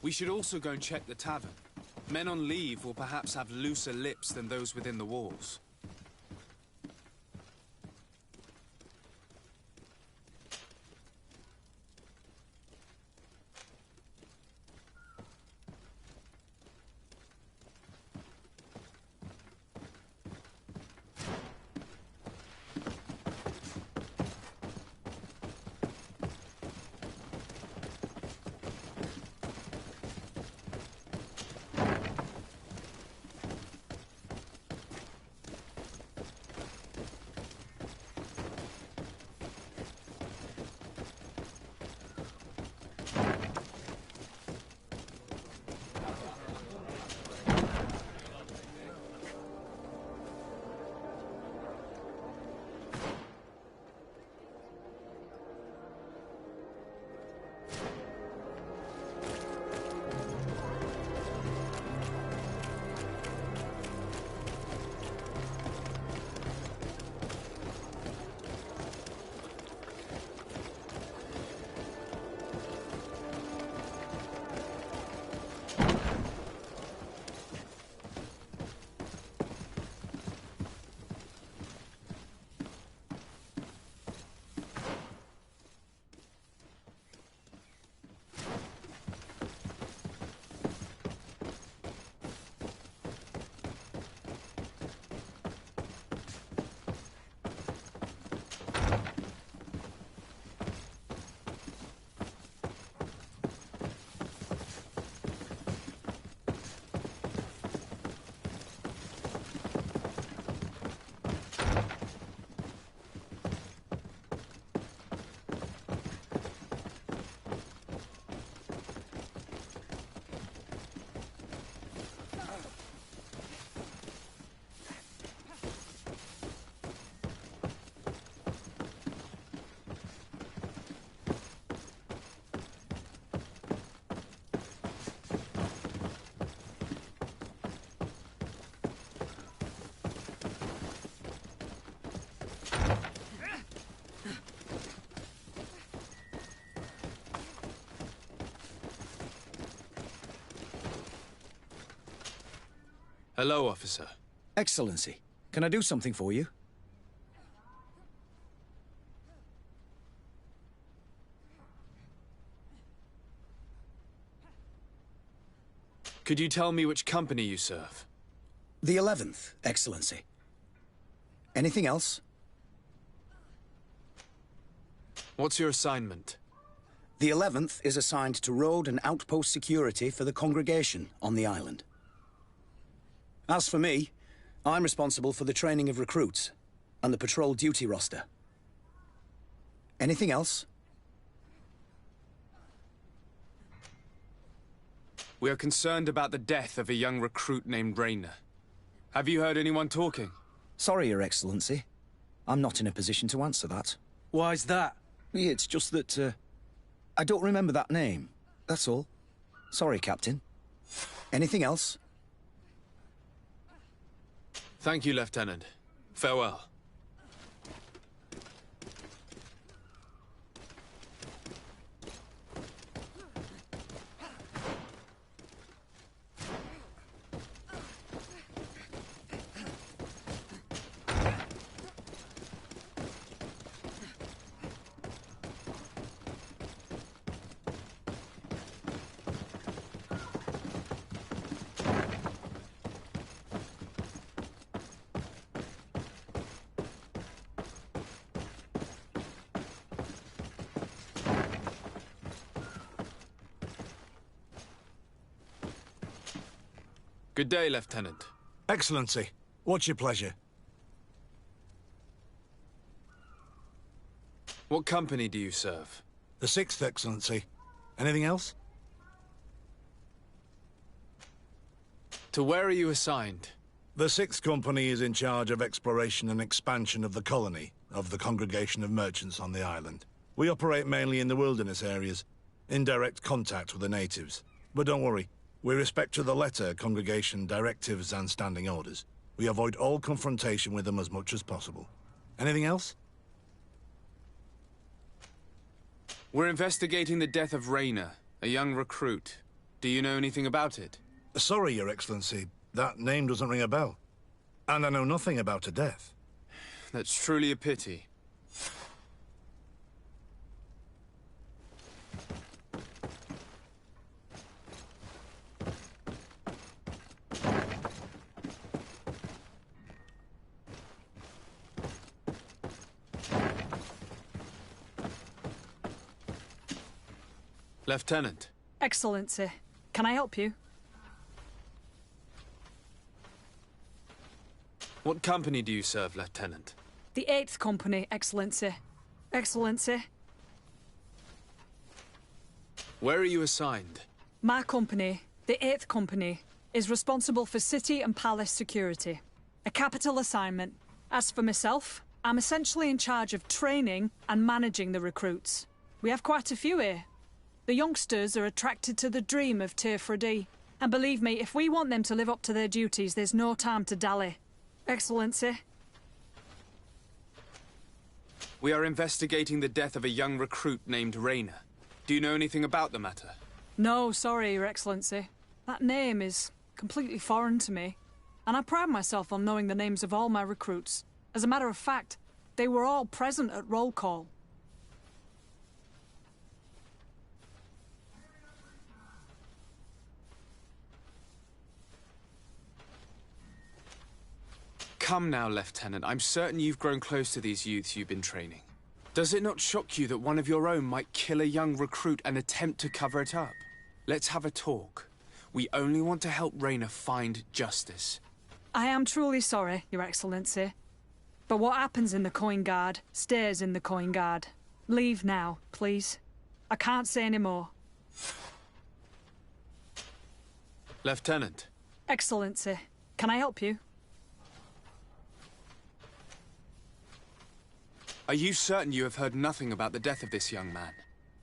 S16: We should also go and check the tavern. Men on leave will perhaps have looser lips than those within the walls. Hello, officer.
S5: Excellency, can I do something for you?
S16: Could you tell me which company you serve?
S5: The 11th, Excellency. Anything else?
S16: What's your assignment?
S5: The 11th is assigned to road and outpost security for the congregation on the island. As for me, I'm responsible for the training of recruits and the patrol duty roster. Anything else?
S16: We are concerned about the death of a young recruit named Rayner. Have you heard anyone talking?
S5: Sorry, Your Excellency. I'm not in a position to answer that.
S1: Why's that?
S5: It's just that, I don't remember that name. That's all. Sorry, Captain. Anything else?
S16: Thank you, Lieutenant. Farewell. Good day, Lieutenant.
S6: Excellency, what's your pleasure?
S16: What company do you serve?
S6: The 6th, Excellency. Anything else?
S16: To where are you assigned?
S6: The 6th Company is in charge of exploration and expansion of the colony of the Congregation of Merchants on the island. We operate mainly in the wilderness areas, in direct contact with the natives. But don't worry. We respect to the letter congregation directives and standing orders. We avoid all confrontation with them as much as possible. Anything else?
S16: We're investigating the death of Rayner, a young recruit. Do you know anything about it?
S6: Sorry, Your Excellency. That name doesn't ring a bell. And I know nothing about her death.
S16: That's truly a pity. Lieutenant.
S7: Excellency, can I help you?
S16: What company do you serve, Lieutenant?
S7: The 8th Company, Excellency. Excellency.
S16: Where are you assigned?
S7: My company, the 8th Company, is responsible for city and palace security. A capital assignment. As for myself, I'm essentially in charge of training and managing the recruits. We have quite a few here. The youngsters are attracted to the dream of Teofredi. And believe me, if we want them to live up to their duties, there's no time to dally. Excellency.
S16: We are investigating the death of a young recruit named Rayner. Do you know anything about the matter?
S7: No, sorry, Your Excellency. That name is completely foreign to me. And I pride myself on knowing the names of all my recruits. As a matter of fact, they were all present at roll call.
S16: Come now, Lieutenant. I'm certain you've grown close to these youths you've been training. Does it not shock you that one of your own might kill a young recruit and attempt to cover it up? Let's have a talk. We only want to help Rayner find justice.
S7: I am truly sorry, Your Excellency. But what happens in the Coin Guard stays in the Coin Guard. Leave now, please. I can't say any more.
S16: Lieutenant.
S7: Excellency, can I help you?
S16: Are you certain you have heard nothing about the death of this young man?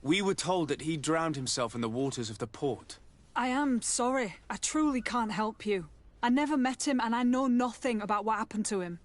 S16: We were told that he drowned himself in the waters of the port.
S7: I am sorry. I truly can't help you. I never met him and I know nothing about what happened to him.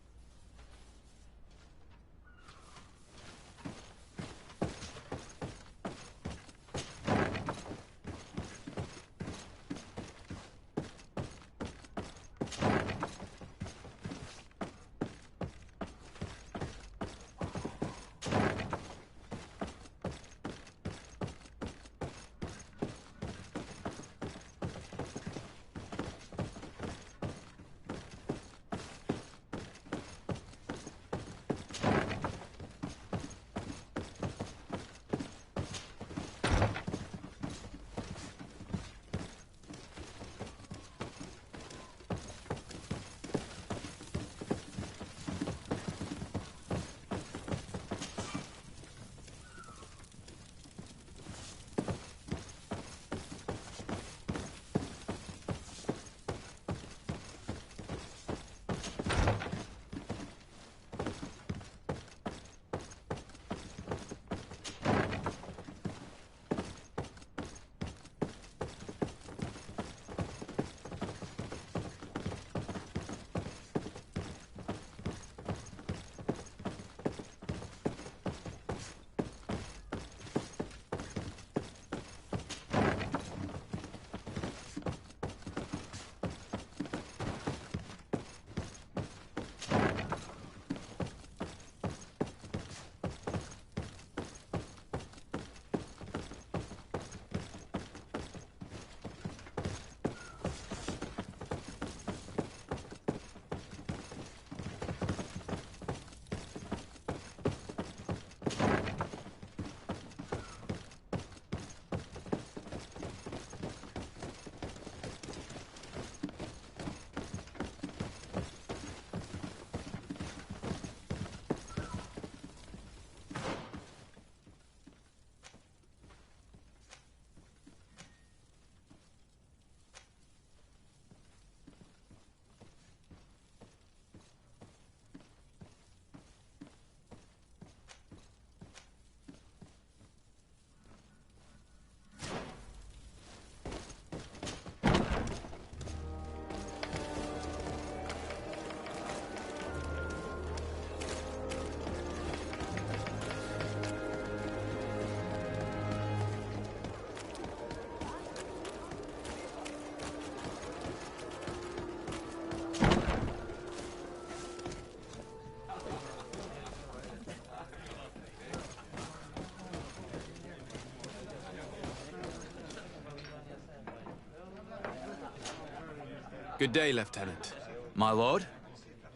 S16: Good day, Lieutenant.
S20: My lord,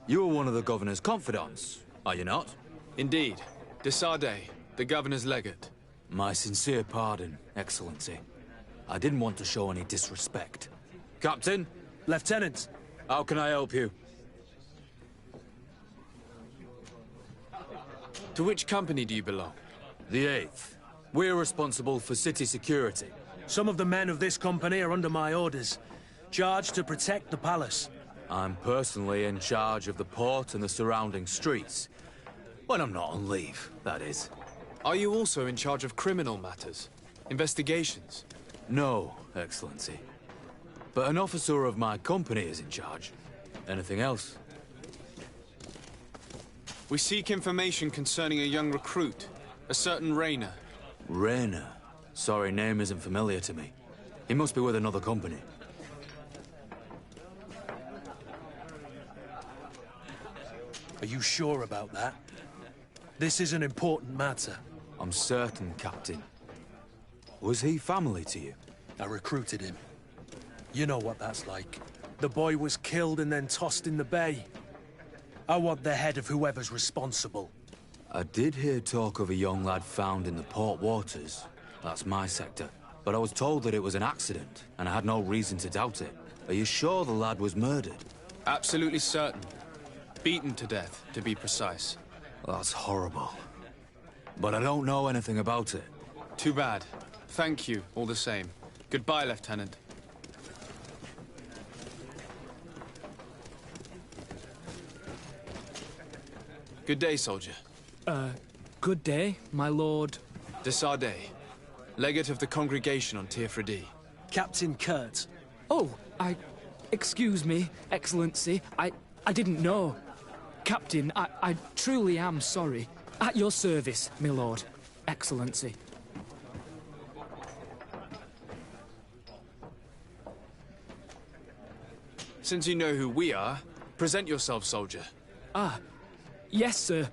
S20: you are one of the governor's confidants, are you not?
S16: Indeed. De Sardet, the governor's legate.
S20: My sincere pardon, Excellency. I didn't want to show any disrespect. Captain?
S1: Lieutenant.
S20: How can I help you?
S16: To which company do you belong?
S20: The 8th. We're responsible for city security.
S1: Some of the men of this company are under my orders, charged to protect the palace.
S20: I'm personally in charge of the port and the surrounding streets. When I'm not on leave, that is.
S16: Are you also in charge of criminal matters? Investigations?
S20: No, Excellency. But an officer of my company is in charge. Anything else?
S16: We seek information concerning a young recruit, a certain Rayner.
S20: Rayner? Sorry, name isn't familiar to me. He must be with another company.
S1: Are you sure about that? This is an important matter.
S20: I'm certain, Captain. Was he family to you?
S1: I recruited him. You know what that's like. The boy was killed and then tossed in the bay. I want the head of whoever's responsible.
S20: I did hear talk of a young lad found in the port waters. That's my sector. But I was told that it was an accident, and I had no reason to doubt it. Are you sure the lad was murdered?
S16: Absolutely certain. Beaten to death, to be precise.
S20: That's horrible. But I don't know anything about it.
S16: Too bad. Thank you, all the same. Goodbye, Lieutenant. Good day, soldier.
S22: Good day, my lord.
S16: De Sardet, legate of the congregation on Tier-Fredy.
S1: Captain Kurt.
S22: Oh, excuse me, Excellency. I didn't know. Captain, I truly am sorry. At your service, my lord. Excellency.
S16: Since you know who we are, present yourself, soldier.
S22: Ah, yes, sir.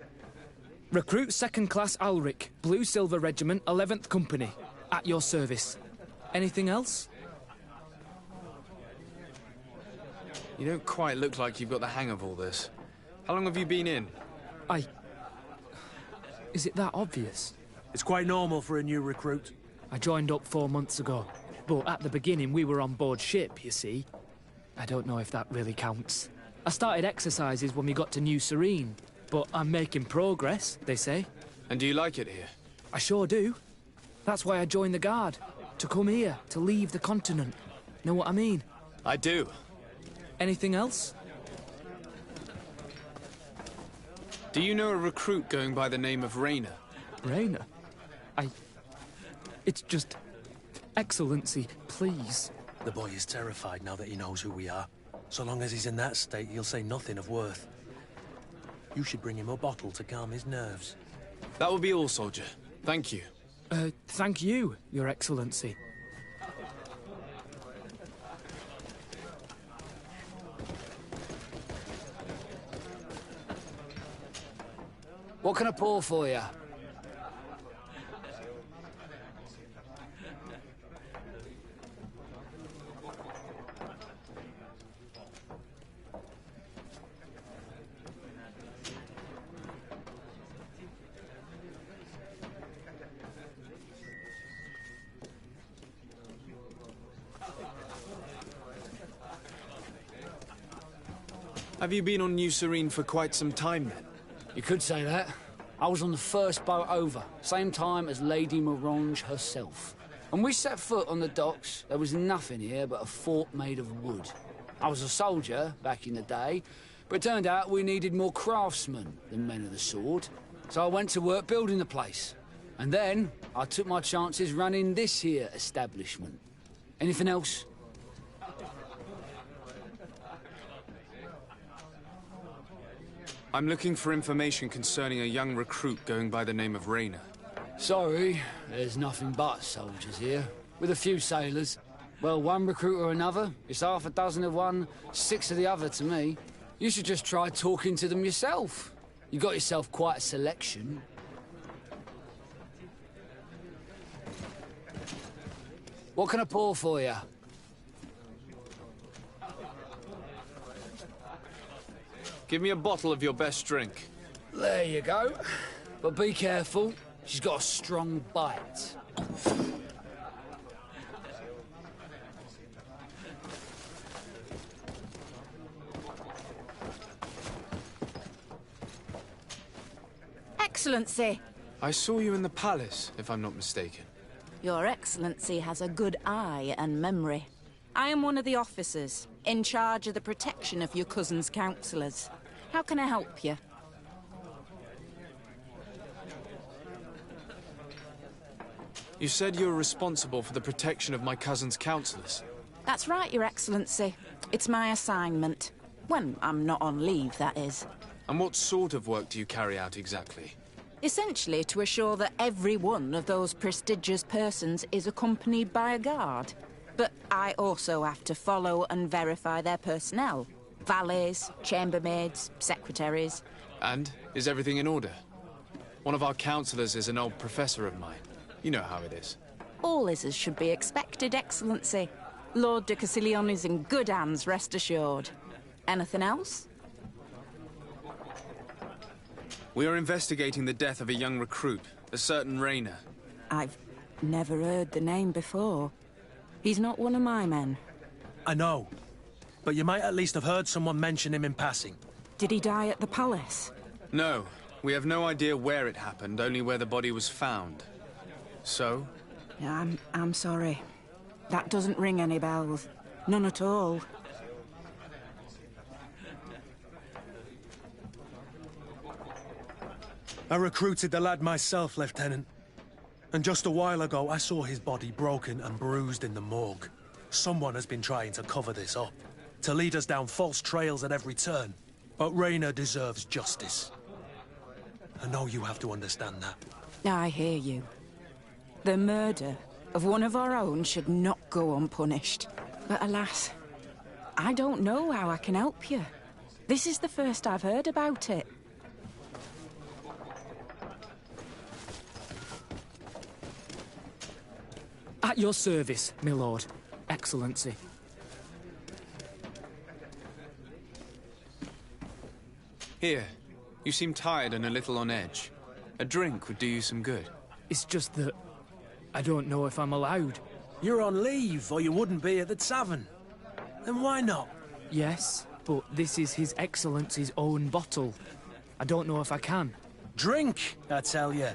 S22: Recruit 2nd Class Ulrich, Blue Silver Regiment, 11th Company. At your service. Anything else?
S16: You don't quite look like you've got the hang of all this. How long have you been in?
S22: Is it that obvious?
S1: It's quite normal for a new recruit.
S22: I joined up 4 months ago. But at the beginning, we were on board ship, you see. I don't know if that really counts. I started exercises when we got to New Serene. But I'm making progress, they say.
S16: And do you like it here?
S22: I sure do. That's why I joined the Guard. To come here, to leave the continent. Know what I mean?
S16: I do.
S22: Anything else?
S16: Do you know a recruit going by the name of Rayner?
S22: Rayner? It's just... Excellency, please.
S1: The boy is terrified now that he knows who we are. So long as he's in that state, he'll say nothing of worth. You should bring him a bottle to calm his nerves.
S16: That will be all, soldier. Thank you.
S22: Thank you, Your Excellency.
S19: What can I pour for you?
S16: Have you been on New Serene for quite some time then?
S19: You could say that. I was on the first boat over, same time as Lady Morange herself. When we set foot on the docks, there was nothing here but a fort made of wood. I was a soldier back in the day, but it turned out we needed more craftsmen than men of the sword. So I went to work building the place. And then I took my chances running this here establishment. Anything else?
S16: I'm looking for information concerning a young recruit going by the name of Rayner.
S19: Sorry, there's nothing but soldiers here, with a few sailors. Well, one recruit or another, it's half a dozen of one, 6 of the other to me. You should just try talking to them yourself. You got yourself quite a selection. What can I pour for you?
S16: Give me a bottle of your best drink.
S19: There you go. But be careful, she's got a strong bite.
S12: Excellency!
S16: I saw you in the palace, if I'm not mistaken.
S12: Your Excellency has a good eye and memory. I am one of the officers, in charge of the protection of your cousin's councillors. How can I help you?
S16: You said you were responsible for the protection of my cousin's councillors.
S12: That's right, Your Excellency. It's my assignment. When I'm not on leave, that is.
S16: And what sort of work do you carry out exactly?
S12: Essentially to assure that every one of those prestigious persons is accompanied by a guard. But I also have to follow and verify their personnel. Valets, chambermaids, secretaries.
S16: And is everything in order? One of our councillors is an old professor of mine. You know how it is.
S12: All is as should be expected, Excellency. Lord de Cassilion is in good hands, rest assured. Anything else?
S16: We are investigating the death of a young recruit, a certain Rainer.
S12: I've never heard the name before. He's not one of my men.
S1: I know. But you might at least have heard someone mention him in passing.
S12: Did he die at the palace?
S16: No. We have no idea where it happened, only where the body was found. So?
S12: I'm sorry. That doesn't ring any bells. None at all.
S1: I recruited the lad myself, Lieutenant. And just a while ago, I saw his body broken and bruised in the morgue. Someone has been trying to cover this up, to lead us down false trails at every turn. But Rainer deserves justice. I know you have to understand that.
S12: I hear you. The murder of one of our own should not go unpunished. But alas, I don't know how I can help you. This is the first I've heard about it.
S22: At your service, my lord. Excellency.
S16: Here. You seem tired and a little on edge. A drink would do you some good.
S22: It's just that I don't know if I'm allowed.
S1: You're on leave, or you wouldn't be at the tavern. Then why not?
S22: Yes, but this is His Excellency's own bottle. I don't know if I can.
S1: Drink, I tell you.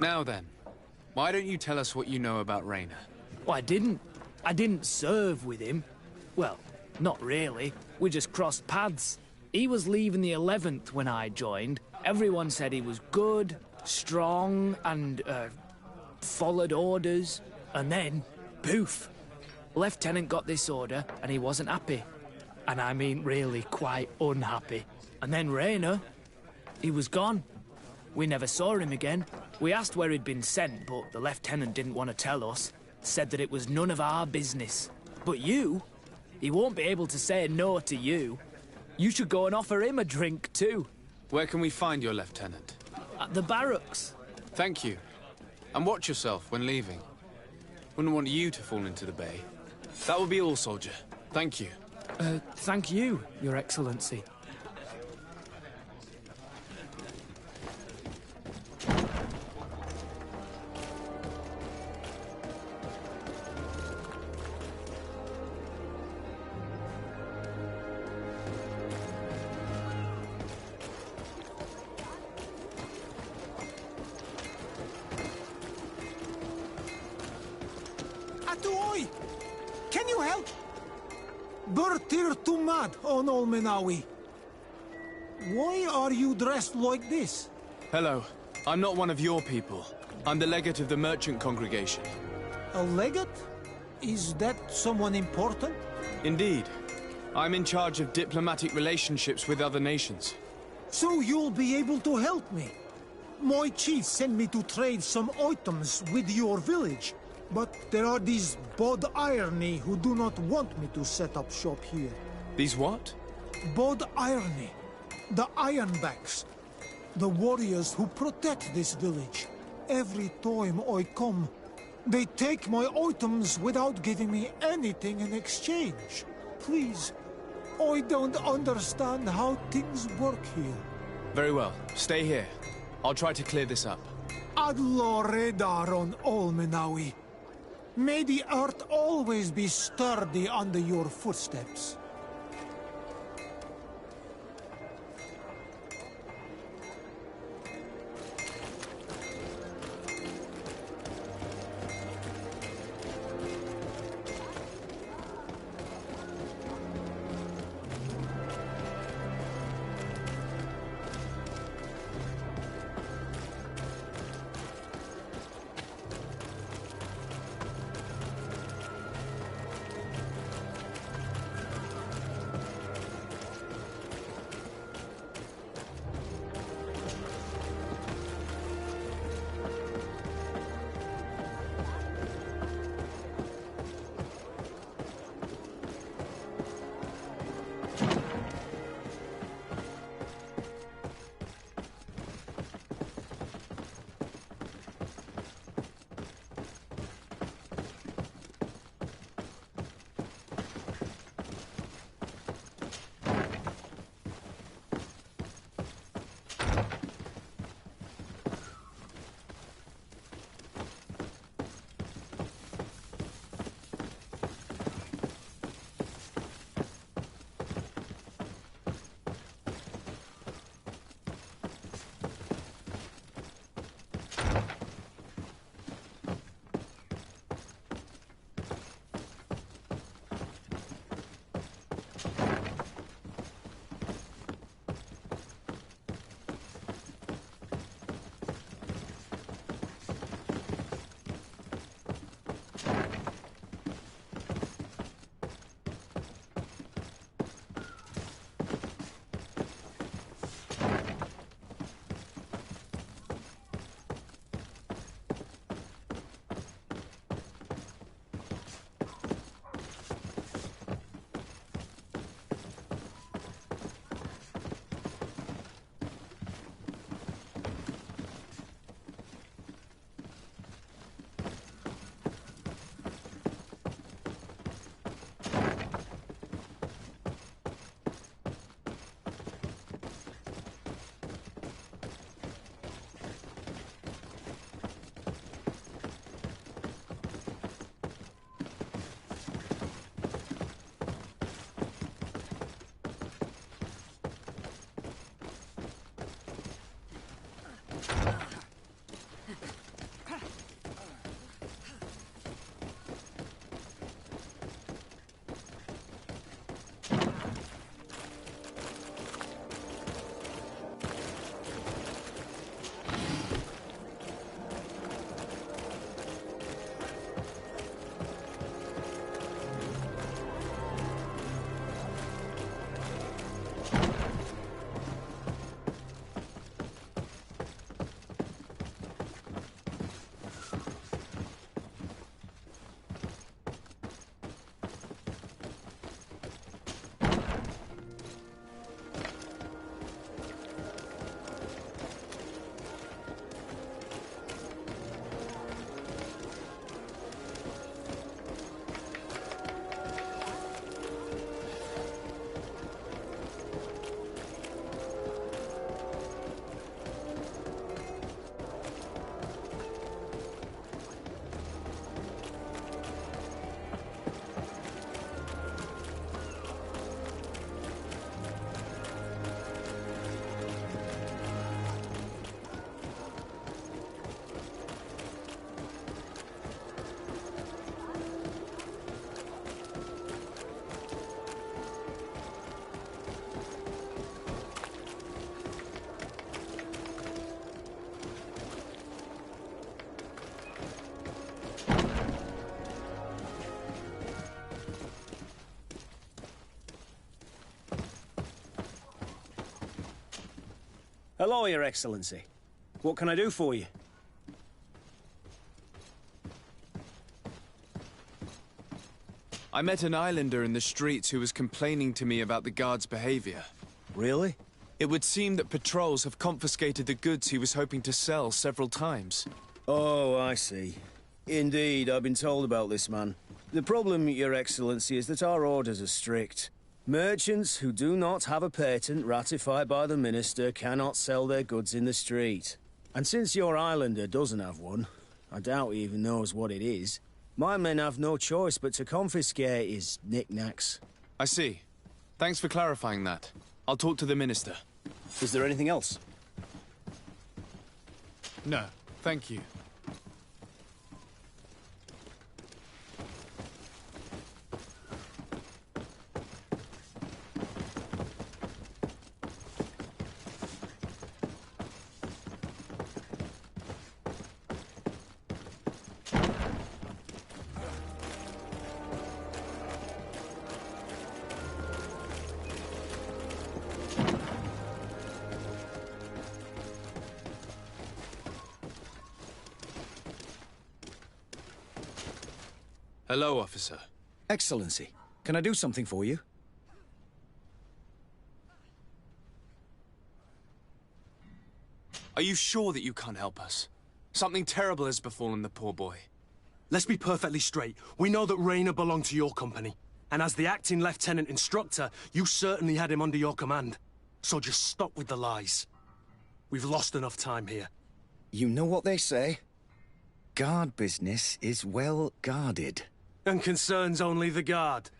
S16: Now then, why don't you tell us what you know about Rainer?
S22: Well, I didn't serve with him. Well, not really. We just crossed paths. He was leaving the 11th when I joined. Everyone said he was good, strong, and, followed orders. And then, poof. Lieutenant got this order, and he wasn't happy. And I mean really quite unhappy. And then Rainer, he was gone. We never saw him again. We asked where he'd been sent, but the lieutenant didn't want to tell us. Said that it was none of our business. But you? He won't be able to say no to you. You should go and offer him a drink, too.
S16: Where can we find your lieutenant?
S22: At the barracks.
S16: Thank you. And watch yourself when leaving. Wouldn't want you to fall into the bay. That will be all, soldier. Thank you.
S22: Thank you, Your Excellency.
S11: Atuoi! Can you help? Bertir Tumad on Olmenawi. Why are you dressed like this?
S16: Hello. I'm not one of your people. I'm the legate of the merchant congregation.
S11: A legate? Is that someone important?
S16: Indeed. I'm in charge of diplomatic relationships with other nations.
S11: So you'll be able to help me. My chief sent me to trade some items with your village. But there are these Bod Irony who do not want me to set up shop here.
S16: These what?
S11: Bod Irony. The Ironbacks. The warriors who protect this village. Every time I come, they take my items without giving me anything in exchange. Please, I don't understand how things work here.
S16: Very well. Stay here. I'll try to clear this up.
S11: Ad lore daron Olmenawi. May the earth always be sturdy under your footsteps.
S14: Hello, Your Excellency. What can I do for you?
S16: I met an islander in the streets who was complaining to me about the guard's behavior.
S14: Really?
S16: It would seem that patrols have confiscated the goods he was hoping to sell several times.
S14: Oh, I see. Indeed, I've been told about this man. The problem, Your Excellency, is that our orders are strict. Merchants who do not have a patent ratified by the minister cannot sell their goods in the street. And since your islander doesn't have one, I doubt he even knows what it is, my men have no choice but to confiscate his knickknacks.
S16: I see. Thanks for clarifying that. I'll talk to the minister.
S14: Is there anything else?
S16: No, thank you. Hello, officer.
S5: Excellency, can I do something for you?
S16: Are you sure that you can't help us? Something terrible has befallen the poor boy.
S1: Let's be perfectly straight. We know that Rayner belonged to your company. And as the acting lieutenant instructor, you certainly had him under your command. So just stop with the lies. We've lost enough time here.
S5: You know what they say? Guard business is well guarded.
S1: And concerns only the guard.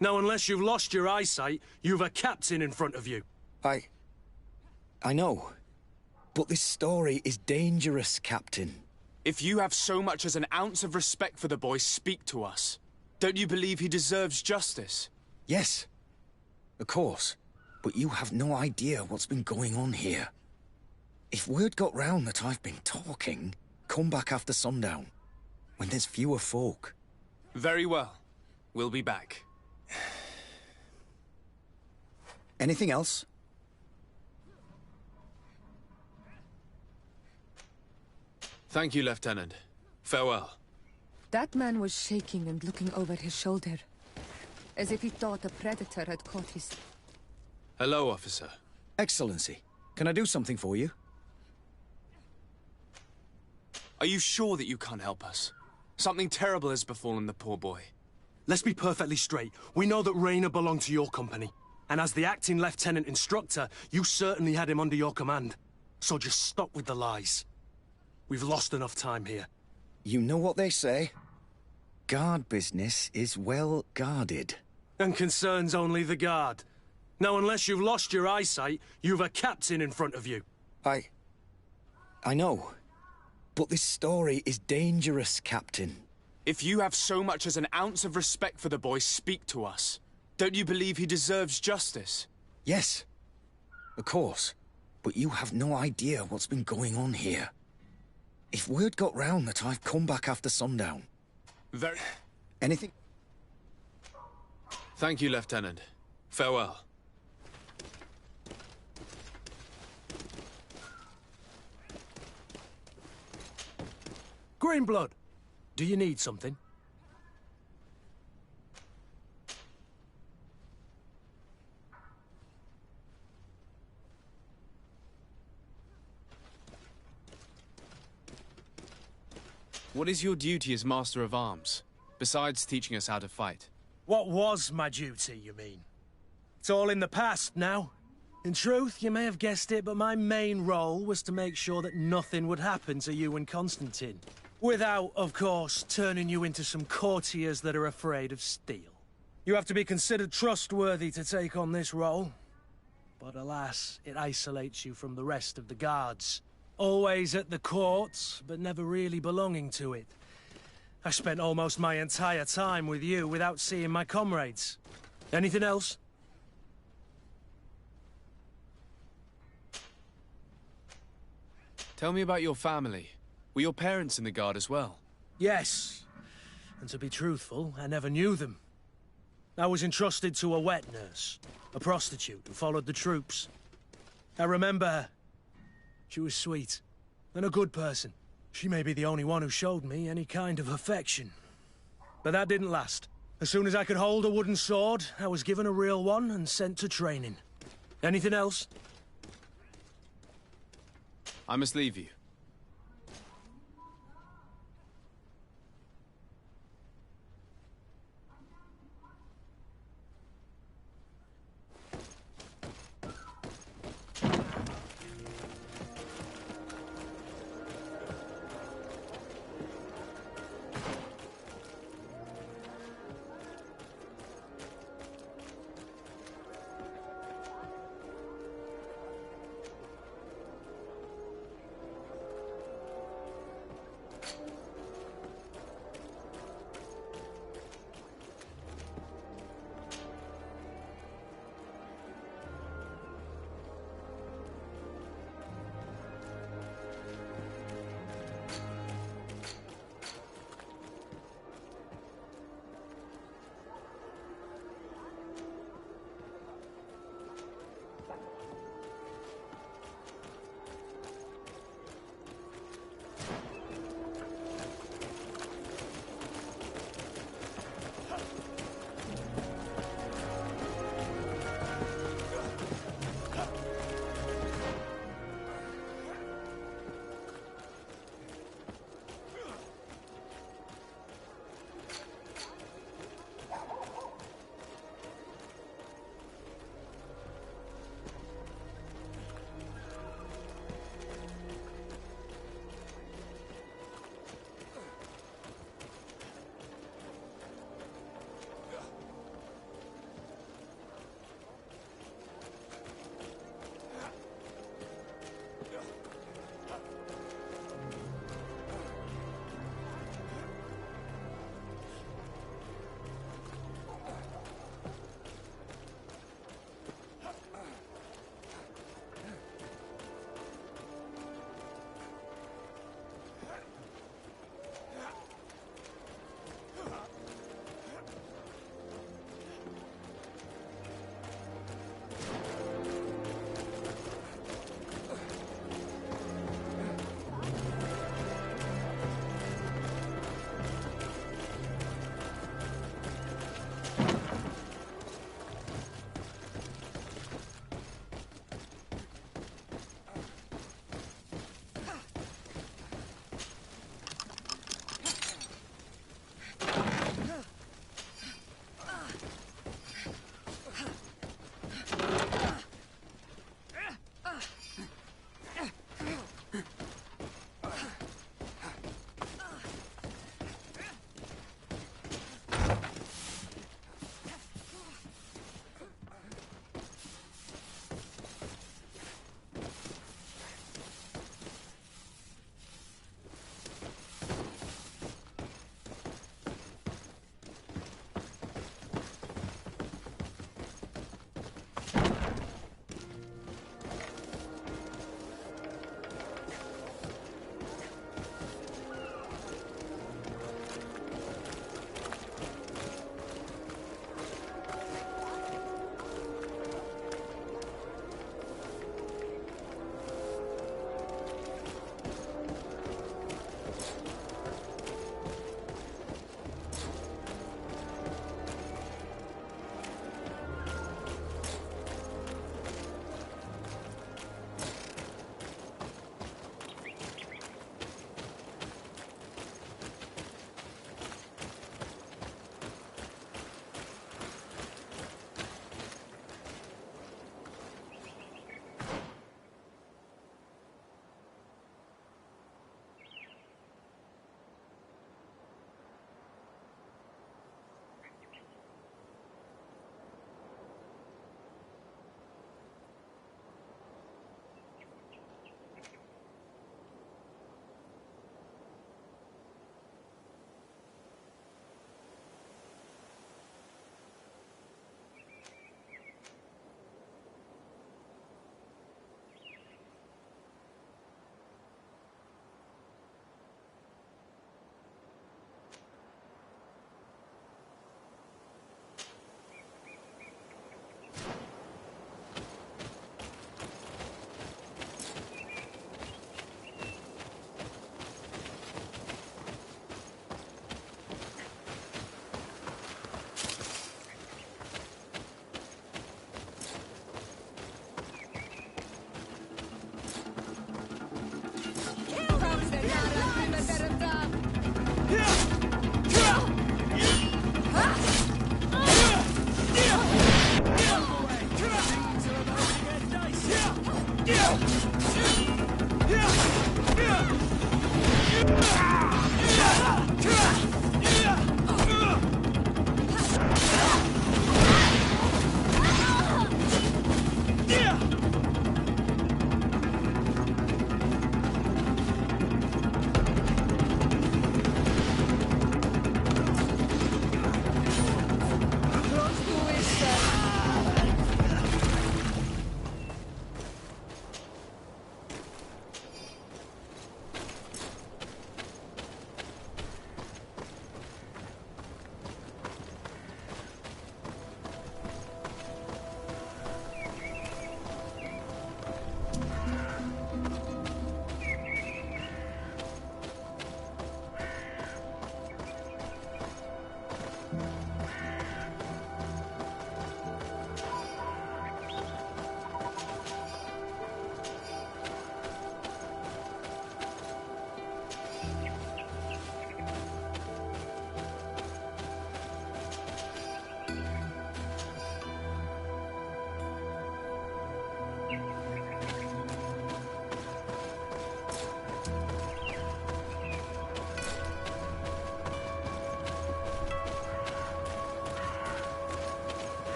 S1: Now, unless you've lost your eyesight, you've a captain in front of you.
S5: I know. But this story is dangerous, Captain.
S16: If you have so much as an ounce of respect for the boy, speak to us. Don't you believe he deserves justice?
S5: Yes, of course. But you have no idea what's been going on here. If word got round that I've been talking, come back after sundown, when there's fewer folk.
S16: Very well. We'll be back.
S5: Anything else?
S16: Thank you, Lieutenant. Farewell.
S17: That man was shaking and looking over his shoulder, as if he thought a predator had caught his...
S16: Hello, officer.
S5: Excellency, can I do something for you?
S16: Are you sure that you can't help us? Something terrible has befallen the poor boy.
S1: Let's be perfectly straight. We know that Rayner belonged to your company. And as the acting lieutenant instructor, you certainly had him under your command. So just stop with the lies. We've lost enough time here.
S5: You know what they say? Guard business is well guarded.
S1: And concerns only the guard. Now, unless you've lost your eyesight, you've a captain in front of you.
S5: I know. But this story is dangerous, Captain.
S16: If you have so much as an ounce of respect for the boy, speak to us. Don't you believe he deserves justice?
S5: Yes, of course. But you have no idea what's been going on here. If word got round that I've come back after sundown... Anything?
S16: Thank you, Lieutenant. Farewell.
S1: Greenblood, do you need something?
S16: What is your duty as Master of Arms, besides teaching us how to fight?
S1: What was my duty, you mean? It's all in the past now. In truth, you may have guessed it, but my main role was to make sure that nothing would happen to you and Constantine. Without, of course, turning you into some courtiers that are afraid of steel. You have to be considered trustworthy to take on this role. But alas, it isolates you from the rest of the guards. Always at the court, but never really belonging to it. I spent almost my entire time with you without seeing my comrades. Anything else?
S16: Tell me about your family. Were your parents in the Guard as well?
S1: Yes. And to be truthful, I never knew them. I was entrusted to a wet nurse, a prostitute who followed the troops. I remember her. She was sweet, and a good person. She may be the only one who showed me any kind of affection. But that didn't last. As soon as I could hold a wooden sword, I was given a real one and sent to training. Anything else?
S16: I must leave you.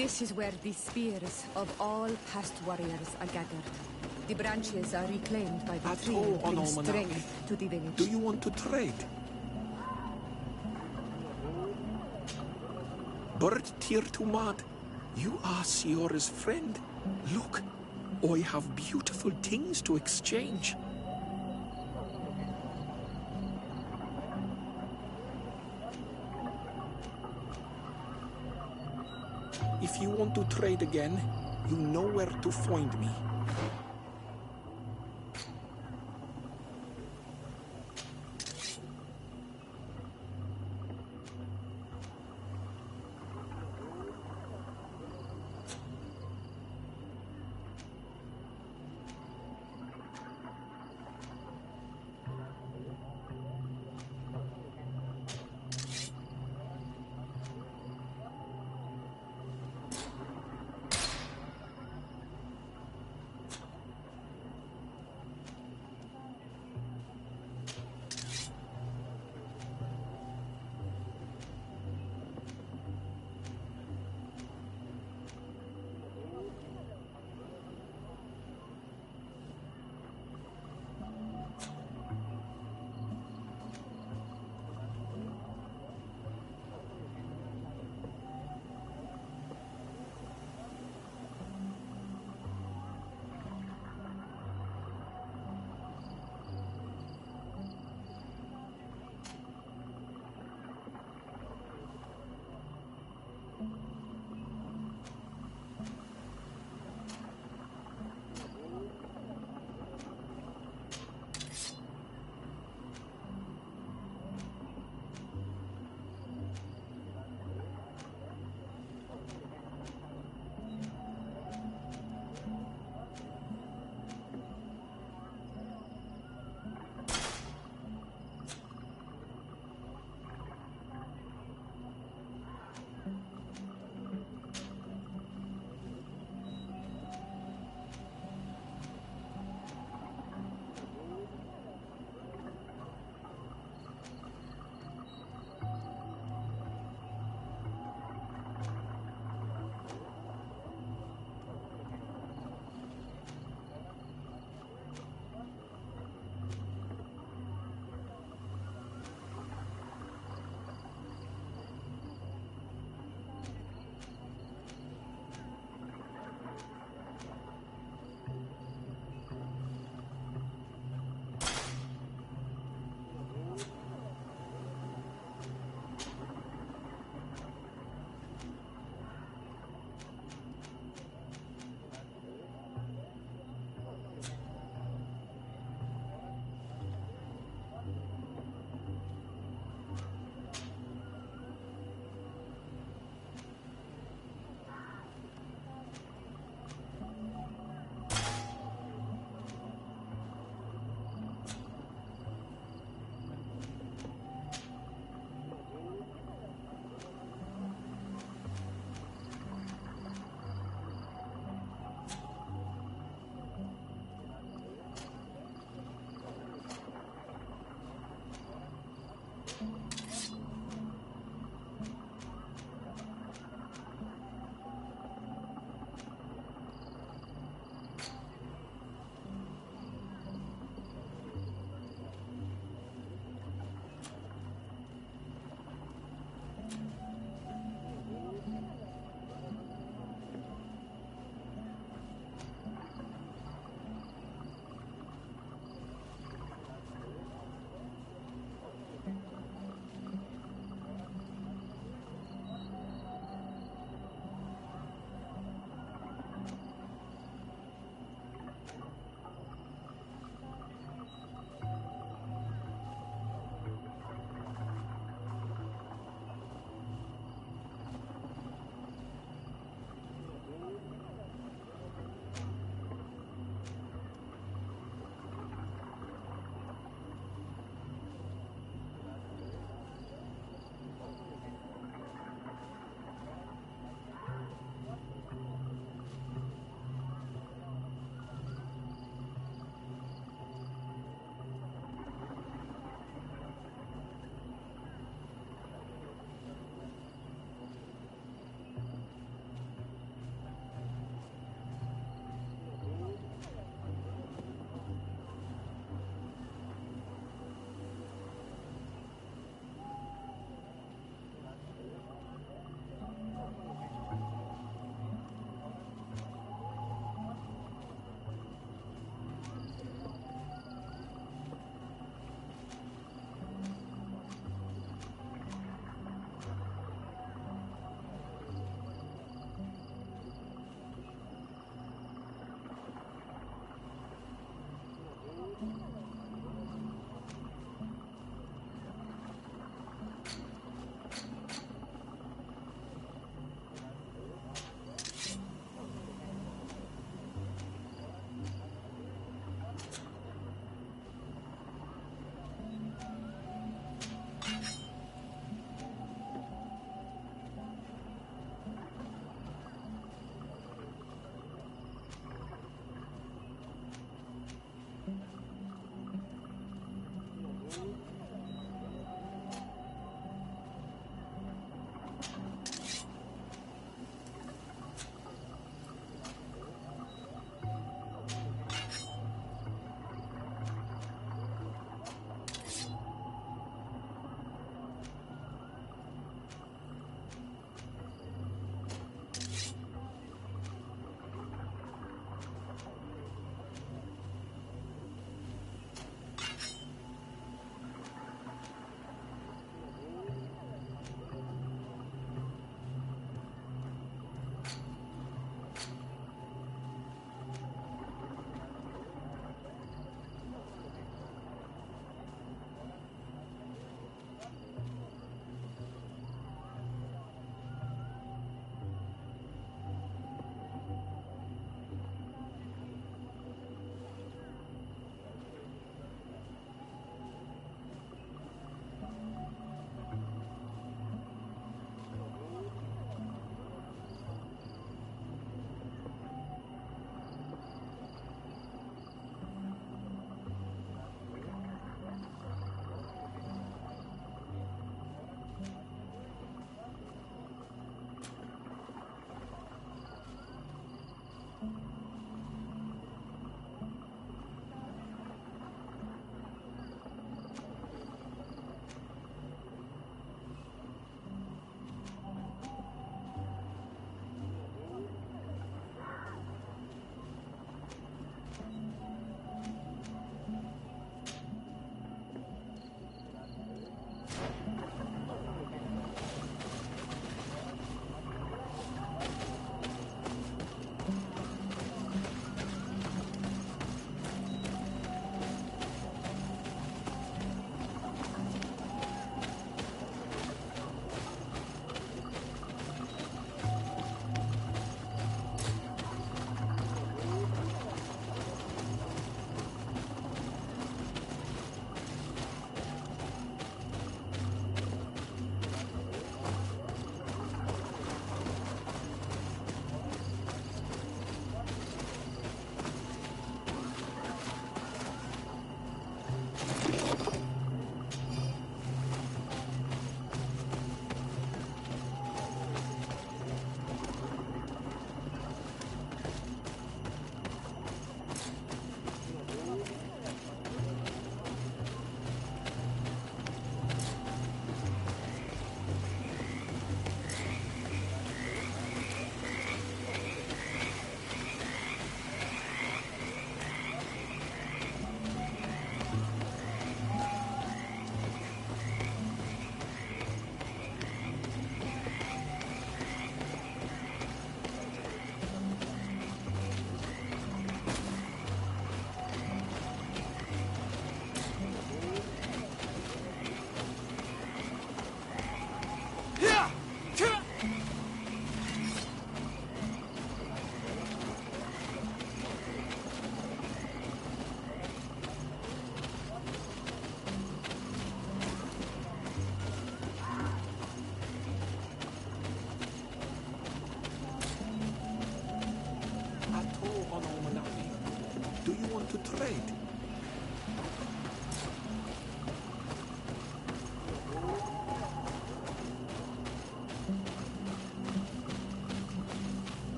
S17: This is where the spears of all past warriors are gathered. The branches are reclaimed by the tree and bring strength to the village.
S9: Do you want to trade? Bird Tear to Mud, you are Siora's friend. Look, I have beautiful things to exchange. If you want to trade again, you know where to find me.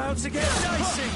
S1: about to get dicey!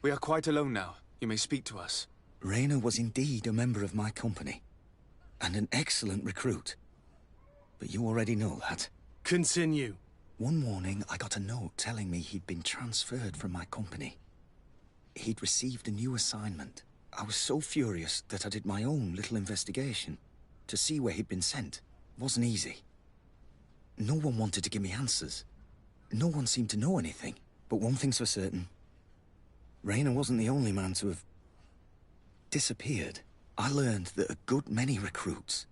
S16: We are quite alone now. You may speak to us.
S5: Raynor was indeed a member of my company, and an excellent recruit. But you already know that.
S1: Continue.
S5: One morning, I got a note telling me he'd been transferred from my company. He'd received a new assignment. I was so furious that I did my own little investigation to see where he'd been sent. It wasn't easy. No one wanted to give me answers. No one seemed to know anything. But one thing's for certain. Raynor wasn't the only man to have disappeared. I learned that a good many recruits,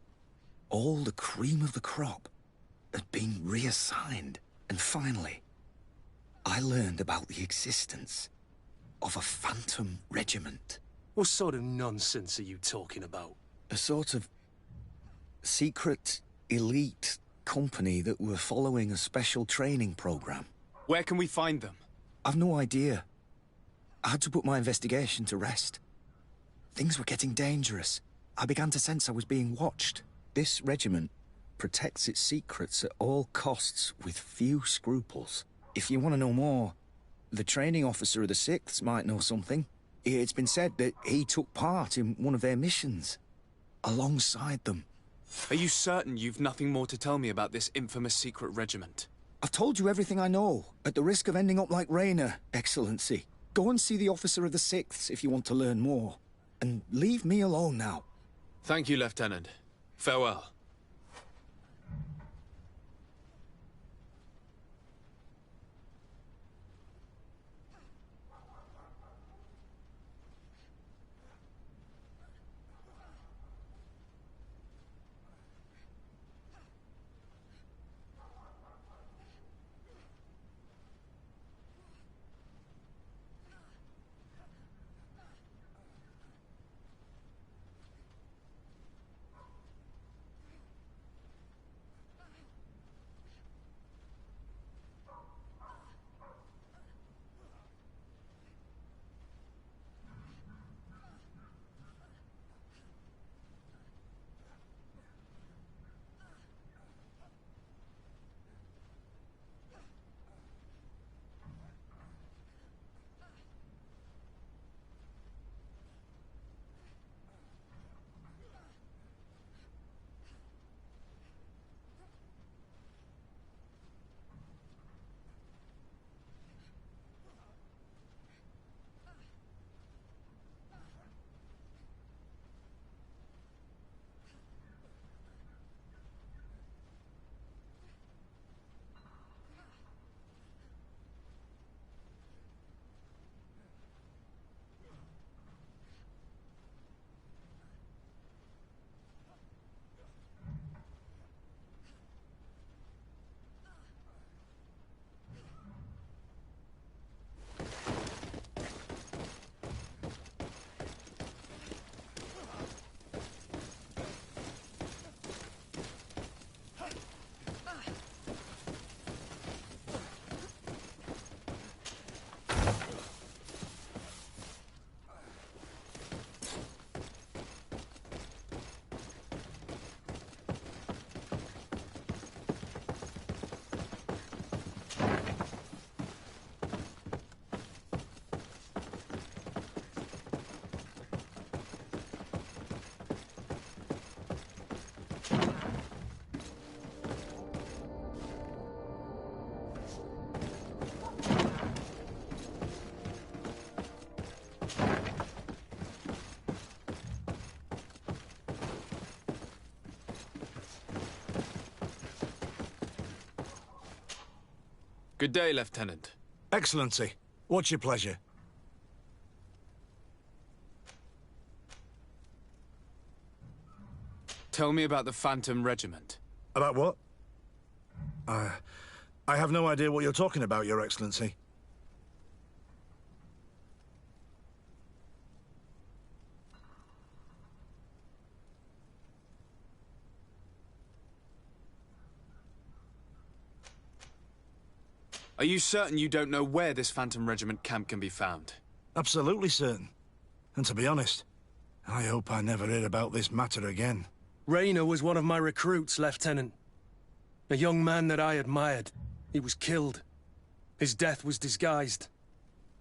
S5: all the cream of the crop, had been reassigned. And finally, I learned about the existence of a phantom regiment.
S1: What sort of nonsense are you talking about?
S5: A sort of secret, elite company that were following a special training program.
S16: Where can we find them?
S5: I've no idea. I had to put my investigation to rest. Things were getting dangerous. I began to sense I was being watched. This regiment protects its secrets at all costs with few scruples. If you want to know more, the training officer of the 6th might know something. It's been said that he took part in one of their missions, alongside them.
S16: Are you certain you've nothing more to tell me about this infamous secret regiment?
S5: I've told you everything I know, at the risk of ending up like Raynor, Excellency. Go and see the officer of the 6th if you want to learn more. And leave me alone now.
S16: Thank you, Lieutenant. Farewell. Good day, Lieutenant.
S6: Excellency, what's your pleasure?
S16: Tell me about the Phantom Regiment.
S6: About what? I have no idea what you're talking about, Your Excellency.
S16: Are you certain you don't know where this Phantom Regiment camp can be found?
S6: Absolutely certain. And to be honest, I hope I never hear about this matter again.
S1: Rayner was one of my recruits, Lieutenant. A young man that I admired. He was killed. His death was disguised.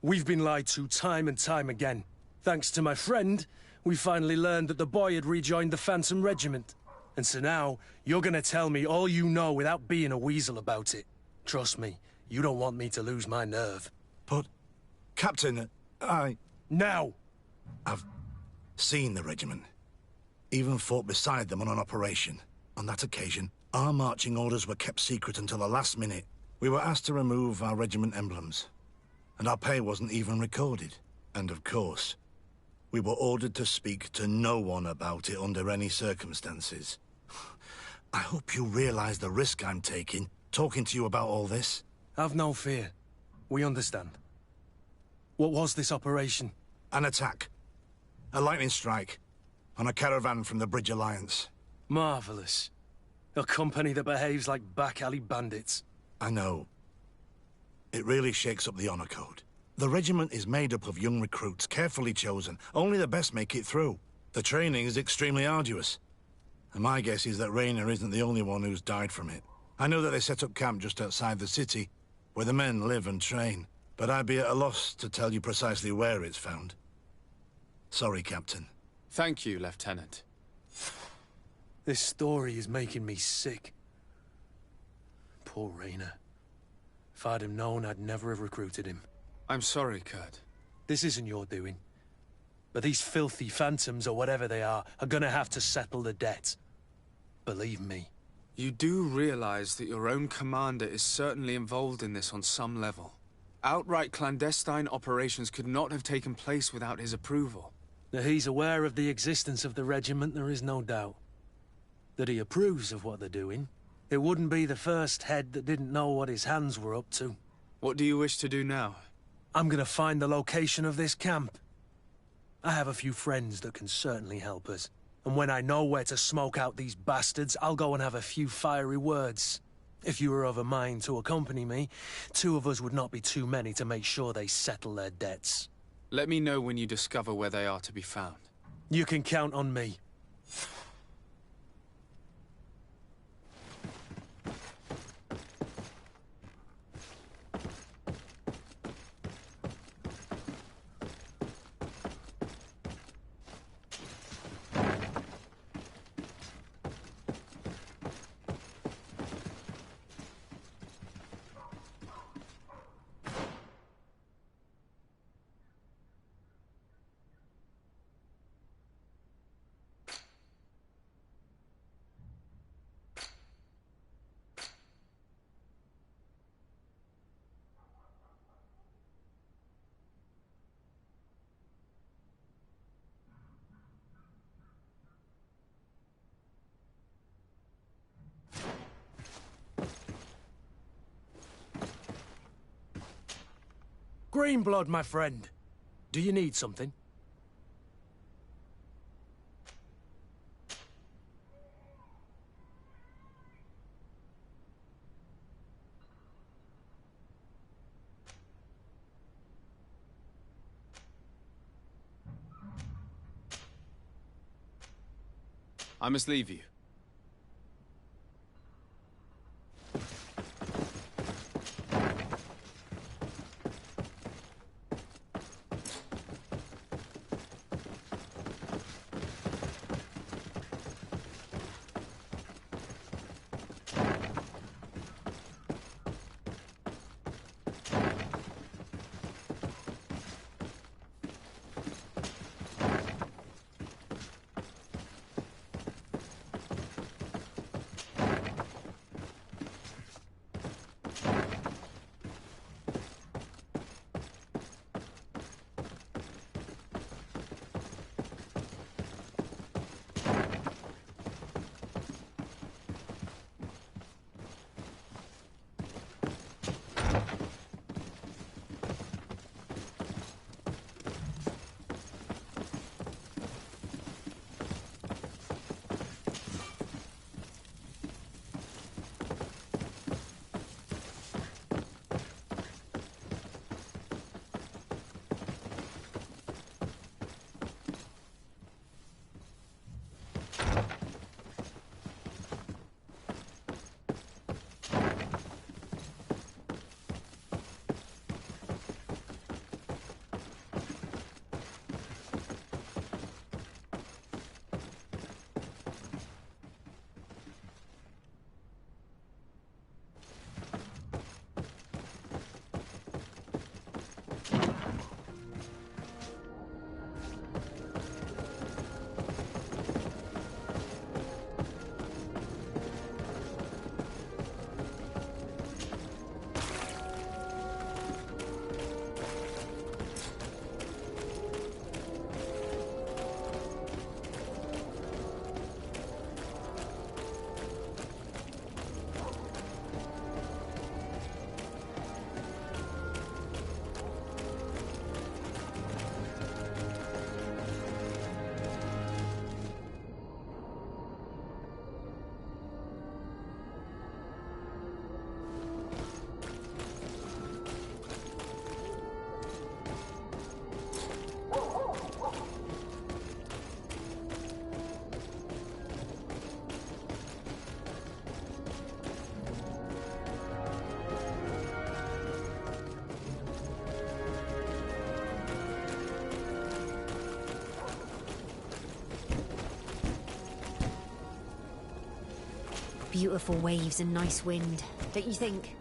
S1: We've been lied to time and time again. Thanks to my friend, we finally learned that the boy had rejoined the Phantom Regiment. And so now, you're gonna tell me all you know without being a weasel about it. Trust me, you don't want me to lose my nerve.
S6: But, Captain,
S1: Now!
S6: I've seen the regiment. Even fought beside them on an operation. On that occasion, our marching orders were kept secret until the last minute. We were asked to remove our regiment emblems. And our pay wasn't even recorded. And of course, we were ordered to speak to no one about it under any circumstances. I hope you realize the risk I'm taking, talking to you about all this.
S1: Have no fear. We understand. What was this operation?
S6: An attack. A lightning strike. On a caravan from the Bridge Alliance.
S1: Marvelous. A company that behaves like back-alley bandits.
S6: I know. It really shakes up the honor code. The regiment is made up of young recruits, carefully chosen. Only the best make it through. The training is extremely arduous. And my guess is that Rayner isn't the only one who's died from it. I know that they set up camp just outside the city, where the men live and train. But I'd be at a loss to tell you precisely where it's found. Sorry, Captain.
S16: Thank you, Lieutenant.
S1: This story is making me sick. Poor Rayner. If I'd have known, I'd never have recruited him.
S16: I'm sorry, Kurt.
S1: This isn't your doing. But these filthy phantoms, or whatever they are gonna have to settle the debt. Believe me.
S16: You do realize that your own commander is certainly involved in this on some level. Outright clandestine operations could not have taken place without his approval.
S1: That he's aware of the existence of the regiment, there is no doubt. That he approves of what they're doing. It wouldn't be the first head that didn't know what his hands were up to.
S16: What do you wish to do now?
S1: I'm gonna find the location of this camp. I have a few friends that can certainly help us. And when I know where to smoke out these bastards, I'll go and have a few fiery words. If you were of a mind to accompany me, 2 of us would not be too many to make sure they settle their debts.
S16: Let me know when you discover where they are to be found.
S1: You can count on me. Greenblood, my friend. Do you need something?
S16: I must leave you.
S13: Beautiful waves and nice wind, don't you think?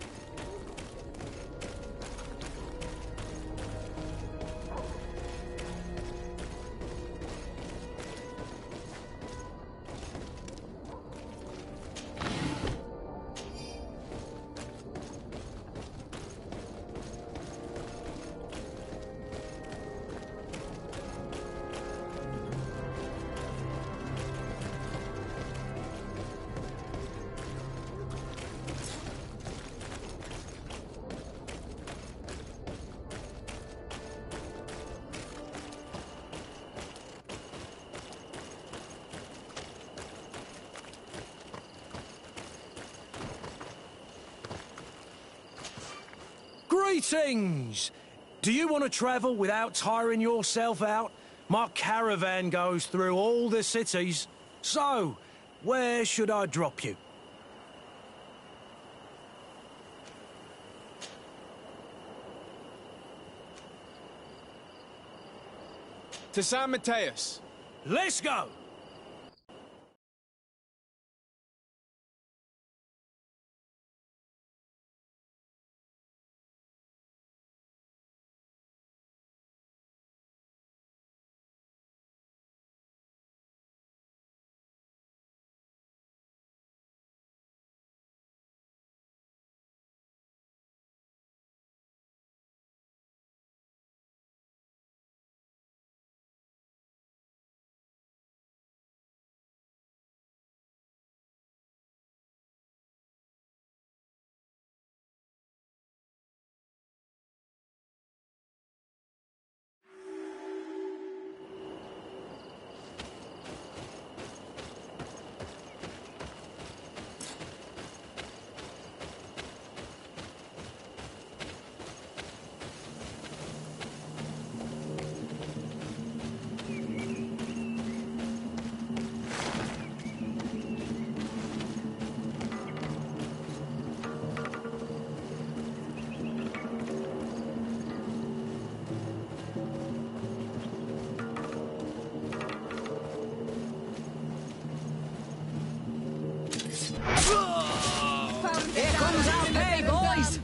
S1: Greetings! Do you want to travel without tiring yourself out? My caravan goes through all the cities. So, where should I drop you?
S2: To San Mateus.
S1: Let's go!
S3: Here comes our pay, boys!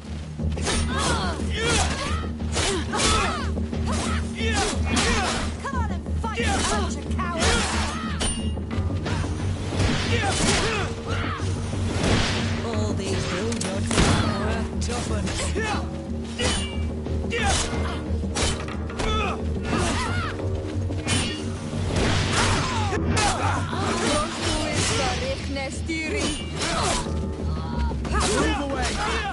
S13: Come on and fight, you bunch of cowards!
S3: All these bulldogs are tough
S1: Move away!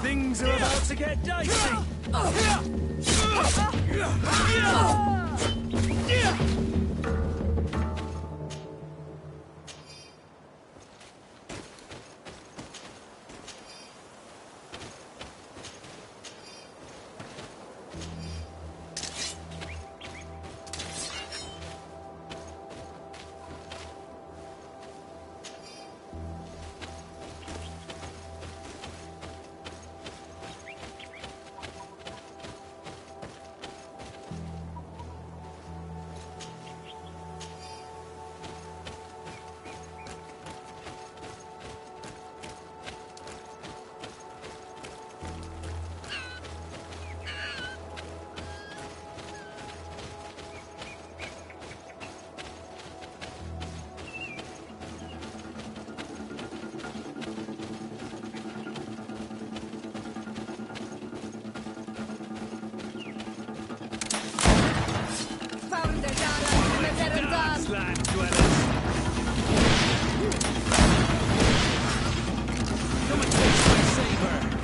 S1: Things are about to get dicey!
S3: Land dwellers! Come and taste my saber!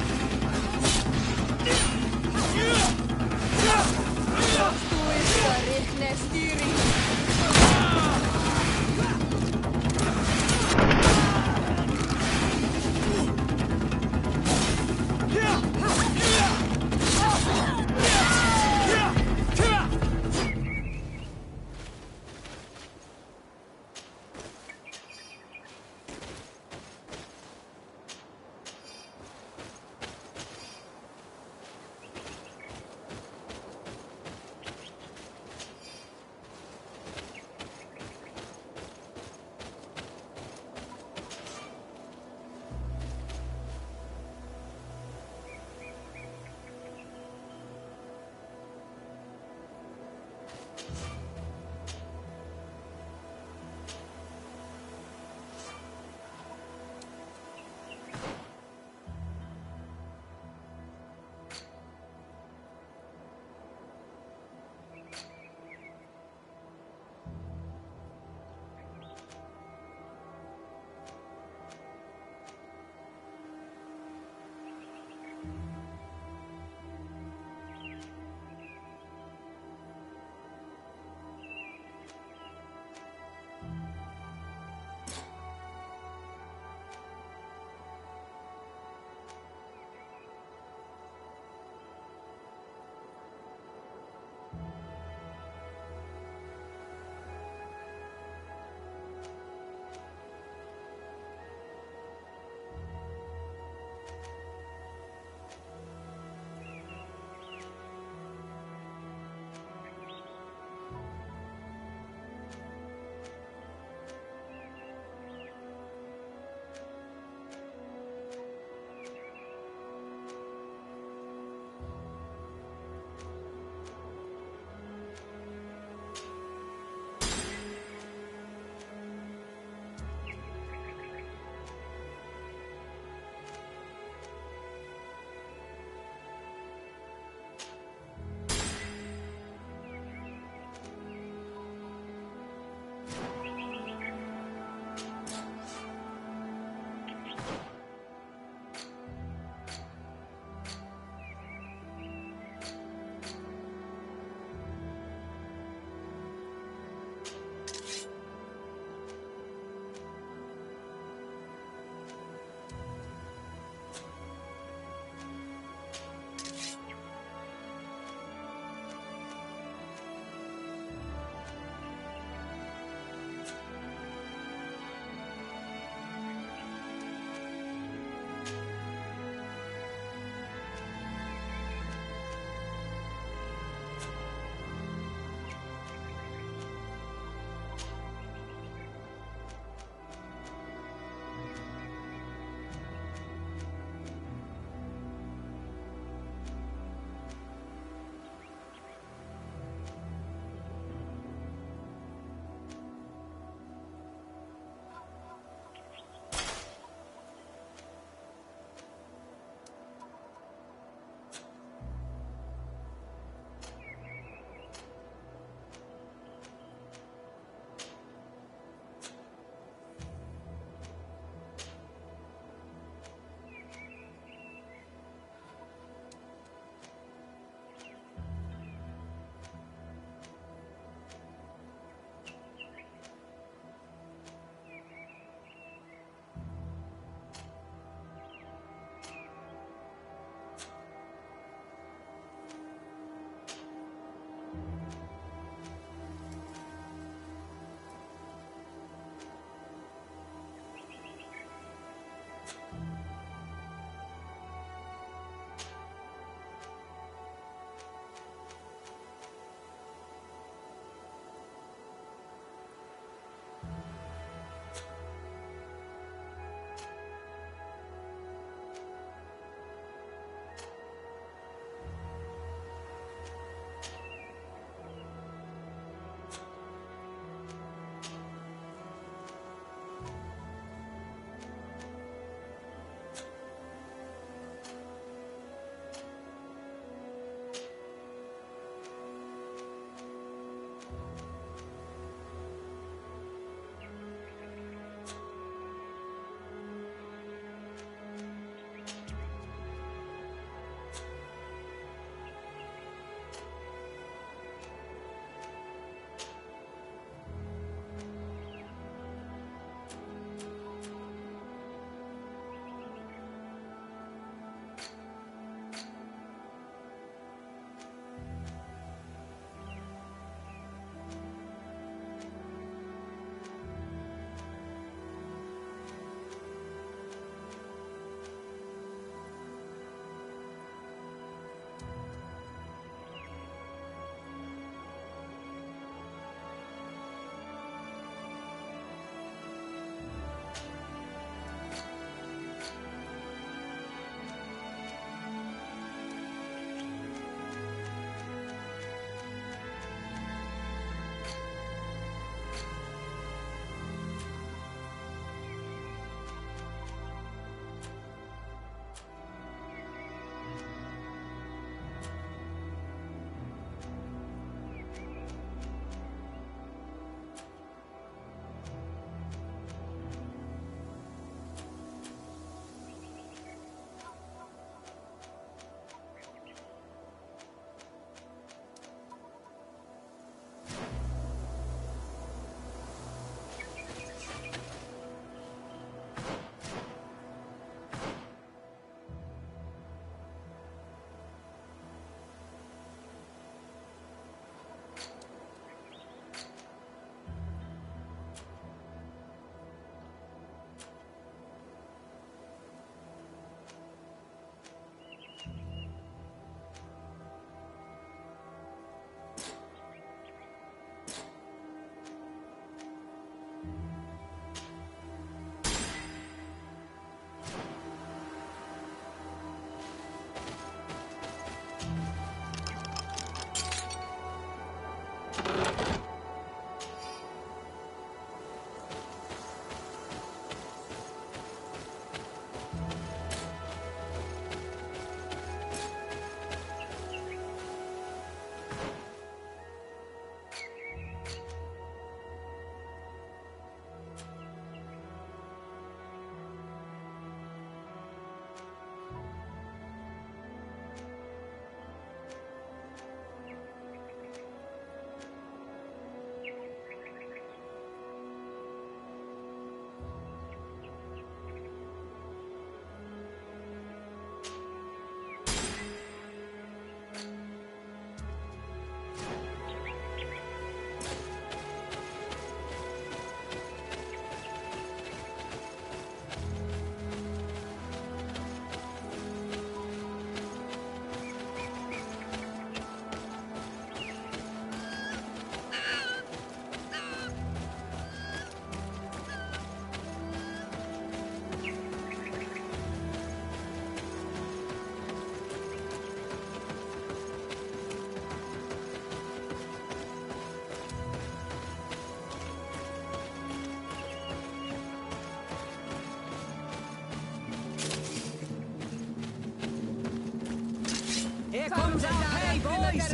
S13: Here comes our pay, boys!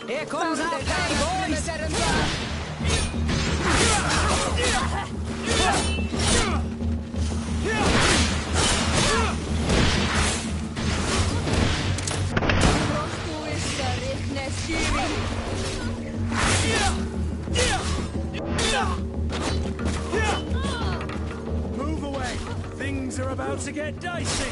S13: Here comes our pay, boys!
S1: Move away! Things are about to get dicey!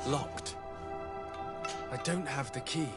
S2: Locked. I don't have the key.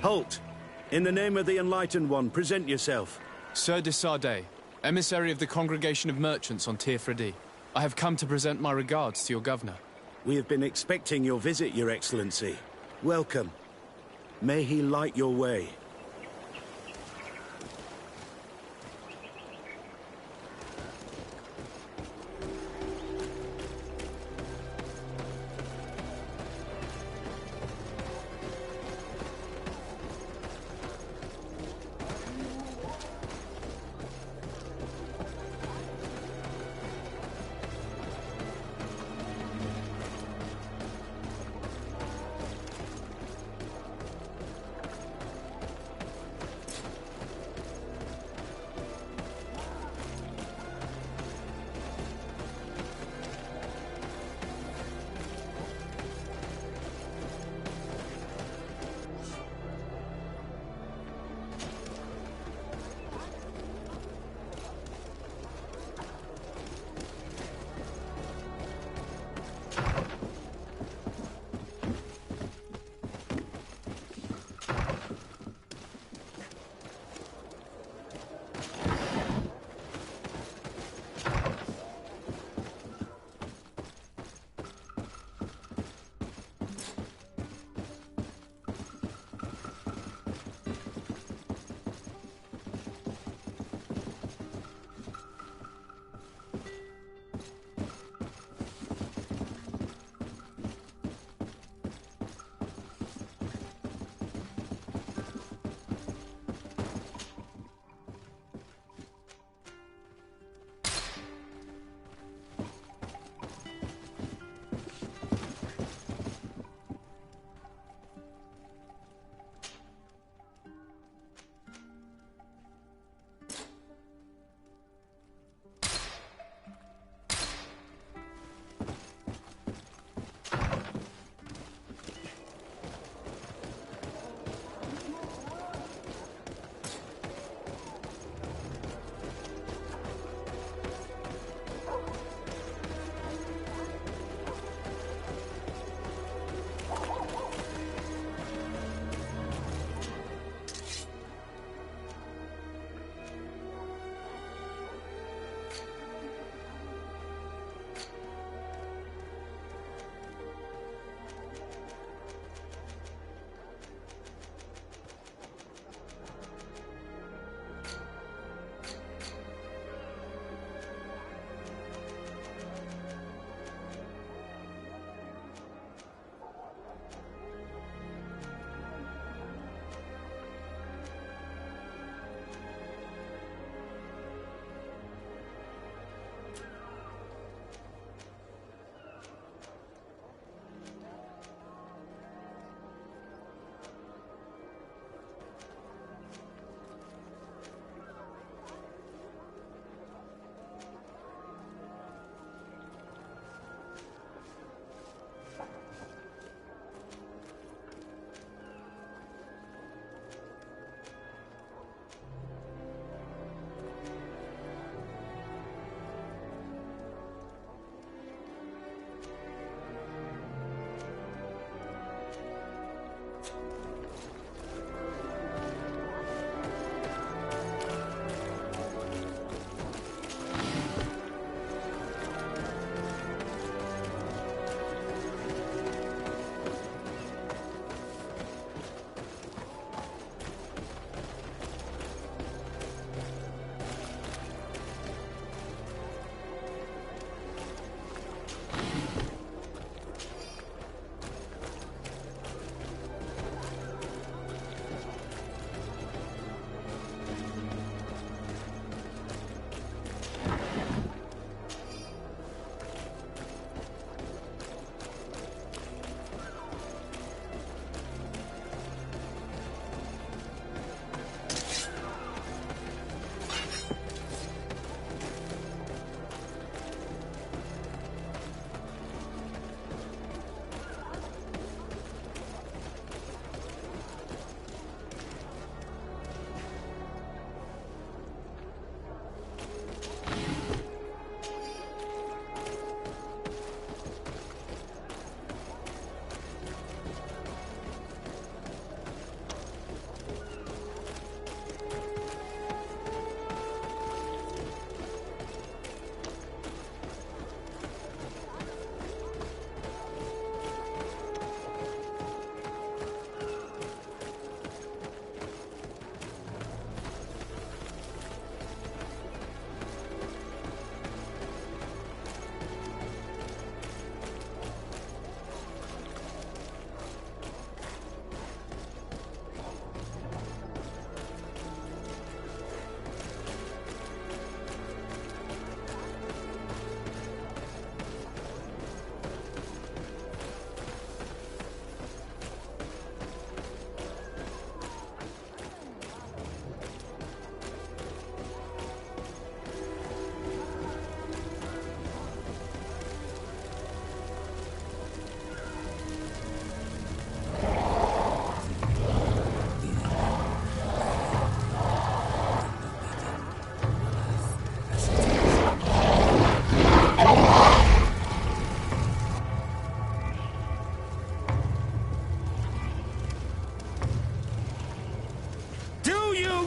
S10: Halt! In the name of the Enlightened One, present yourself.
S16: Sir de Sardet, emissary of the Congregation of Merchants on Tirfredi. I have come to present my regards to your governor.
S10: We have been expecting your visit, Your Excellency. Welcome. May he light your way.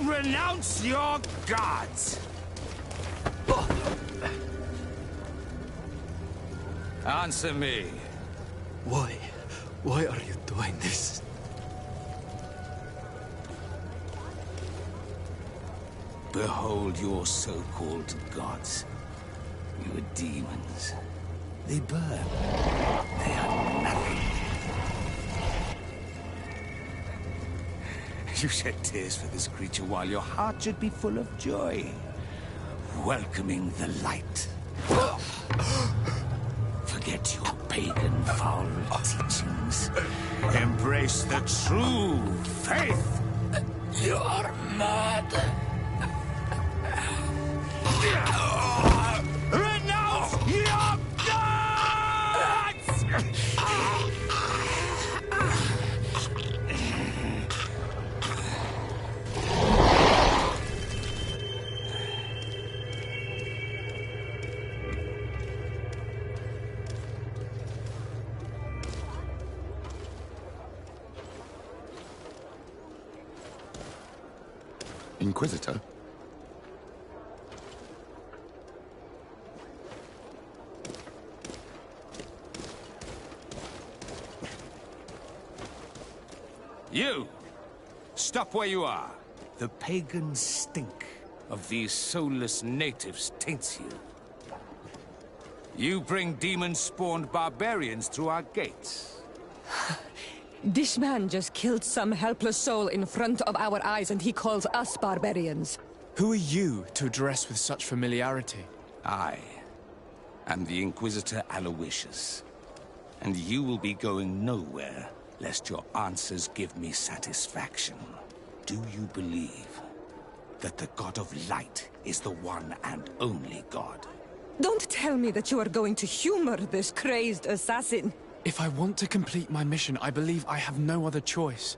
S15: renounce your gods! Answer me.
S21: Why? Why are you doing this?
S15: Behold your so-called gods. Your demons. They burn. They are nothing. You shed tears for this creature while your heart should be full of joy. Welcoming the light. Forget your pagan foul teachings. Embrace the true faith.
S21: You are mad.
S15: Renounce your gods!
S23: Inquisitor?
S15: You! Stop where you are. The pagan stink of these soulless natives taints you. You bring demon-spawned barbarians through our gates.
S17: This man just killed some helpless soul in front of our eyes, and he calls us barbarians.
S2: Who are you to address with such familiarity?
S15: I am the Inquisitor Aloysius, and you will be going nowhere lest your answers give me satisfaction. Do you believe that the God of Light is the one and only God?
S17: Don't tell me that you are going to humor this crazed assassin.
S2: If I want to complete my mission, I believe I have no other choice.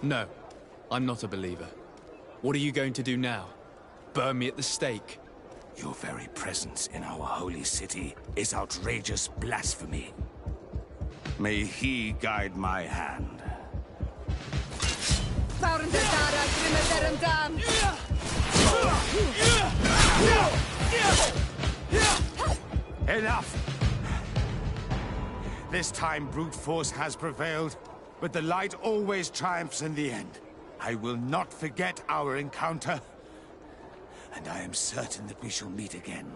S2: No, I'm not a believer. What are you going to do now? Burn me at the stake?
S15: Your very presence in our holy city is outrageous blasphemy. May he guide my hand. Enough! This time brute force has prevailed, but the light always triumphs in the end. I will not forget our encounter, and I am certain that we shall meet again.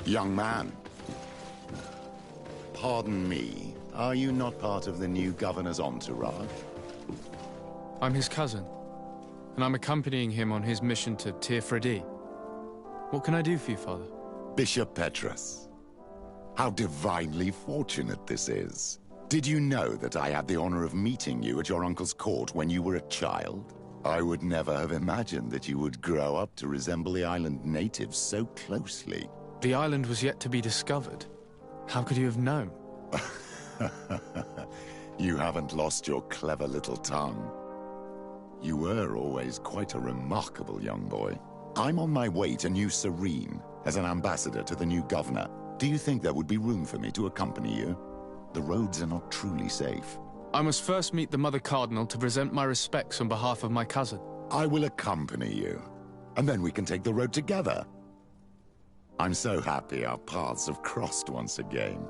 S4: Young man, pardon me, are you not part of the new governor's entourage?
S2: I'm his cousin, and I'm accompanying him on his mission to Tir-Fredi. What can I do for you, Father?
S4: Bishop Petrus. How divinely fortunate this is. Did you know that I had the honor of meeting you at your uncle's court when you were a child? I would never have imagined that you would grow up to resemble the island natives so closely.
S2: The island was yet to be discovered. How could you have known?
S4: You haven't lost your clever little tongue. You were always quite a remarkable young boy. I'm on my way to New Serene as an ambassador to the new governor. Do you think there would be room for me to accompany you? The roads are not truly safe.
S2: I must first meet the Mother Cardinal to present my respects on behalf of my cousin.
S4: I will accompany you, and then we can take the road together. I'm so happy our paths have crossed once again.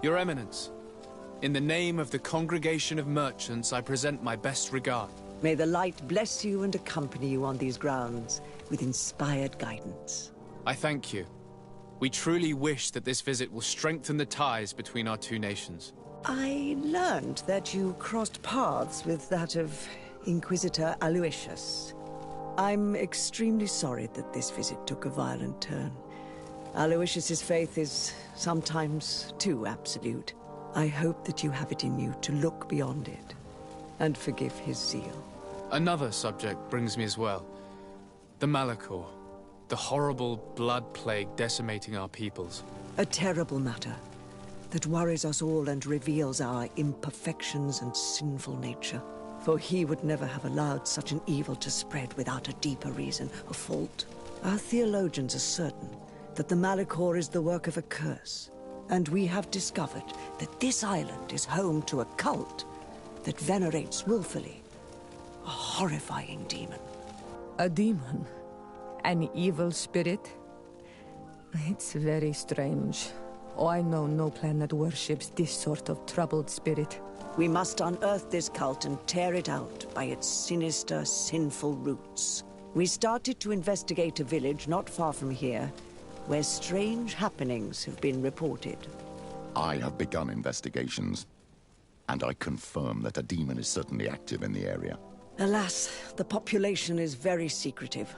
S2: Your Eminence, in the name of the Congregation of Merchants, I present my best regard.
S8: May the light bless you and accompany you on these grounds with inspired guidance.
S2: I thank you. We truly wish that this visit will strengthen the ties between our two nations.
S8: I learned that you crossed paths with that of Inquisitor Aloysius. I'm extremely sorry that this visit took a violent turn. Aloysius's faith is sometimes too absolute. I hope that you have it in you to look beyond it and forgive his zeal.
S2: Another subject brings me as well. The Malachor. The horrible blood plague decimating our peoples.
S8: A terrible matter that worries us all and reveals our imperfections and sinful nature. For he would never have allowed such an evil to spread without a deeper reason, a fault. Our theologians are certain that the Malachor is the work of a curse, and we have discovered that this island is home to a cult that venerates willfully a horrifying demon.
S17: A demon? An evil spirit? It's very strange. Oh, I know no planet worships this sort of troubled spirit.
S8: We must unearth this cult and tear it out by its sinister, sinful roots. We started to investigate a village not far from here, where strange happenings have been reported.
S4: I have begun investigations, and I confirm that a demon is certainly active in the area.
S8: Alas, the population is very secretive,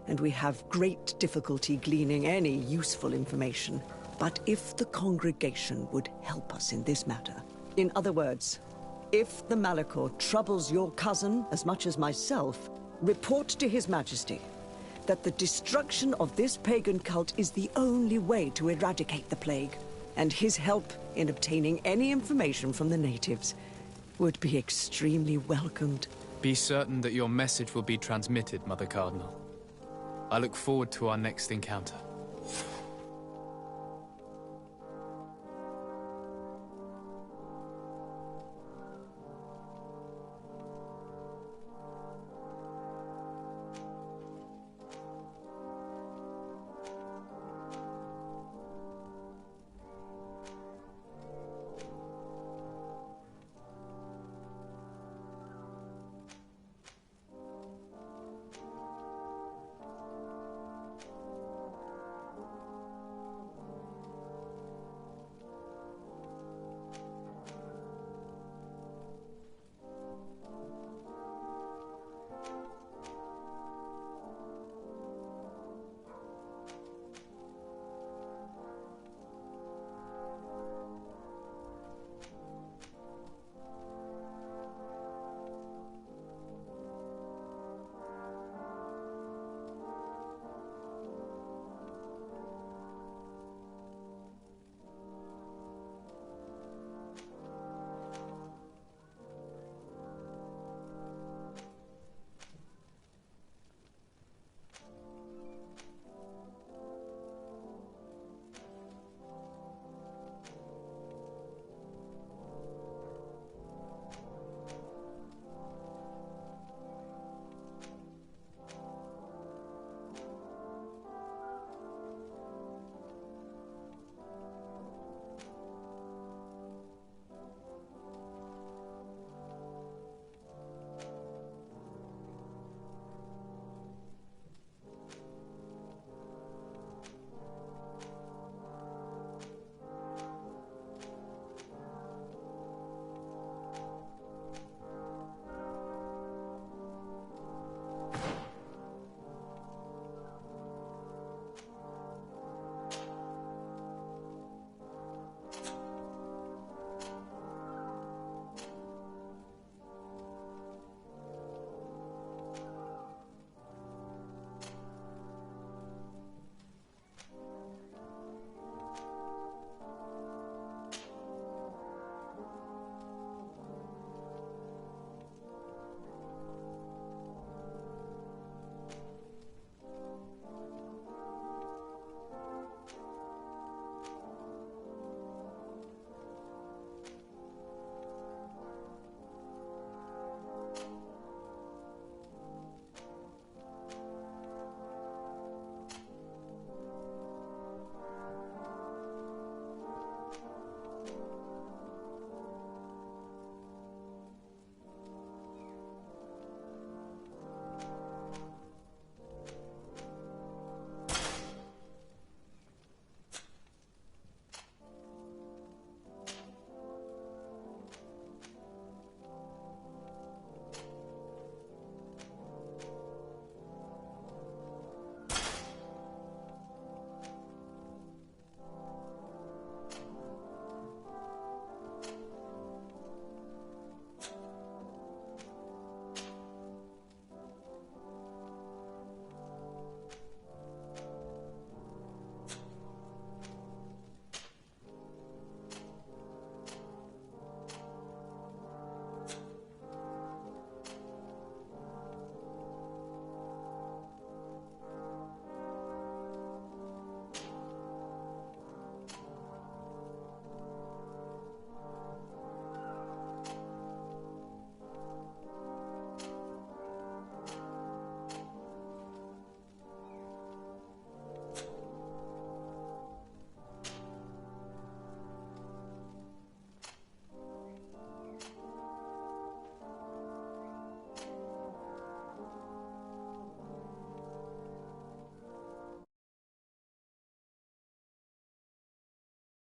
S8: and we have great difficulty gleaning any useful information. But if the congregation would help us in this matter, in other words, if the Malachor troubles your cousin as much as myself, report to His Majesty that the destruction of this pagan cult is the only way to eradicate the plague, and his help in obtaining any information from the natives would be extremely welcomed.
S2: Be certain that your message will be transmitted, Mother Cardinal. I look forward to our next encounter.